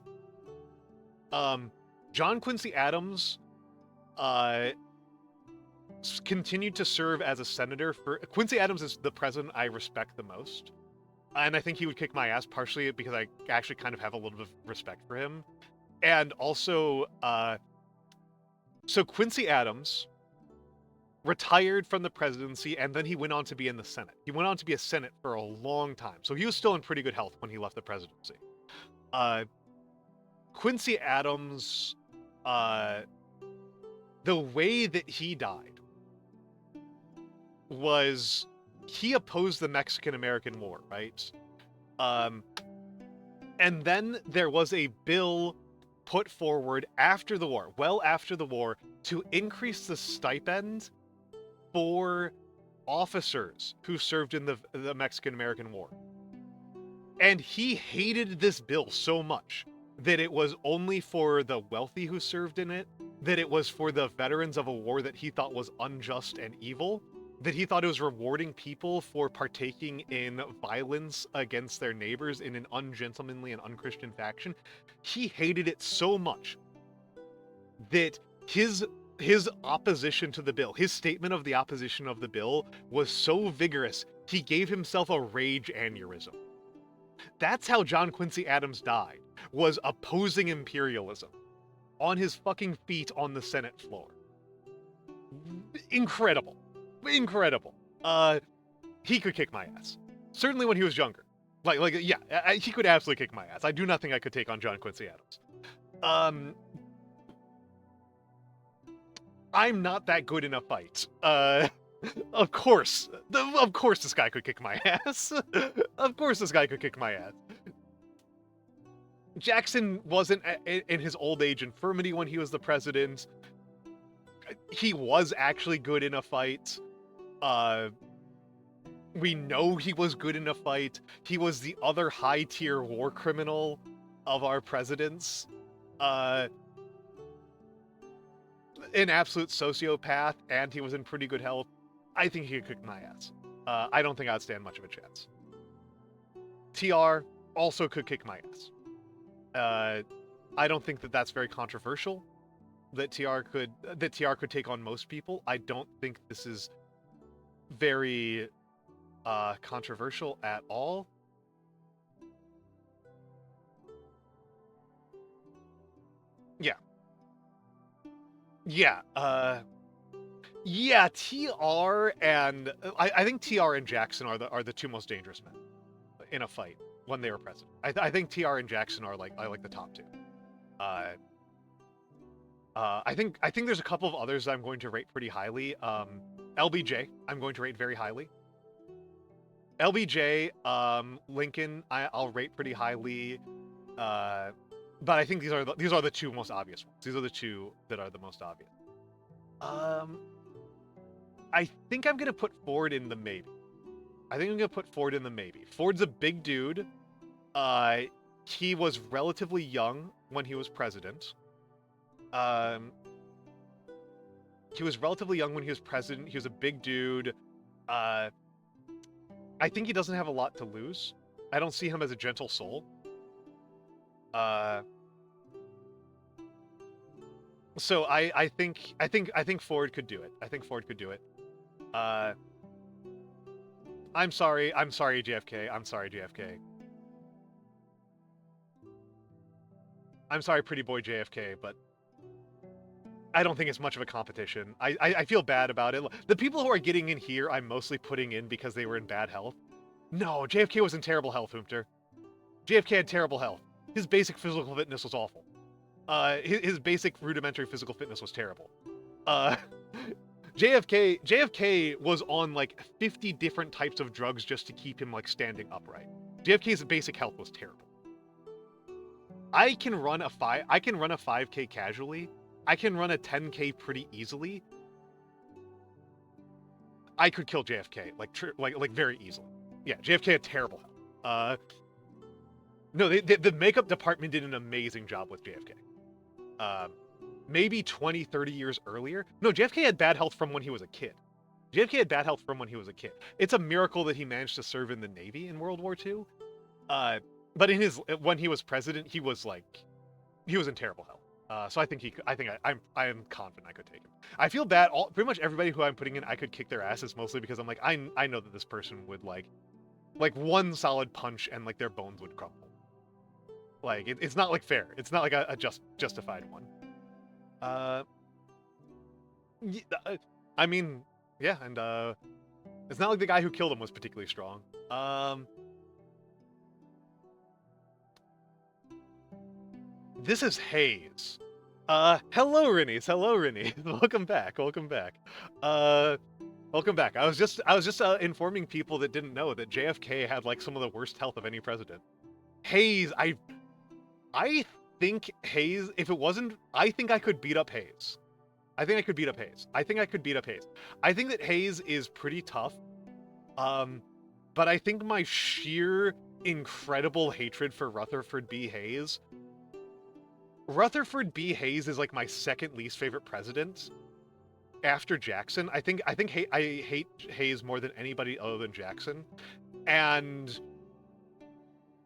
John Quincy Adams, continued to serve as a senator for. Quincy Adams is the president I respect the most, and I think he would kick my ass partially because I actually kind of have a little bit of respect for him, and also, so Quincy Adams retired from the presidency, and then he went on to be in the Senate. He went on to be a Senate for a long time, so he was still in pretty good health when he left the presidency. Quincy Adams, the way that he died was he opposed the Mexican-American War, right? And then there was a bill put forward after the war, well after the war, to increase the stipend for officers who served in the Mexican-American War. And he hated this bill so much that it was only for the wealthy who served in it, that it was for the veterans of a war that he thought was unjust and evil, that he thought it was rewarding people for partaking in violence against their neighbors in an ungentlemanly and unchristian faction. He hated it so much that his opposition to the bill, his statement of the opposition of the bill was so vigorous, he gave himself a rage aneurysm. That's how John Quincy Adams died, was opposing imperialism on his fucking feet on the Senate floor. Incredible. He could kick my ass. Certainly when he was younger. Yeah, he could absolutely kick my ass. I do not think I could take on John Quincy Adams. I'm not that good in a fight. Of course this guy could kick my ass. Of course this guy could kick my ass. Jackson wasn't in his old age infirmity when he was the president. He was actually good in a fight. We know he was good in a fight. He was the other high-tier war criminal of our presidents. An absolute sociopath, and he was in pretty good health. I think he could kick my ass. I don't think I'd stand much of a chance. TR also could kick my ass. I don't think that that's very controversial. That TR could take on most people. I don't think this is very controversial at all. Yeah, TR and I think TR and Jackson are the two most dangerous men in a fight when they were president. I think TR and Jackson are like the top two. I think there's a couple of others I'm going to rate pretty highly. LBJ, I'm going to rate very highly. LBJ, Lincoln, I'll rate pretty highly. but I think these are the two most obvious ones. These are the two that are the most obvious. I think I'm gonna put Ford in the maybe. Ford's a big dude. He was relatively young when he was president. He was a big dude. I think he doesn't have a lot to lose. I don't see him as a gentle soul. So I think Ford could do it. I'm sorry, JFK. I'm sorry, pretty boy JFK, but I don't think it's much of a competition. I feel bad about it. The people who are getting in here, I'm mostly putting in because they were in bad health. No, JFK was in terrible health, Hoomter. JFK had terrible health. His basic physical fitness was awful. His basic rudimentary physical fitness was terrible. JFK was on like 50 different types of drugs just to keep him like standing upright. JFK's basic health was terrible. I can run a 5K casually. I can run a 10K pretty easily. I could kill JFK like very easily. Yeah, JFK had terrible health. No, the makeup department did an amazing job with JFK. Maybe 20, 30 years earlier. No, JFK had bad health from when he was a kid. It's a miracle that he managed to serve in the Navy in World War II. But when he was president, he was in terrible health. So I am confident I could take him. I feel bad. Pretty much everybody who I'm putting in, I could kick their asses mostly because I'm like, I know that this person would like one solid punch and like their bones would crumble. Like it's not like fair. It's not like a justified one. I mean, yeah, and it's not like the guy who killed him was particularly strong. This is Hayes. Hello, Rennies. Welcome back. I was just informing people that didn't know that JFK had like some of the worst health of any president. Hayes, I think Hayes, if it wasn't, I think I could beat up Hayes. I think that Hayes is pretty tough. But I think my sheer incredible hatred for Rutherford B. Hayes is like my second least favorite president after Jackson. I hate Hayes more than anybody other than Jackson. And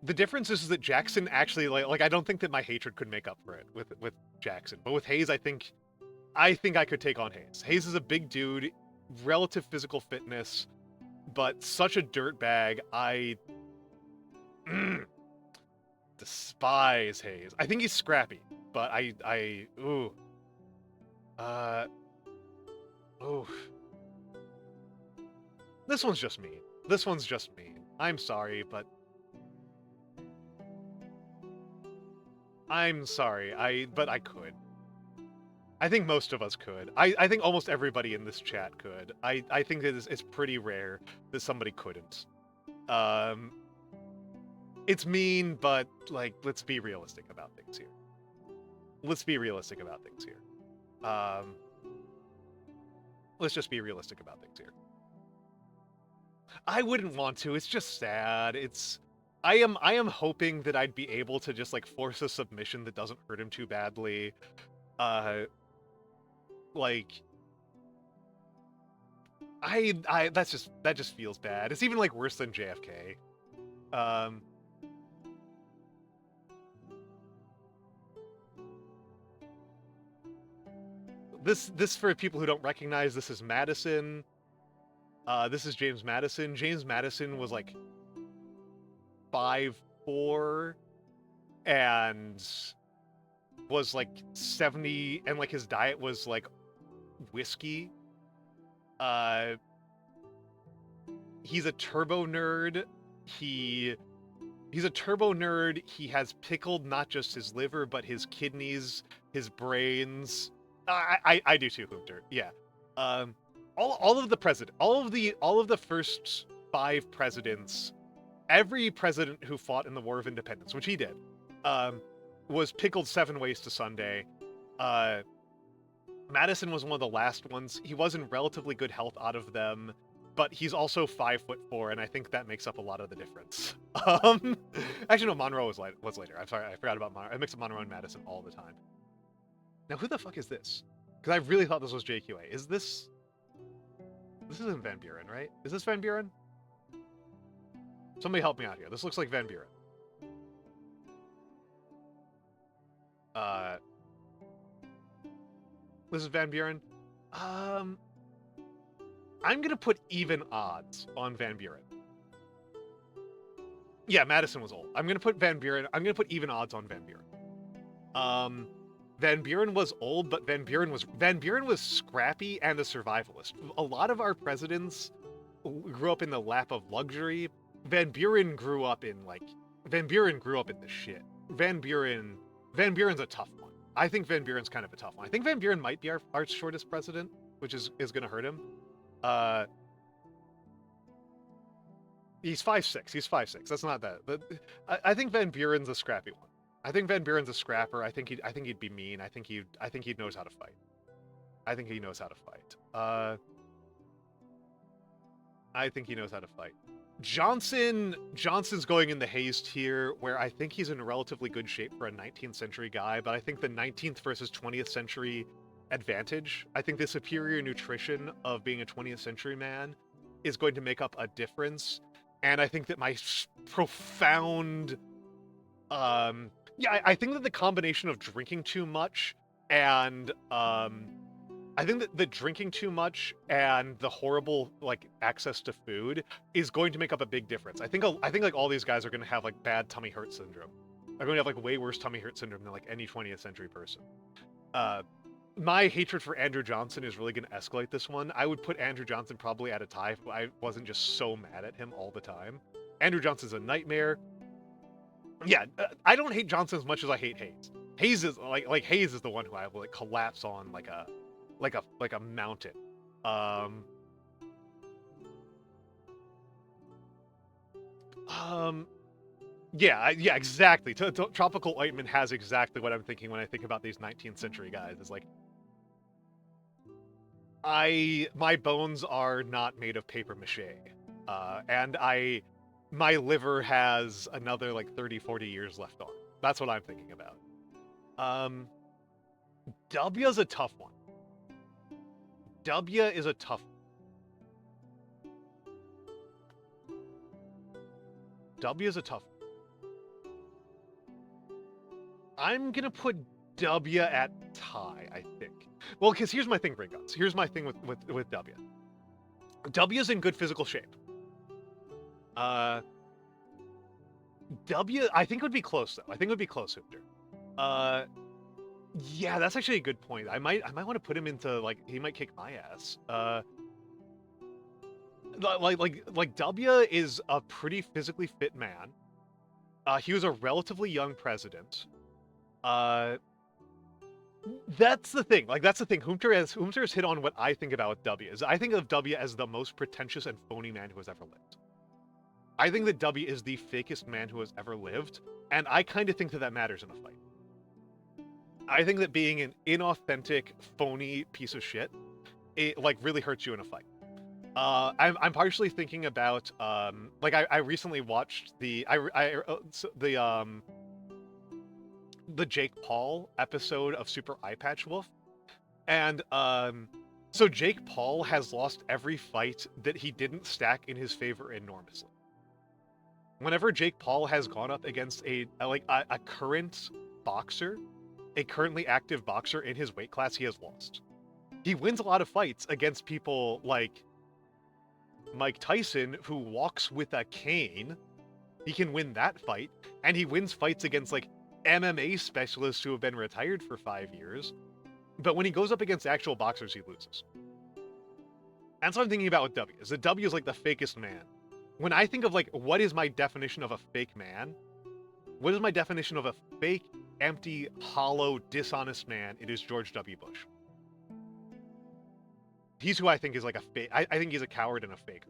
the difference is that Jackson actually like I don't think that my hatred could make up for it with Jackson. But with Hayes, I think I could take on Hayes. Hayes is a big dude, relative physical fitness, but such a dirtbag. I despise Hayes. I think he's scrappy, but ooh. This one's just mean. I'm sorry, but I could. I think most of us could. I think almost everybody in this chat could. I think that it's pretty rare that somebody couldn't. It's mean, but like, let's be realistic about things here. Let's just be realistic about things here. I wouldn't want to. It's just sad. I am hoping that I'd be able to just like force a submission that doesn't hurt him too badly. Like that just feels bad. It's even like worse than JFK. This for people who don't recognize, this is Madison. This is James Madison. James Madison was like 5'4" and was like 70, and like his diet was like whiskey. He's a turbo nerd. He's a turbo nerd. He has pickled not just his liver, but his kidneys, his brains. I do too, Hoopter. Yeah. All of the first 5 presidents, every president who fought in the War of Independence, which he did, was pickled 7 ways to Sunday. Madison was one of the last ones. He was in relatively good health out of them, but he's also 5'4", and I think that makes up a lot of the difference. Actually, no, Monroe was later. I'm sorry, I forgot about Monroe. I mix up Monroe and Madison all the time. Now, who the fuck is this? Because I really thought this was JQA. Is this... This isn't Van Buren, right? Is this Van Buren? Somebody help me out here. This looks like Van Buren. This is Van Buren. I'm gonna put even odds on Van Buren. Yeah, Madison was old. I'm gonna put Van Buren. I'm gonna put even odds on Van Buren. Van Buren was old, but Van Buren was scrappy and a survivalist. A lot of our presidents grew up in the lap of luxury. Van Buren grew up in the shit. Van Buren's a tough one. I think Van Buren's kind of a tough one. I think Van Buren might be our shortest president, which is gonna hurt him. He's 5'6". He's 5'6". That's not that. But I think Van Buren's a scrappy one. I think Van Buren's a scrapper. I think he'd be mean. I think he knows how to fight. I think he knows how to fight. I think he knows how to fight. Johnson's going in the Hayes tier, where I think he's in relatively good shape for a 19th century guy, but I think the 19th versus 20th century advantage, I think the superior nutrition of being a 20th century man is going to make up a difference. And I think that my profound, I think that the combination of drinking too much and, I think that the drinking too much and the horrible access to food is going to make up a big difference. I think like all these guys are going to have like bad tummy hurt syndrome. They're going to have like way worse tummy hurt syndrome than like any 20th century person. My hatred for Andrew Johnson is really going to escalate this one. I would put Andrew Johnson probably at a tie if I wasn't just so mad at him all the time. Andrew Johnson's a nightmare. Yeah, I don't hate Johnson as much as I hate Hayes. Hayes is Hayes is the one who I will collapse on like a mountain. Yeah, exactly. Tropical Ointment has exactly what I'm thinking when I think about these 19th century guys. It's like, my bones are not made of paper mache, and my liver has another 30-40 years left on. That's what I'm thinking about. W's a tough one. W is a tough one. W is a tough one. I'm gonna put W at tie, I think. Well, because here's my thing, Ringuts. Here's my thing with W. W's in good physical shape. W, I think would be close though. I think it would be close, Hooter. Yeah, that's actually a good point. I might want to put him into he might kick my ass. W is a pretty physically fit man. He was a relatively young president. That's the thing. That's the thing. Hunter has hit on what I think about with W. I think of W as the most pretentious and phony man who has ever lived. I think that W is the fakest man who has ever lived, and I kind of think that matters in a fight. I think that being an inauthentic, phony piece of shit, it really hurts you in a fight. I'm partially thinking about I recently watched the Jake Paul episode of Super Eye Patch Wolf, and so Jake Paul has lost every fight that he didn't stack in his favor enormously. Whenever Jake Paul has gone up against a current boxer, a currently active boxer in his weight class, he has lost. He wins a lot of fights against people like Mike Tyson, who walks with a cane. He can win that fight, and he wins fights against MMA specialists who have been retired for 5 years. But when he goes up against actual boxers, he loses. That's what I'm thinking about with W. Is that W is the fakest man. When I think of what is my definition of a fake man? What is my definition of a fake, empty, hollow, dishonest man? It is George W. Bush. He's who I think is a fake. I think he's a coward and a faker.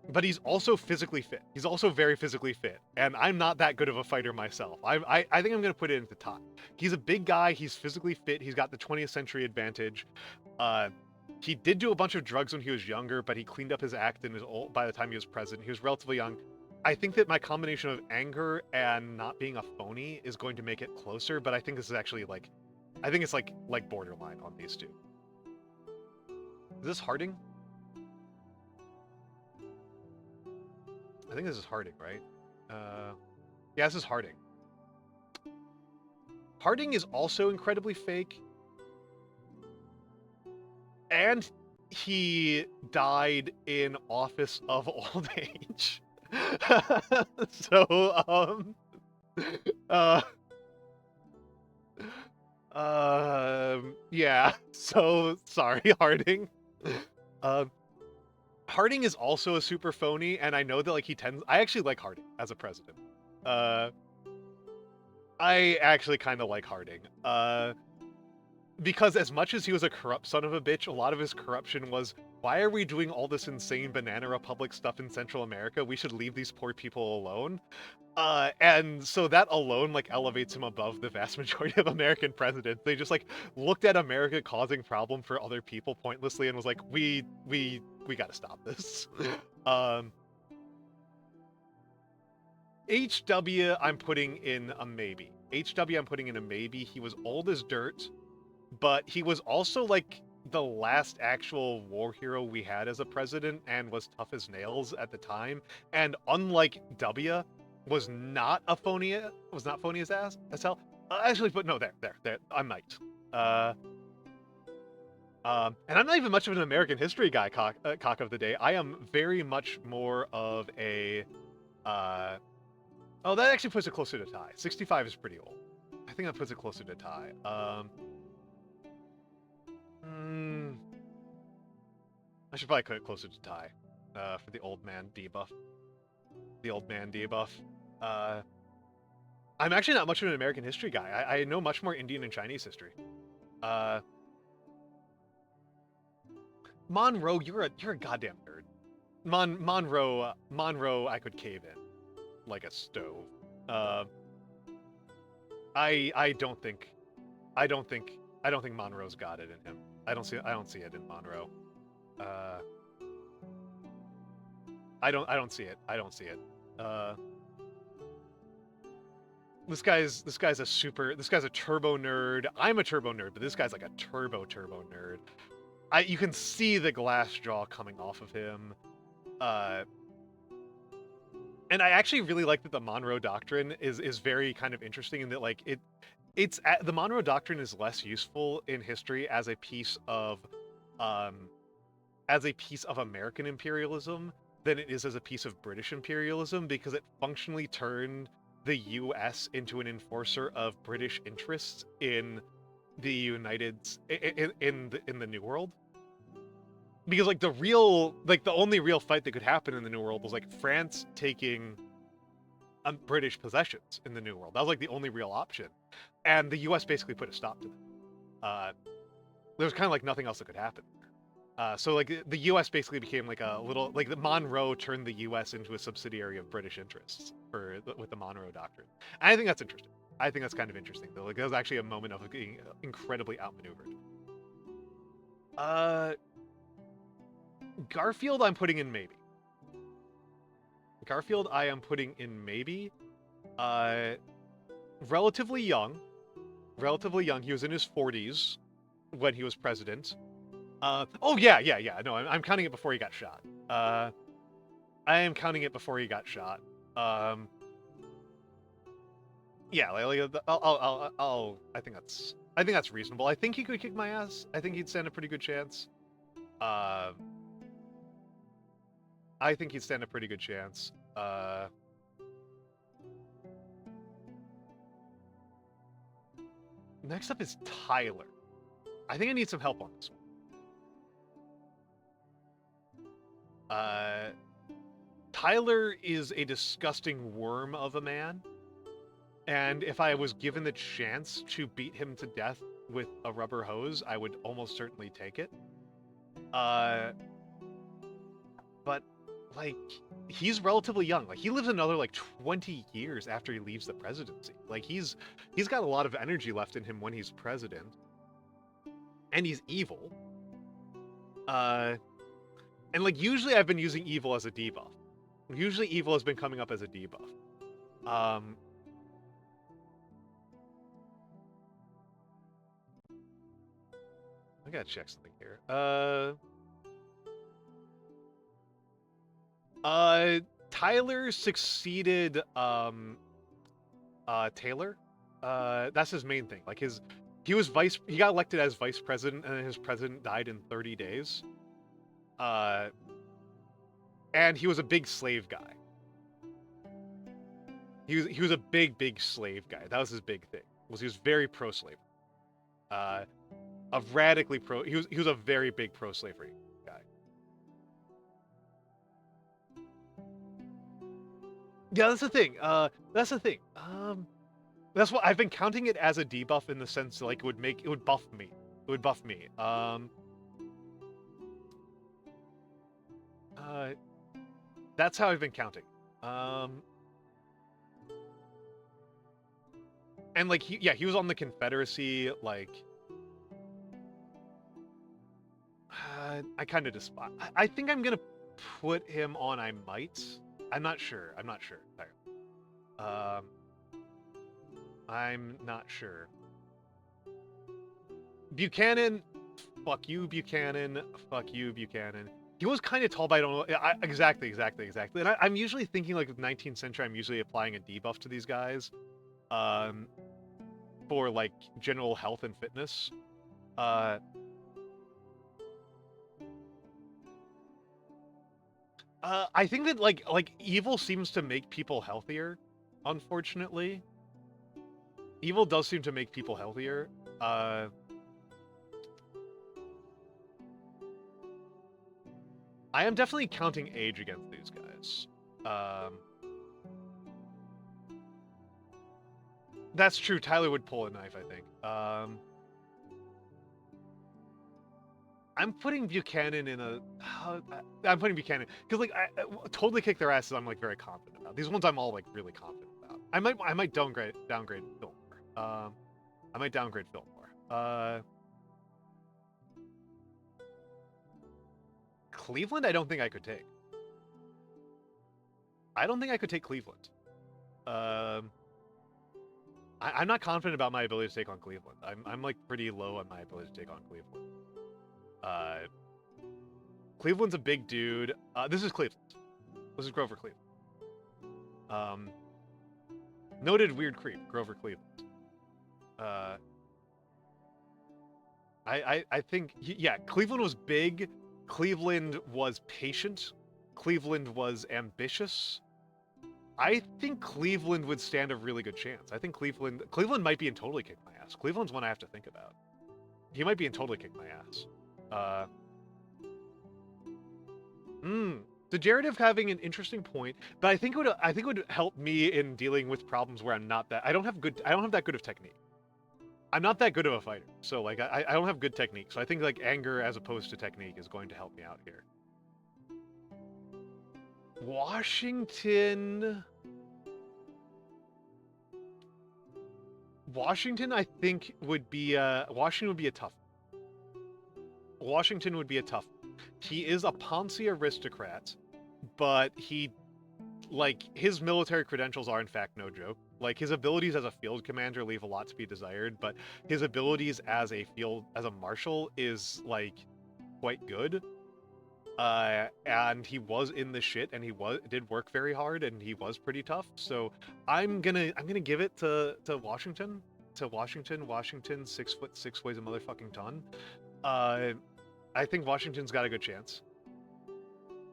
but he's also physically fit. He's also very physically fit, and I'm not that good of a fighter myself. I think I'm gonna put it into tie. He's a big guy. He's physically fit. He's got the 20th century advantage. He did do a bunch of drugs when he was younger, but he cleaned up his act and by the time he was president. He was relatively young. I think that my combination of anger and not being a phony is going to make it closer, but I think this is actually like, I think it's like borderline on these two. Is this Harding? I think this is Harding, right? Yeah, this is Harding. Harding is also incredibly fake. And he died in office of old age. So, yeah. So, sorry, Harding. Harding is also a super phony, and I know that, like, I actually like Harding as a president. I actually kind of like Harding. Because as much as he was a corrupt son of a bitch, a lot of his corruption was, why are we doing all this insane Banana Republic stuff in Central America? We should leave these poor people alone. And so that alone, like, elevates him above the vast majority of American presidents. They just, like, looked at America causing problem for other people pointlessly and was like, we gotta stop this. HW, I'm putting in a maybe. HW, I'm putting in a maybe. He was old as dirt, but he was also, like, the last actual war hero we had as a president and was tough as nails at the time. And unlike W, was not phony as hell. Actually, but no, there, I might. And I'm not even much of an American history guy, cock of the day. I am very much more of a, oh, that actually puts it closer to tie. 65 is pretty old. I think that puts it closer to tie. I should probably cut it closer to tie, for the old man debuff. The old man debuff. I'm actually not much of an American history guy. I know much more Indian and Chinese history. Monroe, you're a goddamn nerd. Monroe, I could cave in like a stove. I don't think Monroe's got it in him. I don't see it in Monroe. I don't see it. This guy's a turbo nerd. I'm a turbo nerd, but this guy's like a turbo nerd. You can see the glass jaw coming off of him. And I actually really like that the Monroe Doctrine is very kind of interesting in that, like, the Monroe Doctrine is less useful in history as a piece of American imperialism than it is as a piece of British imperialism, because it functionally turned the U.S. into an enforcer of British interests in the in the New World. Because, like, the only real fight that could happen in the New World was, like, France taking British possessions in the New World. That was, like, the only real option. And the U.S. basically put a stop to them. There was kind of, like, nothing else that could happen. So, like, the U.S. basically became, like, a little... Like, the Monroe turned the U.S. into a subsidiary of British interests with the Monroe Doctrine. And I think that's interesting. I think that's kind of interesting, though. Like, that was actually a moment of being incredibly outmaneuvered. Garfield, I'm putting in maybe. Garfield, I am putting in maybe. Relatively young. He was in his 40s when he was president. Oh, yeah. No, I'm counting it before he got shot. I am counting it before he got shot. Yeah, I think that's reasonable. I think he could kick my ass. I think he'd stand a pretty good chance. Next up is Tyler. I think I need some help on this one. Tyler is a disgusting worm of a man, and if I was given the chance to beat him to death with a rubber hose, I would almost certainly take it. But like, he's relatively young. Like, he lives another like 20 years after he leaves the presidency. Like, he's got a lot of energy left in him when he's president, and he's evil. And like, usually I've been using evil as a debuff. Usually evil has been coming up as a debuff. I gotta check something here. Tyler succeeded Taylor. That's his main thing. Like, he got elected as vice president, and then his president died in 30 days. And he was a big slave guy. He was a big slave guy. That was his big thing. He was very pro-slavery. A radically pro. He was a very big pro-slavery guy. Yeah, that's the thing. That's what I've been counting it as a debuff, in the sense like it would buff me. It would buff me. That's how I've been counting. And like he was on the Confederacy. Like, I kind of despise. I think I'm gonna put him on. I might. I'm not sure. I'm not sure. I'm not sure. Buchanan. Fuck you, Buchanan. Fuck you, Buchanan. He was kind of tall, but I don't know. Exactly. And I'm usually thinking, like, 19th century, I'm usually applying a debuff to these guys. For, like, general health and fitness. I think that, like evil seems to make people healthier, unfortunately. Evil does seem to make people healthier. I am definitely counting age against these guys. That's true. Tyler would pull a knife, I think. I'm putting Buchanan in a... I'm putting Buchanan... Because, like, I totally kick their asses, I'm, like, very confident about. These ones I'm all, like, really confident about. I might downgrade Fillmore. I might downgrade Fillmore. Cleveland, I don't think I could take. I don't think I could take Cleveland. I'm not confident about my ability to take on Cleveland. I'm like pretty low on my ability to take on Cleveland. Cleveland's a big dude. This is Cleveland. This is Grover Cleveland. Noted weird creep, Grover Cleveland. I think, yeah, Cleveland was big. Cleveland was patient. Cleveland was ambitious. I think Cleveland would stand a really good chance. I think Cleveland might be in Totally Kick My Ass. Cleveland's one I have to think about. He might be in Totally Kick My Ass. Degenerative having an interesting point, but I think it would help me in dealing with problems where I don't have that good of technique. I'm not that good of a fighter, so like I don't have good technique. So I think like anger as opposed to technique is going to help me out here. Washington, I think would be Washington would be a tough. Washington would be a tough. He is a Ponzi aristocrat, but his military credentials are in fact no joke. Like, his abilities as a field commander leave a lot to be desired, but his abilities as a marshal is like quite good. And he was in the shit, and he did work very hard, and he was pretty tough. So I'm gonna give it to Washington. Washington, 6 foot 6, weighs a motherfucking ton. I think Washington's got a good chance.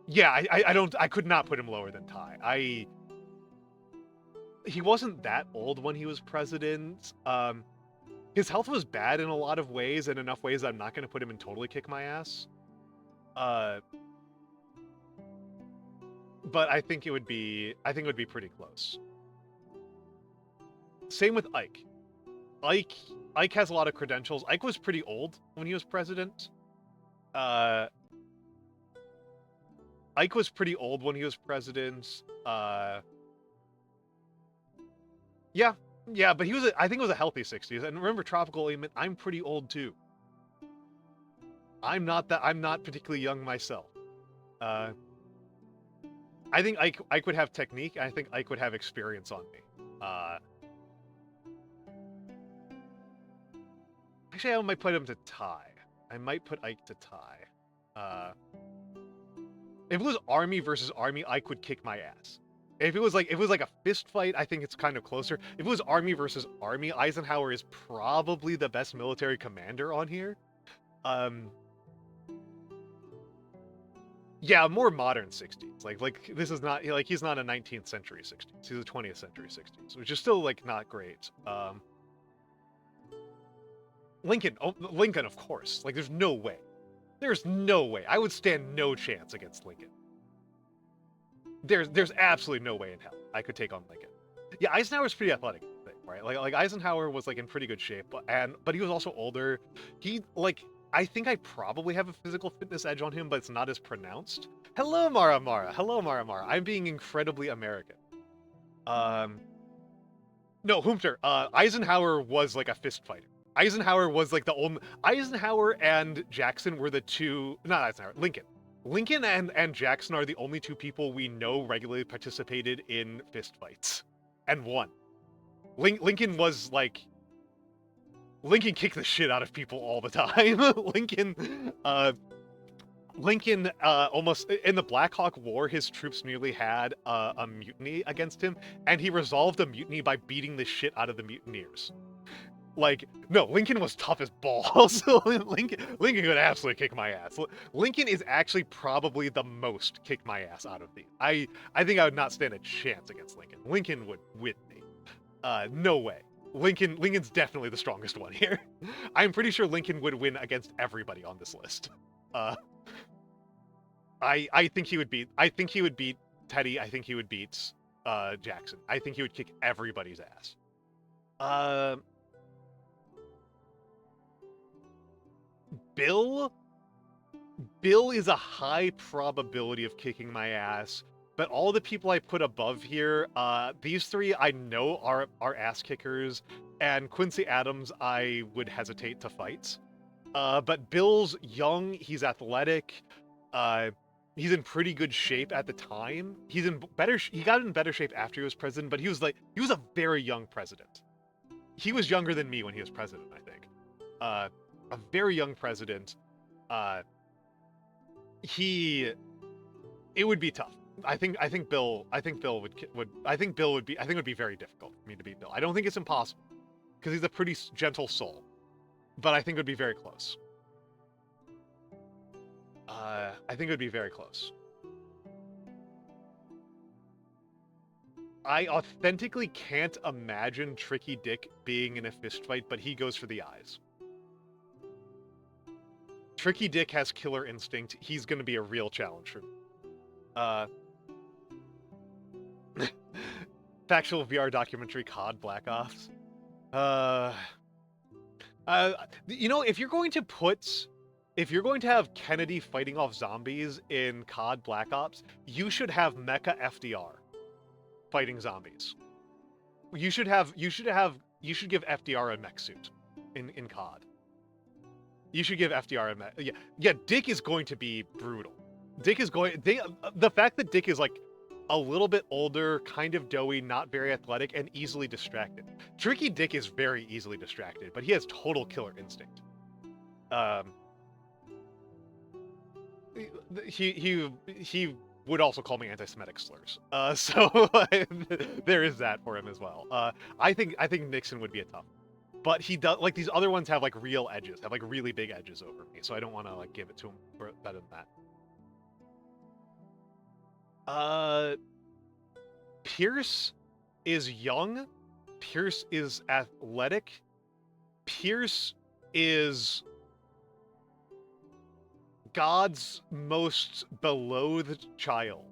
Yeah, I could not put him lower than Ty. He wasn't that old when he was president. His health was bad in a lot of ways, and enough ways that I'm not going to put him in Totally Kick My Ass. But I think it would be pretty close. Same with Ike. Ike has a lot of credentials. Ike was pretty old when he was president. Ike was pretty old when he was president. Yeah, but he was, I think it was a healthy 60s. And remember, tropical ailment, I'm pretty old too. I'm not particularly young myself. I think Ike would have technique. I think Ike would have experience on me. Actually, I might put him to tie. I might put Ike to tie. If it was army versus army, Ike would kick my ass. If it was like a fist fight, I think it's kind of closer. If it was army versus army, Eisenhower is probably the best military commander on here. Yeah, more modern 60s. Like this is not like he's not a 19th century 60s. He's a 20th century 60s, which is still like not great. Lincoln, of course. Like there's no way. There's no way. I would stand no chance against Lincoln. There's absolutely no way in hell I could take on Lincoln. Yeah, Eisenhower's pretty athletic, right? Like Eisenhower was like in pretty good shape, but he was also older. I think I probably have a physical fitness edge on him, but it's not as pronounced. Hello, Mara Mara. Hello, Mara Mara. I'm being incredibly American. No, Humter. Eisenhower was like a fist fighter. Eisenhower was like the only. Eisenhower and Jackson were the two. Not Eisenhower. Lincoln. Lincoln and Jackson are the only two people we know regularly participated in fist fights, and won. Lincoln was like. Lincoln kicked the shit out of people all the time. Lincoln almost in the Black Hawk War, his troops nearly had a mutiny against him, and he resolved a mutiny by beating the shit out of the mutineers. Like, no, Lincoln was tough as balls. Lincoln could absolutely kick my ass. Lincoln is actually probably the most kick my ass out of these. I think I would not stand a chance against Lincoln. Lincoln would win me. No way. Lincoln's definitely the strongest one here. I'm pretty sure Lincoln would win against everybody on this list. I think he would beat Teddy. I think he would beat Jackson. I think he would kick everybody's ass. Bill is a high probability of kicking my ass. But all the people I put above here, these three I know are ass kickers, and Quincy Adams I would hesitate to fight. But Bill's young, he's athletic, he's in pretty good shape at the time. He got in better shape after he was president, but he was a very young president. He was younger than me when he was president, I think. A very young president. It would be tough. I think Bill would be very difficult for me to beat Bill. I don't think it's impossible because he's a pretty gentle soul, but I think it would be very close. I think it would be very close. I authentically can't imagine Tricky Dick being in a fist fight, but he goes for the eyes. Tricky Dick has killer instinct. He's going to be a real challenge for me. Factual VR documentary COD Black Ops. You know, if you're going to have Kennedy fighting off zombies in COD Black Ops, you should have Mecha FDR fighting zombies. You should give FDR a mech suit in COD. You should give FDR a mech. Yeah. Dick is going to be brutal. The fact that Dick is like a little bit older, kind of doughy, not very athletic, and easily distracted. Tricky Dick is very easily distracted, but he has total killer instinct. He would also call me anti-Semitic slurs. So there is that for him as well. I think Nixon would be a tough. But he does, like, these other ones have like real edges, have like really big edges over me, so I don't want to like give it to him for better than that. Pierce is young. Pierce is athletic. Pierce is God's most beloathed child.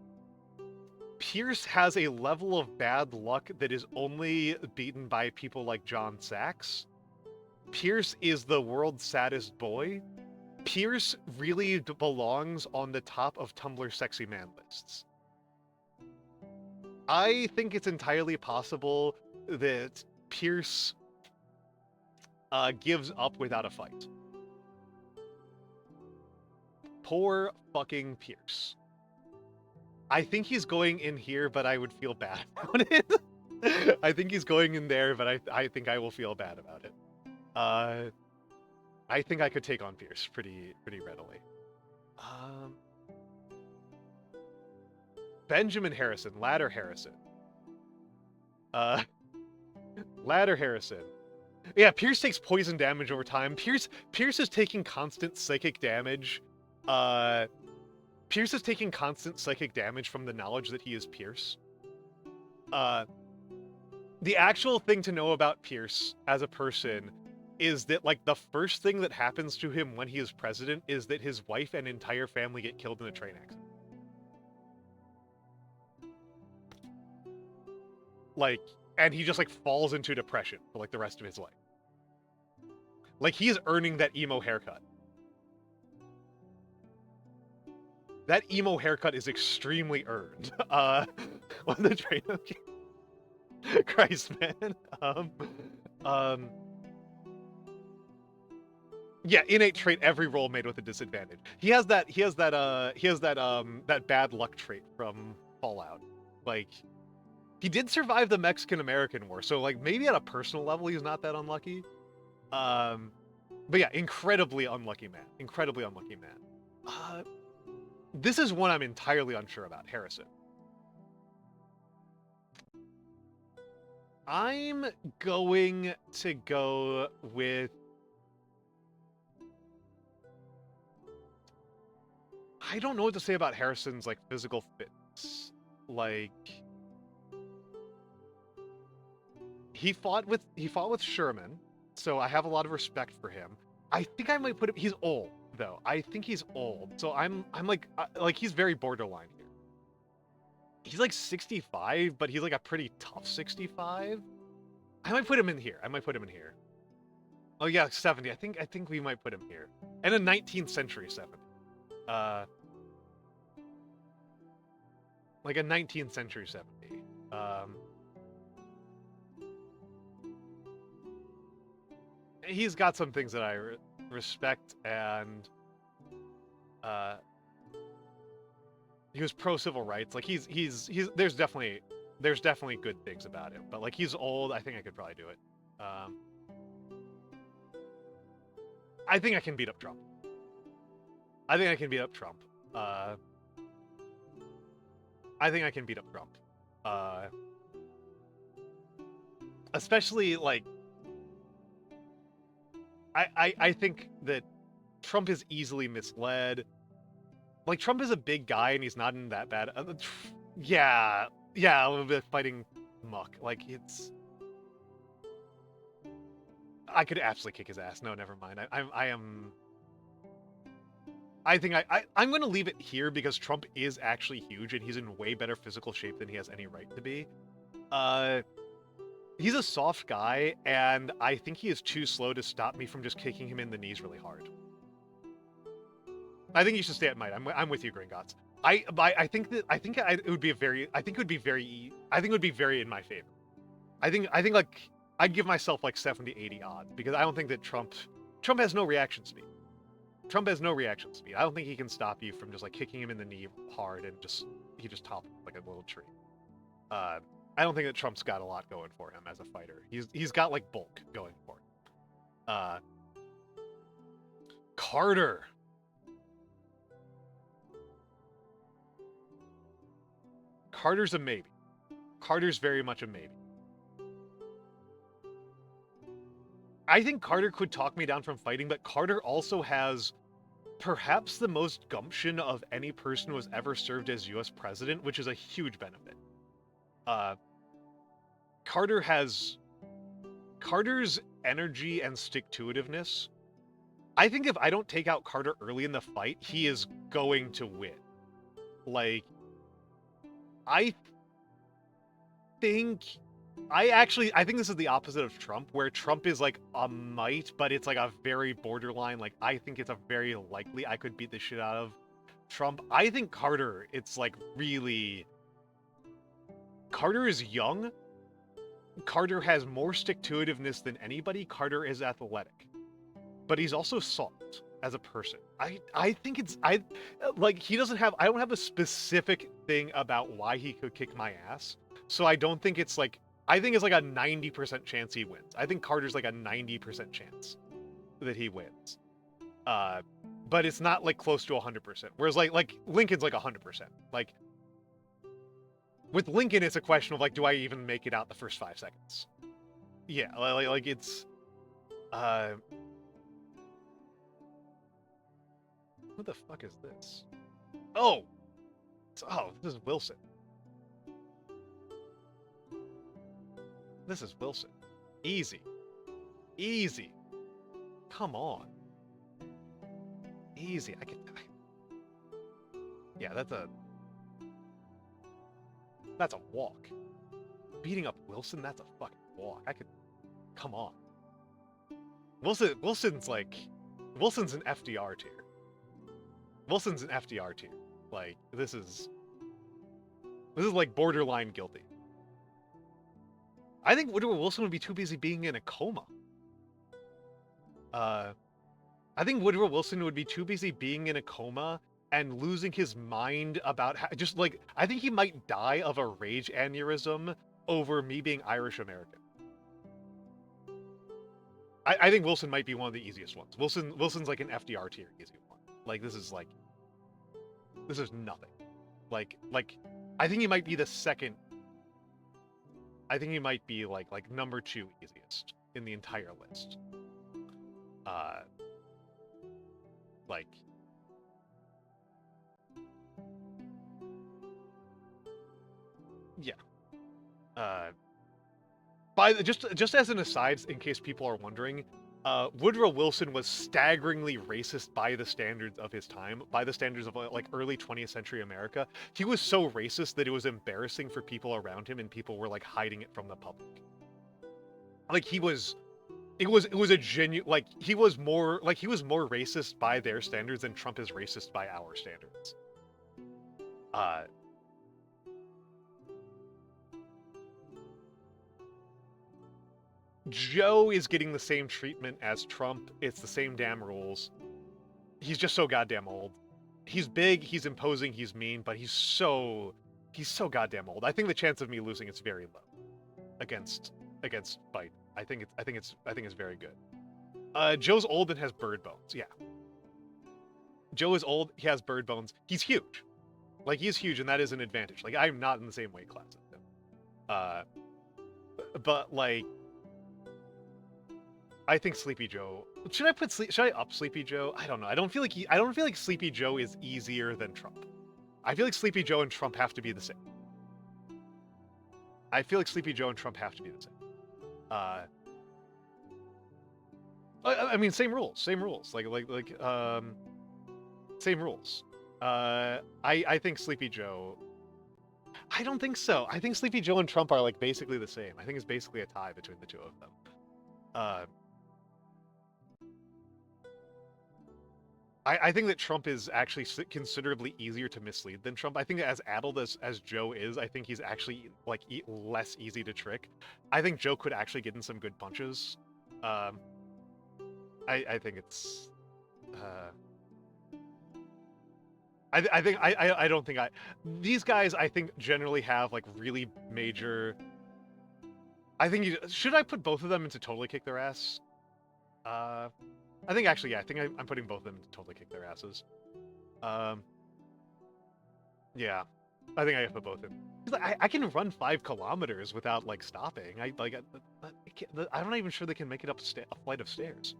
Pierce has a level of bad luck that is only beaten by people like John Sachs. Pierce is the world's saddest boy. Pierce really belongs on the top of Tumblr sexy man lists. I think it's entirely possible that Pierce gives up without a fight. Poor fucking Pierce. I think he's going in here, but I would feel bad about it. I think he's going in there, but I think I will feel bad about it. I think I could take on Pierce pretty readily. Benjamin Harrison, Ladder Harrison. Ladder Harrison. Yeah, Pierce takes poison damage over time. Pierce is taking constant psychic damage. Pierce is taking constant psychic damage from the knowledge that he is Pierce. The actual thing to know about Pierce as a person is that, like, the first thing that happens to him when he is president is that his wife and entire family get killed in a train accident. Like, and he just, like, falls into depression for, like, the rest of his life. Like, he is earning that emo haircut. That emo haircut is extremely earned. On the train, okay. Christ, man. Yeah, innate trait, every roll made with a disadvantage. He has that bad luck trait from Fallout. Like, he did survive the Mexican-American War, so, like, maybe at a personal level he's not that unlucky. But yeah, incredibly unlucky man. Incredibly unlucky man. This is one I'm entirely unsure about, Harrison. I'm going to go with... I don't know what to say about Harrison's, like, physical fitness. Like... He fought with Sherman, so I have a lot of respect for him. I think I might put him... He's old, though. I think he's old. So I'm like he's very borderline here. He's like 65, but he's like a pretty tough 65. I might put him in here. Oh yeah, 70. I think we might put him here. And a 19th century 70. Like a 19th century 70. He's got some things that I respect, and he was pro civil rights. Like he's there's definitely good things about him, but like he's old. I think I could probably do it. I think I can beat up Trump. Especially like I think that Trump is easily misled. Like, Trump is a big guy and he's not in that bad. Yeah, a little bit of fighting muck. Like, it's... I could absolutely kick his ass. No, never mind. I think I'm going to leave it here because Trump is actually huge and he's in way better physical shape than he has any right to be. He's a soft guy, and I think he is too slow to stop me from just kicking him in the knees really hard. I think you should stay at might. I'm with you, Gringotts. I think it would be very in my favor. I think like I'd give myself like 70-80 odds because I don't think that Trump has no reaction speed. I don't think he can stop you from just like kicking him in the knee hard and he just topples like a little tree. I don't think that Trump's got a lot going for him as a fighter. He's got like bulk going for him. Carter. Carter's a maybe. Carter's very much a maybe. I think Carter could talk me down from fighting, but Carter also has perhaps the most gumption of any person who has ever served as US president, which is a huge benefit. Carter's energy and stick-to-itiveness. I think if I don't take out Carter early in the fight, he is going to win. Like, I think I think this is the opposite of Trump, where Trump is like a might, but it's like a very borderline. Like, I think it's a very likely I could beat the shit out of Trump. I think Carter, it's like really. Carter is young. Carter has more stick-to-itiveness than anybody. Carter is athletic, but he's also soft as a person. I think it's he doesn't have. I don't have a specific thing about why he could kick my ass, so I don't think it's like. I think it's like a 90% chance he wins. I think Carter's like a 90% chance that he wins. But it's not like close to 100%. Whereas like Lincoln's like 100%. Like with Lincoln, it's a question of like, do I even make it out the first 5 seconds? Yeah, like it's. Who the fuck is this? Oh, this is Wilson. This is Wilson. Easy. Easy. Come on. Easy. Yeah, that's a walk. Beating up Wilson, that's a fucking walk. Come on. Wilson's an FDR tier. Wilson's an FDR tier. Like, this is like borderline guilty. I think Woodrow Wilson would be too busy being in a coma. I think Woodrow Wilson would be too busy being in a coma and losing his mind about I think he might die of a rage aneurysm over me being Irish American. I think Wilson might be one of the easiest ones. Wilson's like an FDR tier easy one. Like, this is nothing. Like I think he might be the second. I think he might be like number 2 easiest in the entire list. Yeah. Just as an aside, in case people are wondering, Woodrow Wilson was staggeringly racist by the standards of his time, by the standards of like early 20th century America. He was so racist that it was embarrassing for people around him, and people were like hiding it from the public. Like, it was a genuine, like, he was more racist by their standards than Trump is racist by our standards. Joe is getting the same treatment as Trump. It's the same damn rules. He's just so goddamn old. He's big, he's imposing, he's mean, but he's so goddamn old. I think the chance of me losing is very low against Biden. I think it's very good. Joe's old and has bird bones. Yeah. Joe is old, he has bird bones. He's huge. Like, he's huge, and that is an advantage. Like, I'm not in the same weight class as him. But like, I think Sleepy Joe. Should I up Sleepy Joe? I don't know. I don't feel like Sleepy Joe is easier than Trump. I feel like Sleepy Joe and Trump have to be the same. I mean, same rules. Same rules. Same rules. I think Sleepy Joe. I don't think so. I think Sleepy Joe and Trump are like basically the same. I think it's basically a tie between the two of them. I think that Trump is actually considerably easier to mislead than Trump. I think that as addled as Joe is, I think he's actually like less easy to trick. I think Joe could actually get in some good punches. I think it's. I don't think these guys, I think, generally have like really major. I think should I put both of them into totally kick their ass? I think actually, yeah, I think I'm putting both of them to totally kick their asses. Yeah, I think I put both in. I can run 5 kilometers without like stopping. I'm not even sure they can make it up a flight of stairs.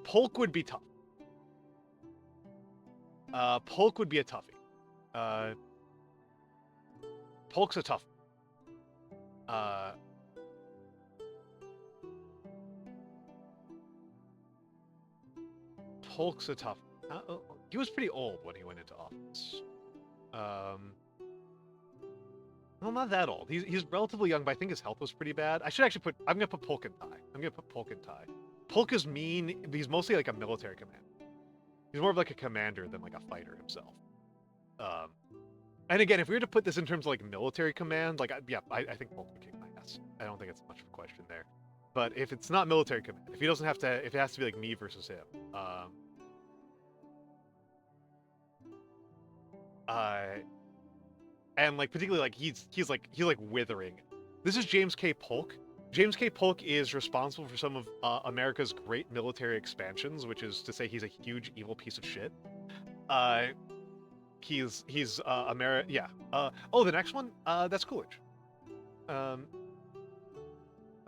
Polk would be tough. Polk would be a toughie. Polk's a tough. Polk's a tough. He was pretty old when he went into office. Well, not that old. He's relatively young, but I think his health was pretty bad. I should actually put. I'm gonna put Polk and Thai. I'm gonna put Polk and Thai. Polk is mean. He's mostly like a military commander. He's more of like a commander than like a fighter himself. Um, and again, if we were to put this in terms of like military command, like I think Polk would kick my ass. I don't think it's much of a question there. But if it's not military command, if he doesn't have to, if it has to be like me versus him, and like particularly like he's like withering. This is James K. Polk. James K. Polk is responsible for some of America's great military expansions, which is to say he's a huge evil piece of shit. He's yeah. Oh, the next one. That's Coolidge. That's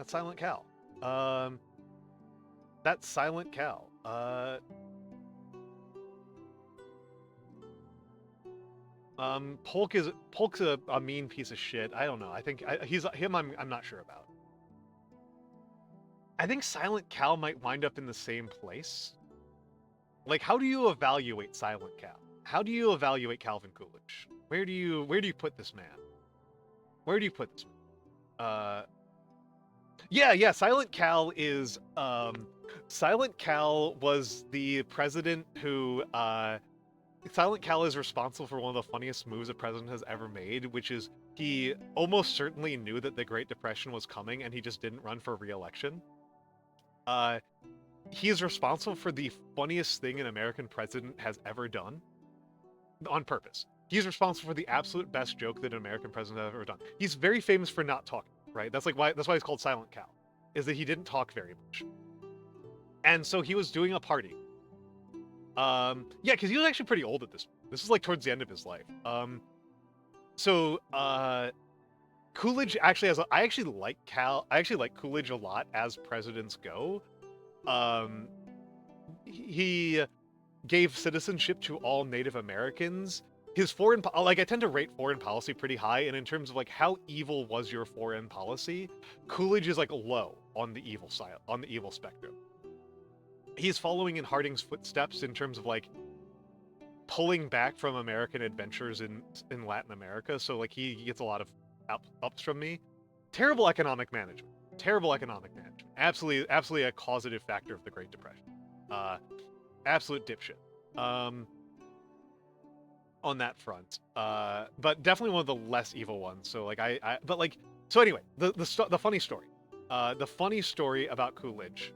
Silent Cal. That's Silent Cal. Polk's a mean piece of shit. I don't know. I think he's him. I'm not sure about. I think Silent Cal might wind up in the same place. Like, how do you evaluate Silent Cal? How do you evaluate Calvin Coolidge? Where do you put this man? Where do you put this man? Yeah. Silent Cal is Silent Cal was the president who Silent Cal is responsible for one of the funniest moves a president has ever made, which is he almost certainly knew that the Great Depression was coming and he just didn't run for re-election. He is responsible for the funniest thing an American president has ever done on purpose. He's responsible for the absolute best joke that an American president has ever done. He's very famous for not talking, right? That's why he's called Silent Cal, is that he didn't talk very much. And so he was doing a party. Yeah, because he was actually pretty old at this point. This is like towards the end of his life. Coolidge actually has I actually like Coolidge a lot as presidents go. He gave citizenship to all Native Americans. His I tend to rate foreign policy pretty high, and in terms of like how evil was your foreign policy, Coolidge is like low on the evil side, on the evil spectrum. He's following in Harding's footsteps in terms of like pulling back from American adventures in Latin America. So like he gets a lot of ups from me. Terrible economic management. Absolutely a causative factor of the Great Depression. Absolute dipshit. On that front. But definitely one of the less evil ones. So like so anyway, the funny story. The funny story about Coolidge.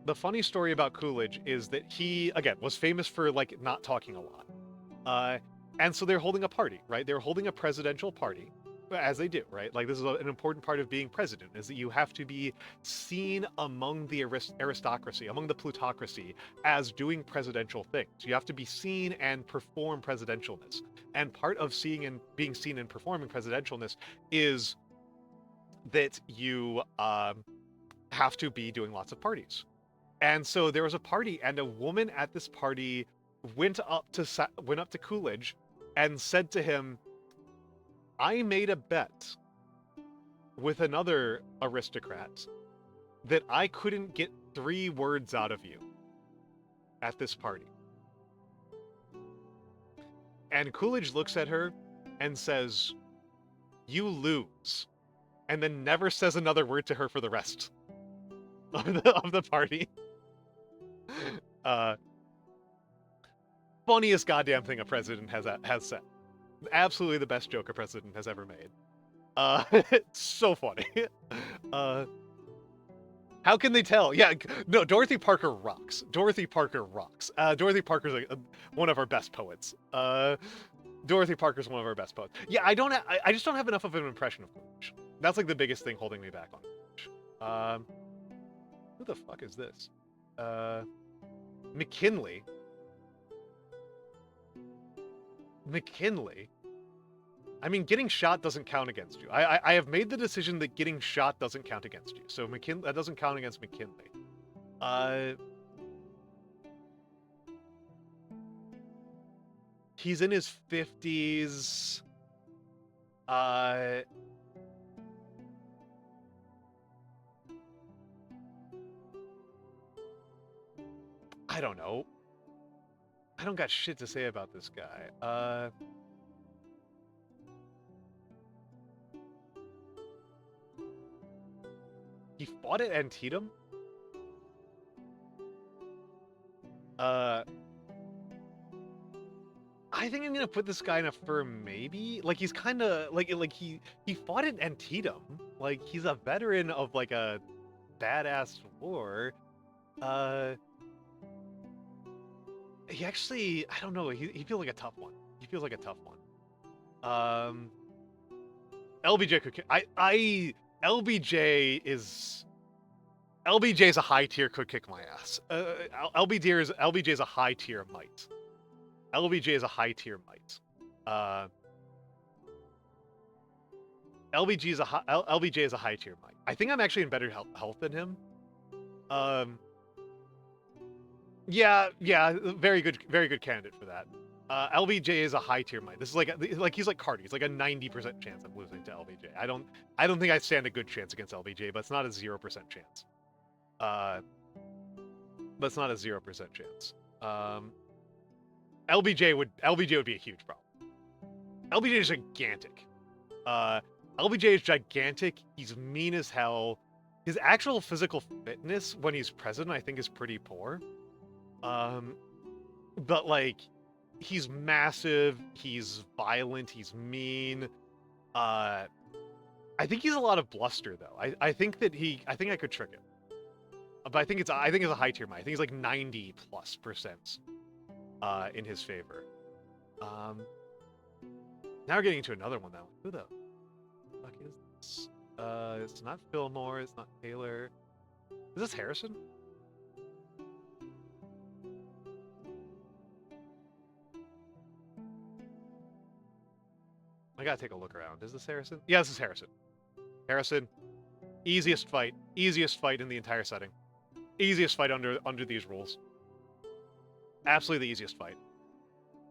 The funny story about Coolidge is that he, again, was famous for, like, not talking a lot. And so they're holding a party, right? They're holding a presidential party, as they do, right? Like, this is an important part of being president, is that you have to be seen among the aristocracy, among the plutocracy, as doing presidential things. You have to be seen and perform presidentialness. And part of being seen and performing presidentialness is that you, have to be doing lots of parties. And so there was a party, and a woman at this party went up to Coolidge and said to him, "I made a bet with another aristocrat that I couldn't get 3 words out of you at this party." And Coolidge looks at her and says, "You lose," and then never says another word to her for the rest of the party. Funniest goddamn thing a president has said. Absolutely the best joke a president has ever made. It's so funny. How can they tell? Yeah, no, Dorothy Parker rocks. Dorothy Parker's like one of our best poets. Dorothy Parker's one of our best poets. Yeah, I just don't have enough of an impression of Coolidge. That's like the biggest thing holding me back on Coolidge. Who the fuck is this? McKinley. I mean, getting shot doesn't count against you. I have made the decision that getting shot doesn't count against you. So that doesn't count against McKinley. He's in his 50s. I don't know. I don't got shit to say about this guy. He fought at Antietam. I think I'm gonna put this guy in a firm maybe. Like he's kind of like he fought at Antietam. Like he's a veteran of like a badass war. He actually, I don't know. He feels like a tough one. He feels like a tough one. LBJ could. LBJ is a high tier, could kick my ass. LBJ is a high tier might. LBJ is a high tier might. LBJ is a high tier might. I think I'm actually in better health than him. Yeah, very good candidate for that. LBJ is a high tier might. This is like he's like Cardi. It's like a 90% chance of losing to LBJ. I don't think I stand a good chance against LBJ, but it's not a 0% chance. But it's not a 0% chance. LBJ would be a huge problem. LBJ is gigantic. LBJ is gigantic. He's mean as hell. His actual physical fitness when he's president, I think, is pretty poor. But like, he's massive. He's violent. He's mean. I think he's a lot of bluster though. I think I could trick him. But I think it's a high tier might. I think he's like 90+% in his favor. Now we're getting into another one though. Who the fuck is this? It's not Fillmore. It's not Taylor. Is this Harrison? I gotta take a look around. Is this Harrison? Yeah, this is Harrison. Harrison, easiest fight in the entire setting. Easiest fight under these rules. Absolutely the easiest fight.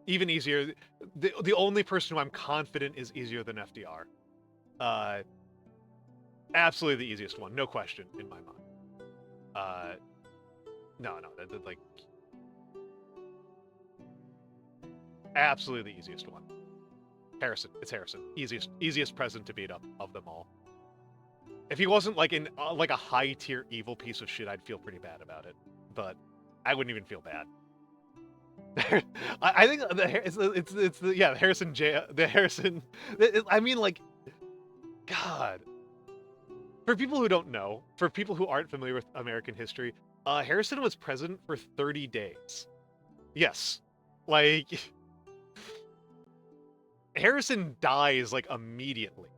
Even easier. The only person who I'm confident is easier than FDR. Absolutely the easiest one, no question in my mind. No, like absolutely the easiest one. Harrison, it's Harrison. Easiest president to beat up of them all. If he wasn't like in like a high tier evil piece of shit, I'd feel pretty bad about it. But I wouldn't even feel bad. I think it's the Harrison J. The Harrison. I mean, like, God. For people who don't know, for people who aren't familiar with American history, Harrison was president for 30 days. Yes, like Harrison dies like immediately.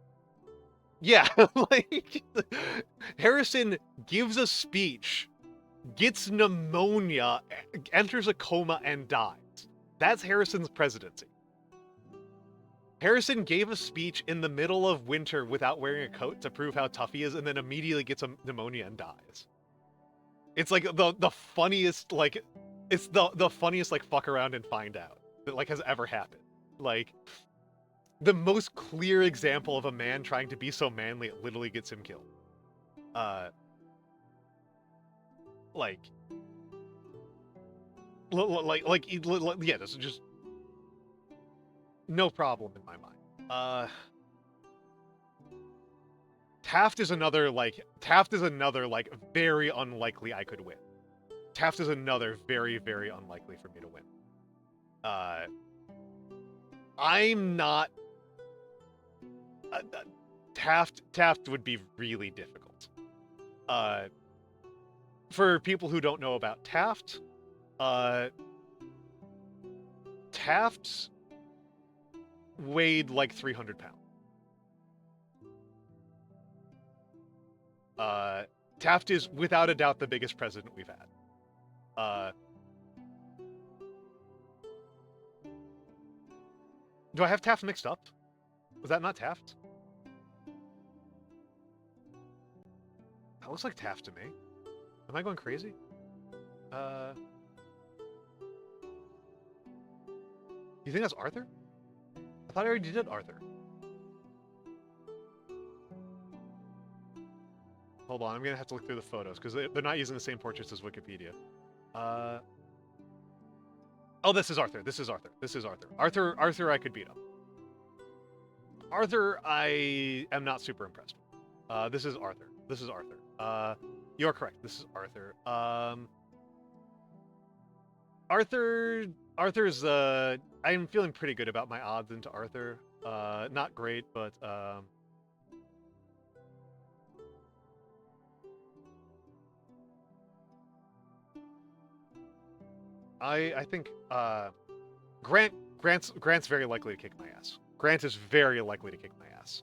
Yeah, like Harrison gives a speech, gets pneumonia, enters a coma, and dies. That's Harrison's presidency. Harrison gave a speech in the middle of winter without wearing a coat to prove how tough he is, and then immediately gets a pneumonia and dies. It's like the funniest, like, it's the funniest, like, fuck around and find out that, like, has ever happened. Like, the most clear example of a man trying to be so manly it literally gets him killed. Yeah, this is just no problem in my mind. Taft is another very unlikely I could win. Taft is another very, very unlikely for me to win. I'm not. Taft would be really difficult. For people who don't know about Taft, Taft weighed like 300 pounds. Taft is without a doubt the biggest president we've had. Do I have Taft mixed up? Was that not Taft? That looks like Taft to me. Am I going crazy? You think that's Arthur? I thought I already did Arthur. Hold on, I'm gonna have to look through the photos because they're not using the same portraits as Wikipedia. Oh, this is Arthur. This is Arthur. This is Arthur. Arthur, I could beat up. Arthur, I am not super impressed with. This is Arthur. This is Arthur. You're correct. This is Arthur. Arthur's, I'm feeling pretty good about my odds into Arthur. Not great, but, I think, Grant's very likely to kick my ass. Grant is very likely to kick my ass.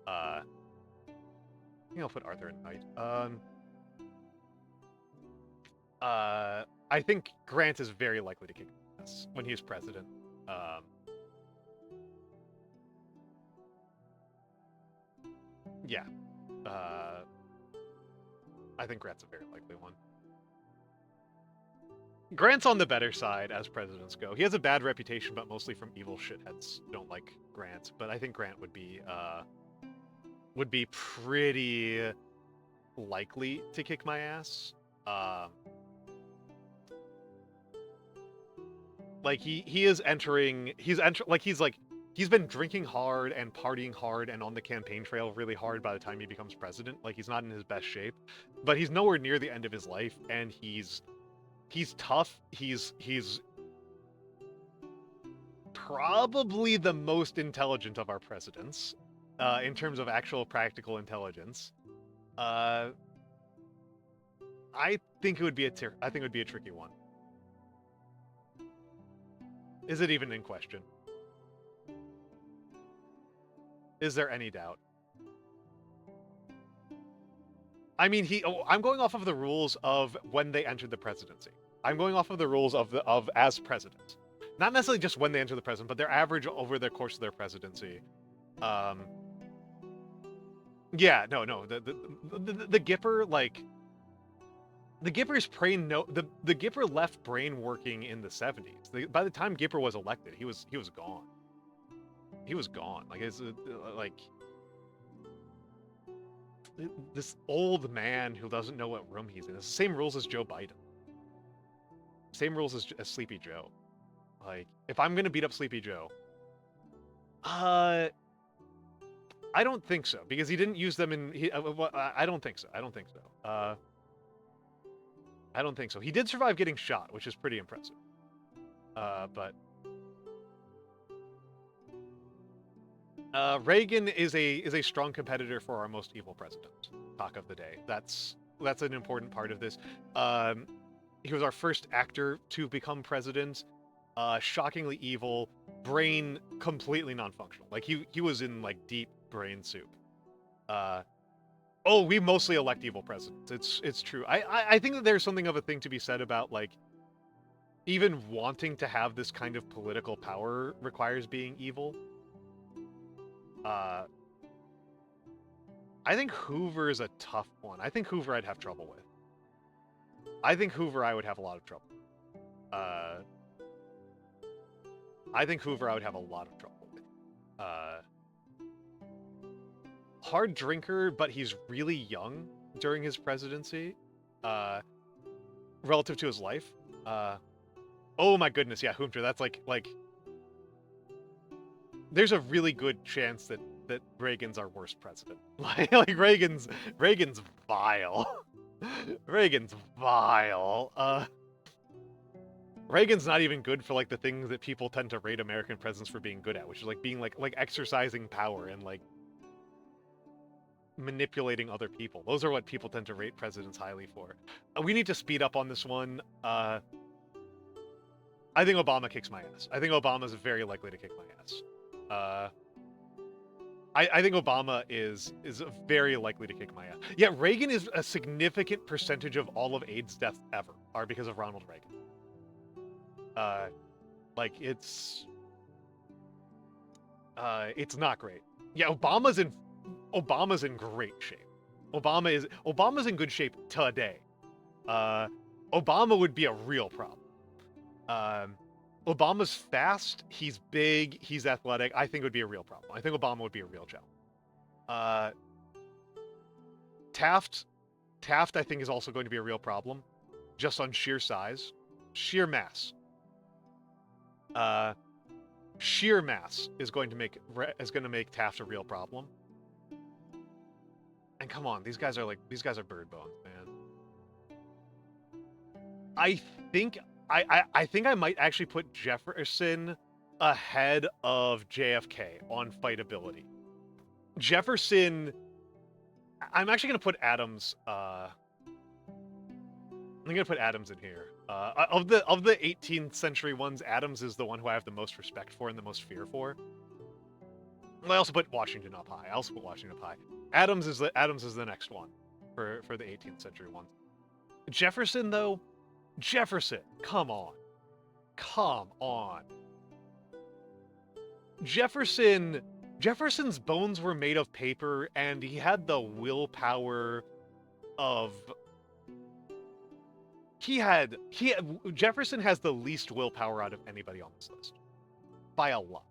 I think I'll put Arthur in knight. I think Grant is very likely to kick my ass when he's president. Yeah. I think Grant's a very likely one. Grant's on the better side as presidents go. He has a bad reputation, but mostly from evil shitheads don't like Grant. But I think Grant would be pretty likely to kick my ass. Like he's been drinking hard and partying hard and on the campaign trail really hard by the time he becomes president. Like he's not in his best shape, but he's nowhere near the end of his life, and he's tough. He's probably the most intelligent of our presidents, in terms of actual practical intelligence. I think it would be a tricky one. Is it even in question? Is there any doubt? I mean, I'm going off of the rules of when they entered the presidency. I'm going off of the rules of as president. Not necessarily just when they enter the president, but their average over the course of their presidency. Yeah, no. The Gipper, like, the Gipper's brain, the Gipper left brain working in the 70s. By the time Gipper was elected, he was gone. He was gone. Like, it's like this old man who doesn't know what room he's in. It's the same rules as Joe Biden. Same rules as Sleepy Joe. Like, if I'm gonna beat up Sleepy Joe, I don't think so, because he didn't use them in. I don't think so. I don't think so. I don't think so. He did survive getting shot, which is pretty impressive. But Reagan is a strong competitor for our most evil president. Talk of the day. That's an important part of this. He was our first actor to become president. Shockingly evil, brain completely non-functional. Like he was in like deep brain soup. Oh, we mostly elect evil presidents. It's true. I think that there's something of a thing to be said about, like, even wanting to have this kind of political power requires being evil. I think Hoover is a tough one. I think Hoover I'd have trouble with. I think Hoover I would have a lot of trouble. I think Hoover I would have a lot of trouble with. Hard drinker, but he's really young during his presidency, relative to his life. Oh my goodness, yeah, Hoomter. That's like there's a really good chance that Reagan's our worst president. like Reagan's vile. Reagan's vile. Reagan's not even good for like the things that people tend to rate American presidents for being good at, which is like being like exercising power and like manipulating other people. Those are what people tend to rate presidents highly for. We need to speed up on this one. I think Obama kicks my ass. I think Obama's very likely to kick my ass. I think Obama is very likely to kick my ass. Yeah, Reagan is a significant percentage of all of AIDS deaths ever are because of Ronald Reagan. Like it's not great. Yeah, Obama's in great shape. Obama's in good shape today. Obama would be a real problem. Obama's fast, he's big, he's athletic. I think it would be a real problem. I think Obama would be a real challenge. Taft, I think, is also going to be a real problem, just on sheer size, sheer mass. Sheer mass is going to make Taft a real problem. And come on, these guys are bird bones, man. I think I might actually put Jefferson ahead of JFK on fightability. Jefferson, I'm actually gonna put Adams. I'm gonna put Adams in here. Of the 18th century ones, Adams is the one who I have the most respect for and the most fear for. I also put Washington up high. Adams is the next one for the 18th century ones. Jefferson, though, come on. Jefferson's bones were made of paper, and he had the willpower of... Jefferson has the least willpower out of anybody on this list. By a lot.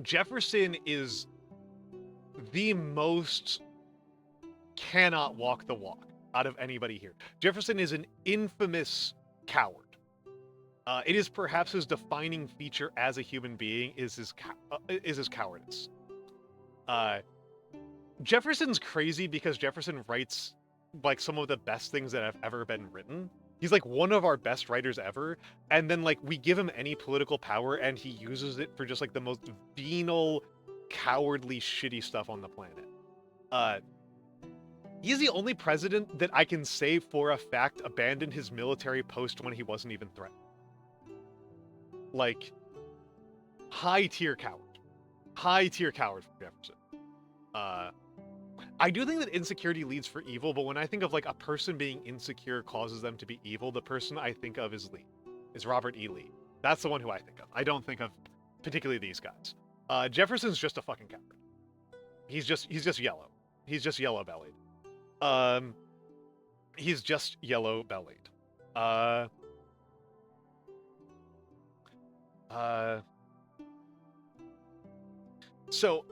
Jefferson is the most cannot walk the walk out of anybody here. Jefferson is an infamous coward. It is perhaps his defining feature as a human being is his cowardice. Jefferson's crazy because Jefferson writes like some of the best things that have ever been written. He's like one of our best writers ever, and then like we give him any political power and he uses it for just like the most venal, cowardly, shitty stuff on the planet. He's the only president that I can say for a fact abandoned his military post when he wasn't even threatened. Like, high tier coward from Jefferson. I do think that insecurity leads for evil, but when I think of like a person being insecure causes them to be evil, the person I think of is Robert E. Lee. That's the one who I think of. I don't think of particularly these guys. Jefferson's just a fucking coward. He's just yellow. He's just yellow-bellied. He's just yellow-bellied. So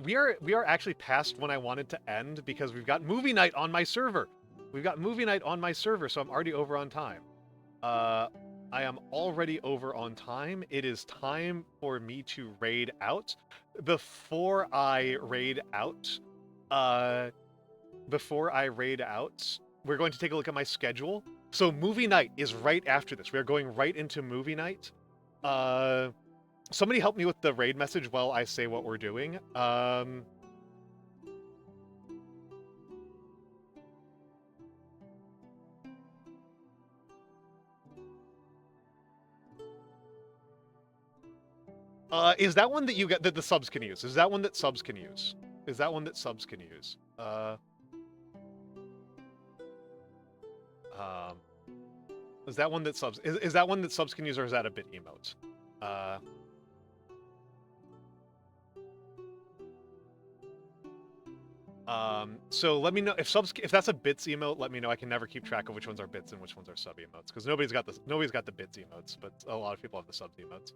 we are actually past when I wanted to end because we've got movie night on my server. So I'm already over on time. I am already over on time. It is time for me to raid out. Before I raid out, we're going to take a look at my schedule. So movie night is right after this. We are going right into movie night. Somebody help me with the raid message while I say what we're doing. Is that one that you get that the subs can use? Is that one that subs can use? Is that one that subs can use? Is that one that subs can use, or is that a bit emote? So let me know if that's a bits emote. Let me know. I can never keep track of which ones are bits and which ones are sub emotes because nobody's got the bits emotes, but a lot of people have the sub emotes.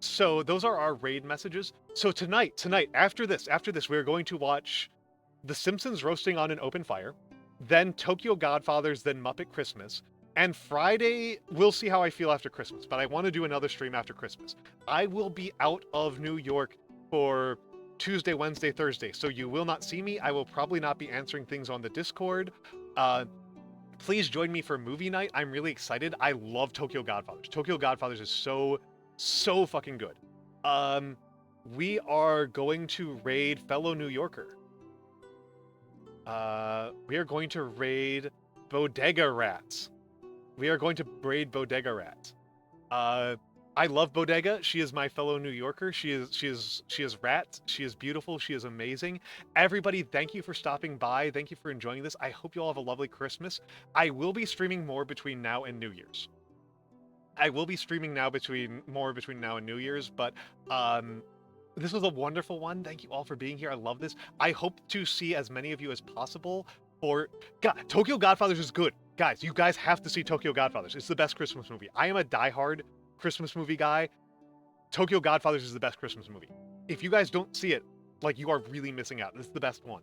So those are our raid messages. So tonight, after this, we're going to watch The Simpsons Roasting on an Open Fire, then Tokyo Godfathers, then Muppet Christmas. And Friday, we'll see how I feel after Christmas, but I want to do another stream after Christmas. I will be out of New York for Tuesday, Wednesday, Thursday, so you will not see me. I will probably not be answering things on the Discord. Please join me for movie night. I'm really excited. I love Tokyo Godfathers. Tokyo Godfathers is so fucking good. We are going to raid fellow New Yorker. We are going to raid Bodega Rats. I love Bodega. She is my fellow New Yorker. She is rat. She is beautiful. She is amazing. Everybody, thank you for stopping by. Thank you for enjoying this. I hope you all have a lovely Christmas. I will be streaming more between now and New Year's. Between now and New Year's, but this was a wonderful one. Thank you all for being here. I love this. I hope to see as many of you as possible. God, Tokyo Godfathers is good. Guys, you guys have to see Tokyo Godfathers. It's the best Christmas movie. I am a diehard Christmas movie guy. Tokyo Godfathers is the best Christmas movie. If you guys don't see it, like, you are really missing out. This is the best one.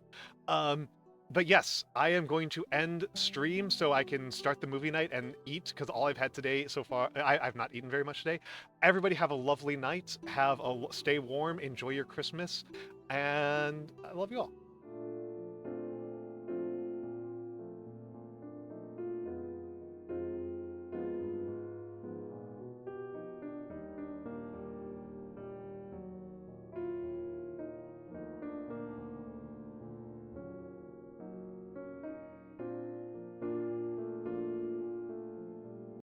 But yes, I am going to end stream so I can start the movie night and eat, because all I've had today so far, I've not eaten very much today. Everybody have a lovely night. Stay warm. Enjoy your Christmas, and I love you all.